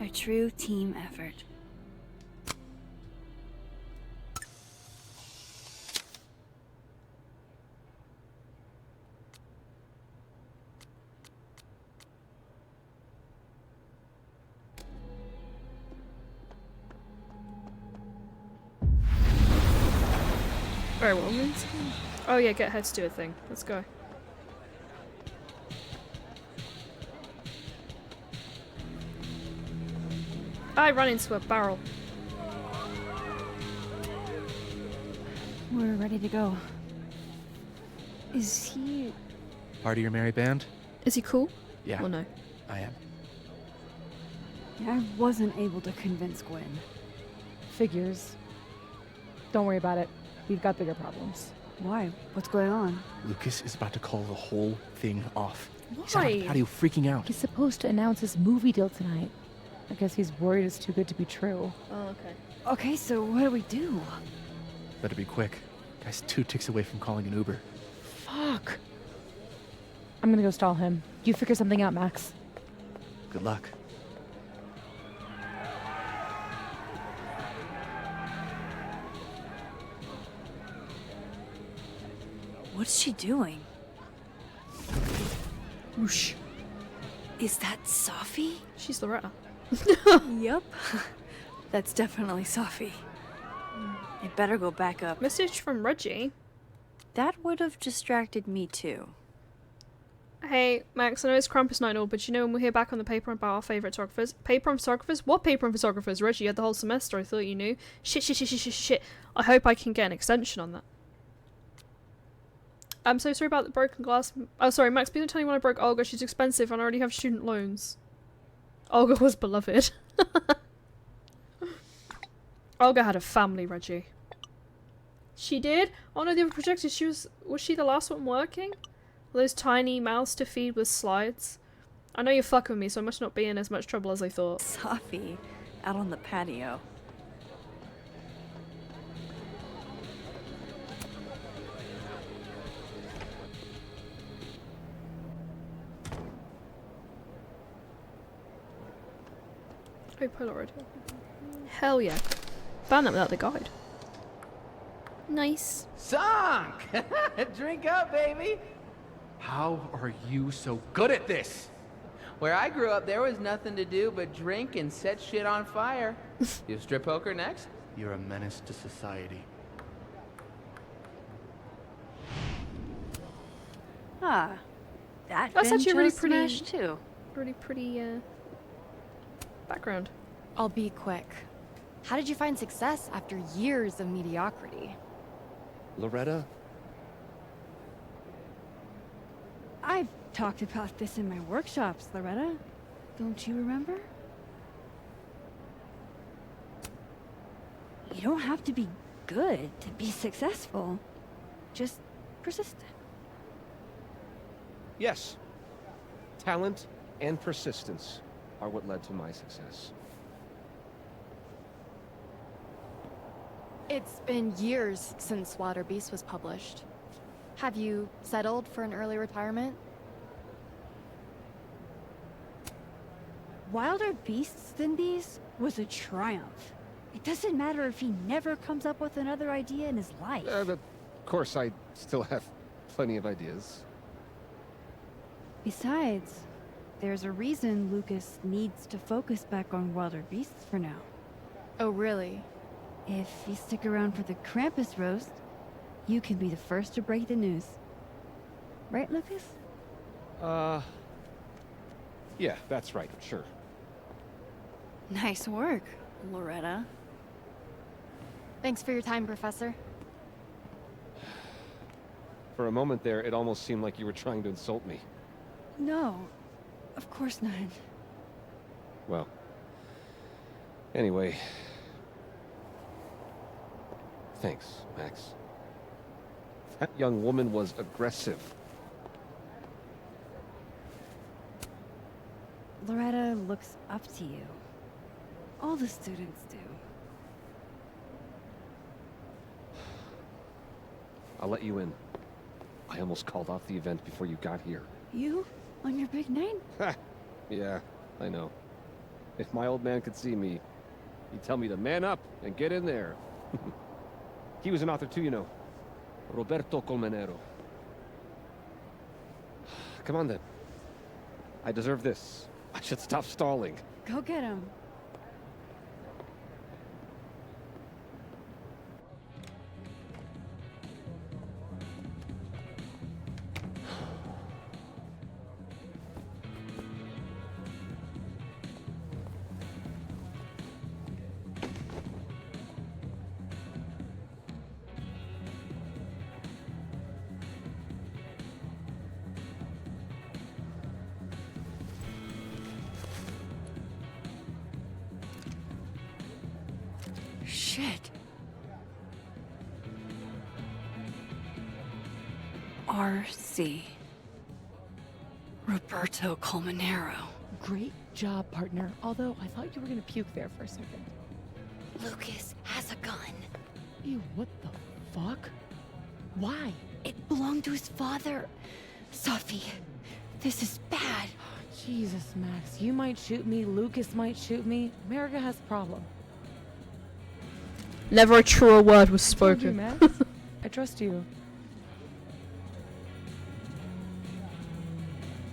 A true team effort. Very well, means. Oh yeah, get her to do a thing. Let's go. I ran into a barrel. We're ready to go. Is he... Part of your merry band? Is he cool? Yeah. Or no? I am. Yeah, I wasn't able to convince Gwen. Figures. Don't worry about it. We've got bigger problems. Why? What's going on? Lucas is about to call the whole thing off. He's Why? on the patio freaking out. He's supposed to announce his movie deal tonight. I guess he's worried it's too good to be true. Oh, okay. Okay, so what do we do? Better be quick. Guy's 2 ticks away from calling an Uber. Fuck. I'm gonna go stall him. You figure something out, Max. Good luck. What's she doing? Whoosh. Is that Safi? She's Loretta. Yep. That's definitely Safi. I better go back up. Message from Reggie. That would have distracted me too. Hey, Max, I know it's Krampus night and all, but you know when we hear back on the paper about our favourite photographers? Paper and photographers? What paper and photographers? Reggie, you had the whole semester, I thought you knew. Shit. I hope I can get an extension on that. I'm so sorry about the broken glass. Oh, sorry, Max, please don't tell me when I broke Olga. She's expensive and I already have student loans. Olga was beloved. Olga had a family, Reggie. She did? Oh no, the other projector, was she the last one working? Those tiny mouths to feed with slides? I know you're fucking with me, so I must not be in as much trouble as I thought. Safi, out on the patio. Oh, Polaroid. Hell yeah. Found that without the guide. Nice. Sunk! Drink up, baby! How are you so good at this? Where I grew up, there was nothing to do but drink and set shit on fire. You strip poker next? You're a menace to society. Ah, that That's Ben actually really chose pretty. Smash too. Really pretty, background. I'll be quick. How did you find success after years of mediocrity? Loretta? I've talked about this in my workshops, Loretta. Don't you remember? You don't have to be good to be successful. Just persistent. Yes. Talent and persistence are what led to my success. It's been years since Water Beast was published. Have you settled for an early retirement? Wilder Beasts Than These was a triumph. It doesn't matter if he never comes up with another idea in his life. Of course, I still have plenty of ideas. Besides, there's a reason Lucas needs to focus back on Wilder Beasts for now. Oh, really? If you stick around for the Krampus roast, you can be the first to break the news. Right, Lucas? Yeah, that's right, sure. Nice work, Loretta. Thanks for your time, Professor. For a moment there, it almost seemed like you were trying to insult me. No, of course not. Well, anyway. Thanks, Max. That young woman was aggressive. Loretta looks up to you. All the students do. I'll let you in. I almost called off the event before you got here. You? On your big night? Ha! Yeah, I know. If my old man could see me, he'd tell me to man up and get in there. He was an author too, you know. Roberto Colmenero. Come on then. I deserve this. I should stop stalling. Go get him. Shit. R.C. Roberto Colmenero. Great job, partner. Although I thought you were gonna puke there for a second. Lucas has a gun. Ew, what the fuck? Why? It belonged to his father. Sophie, this is bad. Jesus, Max. You might shoot me. Lucas might shoot me. America has a problem. Never a truer word was I told you, spoken. Max. I trust you.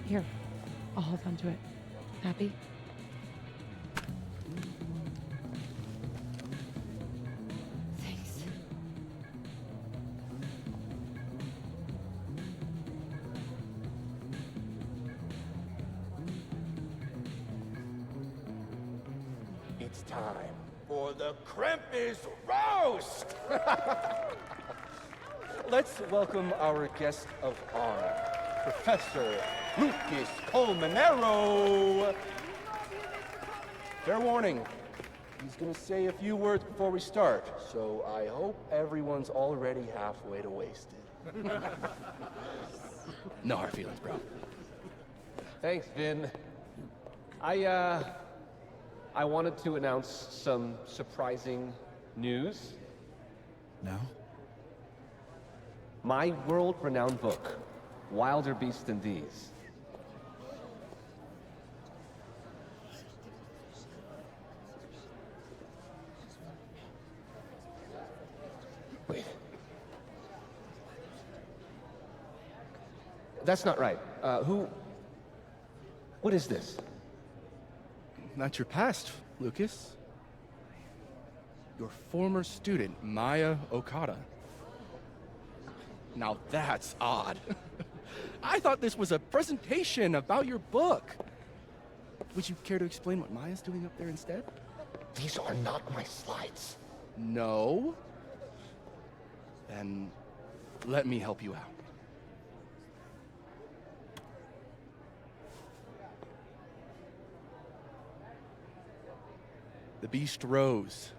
Here, I'll hold on to it. Happy? Thanks. It's time for the Krampus roast! Let's welcome our guest of honor, Professor Lucas Colmenero. Fair warning, he's gonna say a few words before we start, so I hope everyone's already halfway to wasted. No hard feelings, bro. Thanks, Vin. I wanted to announce some surprising news. No? My world-renowned book, Wilder Beasts Than These. Wait. That's not right. What is this? Not your past, Lucas. Your former student, Maya Okada. Now that's odd. I thought this was a presentation about your book. Would you care to explain what Maya's doing up there instead? These are not my slides. No? Then let me help you out. The beast rose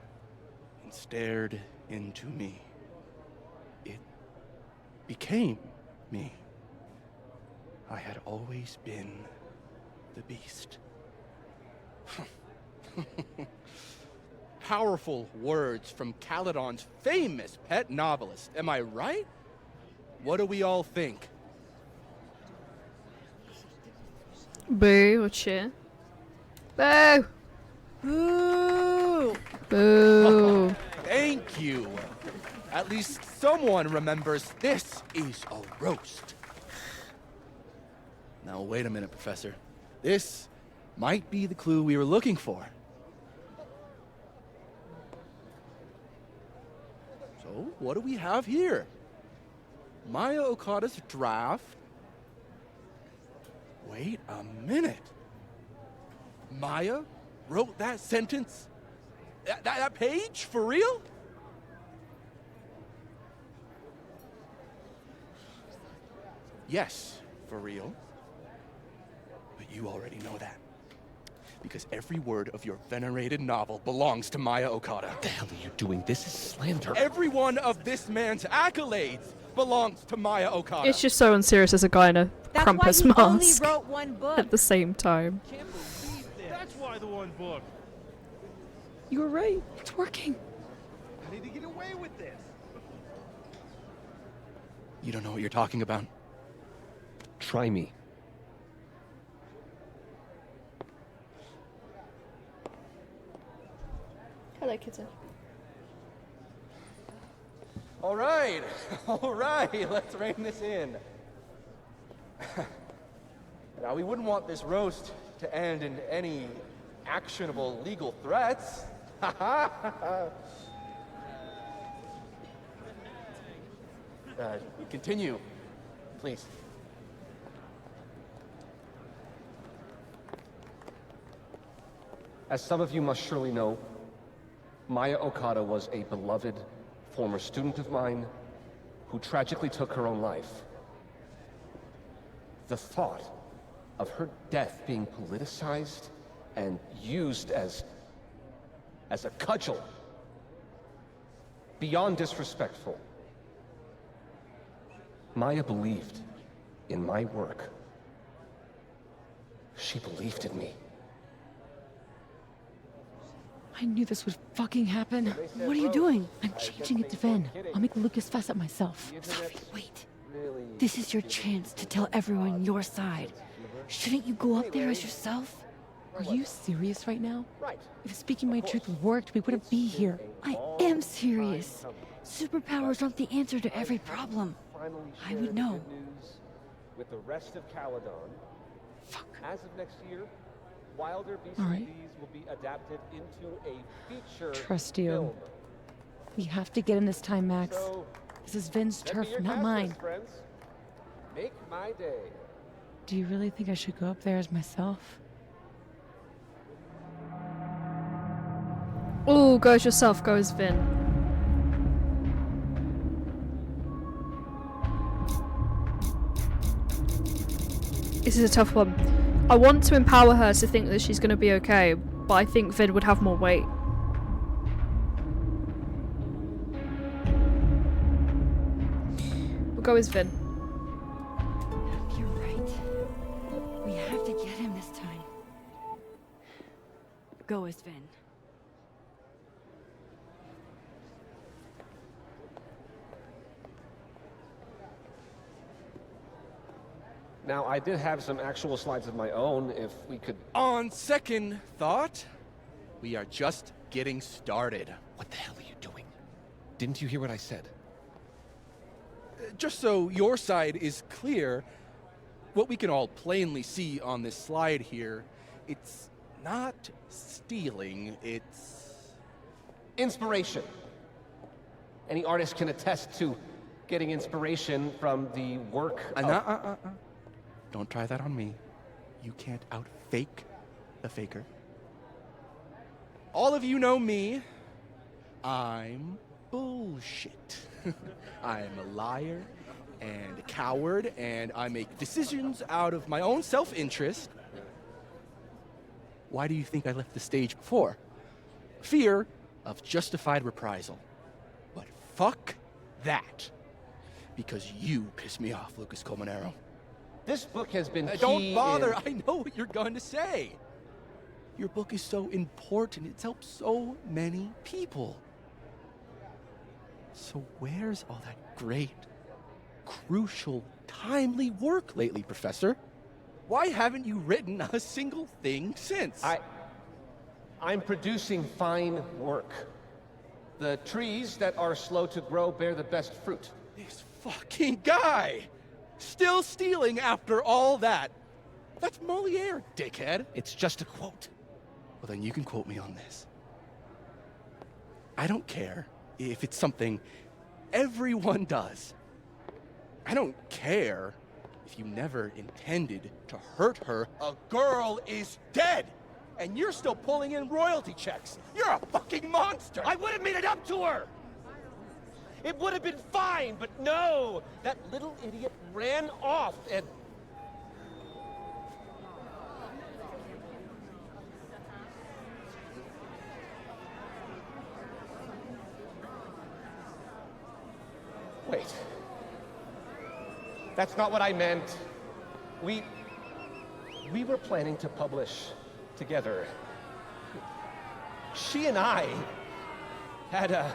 and stared into me. It became me. I had always been the beast. Powerful words from Caledon's famous pet novelist. Am I right? What do we all think? Boo or cheer? Boo! Boo! Boo! Thank you. At least someone remembers this is a roast. Now, wait a minute, Professor. This might be the clue we were looking for. So, what do we have here? Maya Okada's draft. Wait a minute. Maya wrote that sentence? That page? For real? Yes, for real. But you already know that. Because every word of your venerated novel belongs to Maya Okada. What the hell are you doing? This is slander. Every one of this man's accolades belongs to Maya Okada. It's just so unserious as a guy in a That's Krampus why he only mask wrote one book. at the same time. That's why the one book. You were right. It's working. I need to get away with this. You don't know what you're talking about. Try me. Hello, kitten. All right, all right, let's rein this in. Now, we wouldn't want this roast to end in any actionable legal threats. Continue, please. As some of you must surely know, Maya Okada was a beloved former student of mine who tragically took her own life. The thought of her death being politicized and used as a cudgel, beyond disrespectful. Maya believed in my work. She believed in me. I knew this would fucking happen. What are you doing? I'm changing it to Vin. I'll make Lucas fess up myself. Sophie, wait. This is your chance to tell everyone your side. Shouldn't you go up there as yourself? Are you serious right now? If speaking my truth worked, we wouldn't be here. I am serious. Superpowers aren't the answer to every problem. I would know. With the rest of Caledon. Fuck. As of next year, Wilder Beasts All and right. Bees will be adapted into a feature Trust you. film. We have to get in this time, Max. So, This is Vin's send me turf, your not cast mine. list, friends. Make my day. Do you really think I should go up there as myself? Oh, go as yourself, go as Vin. This is a tough one. I want to empower her to think that she's going to be okay, but I think Vin would have more weight. We'll go as Vin. You're right. We have to get him this time. Go as Vin. Now, I did have some actual slides of my own, if we could... On second thought, we are just getting started. What the hell are you doing? Didn't you hear what I said? Just so your side is clear, what we can all plainly see on this slide here, it's not stealing, it's... Inspiration. Any artist can attest to getting inspiration from the work of... Don't try that on me. You can't out-fake the faker. All of you know me. I'm bullshit. I'm a liar and a coward, and I make decisions out of my own self-interest. Why do you think I left the stage before? Fear of justified reprisal. But fuck that. Because you piss me off, Lucas Colmenero. This book has been key Don't bother, in... I know what you're going to say. Your book is so important, it's helped so many people. So where's all that great, crucial, timely work lately, Professor? Why haven't you written a single thing since? I'm producing fine work. The trees that are slow to grow bear the best fruit. This fucking guy! Still stealing after all that. That's Moliere, dickhead. It's just a quote. Well, then you can quote me on this. I don't care if it's something everyone does. I don't care if you never intended to hurt her. A girl is dead, and you're still pulling in royalty checks. You're a fucking monster. I would have made it up to her! It would have been fine, but no! That little idiot ran off and... Wait. That's not what I meant. We were planning to publish together. She and I had a...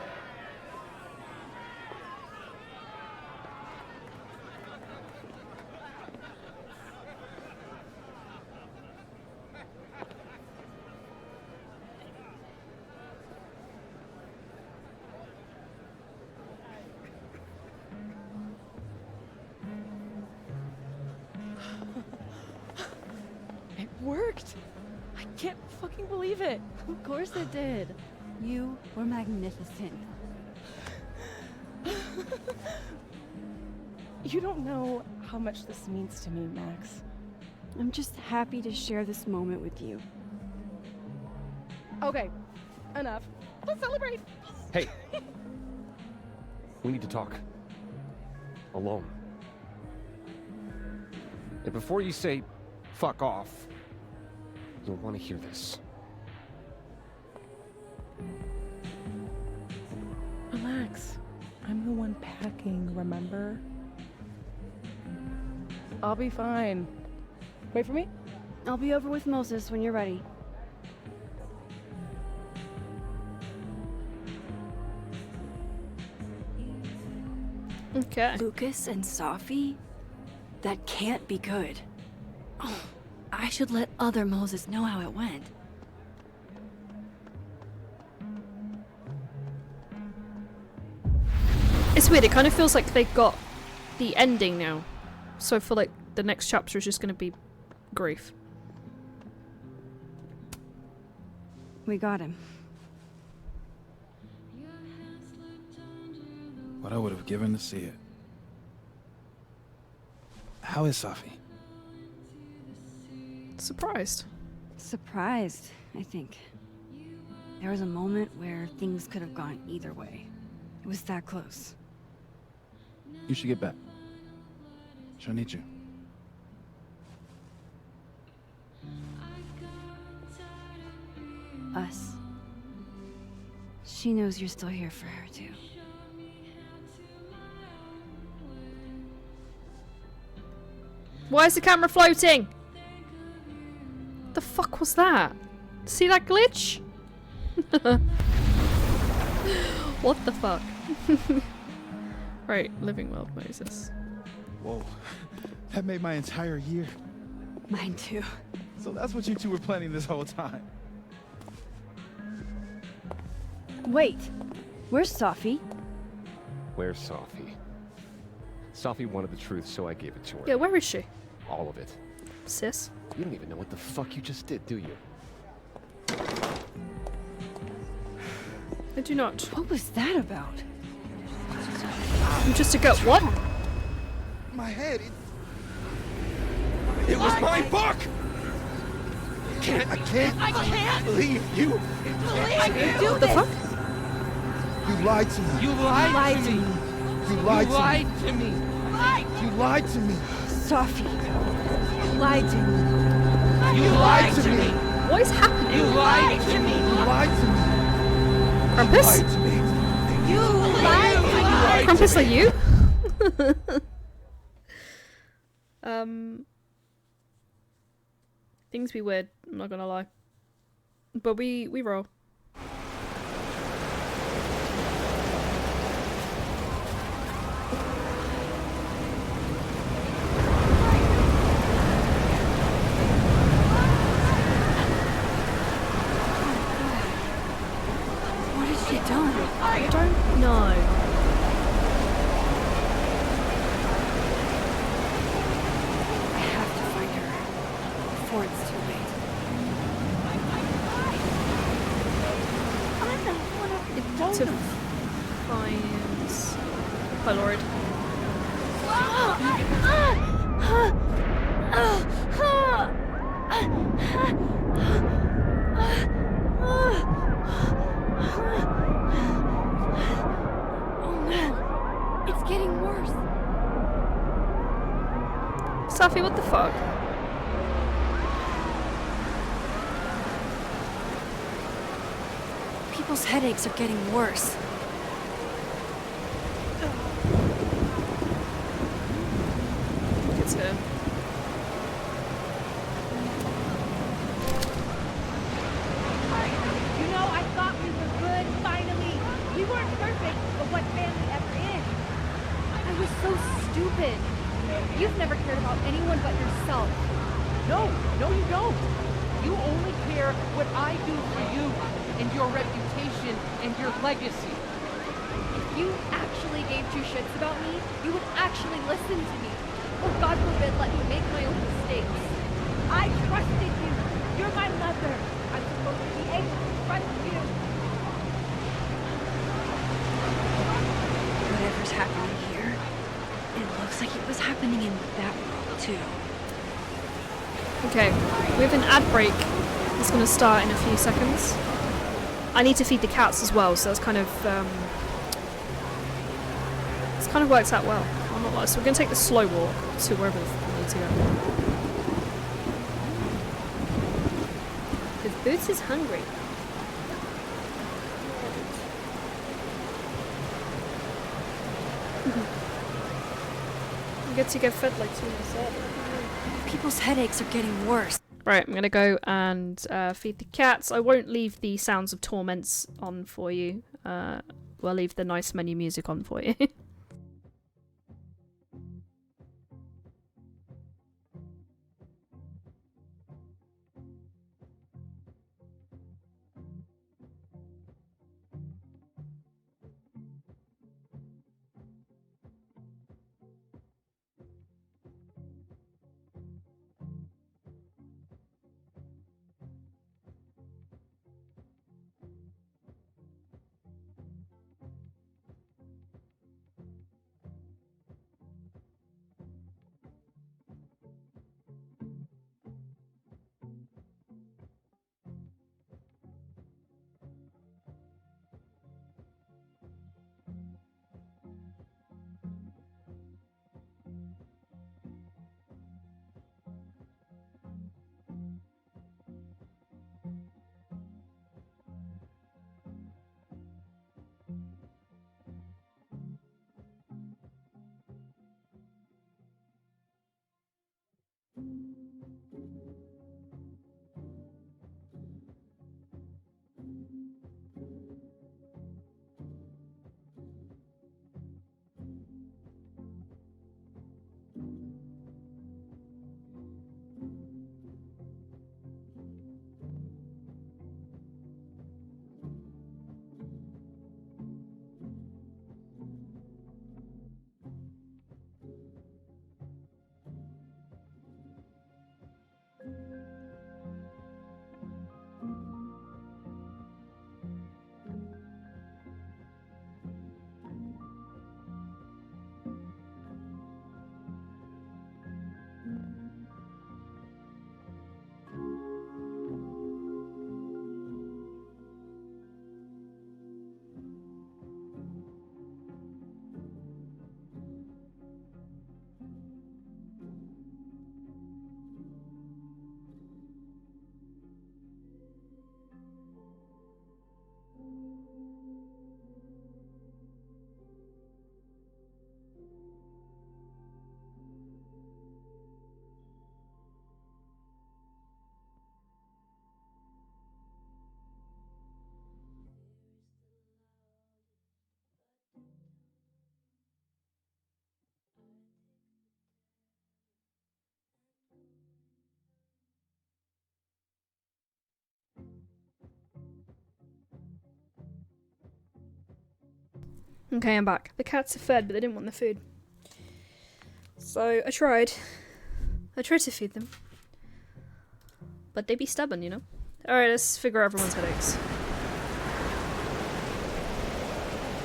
fucking believe it. Of course it did. You were magnificent. You don't know how much this means to me, Max. I'm just happy to share this moment with you. Okay, enough. Let's celebrate. Hey! We need to talk. Alone. And before you say, fuck off, you'll want to hear this. Relax. I'm the one packing, remember? I'll be fine. Wait for me? I'll be over with Moses when you're ready. Okay. Lucas and Safi? That can't be good. Oh, I should let other Moses know how it went. It's weird, it kind of feels like they got the ending now. So I feel like the next chapter is just going to be grief. We got him. What I would have given to see it. How is Safi? Surprised. Surprised, I think. There was a moment where things could have gone either way. It was that close. You should get back. She'll need you. Us. She knows you're still here for her, too. Why is the camera floating? The fuck was that? See that glitch? What the fuck? Right, living world Moses. Whoa. That made my entire year. Mine too. So that's what you two were planning this whole time. Wait. Where's Safi? Where's Safi? Safi wanted the truth, so I gave it to her. Yeah, where is she? All of it. Sis? You don't even know what the fuck you just did, do you? I do not. What was that about? Just to go. What? My head. It was my book! I can't believe you! What the fuck? You lied to me. You lied to me. You lied You to lied me. to me. You lied to me. Safi. You lied to me. You lied to me. What is happening? You lied to me. You lied to me. Krampus? You lied to me. You lied. Krampus, are you? Things be weird, I'm not gonna lie. But we roll. What has she done? I don't know. I have to find her before it's too late. To find my lord. Oh no, it's getting worse. Safi, what the fuck? People's headaches are getting worse. It's her. You know, I thought we were good, finally. We weren't perfect, but what family ever is? I was so stupid. You've never cared about anyone but yourself. No, you don't. You only care what I do for you and your reputation and your legacy. If you actually gave two shits about me, you would actually listen to me. Or God forbid, let me make my own mistakes. I trusted you. You're my mother. I'm Whatever's happening here, it looks like it was happening in that world too. Okay, we have an ad break. It's going to start in a few seconds. I need to feed the cats as well, so that's kind of this kind of works out well. I'm not lying. So we're going to take the slow walk to wherever we need to go. Because Boots is hungry. We get to get fed like soon as that. People's headaches are getting worse. Right, I'm gonna go and feed the cats. I won't leave the Sounds of Torments on for you. We'll leave the nice menu music on for you. Okay, I'm back. The cats are fed, but they didn't want the food. So I tried. I tried to feed them. But they be stubborn, you know? Alright, let's figure out everyone's headaches.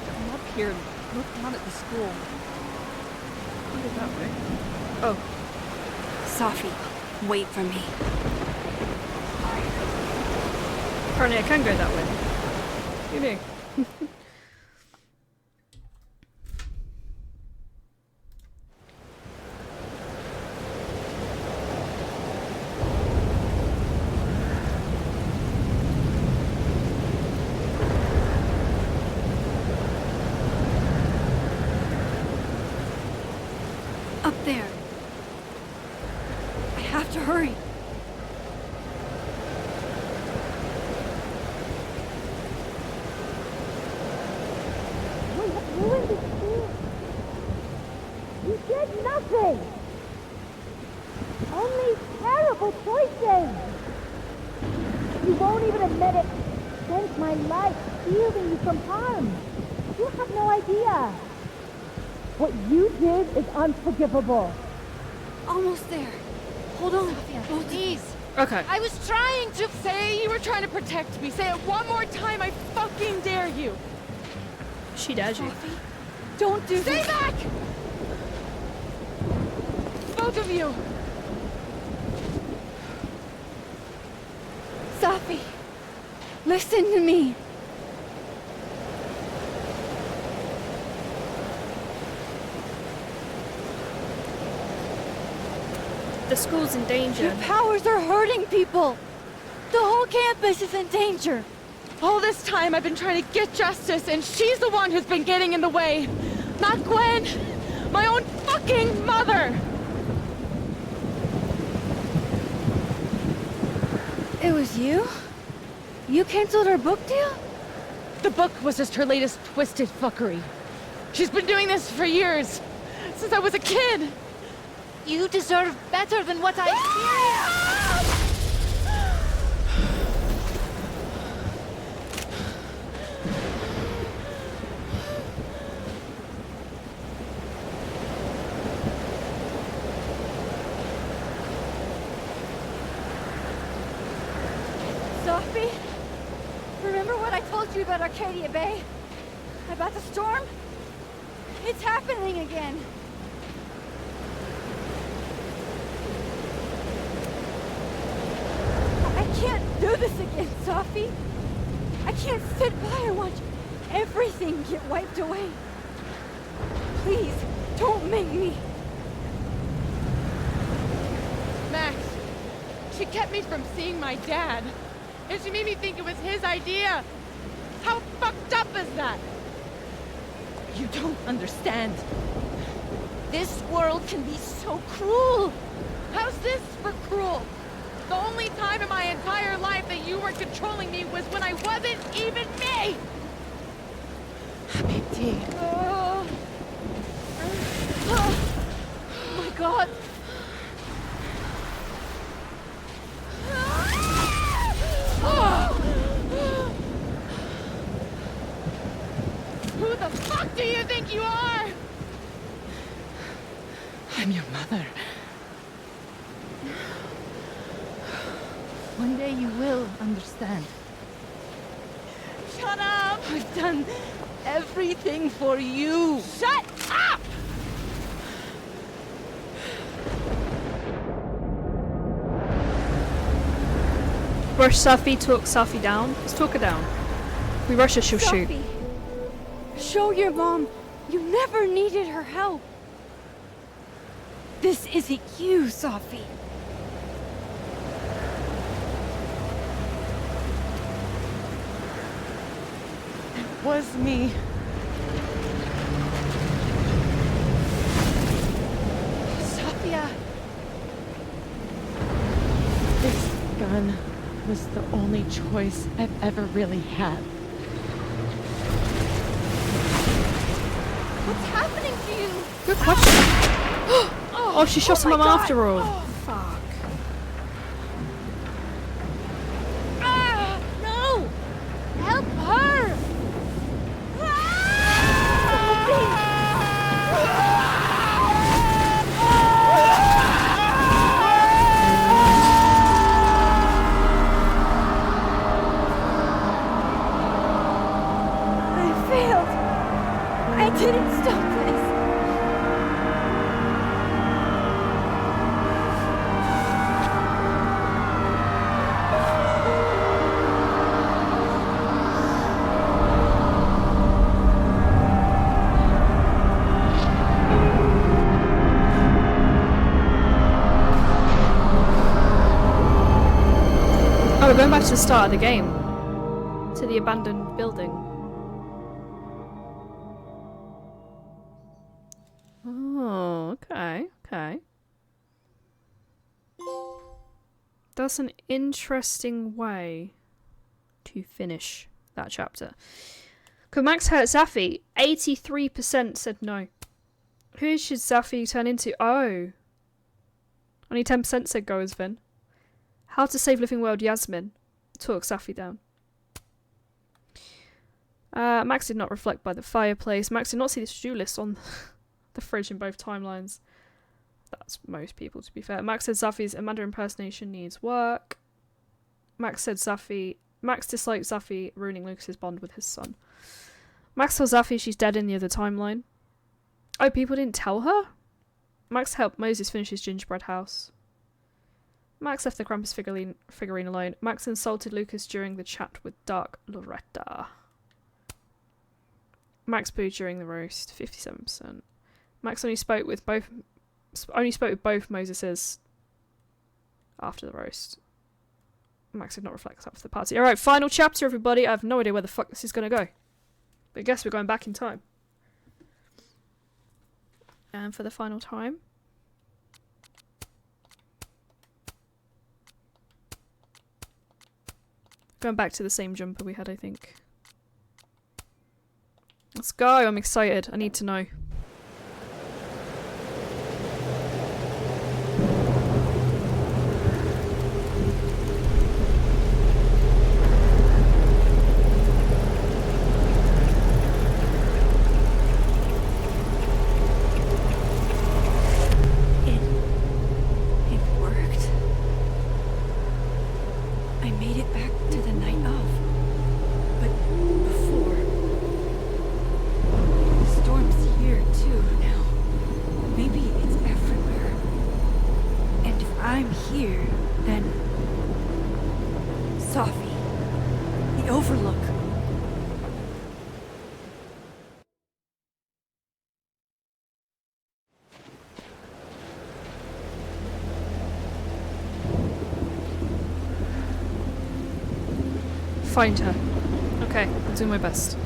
I'm up here, looking out at the school. Look at that way. Oh. Safi, wait for me. Apparently I can go that way. Who knew? Up there. I have to hurry. We have ruined the school. You did nothing. Only terrible choices. You won't even admit it. Spent my life shielding you from harm. You have no idea. What you did is unforgivable. Almost there. Hold on. Sophia, Both please. Okay. I was trying to say you were trying to protect me. Say it one more time. I fucking dare you. She dares you. Sophie, don't do Stay back! Both of you. Safi, listen to me. The school's in danger. Your powers are hurting people. The whole campus is in danger. All this time I've been trying to get justice, and she's the one who's been getting in the way. Not Gwen. My own fucking mother. It was you? You canceled her book deal? The book was just her latest twisted fuckery. She's been doing this for years. Since I was a kid. You deserve better than what I experienced! Sophie? Remember what I told you about Arcadia Bay? About the storm? It's happening again. I can't do this again, Sophie. I can't sit by and watch everything get wiped away. Please, don't make me. Max, she kept me from seeing my dad. And she made me think it was his idea. How fucked up is that? You don't understand. This world can be so cruel. How's this for cruel? The only time in my entire life that you were controlling me was when I wasn't even me! Habibti. Oh my god. Who the fuck do you think you are? I'm your mother. One day you will understand. Shut up! I've done everything for you. Shut up! Rush Safi, talk Safi down. Let's talk her down. We rush her, she'll shoot. Sophie, show your mom you never needed her help. This isn't you, Sophie. Was me. Sophia! This gun was the only choice I've ever really had. What's happening to you? Good question. Oh, she shot him after all. Fuck. No! Help her! I failed. I didn't stop this. Oh, we're going back to the start of the game. To the abandoned building. Oh, okay, okay. That's an interesting way to finish that chapter. Could Max hurt Safi? 83% said no. Who should Safi turn into? Oh. Only 10% said go as Vin. How to save Living World Yasmin. Talk Safi down. Max did not reflect by the fireplace. Max did not see this to-do list on the fridge in both timelines. That's most people, to be fair. Max said Safi's Amanda impersonation needs work. Max dislikes Safi ruining Lucas's bond with his son. Max tells Safi she's dead in the other timeline. Oh, people didn't tell her? Max helped Moses finish his gingerbread house. Max left the Krampus figurine alone. Max insulted Lucas during the chat with Dark Loretta. Max booed during the roast, 57%. Max only spoke with both Moseses after the roast. Max did not reflect after the party. Alright, final chapter, everybody. I have no idea where the fuck this is going to go. But I guess we're going back in time. And for the final time. Going back to the same jumper we had, I think. Let's go. I'm excited. I need to know. Find her. Okay, I'll do my best.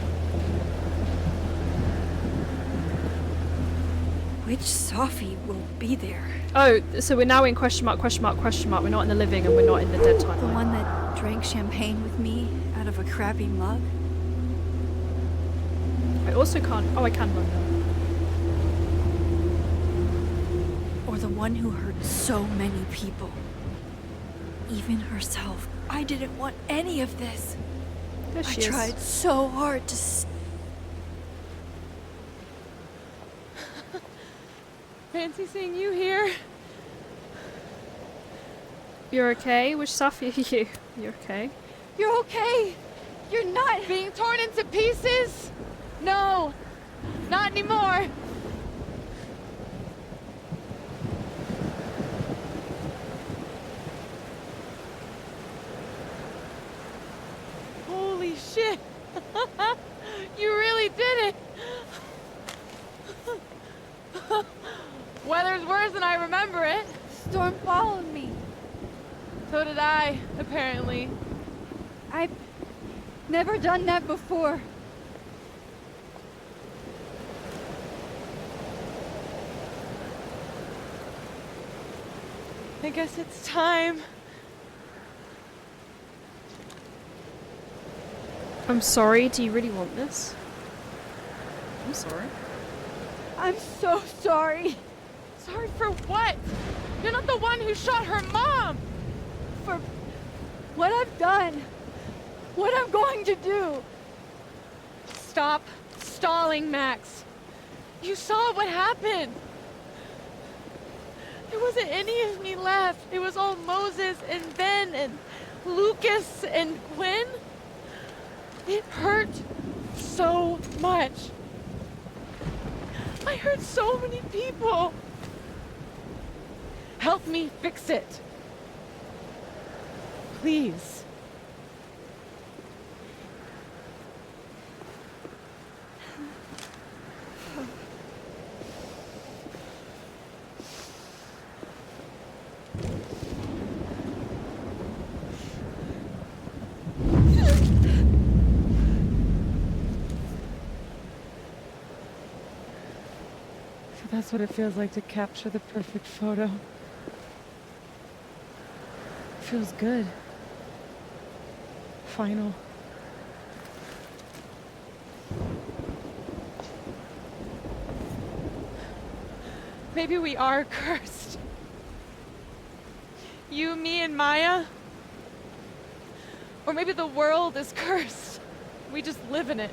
Which Safi will be there? Oh, so we're now in question mark, question mark, question mark. We're not in the living and we're not in the dead timeline. The one that drank champagne with me out of a crappy mug? I also can't... Oh, I can run now. Or the one who hurt so many people. Even herself. I didn't want any of this. There she is. I tried so hard to... Fancy seeing you here. You're okay? Which Safi are you? You're okay? You're okay. You're not being torn into pieces. No, not anymore. Holy shit. You really did it. Weather's worse than I remember it. Storm followed me. So did I, apparently. I've never done that before. I guess it's time. I'm sorry, do you really want this? I'm sorry. I'm so sorry. Sorry for what? You're not the one who shot her mom! For what I've done. What I'm going to do. Stop stalling, Max. You saw what happened. There wasn't any of me left. It was all Moses and Ben and Lucas and Gwen. It hurt so much. I hurt so many people. Help me fix it. Please. So that's what it feels like to capture the perfect photo. It feels good. Final. Maybe we are cursed. You, me, and Maya. Or maybe the world is cursed. We just live in it.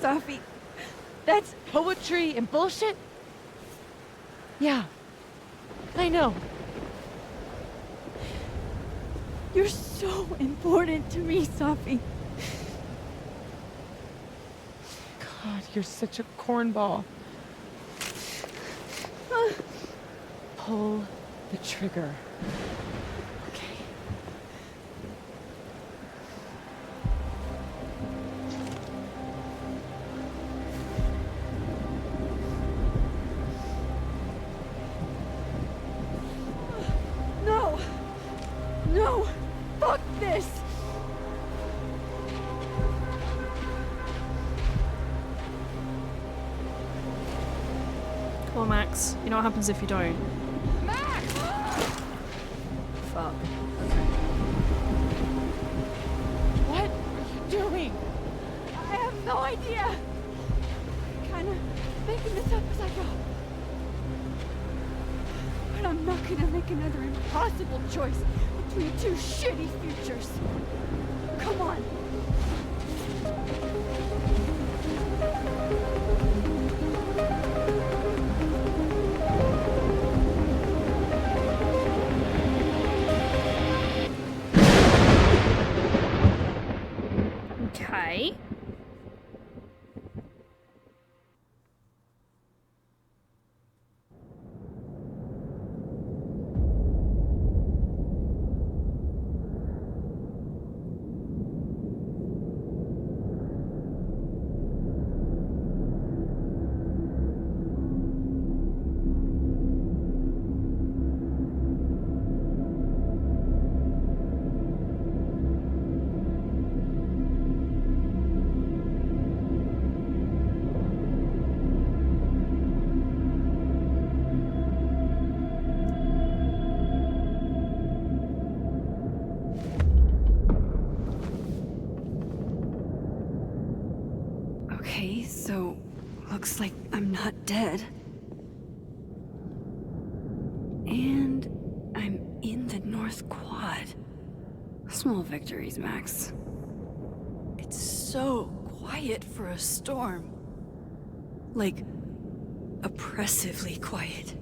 Safi, that's poetry and bullshit. Yeah, I know. You're so important to me, Safi. God, you're such a cornball. Pull the trigger. Okay. No! No! Fuck this! Come on, Max. You know what happens if you don't. Max! Fuck. What are you doing? I have no idea. Kinda making this up as I go. But I'm not gonna make another impossible choice between two shitty futures. Come on. Okay. Okay, so looks like I'm not dead. And I'm in the North Quad. Small victories, Max. It's so quiet for a storm. Like, oppressively quiet.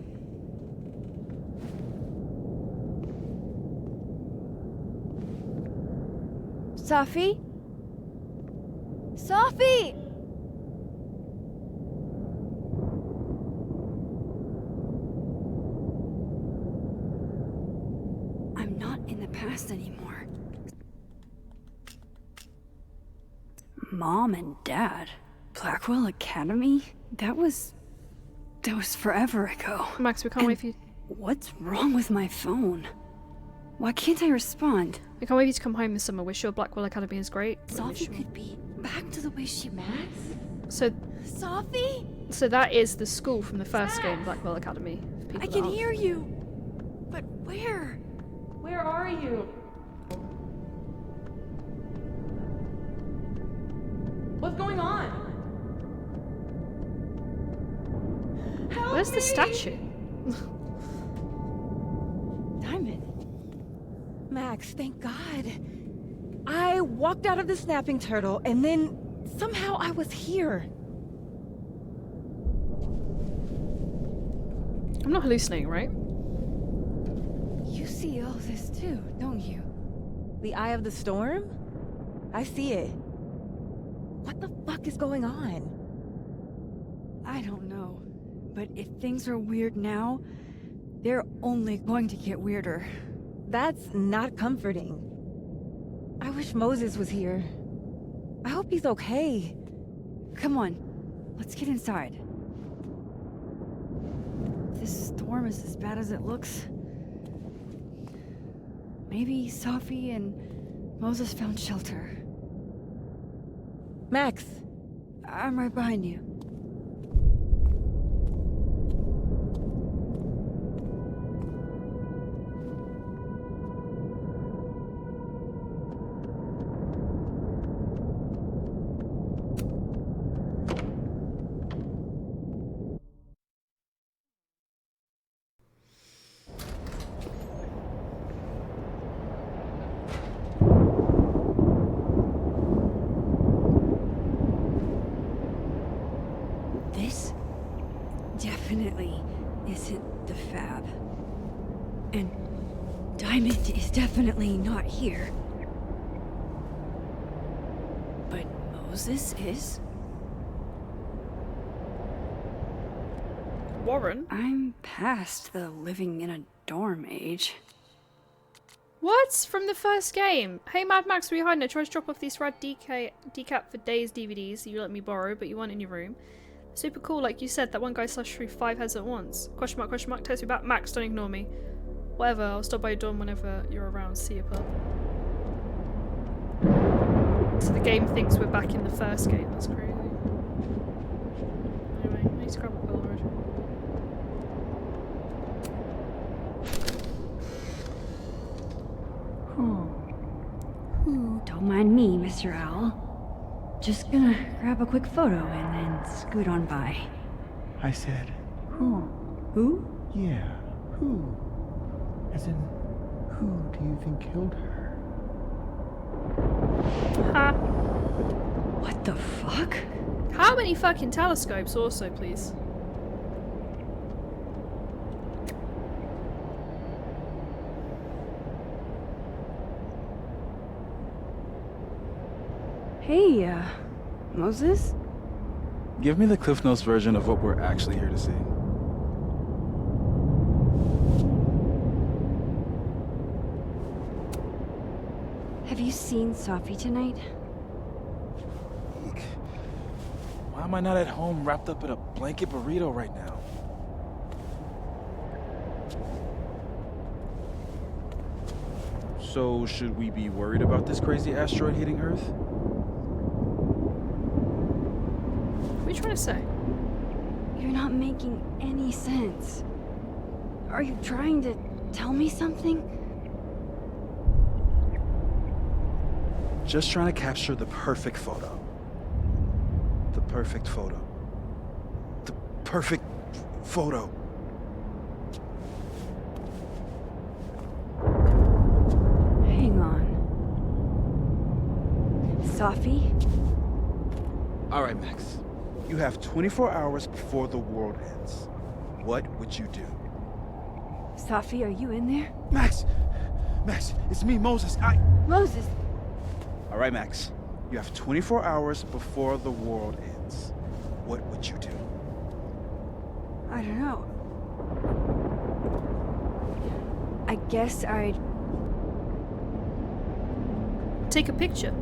Safi? Safi! I'm not in the past anymore. Mom and Dad? Blackwell Academy? That was forever ago. Max, we can't wait for you. What's wrong with my phone? Why can't I respond? We can't wait for you to come home this summer. We're sure Blackwell Academy is great. Safi could be back to the way she was. So, Safi? so that is the school from the first game, Blackwell Academy. for I people can that aren't- hear you. But where? Where are you? What's going on? Where's the statue? Diamond. Max, thank God. I walked out of the snapping turtle and then somehow I was here. I'm not hallucinating, right? You see all this too, don't you? The eye of the storm? I see it. What the fuck is going on? I don't know. But if things are weird now, they're only going to get weirder. That's not comforting. I wish Moses was here. I hope he's okay. Come on, let's get inside. This storm is as bad as it looks. Maybe Safi and Moses found shelter. Max! I'm right behind you. This definitely isn't the Fab. And Diamond is definitely not here. But Moses is? Warren? I'm past the living in a dorm age. What? From the first game? Hey Mad Max, where you hiding? I tried to drop off these rad decap for Days DVDs you let me borrow, but you weren't in your room. Super cool, like you said, that one guy slashed through 5 heads at once. Question mark, text me back. Max, don't ignore me. Whatever, I'll stop by your dorm whenever you're around. See you, pup. So the game thinks we're back in the first game, that's crazy. Anyway, I need to grab a Polaroid. Don't mind me, Mr. Owl. Just gonna grab a quick photo and then scoot on by. I said, who? Who? Yeah, who? As in, who do you think killed her? Ha. What the fuck? How many fucking telescopes also, please? Hey, Moses? Give me the Cliff Notes version of what we're actually here to see. Have you seen Safi tonight? Why am I not at home wrapped up in a blanket burrito right now? So, should we be worried about this crazy asteroid hitting Earth? What are you trying to say? You're not making any sense. Are you trying to tell me something? Just trying to capture the perfect photo. The perfect photo. The perfect photo. Hang on. Safi? All right, Max. You have 24 hours before the world ends. What would you do? Safi, are you in there? Max! Max, it's me, Moses. Moses! All right, Max. You have 24 hours before the world ends. What would you do? I don't know. I guess I'd... Take a picture.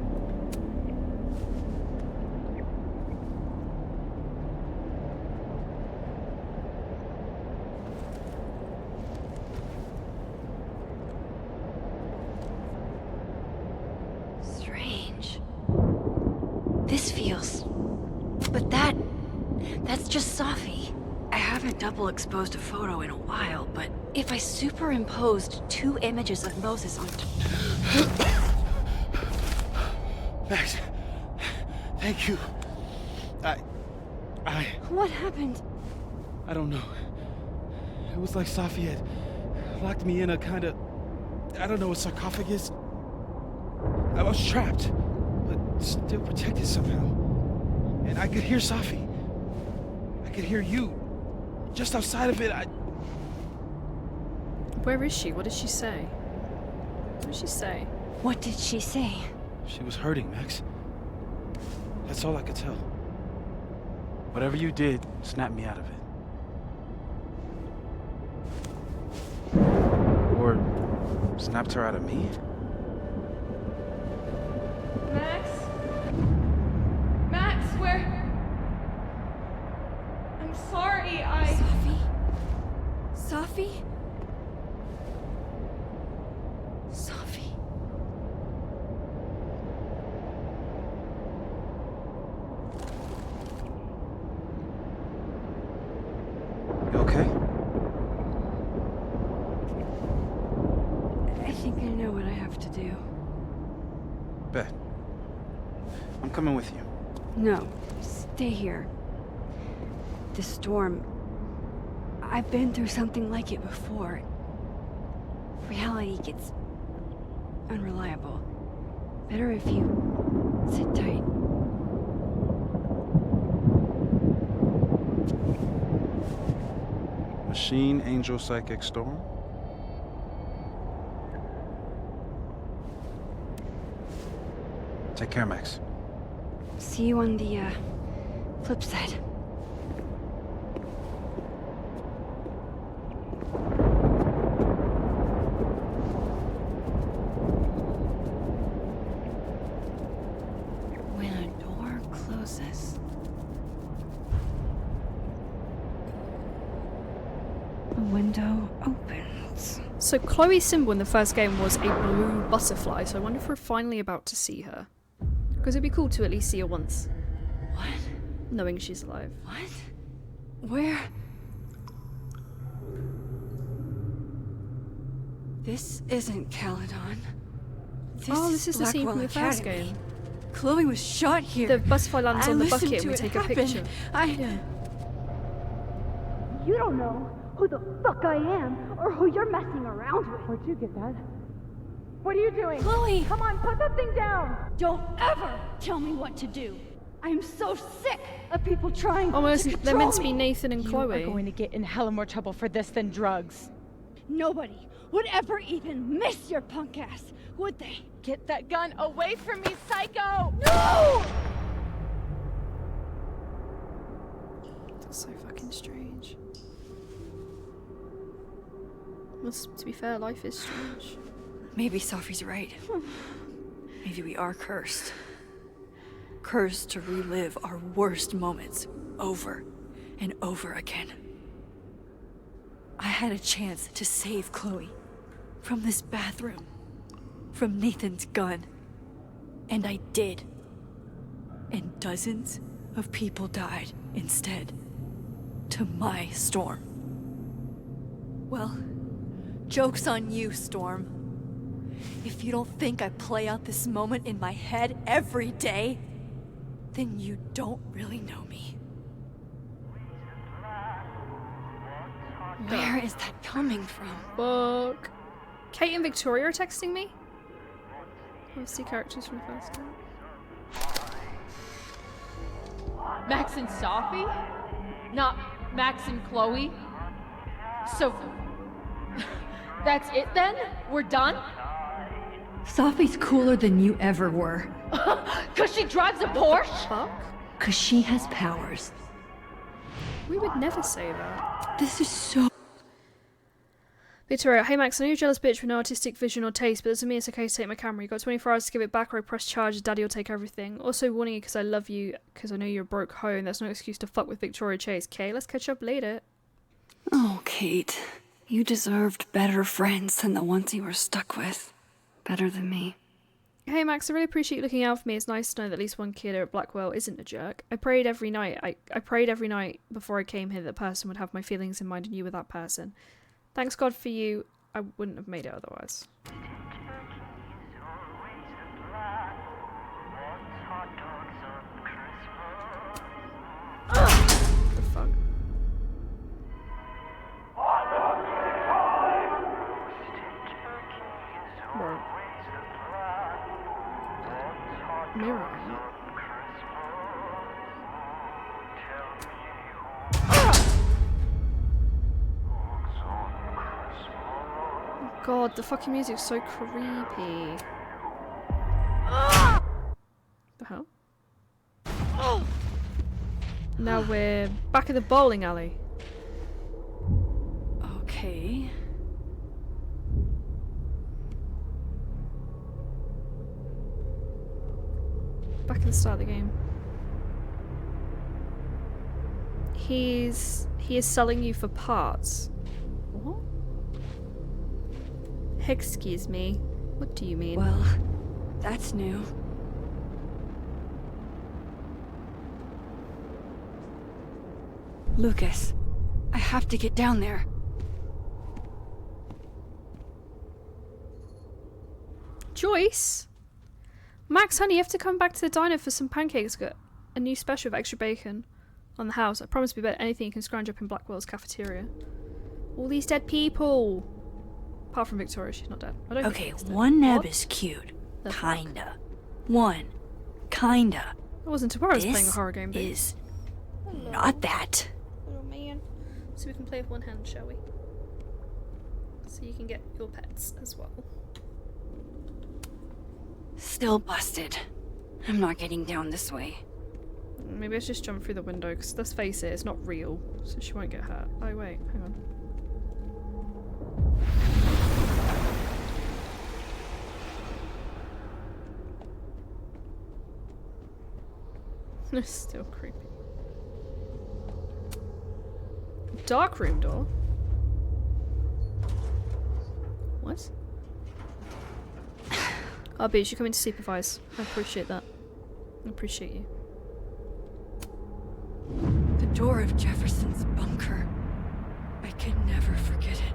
Strange. This feels... But that's just Safi. I haven't double exposed a photo in a while, but if I superimposed 2 images of Moses on... Max, thank you. What happened? I don't know. It was like Safi had locked me in a kind of, I don't know, a sarcophagus. I was trapped, but still protected somehow. And I could hear Safi. I could hear you. Just outside of it, Where is she? What did she say? What did she say? What did she say? She was hurting, Max. That's all I could tell. Whatever you did, snapped me out of it. Or snapped her out of me? Max? Max, where? I'm sorry, Safi? Safi? Safi? You okay? I think I know what I have to do. Bet. I'm coming with you. No, stay here. The storm... I've been through something like it before. Reality gets... unreliable. Better if you sit tight. machine, Angel Psychic Storm. Take care, Max. See you on the, flip side. When a door closes, a window opens. So Chloe's symbol in the first game was a blue butterfly, so I wonder if we're finally about to see her. Because it'd be cool to at least see her once. What? Knowing she's alive. What? Where? This isn't Caledon. This is the scene from the first Academy. game. Chloe was shot here. The butterfly lands I on the listened bucket to and we it take a happen. picture. You don't know who the fuck I am or who you're messing around with. Where'd you get that? What are you doing? Chloe! Come on, put that thing down! Don't ever tell me what to do. I am so sick of people trying Almost, to they're control meant to be me. Nathan and You Chloe. are going to get in hella more trouble for this than drugs. Nobody would ever even miss your punk ass, would they? Get that gun away from me, psycho! No! That's so fucking strange. Well, to be fair, life is strange. Maybe Sophie's right. Maybe we are cursed. Cursed to relive our worst moments over and over again. I had a chance to save Chloe from this bathroom, from Nathan's gun, and I did. And dozens of people died instead, to my Storm. Well, joke's on you, Storm. If you don't think I play out this moment in my head every day, then you don't really know me. Where is that coming from? Fuck. Kate and Victoria are texting me? Obviously characters from the first game. Max and Sophie? Not Max and Chloe? So... that's it then? We're done? Sophie's cooler than you ever were. 'Cause she drives a Porsche? Fuck. 'Cause she has powers. We would never say that. This is so... Victoria, hey Max, I know you're a jealous bitch with no artistic vision or taste, but doesn't mean it's okay to take my camera. You got 24 hours to give it back or I press charge, daddy will take everything. Also warning you because I love you, because I know you're a broke hoe and there's no excuse to fuck with Victoria Chase. Okay, let's catch up later. Oh, Kate. You deserved better friends than the ones you were stuck with. Better than me. Hey Max, I really appreciate you looking out for me. It's nice to know that at least one kid at Blackwell isn't a jerk. I prayed every night. I prayed every night before I came here that person would have my feelings in mind and you were that person. Thanks God for you. I wouldn't have made it otherwise. What the fuck? Bro. Mirror. God, the fucking music's so creepy. The hell? Now we're back at the bowling alley. Okay. Back at the start of the game. He is selling you for parts. What? Excuse me. What do you mean? Well, that's new. Lucas, I have to get down there. Joyce? Max, honey, you have to come back to the diner for some pancakes. Got a new special with extra bacon on the house. I promise to be better anything you can scrounge up in Blackwell's cafeteria. All these dead people. Apart from Victoria, she's not dead. I don't Okay, think she's dead. one neb What? is cute. The Kinda. One. I wasn't aware I was playing a This horror game. is not that. Oh man. So we can play with one hand, shall we? So you can get your pets as well. Still busted. I'm not getting down this way. Maybe let's just jump through the window, because let's face it, it's not real, so she won't get hurt. Oh wait, hang on. It's still creepy. Dark room door? What? Oh, Beach, you're coming to supervise. I appreciate that. I appreciate you. The door of Jefferson's bunker. I can never forget it.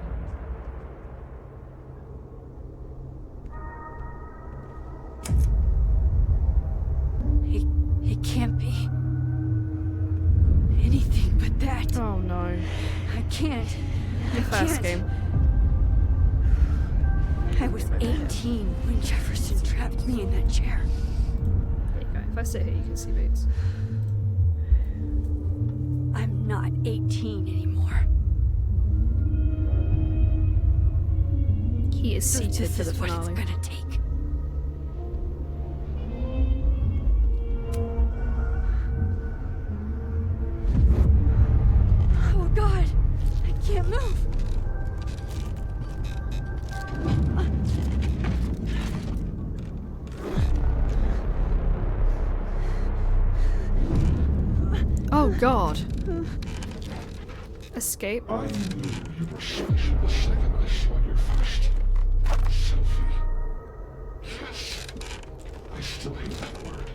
It can't be anything but that. Oh no. I can't. Your first game. I was 18 when Jefferson trapped me in that chair. There you go. If I sit here, you can see Boots. I'm not 18 anymore. He is So seated this for the is what finale. it's gonna take. Oh God, I can't move. Oh God. Escape. I knew you were special the second I saw your first selfie. Yes, I still hate that word,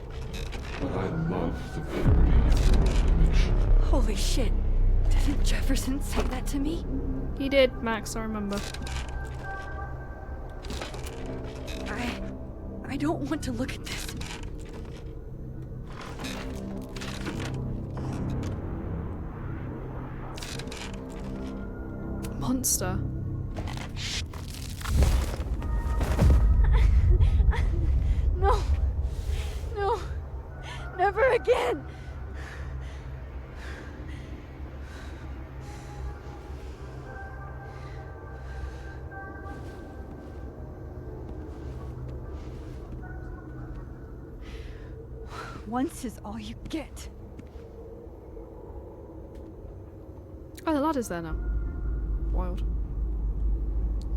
but I love the purity of your image. Holy shit. Didn't Jefferson say that to me? He did, Max, I remember. I don't want to look at this. Monster. No. No. Never again. Once is all you get. Oh, the ladder's there now. Wild.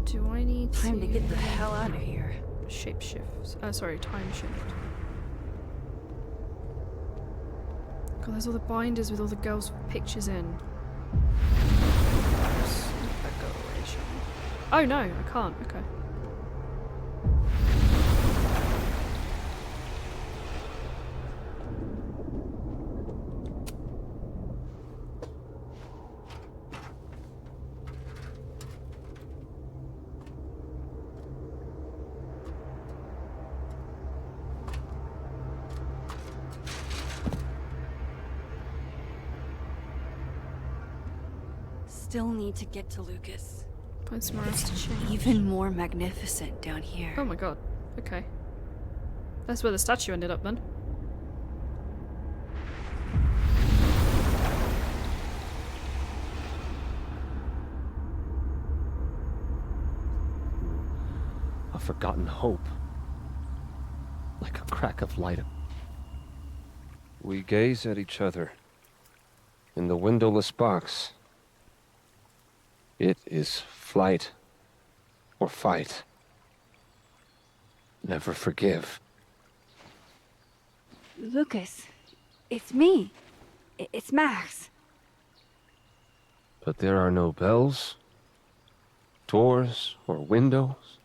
Do I need Time to get the hell out of here. Shapeshift. Sorry, time shift. God, there's all the binders with all the girls' pictures in. Oh no, I can't. Okay. Still need to get to Lucas. Find somewhere else to change. Even more magnificent down here. Oh my god. Okay. That's where the statue ended up then. A forgotten hope. Like a crack of light. We gaze at each other. In the windowless box. It is flight or fight. Never forgive. Lucas, it's me. It's Max. But there are no bells, doors, or windows.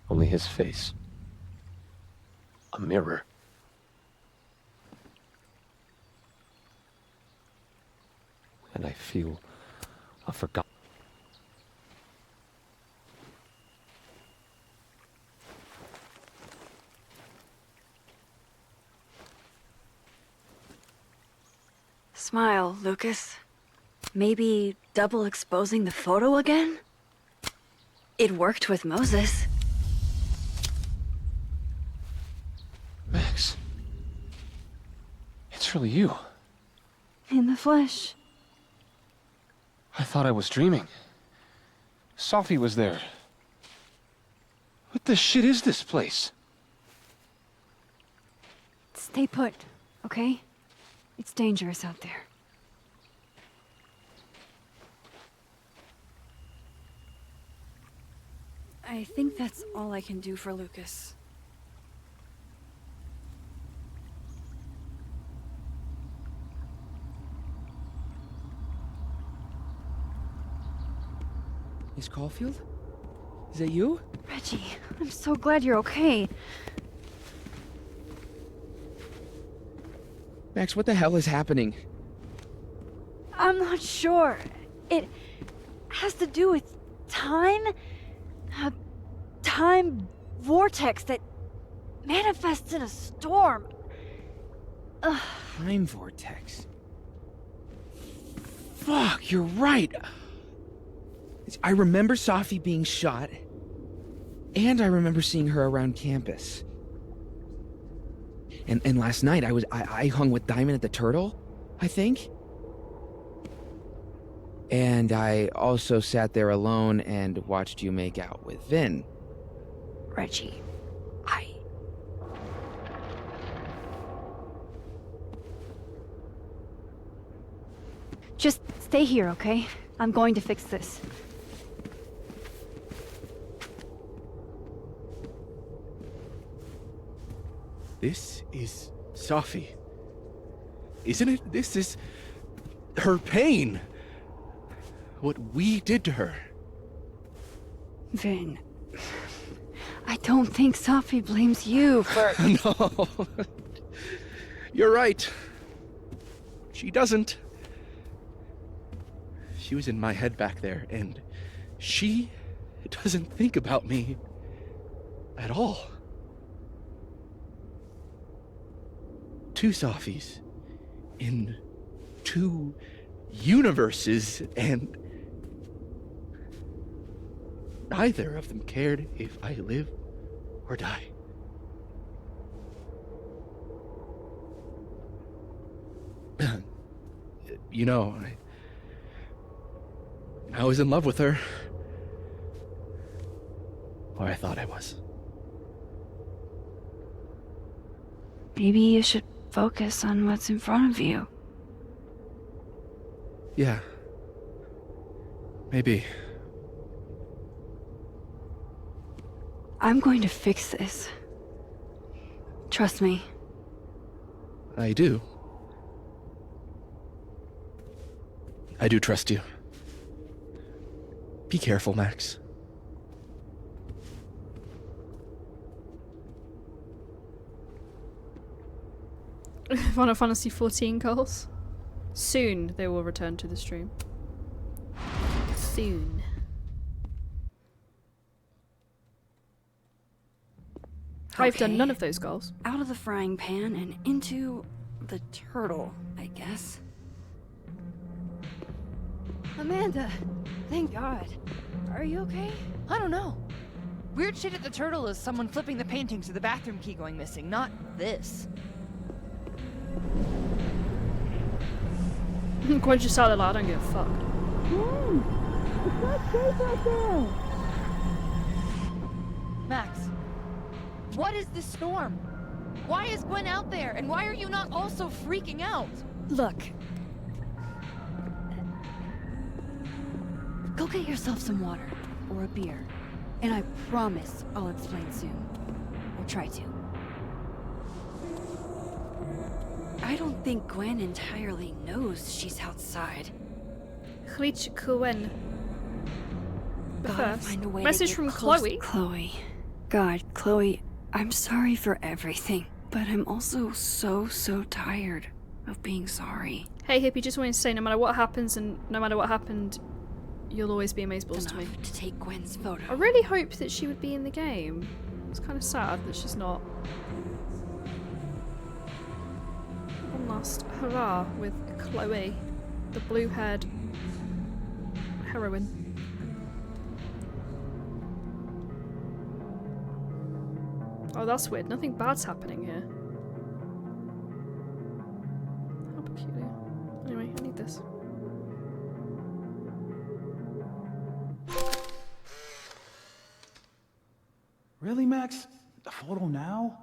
Only his face. A mirror. And I feel a forgotten. Smile, Lucas. Maybe double exposing the photo again? It worked with Moses. Max. It's really you. in the flesh. I thought I was dreaming. Sophie was there. What the shit is this place? Stay put, okay? It's dangerous out there. I think that's all I can do for Lucas. Miss Caulfield? Is that you? Reggie, I'm so glad you're okay. Max, what the hell is happening? I'm not sure. It has to do with time? A time vortex that manifests in a storm. Ugh. Time vortex. Fuck, you're right. I remember Sophie being shot, and I remember seeing her around campus. And last night I hung with Diamond at the Turtle, I think. And I also sat there alone and watched you make out with Vin. Reggie, Just stay here, okay? I'm going to fix this. This is Sophie. Isn't it? This is her pain. What we did to her. Vin, I don't think Sophie blames you for... No. You're right. She doesn't. She was in my head back there, and she doesn't think about me at all. Two Sophies in two universes, and neither of them cared if I live or die. You know, I was in love with her. Or I thought I was. Maybe you should focus on what's in front of you. Yeah. Maybe. I'm going to fix this. Trust me. I do. I do trust you. Be careful, Max. Final Fantasy XIV goals. Soon they will return to the stream. Soon. I've done none of those goals. Out of the frying pan and into the turtle, I guess. Amanda, thank God. Are you okay? I don't know. Weird shit at the Turtle is someone flipping the paintings or the bathroom key going missing, not this. Gwen just shouted loud, I don't give a fuck. It's not safe out there! Max, what is this storm? Why is Gwen out there, and why are you not also freaking out? Look. Go get yourself some water, or a beer, and I promise I'll explain soon. Or try to. I don't think Gwen entirely knows she's outside. Glitch Gwen. Gotta First, find a way message to from get close Chloe. to Chloe. God, Chloe, I'm sorry for everything, but I'm also so tired of being sorry. Hey Hippie, just wanted to say no matter what happens and no matter what happened, you'll always be amazeballs to me. To take Gwen's photo. I really hoped that she would be in the game. It's kind of sad that she's not. One last hurrah with Chloe, the blue-haired heroine. Oh, that's weird. Nothing bad's happening here. How peculiar. Anyway, I need this. Really, Max? A photo now?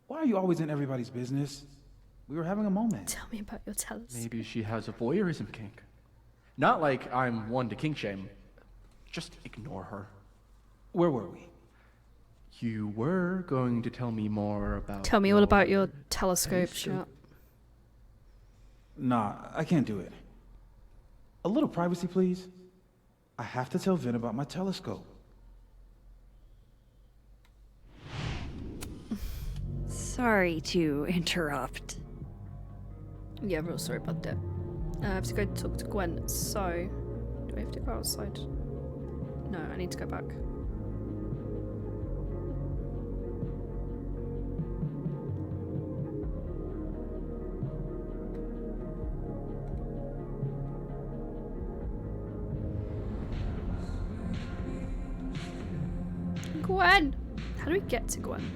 Why are you always in everybody's business? We were having a moment. Tell me about your tellers. Maybe she has a voyeurism kink. Not like I'm one to kink shame. Just ignore her. Where were we? You were going to tell me more about. Tell me all about your telescope shot. Nah, I can't do it. A little privacy, please. I have to tell Vin about my telescope. Sorry to interrupt. Yeah, real sorry about that. I have to go talk to Gwen, so... Do I have to go outside? No, I need to go back. Gwen! How do we get to Gwen?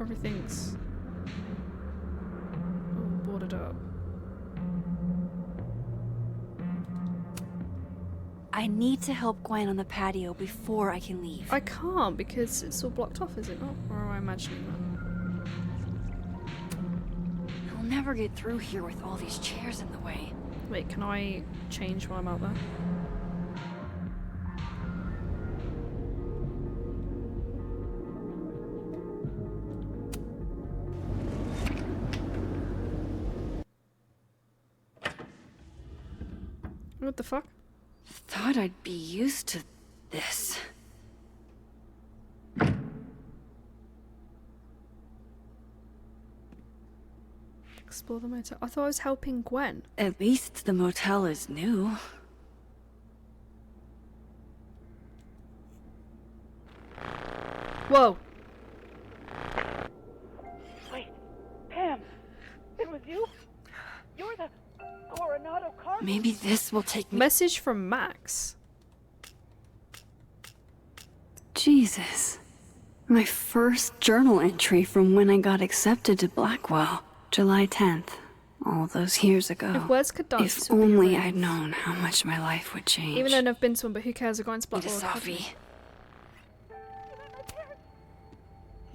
Everything's all boarded up. I need to help Gwen on the patio before I can leave. I can't because it's all blocked off, is it not? Or am I imagining that? I'll never get through here with all these chairs in the way. Wait, can I change while I'm out there? What the fuck? Thought I'd be used to this. Explore the motel. I thought I was helping Gwen. At least the motel is new. Whoa. Wait, Pam, it was you? You're the Coronado Cardinal. Maybe this will take me. Message from Max. Jesus. My first journal entry from when I got accepted to Blackwell. July 10th. All those years ago. If words could dance, If it would be only rain. I'd known how much my life would change. Even though I've never been to one, but who cares? We're going to Need a Blackwell. Sophie.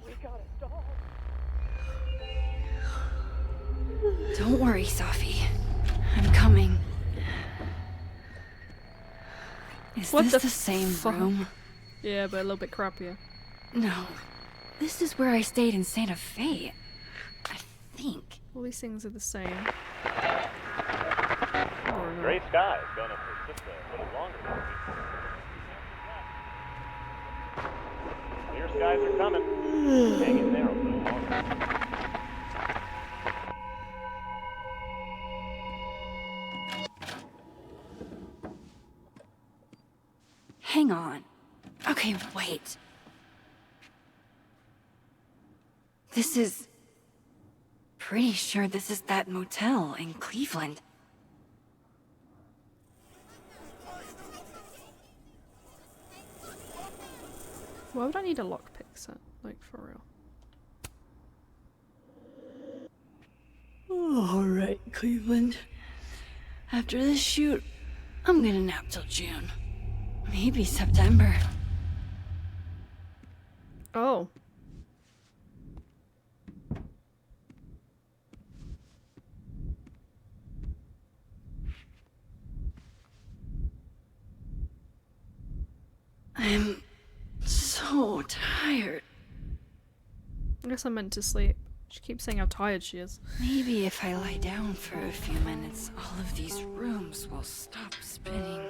We got a dog. Don't worry, Sophie. I'm coming. Is What this the the same fuck? room? Yeah, but a little bit crappier. No. This is where I stayed in Santa Fe. I think. All these things are the same. Gray sky is gonna persist a little longer this week. Clear skies are coming. Hang in there a little longer. Hang on. Okay, wait. This is... Pretty sure this is that motel in Cleveland. Why would I need a lockpick set? Like, for real. Alright, Cleveland. After this shoot, I'm gonna nap till June. Maybe September. Oh. I'm so tired. I guess I'm meant to sleep. She keeps saying how tired she is. Maybe if I lie down for a few minutes, all of these rooms will stop spinning.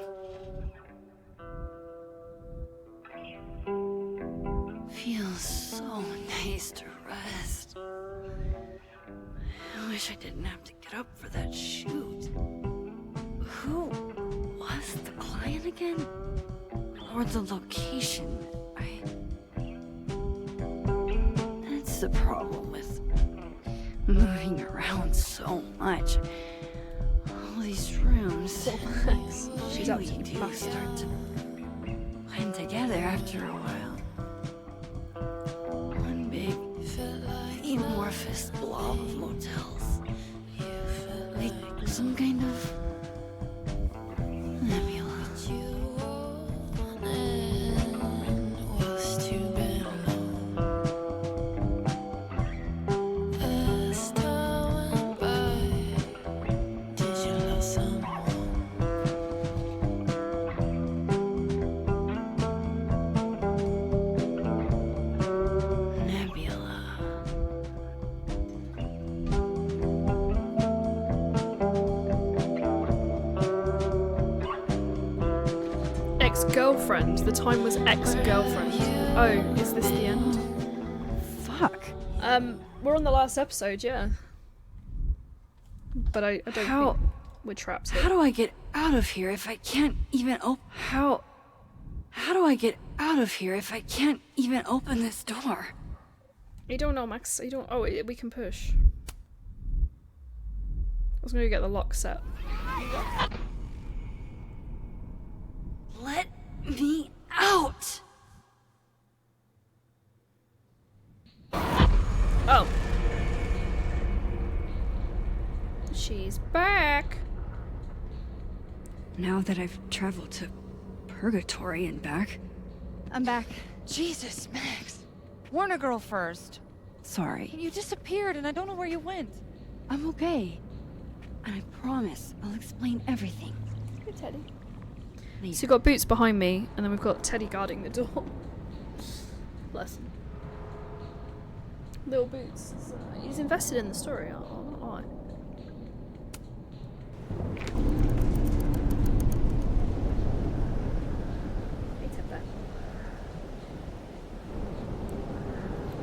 Feels so nice to rest. I wish I didn't have to get up for that shoot. Who was the client again? Or the location? That's the problem with moving around so much. All these rooms She's really absolutely do massive. start to blend together after a while. One big amorphous blob of motels. Like some kind of Ex-girlfriend. The time was ex-girlfriend. Oh, is this the end? Fuck. We're on the last episode, yeah. But I don't think we're trapped here. How do I get out of here if I can't even How do I get out of here if I can't even open this door? You don't know, Max. You don't. Oh, we can push. I was gonna get the lock set. Let me out! Oh. She's back. Now that I've traveled to Purgatory and back. I'm back. Jesus, Max. Warn a girl first. Sorry. You disappeared and I don't know where you went. I'm okay. And I promise I'll explain everything. Hey, Teddy. So we've got Boots behind me, and then we've got Teddy guarding the door. Bless him. Little Boots. He's invested in the story, I'll not lie.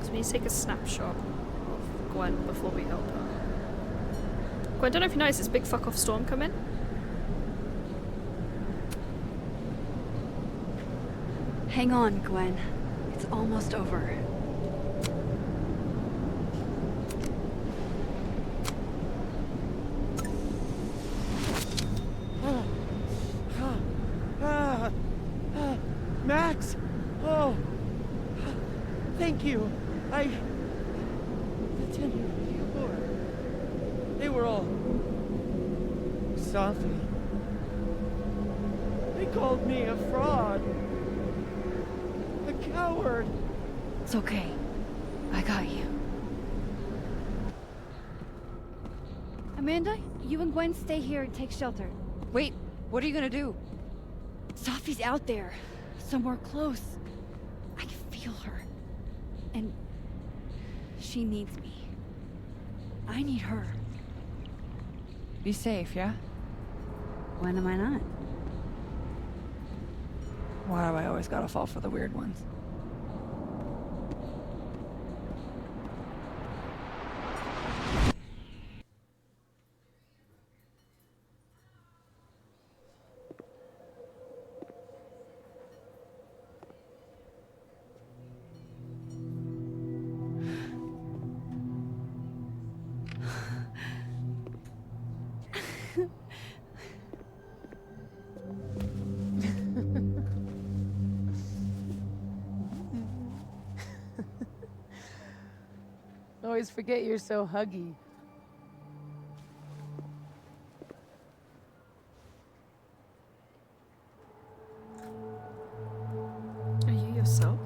So we need to take a snapshot of Gwen before we help her. Gwen, I don't know if you noticed this big fuck off storm come in. Hang on, Gwen. It's almost over. Max! Oh! Thank you. The ten they were all... Sophie. They called me a fraud. A coward. It's okay. I got you. Amanda, you and Gwen stay here and take shelter. Wait, what are you gonna do? Sophie's out there. Somewhere close. I can feel her. And she needs me. I need her. Be safe, yeah? When am I not? Why do I always gotta fall for the weird ones? Always forget you're so huggy. Are you yourself?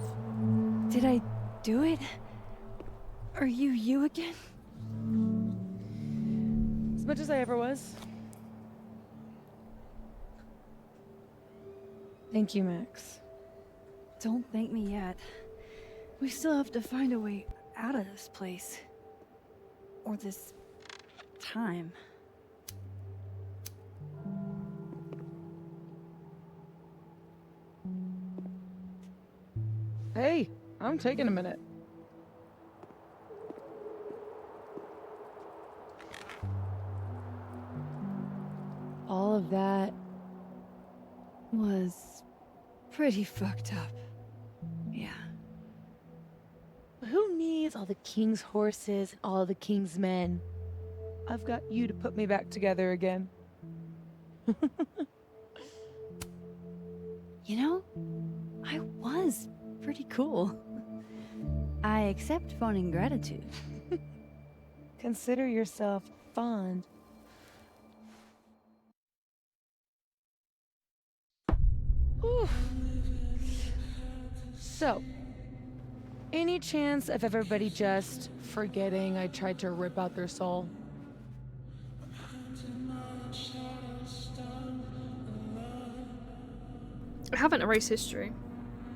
Did I do it? Are you you again? As much as I ever was. Thank you, Max. Don't thank me yet. We still have to find a way out of this place. Or this time. Hey, I'm taking a minute. All of that was pretty fucked up. Yeah. Who needs all the king's horses and all the king's men? I've got you to put me back together again. You know, I was pretty cool. I accept fun and gratitude. Consider yourself fond. Oof. So, any chance of everybody just forgetting I tried to rip out their soul? I haven't erased history.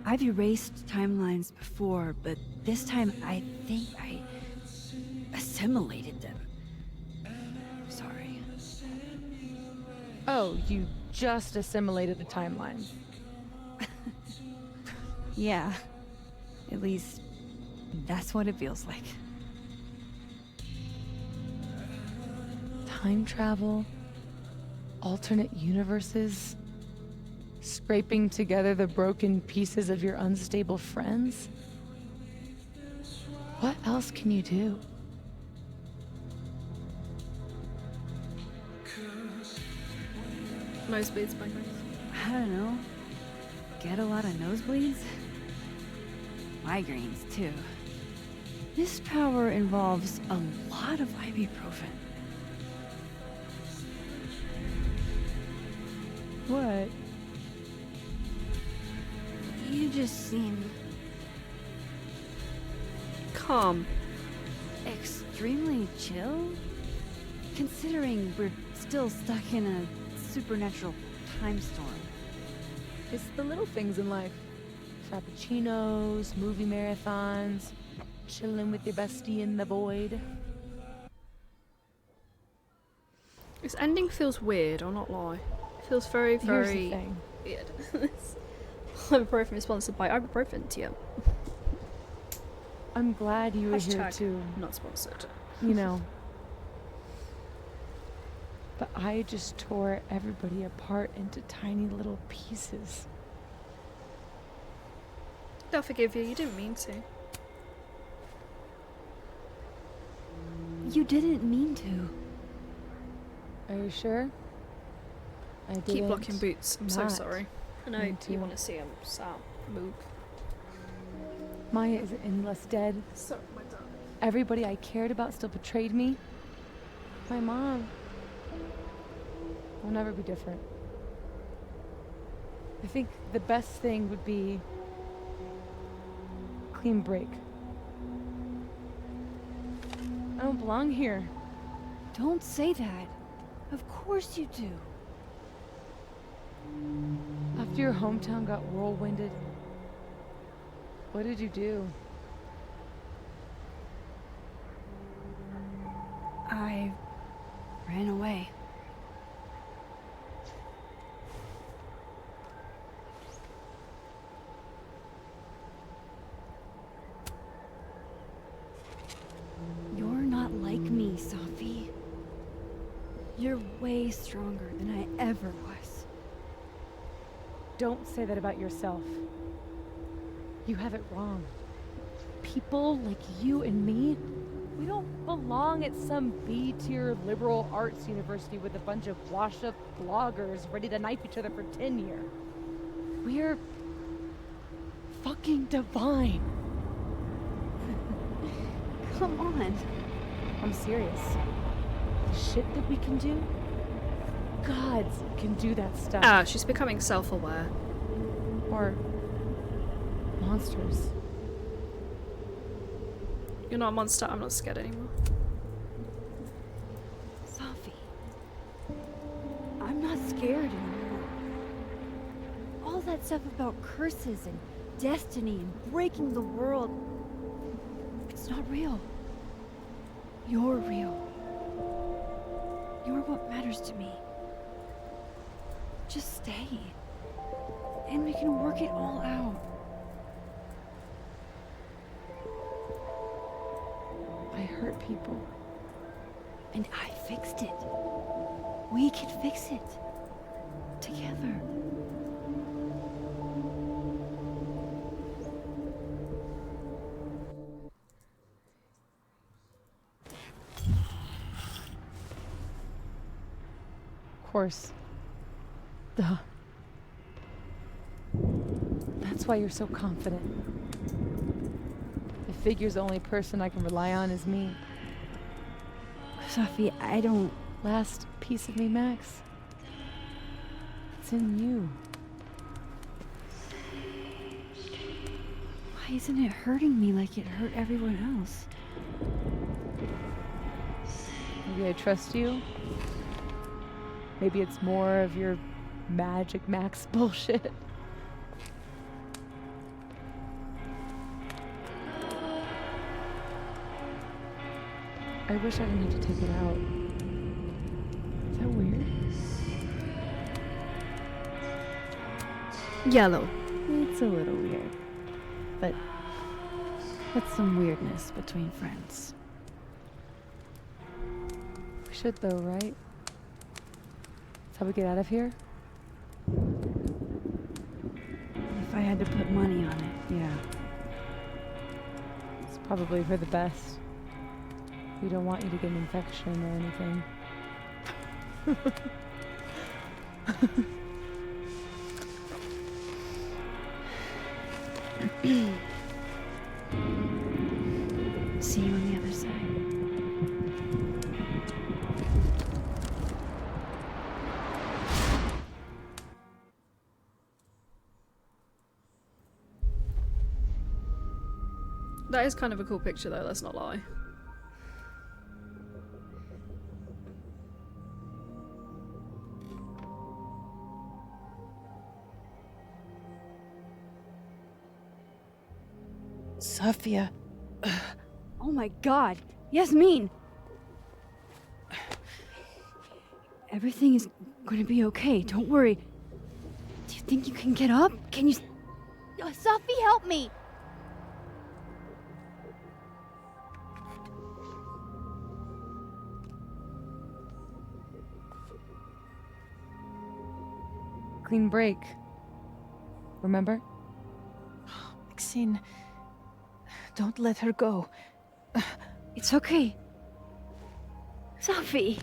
I've erased timelines before, but this time I think I assimilated them. Sorry. Oh, you just assimilated the timeline. Yeah. At least, that's what it feels like. Time travel, alternate universes, scraping together the broken pieces of your unstable friends. What else can you do? Nosebleeds, my friends. I don't know. Get a lot of nosebleeds? Migraines, too. This power involves a lot of ibuprofen. What? You just seem calm. Extremely chill? Considering we're still stuck in a supernatural time storm. It's the little things in life. Frappuccinos, movie marathons, chilling with your bestie in the void. This ending feels weird, I'll not lie. It feels very, very thing. weird. Ibuprofen is sponsored by Ibuprofen TM. I'm glad you were here Hashtag too. not sponsored. You know. But I just tore everybody apart into tiny little pieces. They'll forgive you, you didn't mean to. You didn't mean to. Are you sure? I Keep didn't blocking boots, I'm so not sorry. I know mean to. you want to see him move. Maya is endless dead. Sorry, my dad. Everybody I cared about still betrayed me. My mom will never be different. I think the best thing would be clean break. I don't belong here. Don't say that. Of course you do. After your hometown got whirlwinded, what did you do? I ran away. You're not like me, Safi. You're way stronger than I ever was. Don't say that about yourself. You have it wrong. People like you and me, we don't belong at some B-tier liberal arts university with a bunch of washed-up bloggers ready to knife each other for tenure. We're fucking divine. Come on. I'm serious. The shit that we can do, gods can do that stuff. Ah, she's becoming self-aware. Or monsters. You're not a monster, I'm not scared anymore. Safi. I'm not scared anymore. All that stuff about curses and destiny and breaking the world, it's not real. You're real. You're what matters to me. Just stay. And we can work it all out. I hurt people. And I fixed it. We can fix it. Together. Of course. Duh. That's why you're so confident. It figures the only person I can rely on is me. Safi, I don't... Last piece of me, Max. It's in you. Why isn't it hurting me like it hurt everyone else? Maybe I trust you. Maybe it's more of your Magic Max bullshit. I wish I didn't have to take it out. Is that weird? Yellow. It's a little weird. but that's some weirdness between friends. We should though, right? That's how we get out of here? If I had to put money on it, yeah. It's probably for the best. We don't want you to get an infection or anything. See you on the other side. That is kind of a cool picture though, let's not lie. Safia. Oh my god. Yasmin! Everything is going to be okay. Don't worry. Do you think you can get up? Can you... Safi, help me! Clean break. Remember? Maxine, don't let her go. It's okay. Safi!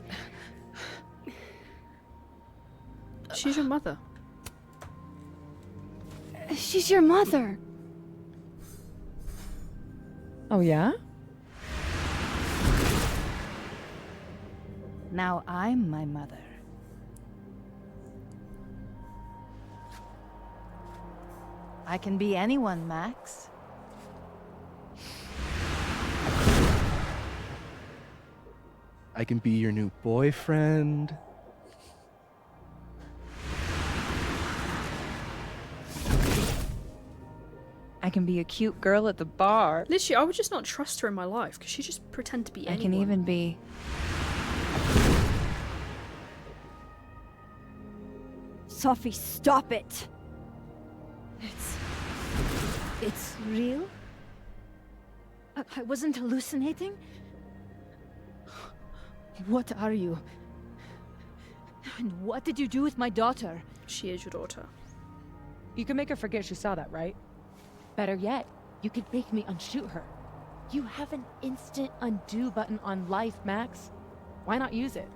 She's your mother. She's your mother. Oh, yeah? Now I'm my mother. I can be anyone, Max. I can be your new boyfriend. I can be a cute girl at the bar. Literally, I would just not trust her in my life because she just pretend to be anyone. I can even be... Safi, stop it! It's real? I wasn't hallucinating? What are you? And what did you do with my daughter? She is your daughter. You can make her forget she saw that, right? Better yet, you could make me unshoot her. You have an instant undo button on life, Max. Why not use it?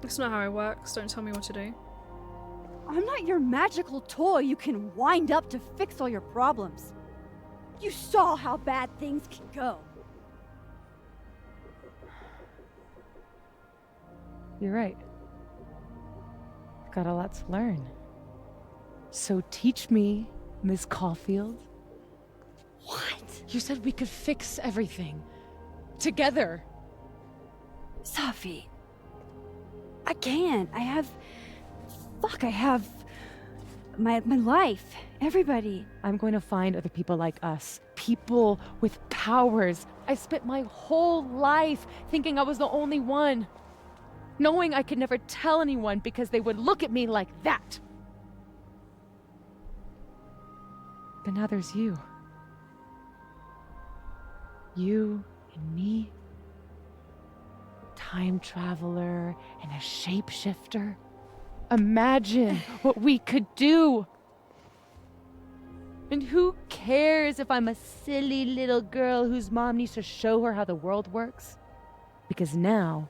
That's not how it works. Don't tell me what to do. I'm not your magical toy you can wind up to fix all your problems. You saw how bad things can go. You're right. I've got a lot to learn. So teach me, Miss Caulfield. What? You said we could fix everything. Together. Safi. I can't. I have my life. Everybody. I'm going to find other people like us. People with powers. I spent my whole life thinking I was the only one. Knowing I could never tell anyone because they would look at me like that. But now there's you. You and me. Time traveler and a shapeshifter. Imagine what we could do. And who cares if I'm a silly little girl whose mom needs to show her how the world works? Because now,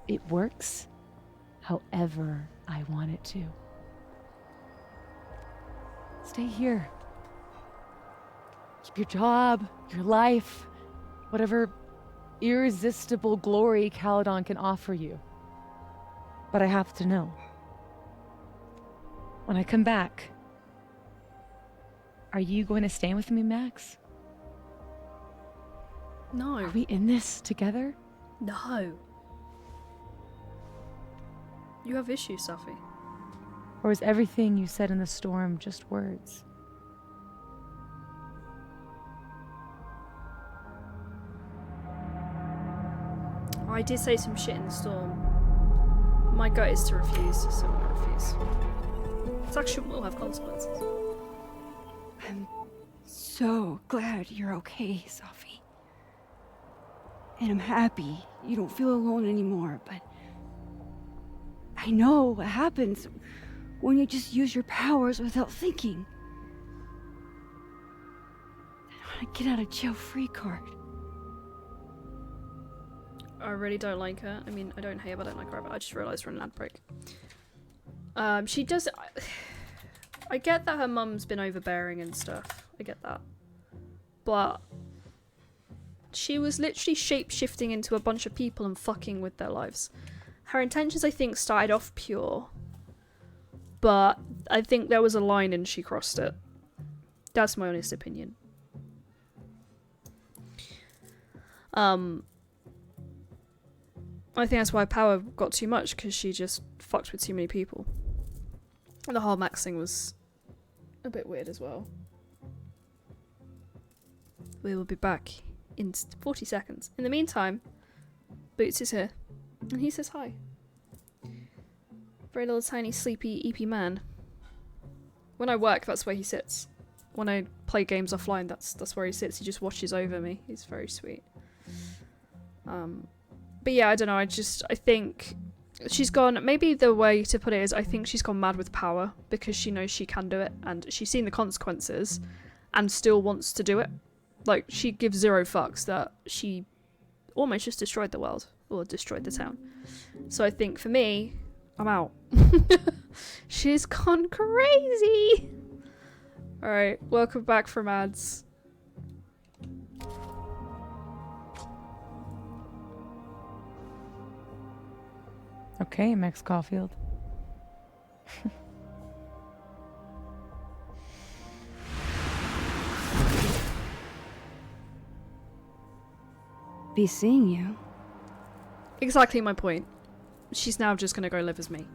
it works however I want it to. Stay here. Keep your job, your life, whatever irresistible glory Caledon can offer you. But I have to know. When I come back, are you going to stay with me, Max? No. Are we in this together? No. You have issues, Safi. Or is everything you said in the storm just words? I did say some shit in the storm. My gut is to refuse, so I'm gonna refuse. This action will have consequences. I'm so glad you're okay, Sophie. And I'm happy you don't feel alone anymore, but I know what happens when you just use your powers without thinking. I want to get out of jail free card. I really don't like her. I mean, I don't hate her, but I don't like her, but I just realised we're in an ad break. She does... I get that her mum's been overbearing and stuff. I get that. But... she was literally shape-shifting into a bunch of people and fucking with their lives. Her intentions, I think, started off pure. But I think there was a line and she crossed it. That's my honest opinion. I think that's why Power got too much, because she just fucked with too many people. And the whole Max thing was a bit weird as well. We will be back in 40 seconds. In the meantime, Boots is here. And he says hi. Very little tiny sleepy EP man. When I work, that's where he sits. When I play games offline, that's where he sits. He just watches over me. He's very sweet. But yeah, I don't know, I think she's gone, maybe the way to put it is, I think she's gone mad with Power because she knows she can do it and she's seen the consequences and still wants to do it. Like, she gives zero fucks that she almost just destroyed the world, or destroyed the town. So I think for me, I'm out. She's gone crazy! Alright, welcome back from ads. Okay, Max Caulfield. Be seeing you. Exactly my point. She's now just gonna go live as me.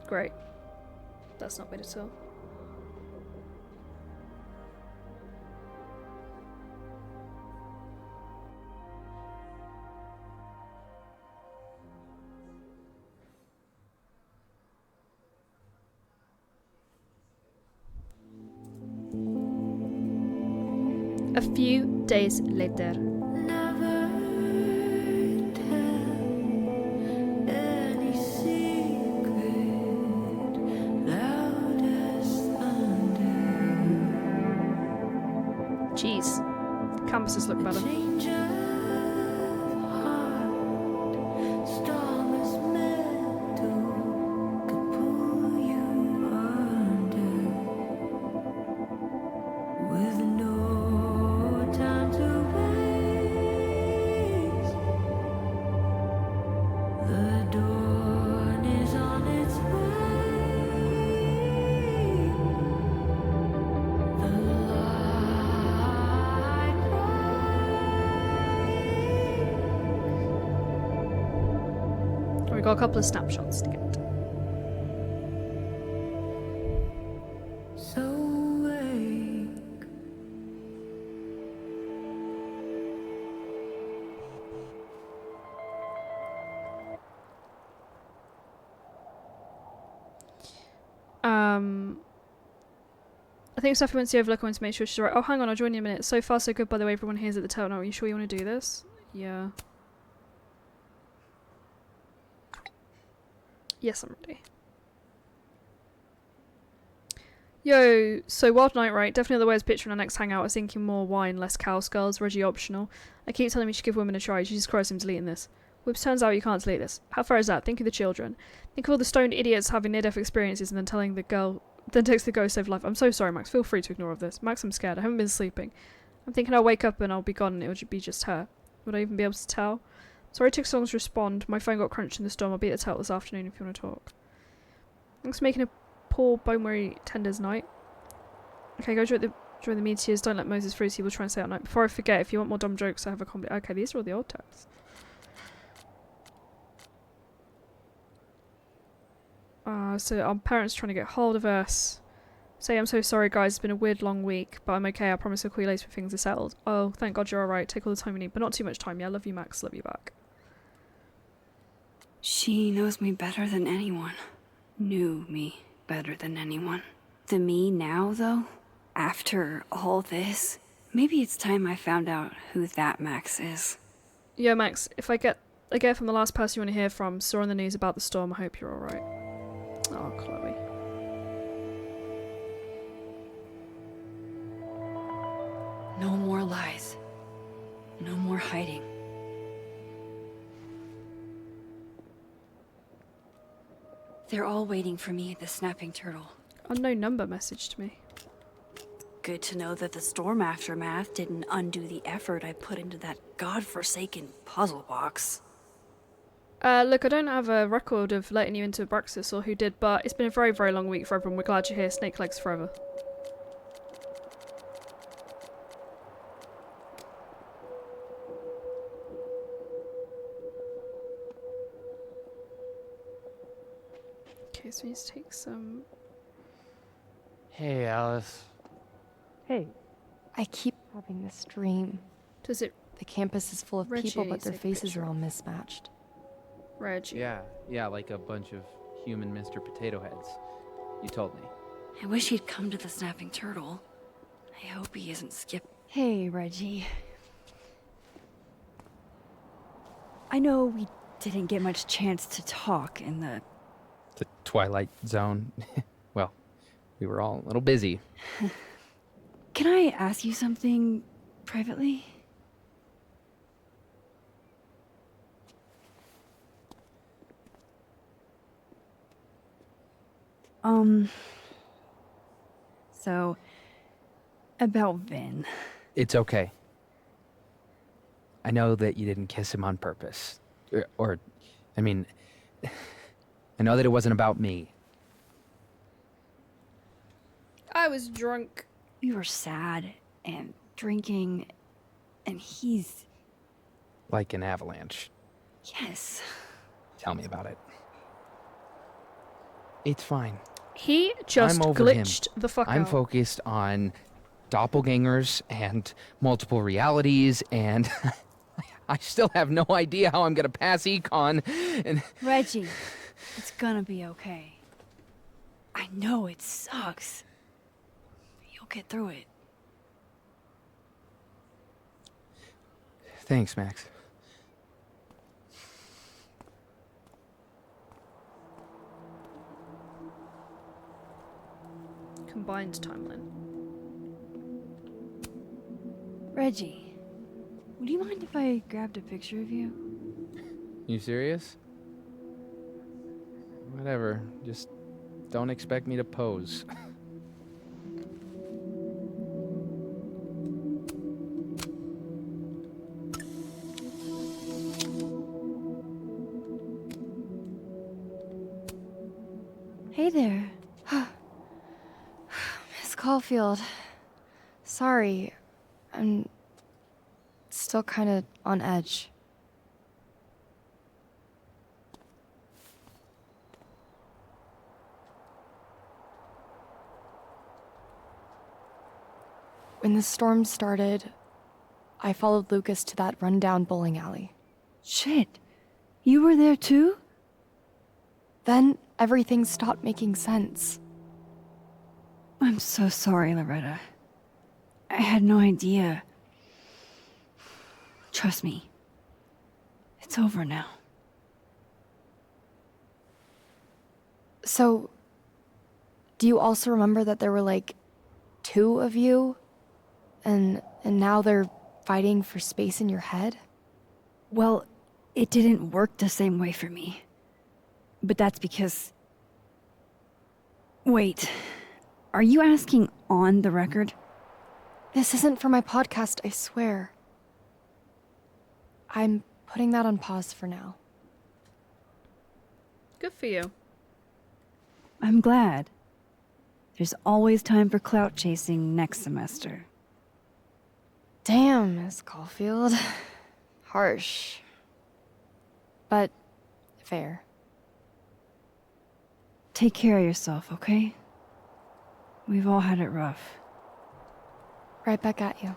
Great. That's not bad at all. A few days later. Jeez, campuses look better. We got a couple of snapshots to get. I think Sophie wants the Overlook. I want to make sure she's right. Oh, hang on, I'll join you in a minute. So far, so good, by the way. Everyone here's at the town. Are you sure you want to do this? Yeah. Yes, I'm ready. Yo, so Wild Night, right? Definitely the way it's picture in our next hangout. I was thinking more wine, less cowskulls, Reggie optional. I keep telling me you should give women a try. Jesus Christ, I'm deleting this. Whoops, turns out you can't delete this. How far is that? Think of the children. Think of all the stoned idiots having near-death experiences and then telling the girl, then takes the ghost save life. I'm so sorry, Max. Feel free to ignore all of this. Max, I'm scared. I haven't been sleeping. I'm thinking I'll wake up and I'll be gone and it'll be just her. Would I even be able to tell? Sorry it took so long to respond. My phone got crunched in the storm. I'll be at the hotel this afternoon if you want to talk. Thanks for making a poor bone-weary tender's night. Okay, go join the meteors. Don't let Moses freeze. He will try and stay out night. Before I forget, if you want more dumb jokes, I have a comedy. Okay, these are all the old texts. So our parents trying to get hold of us. Say, I'm so sorry, guys. It's been a weird, long week, but I'm okay. I promise I'll call you later when things are settled. Oh, thank God you're alright. Take all the time you need, but not too much time. Yeah, love you, Max. Love you back. She knows me better than anyone. Knew me better than anyone. The me now, though, After all this, maybe it's time I found out who that Max is. Yeah, Max, if I get from the last person you want to hear from, saw on the news about the storm, I hope you're alright. Oh, Chloe. No more lies. No more hiding. They're all waiting for me at the Snapping Turtle. Unknown number messaged me. Good to know that the storm aftermath didn't undo the effort I put into that godforsaken puzzle box. Look, I don't have a record of letting you into Abraxas or who did, but it's been a very, very long week for everyone. We're glad you're here. Snake legs forever. Okay, so we need to take some... Hey, Alice. Hey. I keep having this dream. Does it... The campus is full of Reggie, people, but their take a faces picture. are all mismatched. Reggie. Yeah, like a bunch of human Mr. Potato Heads. You told me. I wish he'd come to the Snapping Turtle. I hope he isn't skipped. Hey, Reggie. I know we didn't get much chance to talk in the Twilight Zone. Well, we were all a little busy. Can I ask you something privately? So, about Vin. It's okay. I know that you didn't kiss him on purpose. I mean, I know that it wasn't about me. I was drunk. You were sad and drinking, and he's... Like an avalanche. Yes. Tell me about it. It's fine. He just I'm over glitched him. the fuck I'm out. focused on doppelgangers and multiple realities, and I still have no idea how I'm gonna pass econ. And Reggie, it's gonna be okay. I know it sucks. You'll get through it. thanks, Max. Combined timeline. Reggie, would you mind if I grabbed a picture of you? You serious? Whatever. Just don't expect me to pose. Hey there. Miss Caulfield. Sorry. I'm still kind of on edge. When the storm started, I followed Lucas to that rundown bowling alley. Shit. You were there too? Then everything stopped making sense. I'm so sorry, Loretta. I had no idea. Trust me. It's over now. So, do you also remember that there were like 2 of you? And now they're fighting for space in your head? Well, it didn't work the same way for me. But that's because... Wait. Are you asking on the record? This isn't for my podcast, I swear. I'm putting that on pause for now. Good for you. I'm glad. There's always time for clout chasing next semester. Damn, Miss Caulfield. Harsh. But fair. Take care of yourself, okay? We've all had it rough. Right back at you.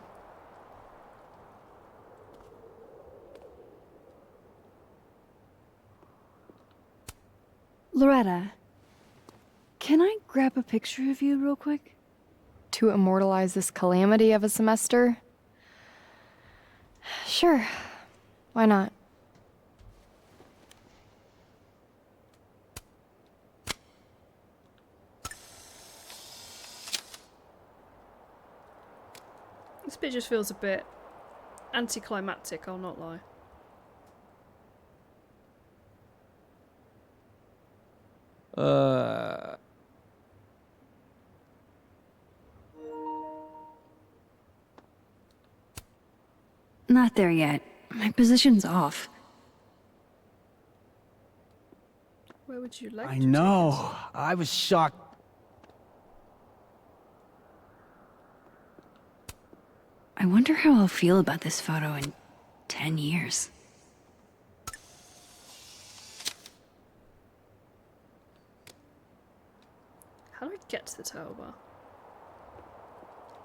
Loretta, can I grab a picture of you real quick? to immortalize this calamity of a semester? Sure. Why not? This bit just feels a bit anticlimactic, I'll not lie. Not there yet. My position's off. Where would you like I to know. I was shocked. I wonder how I'll feel about this photo in 10 years. How do I get to the tower bar?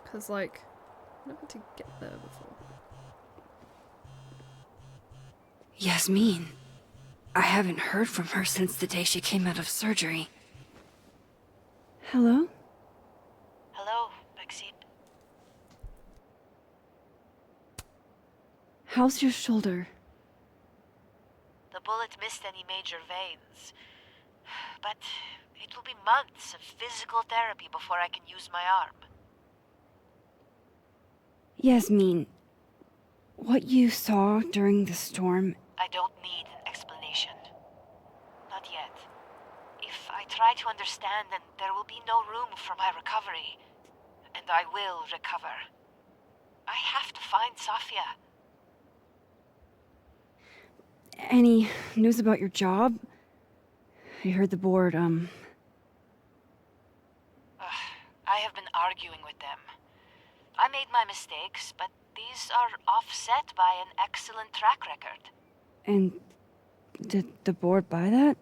Because, like, I never had to get there before. Yasmin. I haven't heard from her since the day she came out of surgery. Hello? Hello, Maxine. How's your shoulder? The bullet missed any major veins. But it will be months of physical therapy before I can use my arm. Yasmin, what you saw during the storm, I don't need an explanation. Not yet. If I try to understand, then there will be no room for my recovery. And I will recover. I have to find Safia. any news about your job? I heard the board, I have been arguing with them. I made my mistakes, but these are offset by an excellent track record. And did the board buy that?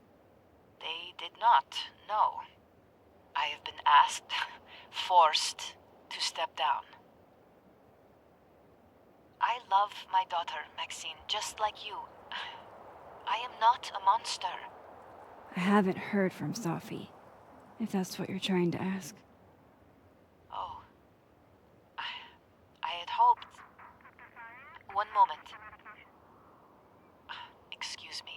They did not, no. I have been asked, forced to step down. I love my daughter, Maxine, just like you. I am not a monster. I haven't heard from Safi, if that's what you're trying to ask. Oh. I had hoped... One moment. Excuse me,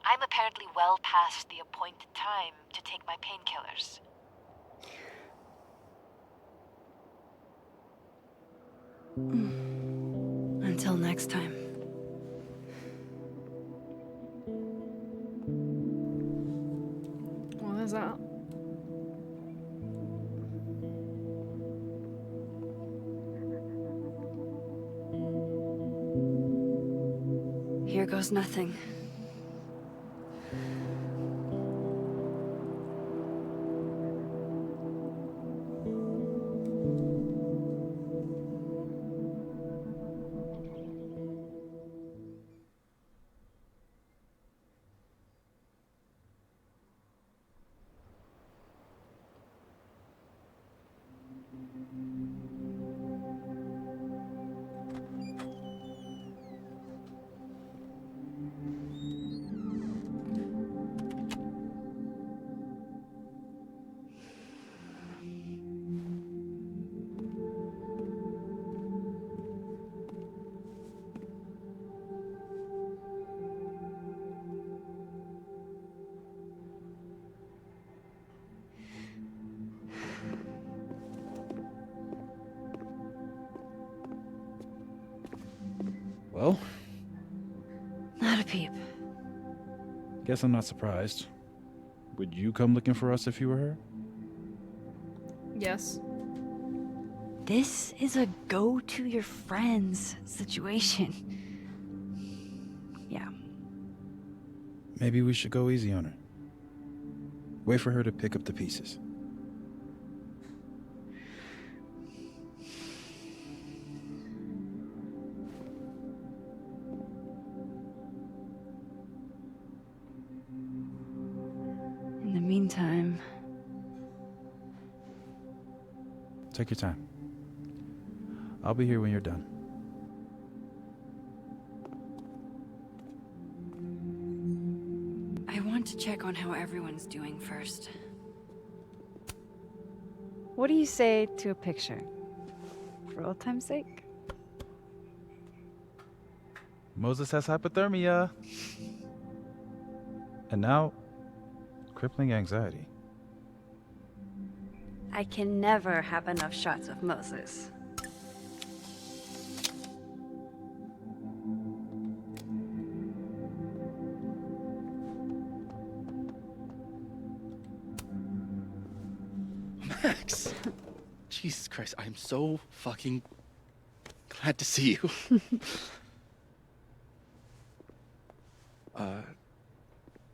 I'm apparently well past the appointed time to take my painkillers. Until next time. Well, there's that. Here goes nothing. Well, Not a peep. guess I'm not surprised. Would you come looking for us if you were her? Yes. This is a go to your friends situation. Yeah. Maybe we should go easy on her. Wait for her to pick up the pieces. In the meantime, Take your time. I'll be here when you're done. I want to check on how everyone's doing first. What do you say to a picture? For old time's sake? Moses has hypothermia. And now, crippling anxiety. I can never have enough shots of Moses. Max! Jesus Christ, I'm so fucking glad to see you.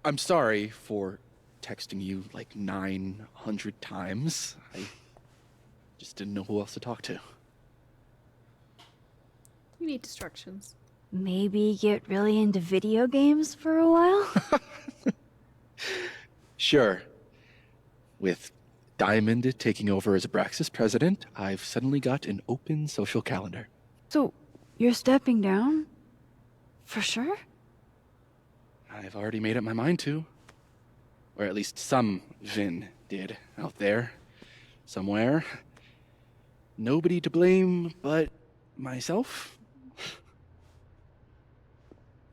I'm sorry for texting you like 900 times. I just didn't know who else to talk to. You need distractions. Maybe get really into video games for a while? Sure. With Diamond taking over as Abraxas president, I've suddenly got an open social calendar. So, you're stepping down? For sure? I've already made up my mind to. Or at least some Vin did out there. Somewhere. Nobody to blame but myself.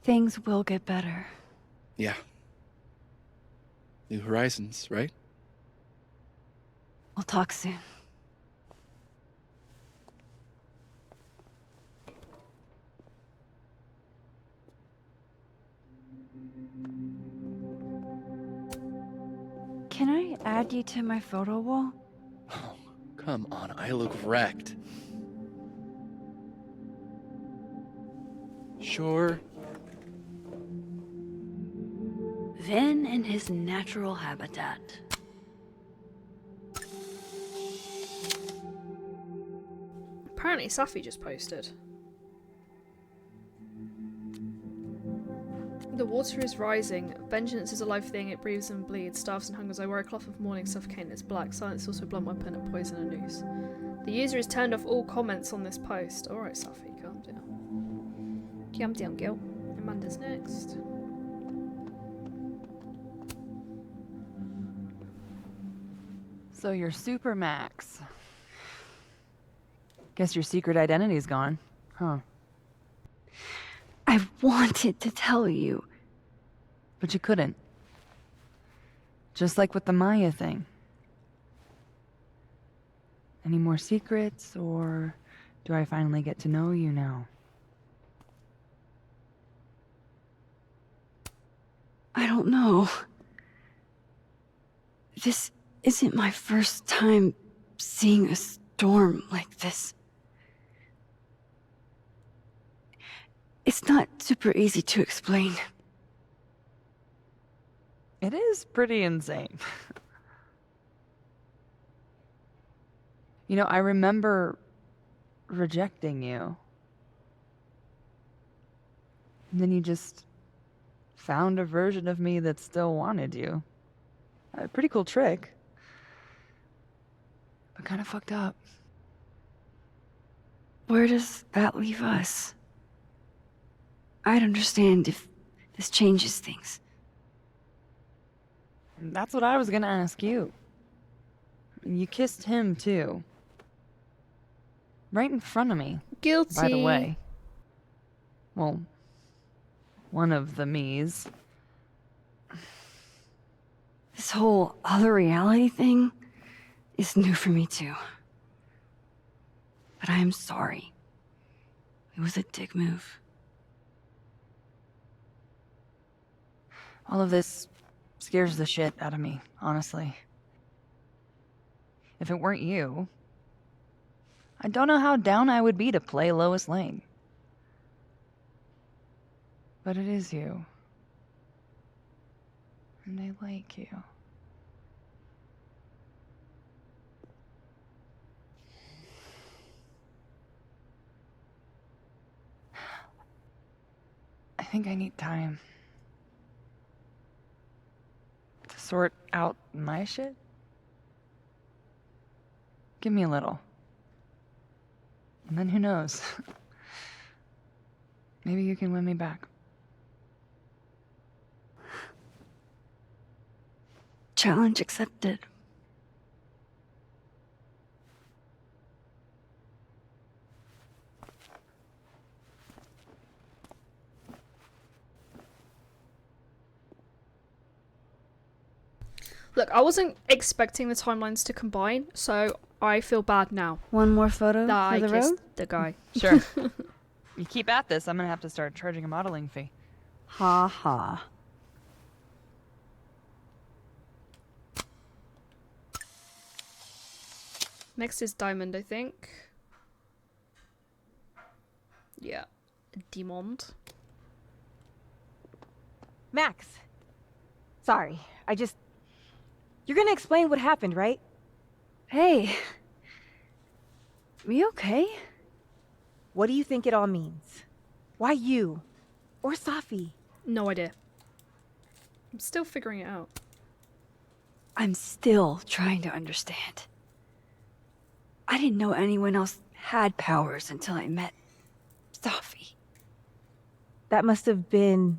Things will get better. Yeah. New horizons, right? We'll talk soon. Can I add you to my photo wall? Oh, come on, I look wrecked. Sure. Vin in his natural habitat. Apparently, Safi just posted. The water is rising. Vengeance is a live thing. It breathes and bleeds, starves and hungers. I wear a cloth of mourning, suffocating its black. Silence is also a blunt weapon, a poison, a noose. The user has turned off all comments on this post. Alright, Safi, calm down. Calm down, girl. Amanda's next. So you're Super Max. Guess your secret identity's gone, huh? I wanted to tell you. But you couldn't. Just like with the Maya thing. Any more secrets, or do I finally get to know you now? I don't know. This isn't my first time seeing a storm like this. It's not super easy to explain. It is pretty insane. You know, I remember rejecting you. And then you just found a version of me that still wanted you. A pretty cool trick. But kind of fucked up. Where does that leave us? I'd understand if this changes things. That's what I was gonna ask you. You kissed him, too. Right in front of me. Guilty. By the way. Well, one of the me's. This whole other reality thing is new for me, too. But I am sorry. It was a dick move. All of this scares the shit out of me, honestly. If it weren't you, I don't know how down I would be to play Lois Lane. But it is you. And I like you. I think I need time to sort out my shit. Give me a little. And then who knows? Maybe you can win me back. Challenge accepted. Look, I wasn't expecting the timelines to combine, so I feel bad now. One more photo That for I the kissed road? the guy. Sure. You keep at this, I'm gonna have to start charging a modeling fee. Ha ha. Next is Diamond, I think. Yeah. Diamond. Max. Sorry, You're gonna explain what happened, right? Hey. We okay? What do you think it all means? Why you? Or Safi? No idea. I'm still figuring it out. I'm still trying to understand. I didn't know anyone else had powers until I met Safi. That must have been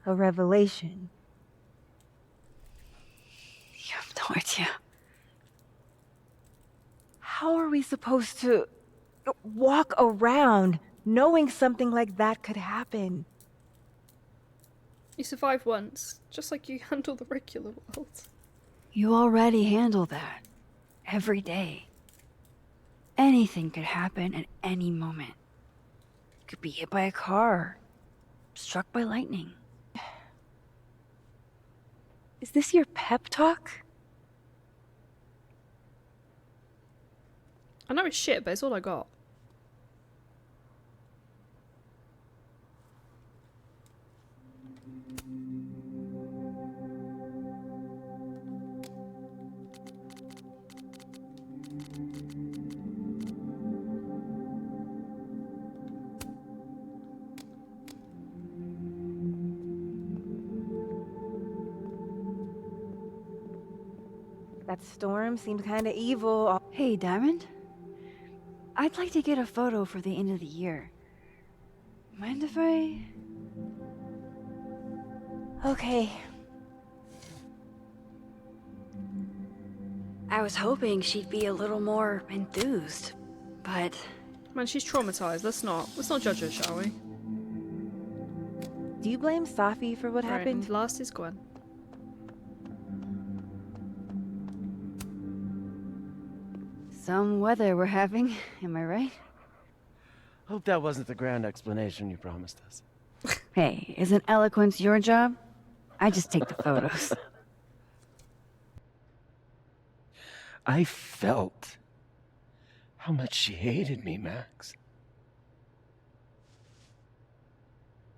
a revelation. You have no idea. How are we supposed to walk around knowing something like that could happen? You survived once, just like you handle the regular world. You already handle that. Every day. Anything could happen at any moment. You could be hit by a car. Struck by lightning. Is this your pep talk? I know it's shit, but it's all I got. That storm seemed kinda evil. Hey, Diamond. I'd like to get a photo for the end of the year. Mind if I... Okay. I was hoping she'd be a little more enthused, but... Man, she's traumatized. Let's not judge her, shall we? Do you blame Safi for what Right, happened? and last is Gwen. Some weather we're having, am I right? Hope that wasn't the grand explanation you promised us. Hey, isn't eloquence your job? I just take the photos. I felt how much she hated me, Max.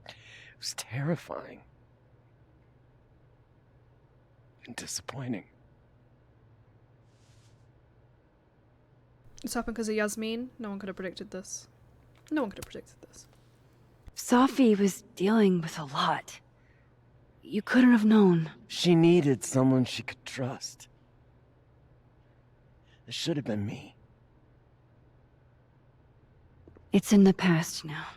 It was terrifying. And disappointing. It's happened because of Yasmin. No one could have predicted this. No one could have predicted this. Safi was dealing with a lot. You couldn't have known. She needed someone she could trust. It should have been me. It's in the past now.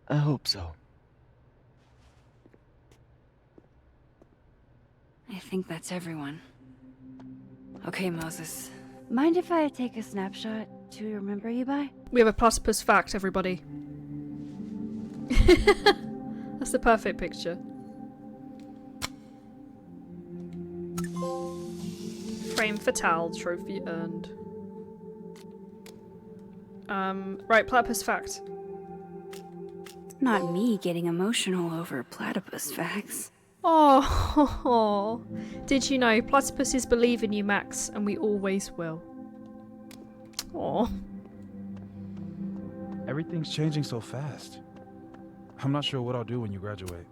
I hope so. I think that's everyone. Okay, Moses. Mind if I take a snapshot to remember you by? We have a platypus fact, everybody. That's the perfect picture. Frame fatale, trophy earned. Right, platypus fact. Not me getting emotional over platypus facts. Oh, did you know platypuses believe in you, Max, and we always will. Oh. Everything's changing so fast. I'm not sure what I'll do when you graduate.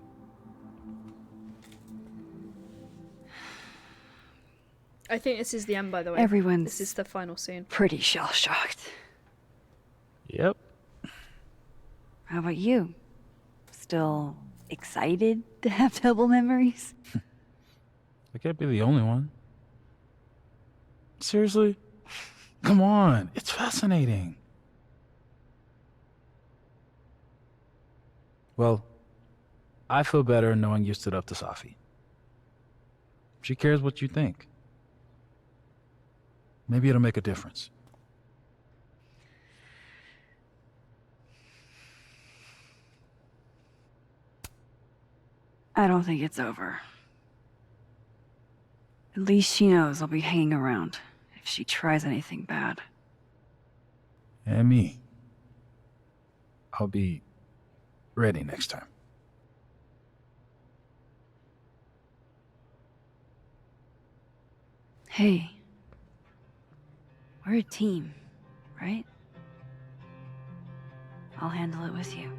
I think this is the end, by the way. Everyone's This is the final scene. pretty shell-shocked. Yep. How about you? Still excited to have double memories? I can't be the only one. Seriously? Come on, it's fascinating. Well, I feel better knowing you stood up to Safi. She cares what you think. Maybe it'll make a difference. I don't think it's over. At least she knows I'll be hanging around if she tries anything bad. And me. I'll be ready next time. Hey. We're a team, right? I'll handle it with you.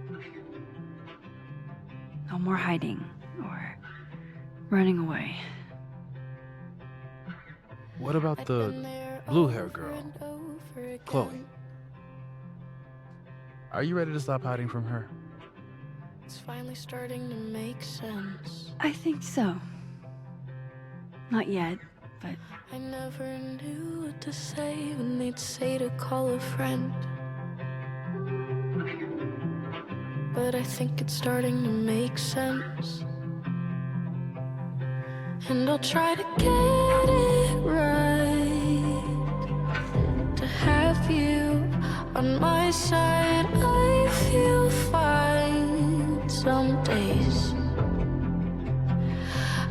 No more hiding or running away. What about the blue-haired girl, Chloe? Are you ready to stop hiding from her? It's finally starting to make sense. I think so. Not yet, but... I never knew what to say when they'd say to call a friend. But I think it's starting to make sense. And I'll try to get it right. To have you on my side, I feel fine some days.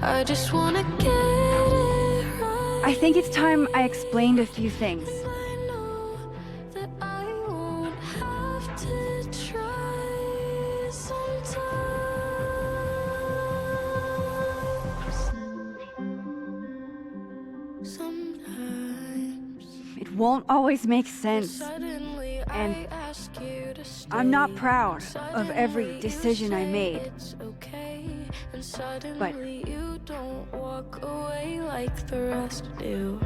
I just wanna get it right. I think it's time I explained a few things. I know that I won't have to try sometimes. It won't always make sense. Suddenly And I ask you to stay. I'm not proud of every decision I made. It's okay. And suddenly you don't walk away like the rest do.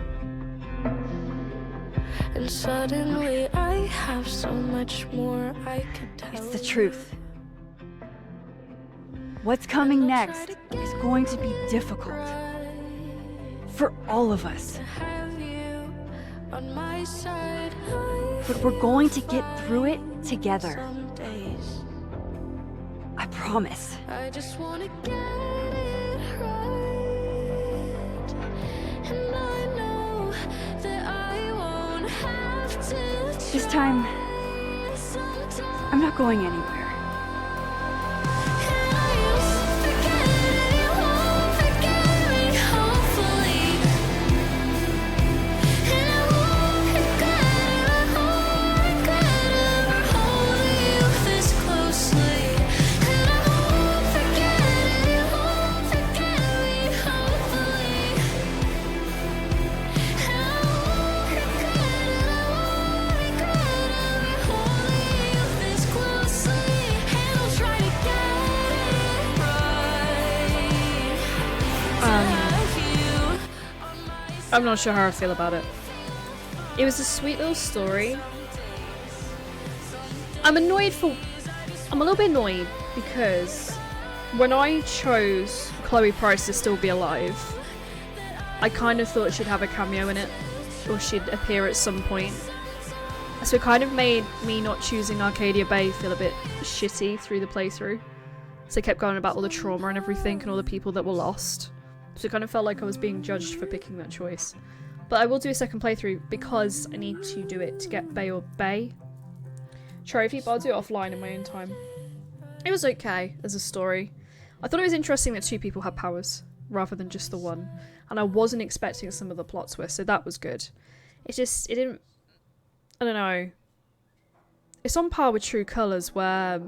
And suddenly I have so much more I could tell. It's the truth. What's coming next is going to be difficult. For all of us. Have you on my side. But we're going to get through it together. Some days I promise. I just wanna get it right. And I know that I won't have to. This time, I'm not going anywhere. I'm not sure how I feel about it. It was a sweet little story. I'm a little bit annoyed because when I chose Chloe Price to still be alive, I kind of thought she'd have a cameo in it, or she'd appear at some point. So it kind of made me not choosing Arcadia Bay feel a bit shitty through the playthrough. So I kept going about all the trauma and everything and all the people that were lost. So it kind of felt like I was being judged for picking that choice. But I will do a second playthrough because I need to do it to get Bay or Bay trophy, but I'll do it offline in my own time. It was okay as a story. I thought it was interesting that two people had powers rather than just the one. And I wasn't expecting some of the plot twists, so that was good. It didn't, I don't know. It's on par with True Colors where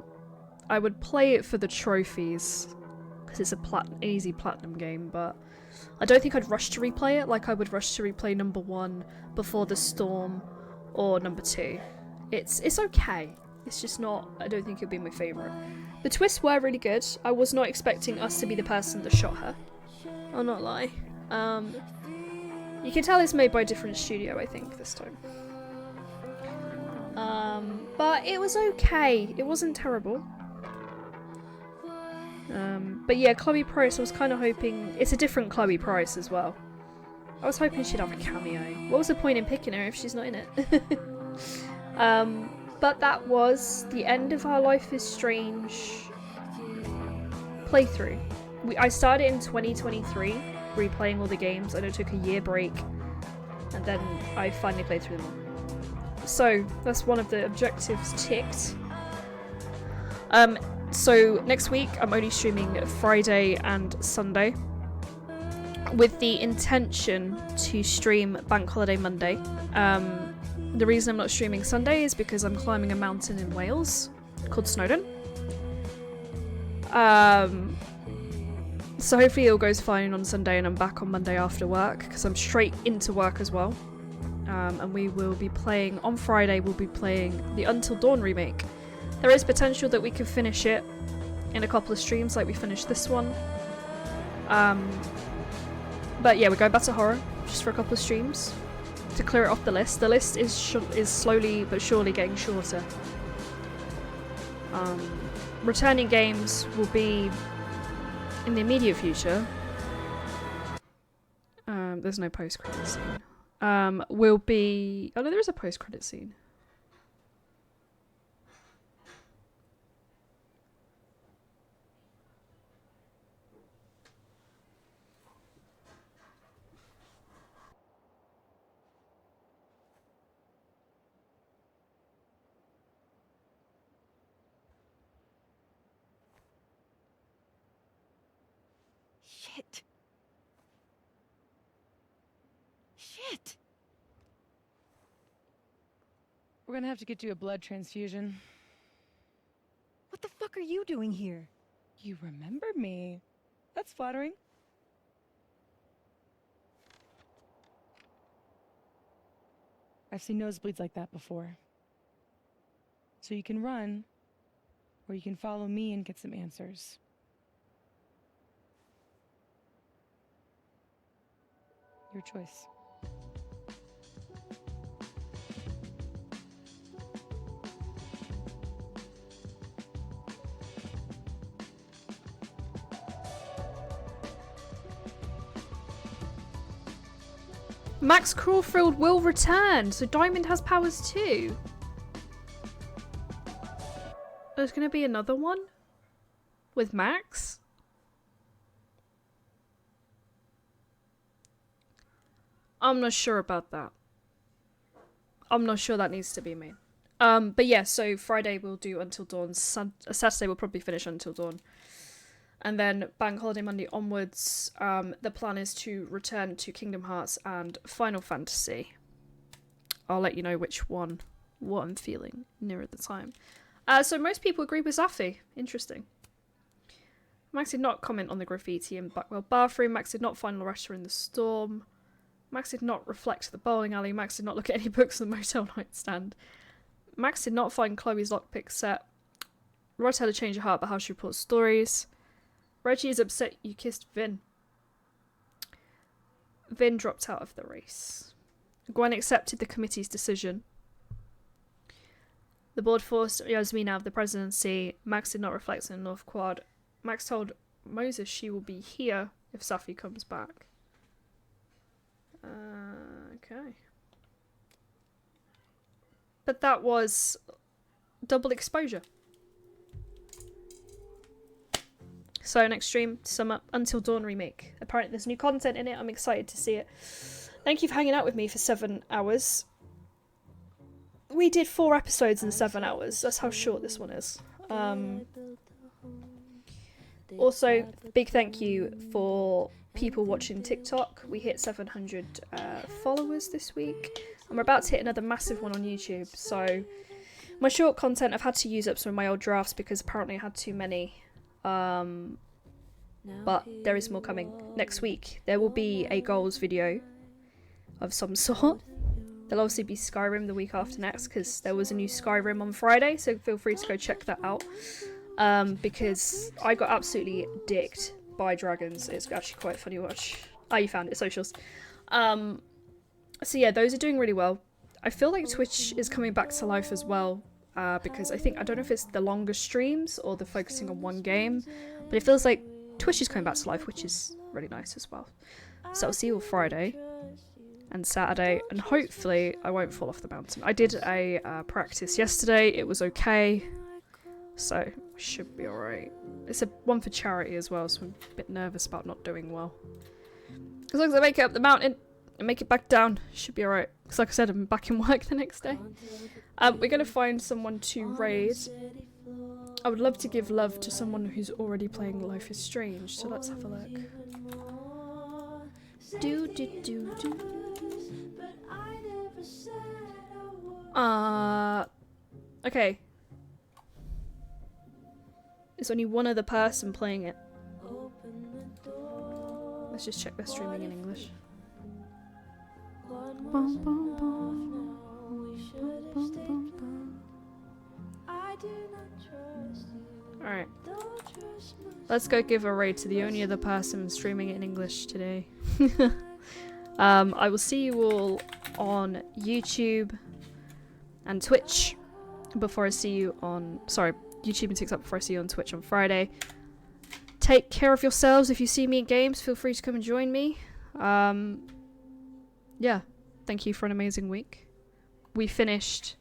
I would play it for the trophies because it's an easy platinum game, but I don't think I'd rush to replay it like I would rush to replay number 1 Before the Storm or number 2. It's okay. It's just not, I don't think it'd be my favourite. The twists were really good. I was not expecting us to be the person that shot her. I'll not lie. You can tell it's made by a different studio, I think, this time. But it was okay. It wasn't terrible. But yeah, Chloe Price, I was kind of hoping... It's a different Chloe Price as well. I was hoping she'd have a cameo. What was the point in picking her if she's not in it? But that was the end of our Life is Strange playthrough. I started in 2023, replaying all the games, and I took a year break, and then I finally played through them all. So, that's one of the objectives ticked. So next week I'm only streaming Friday and Sunday, with the intention to stream Bank Holiday Monday. The reason I'm not streaming Sunday is because I'm climbing a mountain in Wales called Snowdon. So hopefully it all goes fine on Sunday and I'm back on Monday after work, because I'm straight into work as well. And we will be playing, on Friday we'll be playing the Until Dawn remake. There is potential that we could finish it in a couple of streams like we finished this one. But yeah, we're going back to horror just for a couple of streams to clear it off the list. The list is slowly but surely getting shorter. Returning games will be in the immediate future. There's no post-credit scene. Will be... Oh no, there is a post-credit scene. Shit. Shit. We're gonna have to get you a blood transfusion. What the fuck are you doing here? You remember me. That's flattering. I've seen nosebleeds like that before. So you can run, or you can follow me and get some answers. Your choice. Max Crawford will return, so Diamond has powers too. There's gonna be another one? With Max? I'm not sure about that. I'm not sure that needs to be made. But yeah, so Friday we'll do Until Dawn. Saturday we'll probably finish Until Dawn. And then Bank Holiday Monday onwards, the plan is to return to Kingdom Hearts and Final Fantasy. I'll let you know which one, what I'm feeling nearer the time. So most people agree with Zafi. Interesting. Max did not comment on the graffiti in Blackwell bathroom. Max did not find Loretta in the storm. Max did not reflect the bowling alley. Max did not look at any books on the motel nightstand. Max did not find Chloe's lockpick set. Loretta had a change of heart about how she reports stories. Reggie is upset you kissed Vin. Vin dropped out of the race. Gwen accepted the committee's decision. The board forced Yasmin out of the presidency. Max did not reflect on the North Quad. Max told Moses she will be here if Safi comes back. Okay. But that was double exposure. So next stream, sum up Until Dawn remake. Apparently there's new content in it. I'm excited to see it. Thank you for hanging out with me for 7 hours. We did 4 episodes in 7 hours. That's how short this one is. Also, big thank you for people watching TikTok. We hit 700 followers this week. And we're about to hit another massive one on YouTube. So my short content, I've had to use up some of my old drafts because apparently I had too many. But there is more coming. Next week, there will be a goals video of some sort. There'll obviously be Skyrim the week after next because there was a new Skyrim on Friday, so feel free to go check that out. Because I got absolutely dicked by dragons. It's actually quite funny to watch. Oh, you found it, socials. So yeah, those are doing really well. I feel like Twitch is coming back to life as well. Because I don't know if it's the longer streams or the focusing on one game, but it feels like Twitch is coming back to life, which is really nice as well. So I'll see you all Friday and Saturday, and hopefully I won't fall off the mountain. I did a practice yesterday, it was okay, so should be alright. It's a one for charity as well, so I'm a bit nervous about not doing well. As long as I make it up the mountain and make it back down, should be alright. Because like I said, I'm back in work the next day. We're going to find someone to raid. I would love to give love to someone who's already playing Life is Strange, so let's have a look. Okay. There's only one other person playing it. Let's just check they're streaming in English. Alright. Let's go give a raid to the only other person streaming it in English today. I will see you all on YouTube and Twitch before I see you on... Sorry, YouTube and TikTok before I see you on Twitch on Friday. Take care of yourselves. If you see me in games, feel free to come and join me. Yeah, thank you for an amazing week. We finished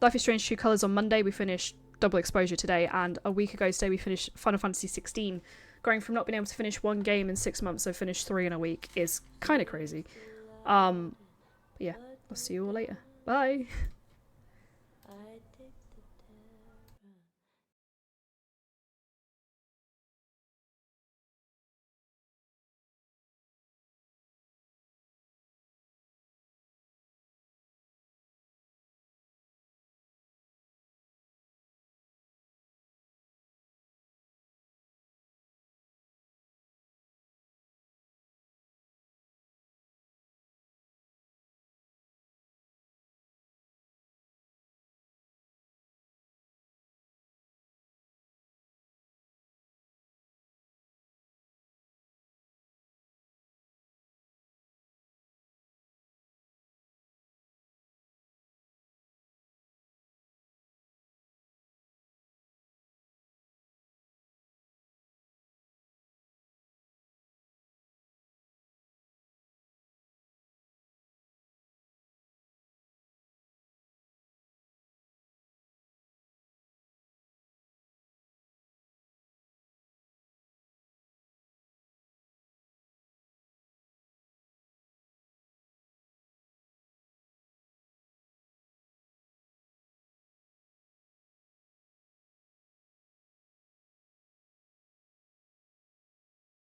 Life is Strange True Colors on Monday. We finished Double Exposure today, and a week ago today we finished Final Fantasy 16. Going from not being able to finish one game in 6 months to finish 3 in a week is kind of crazy. Yeah, I'll see you all later. Bye.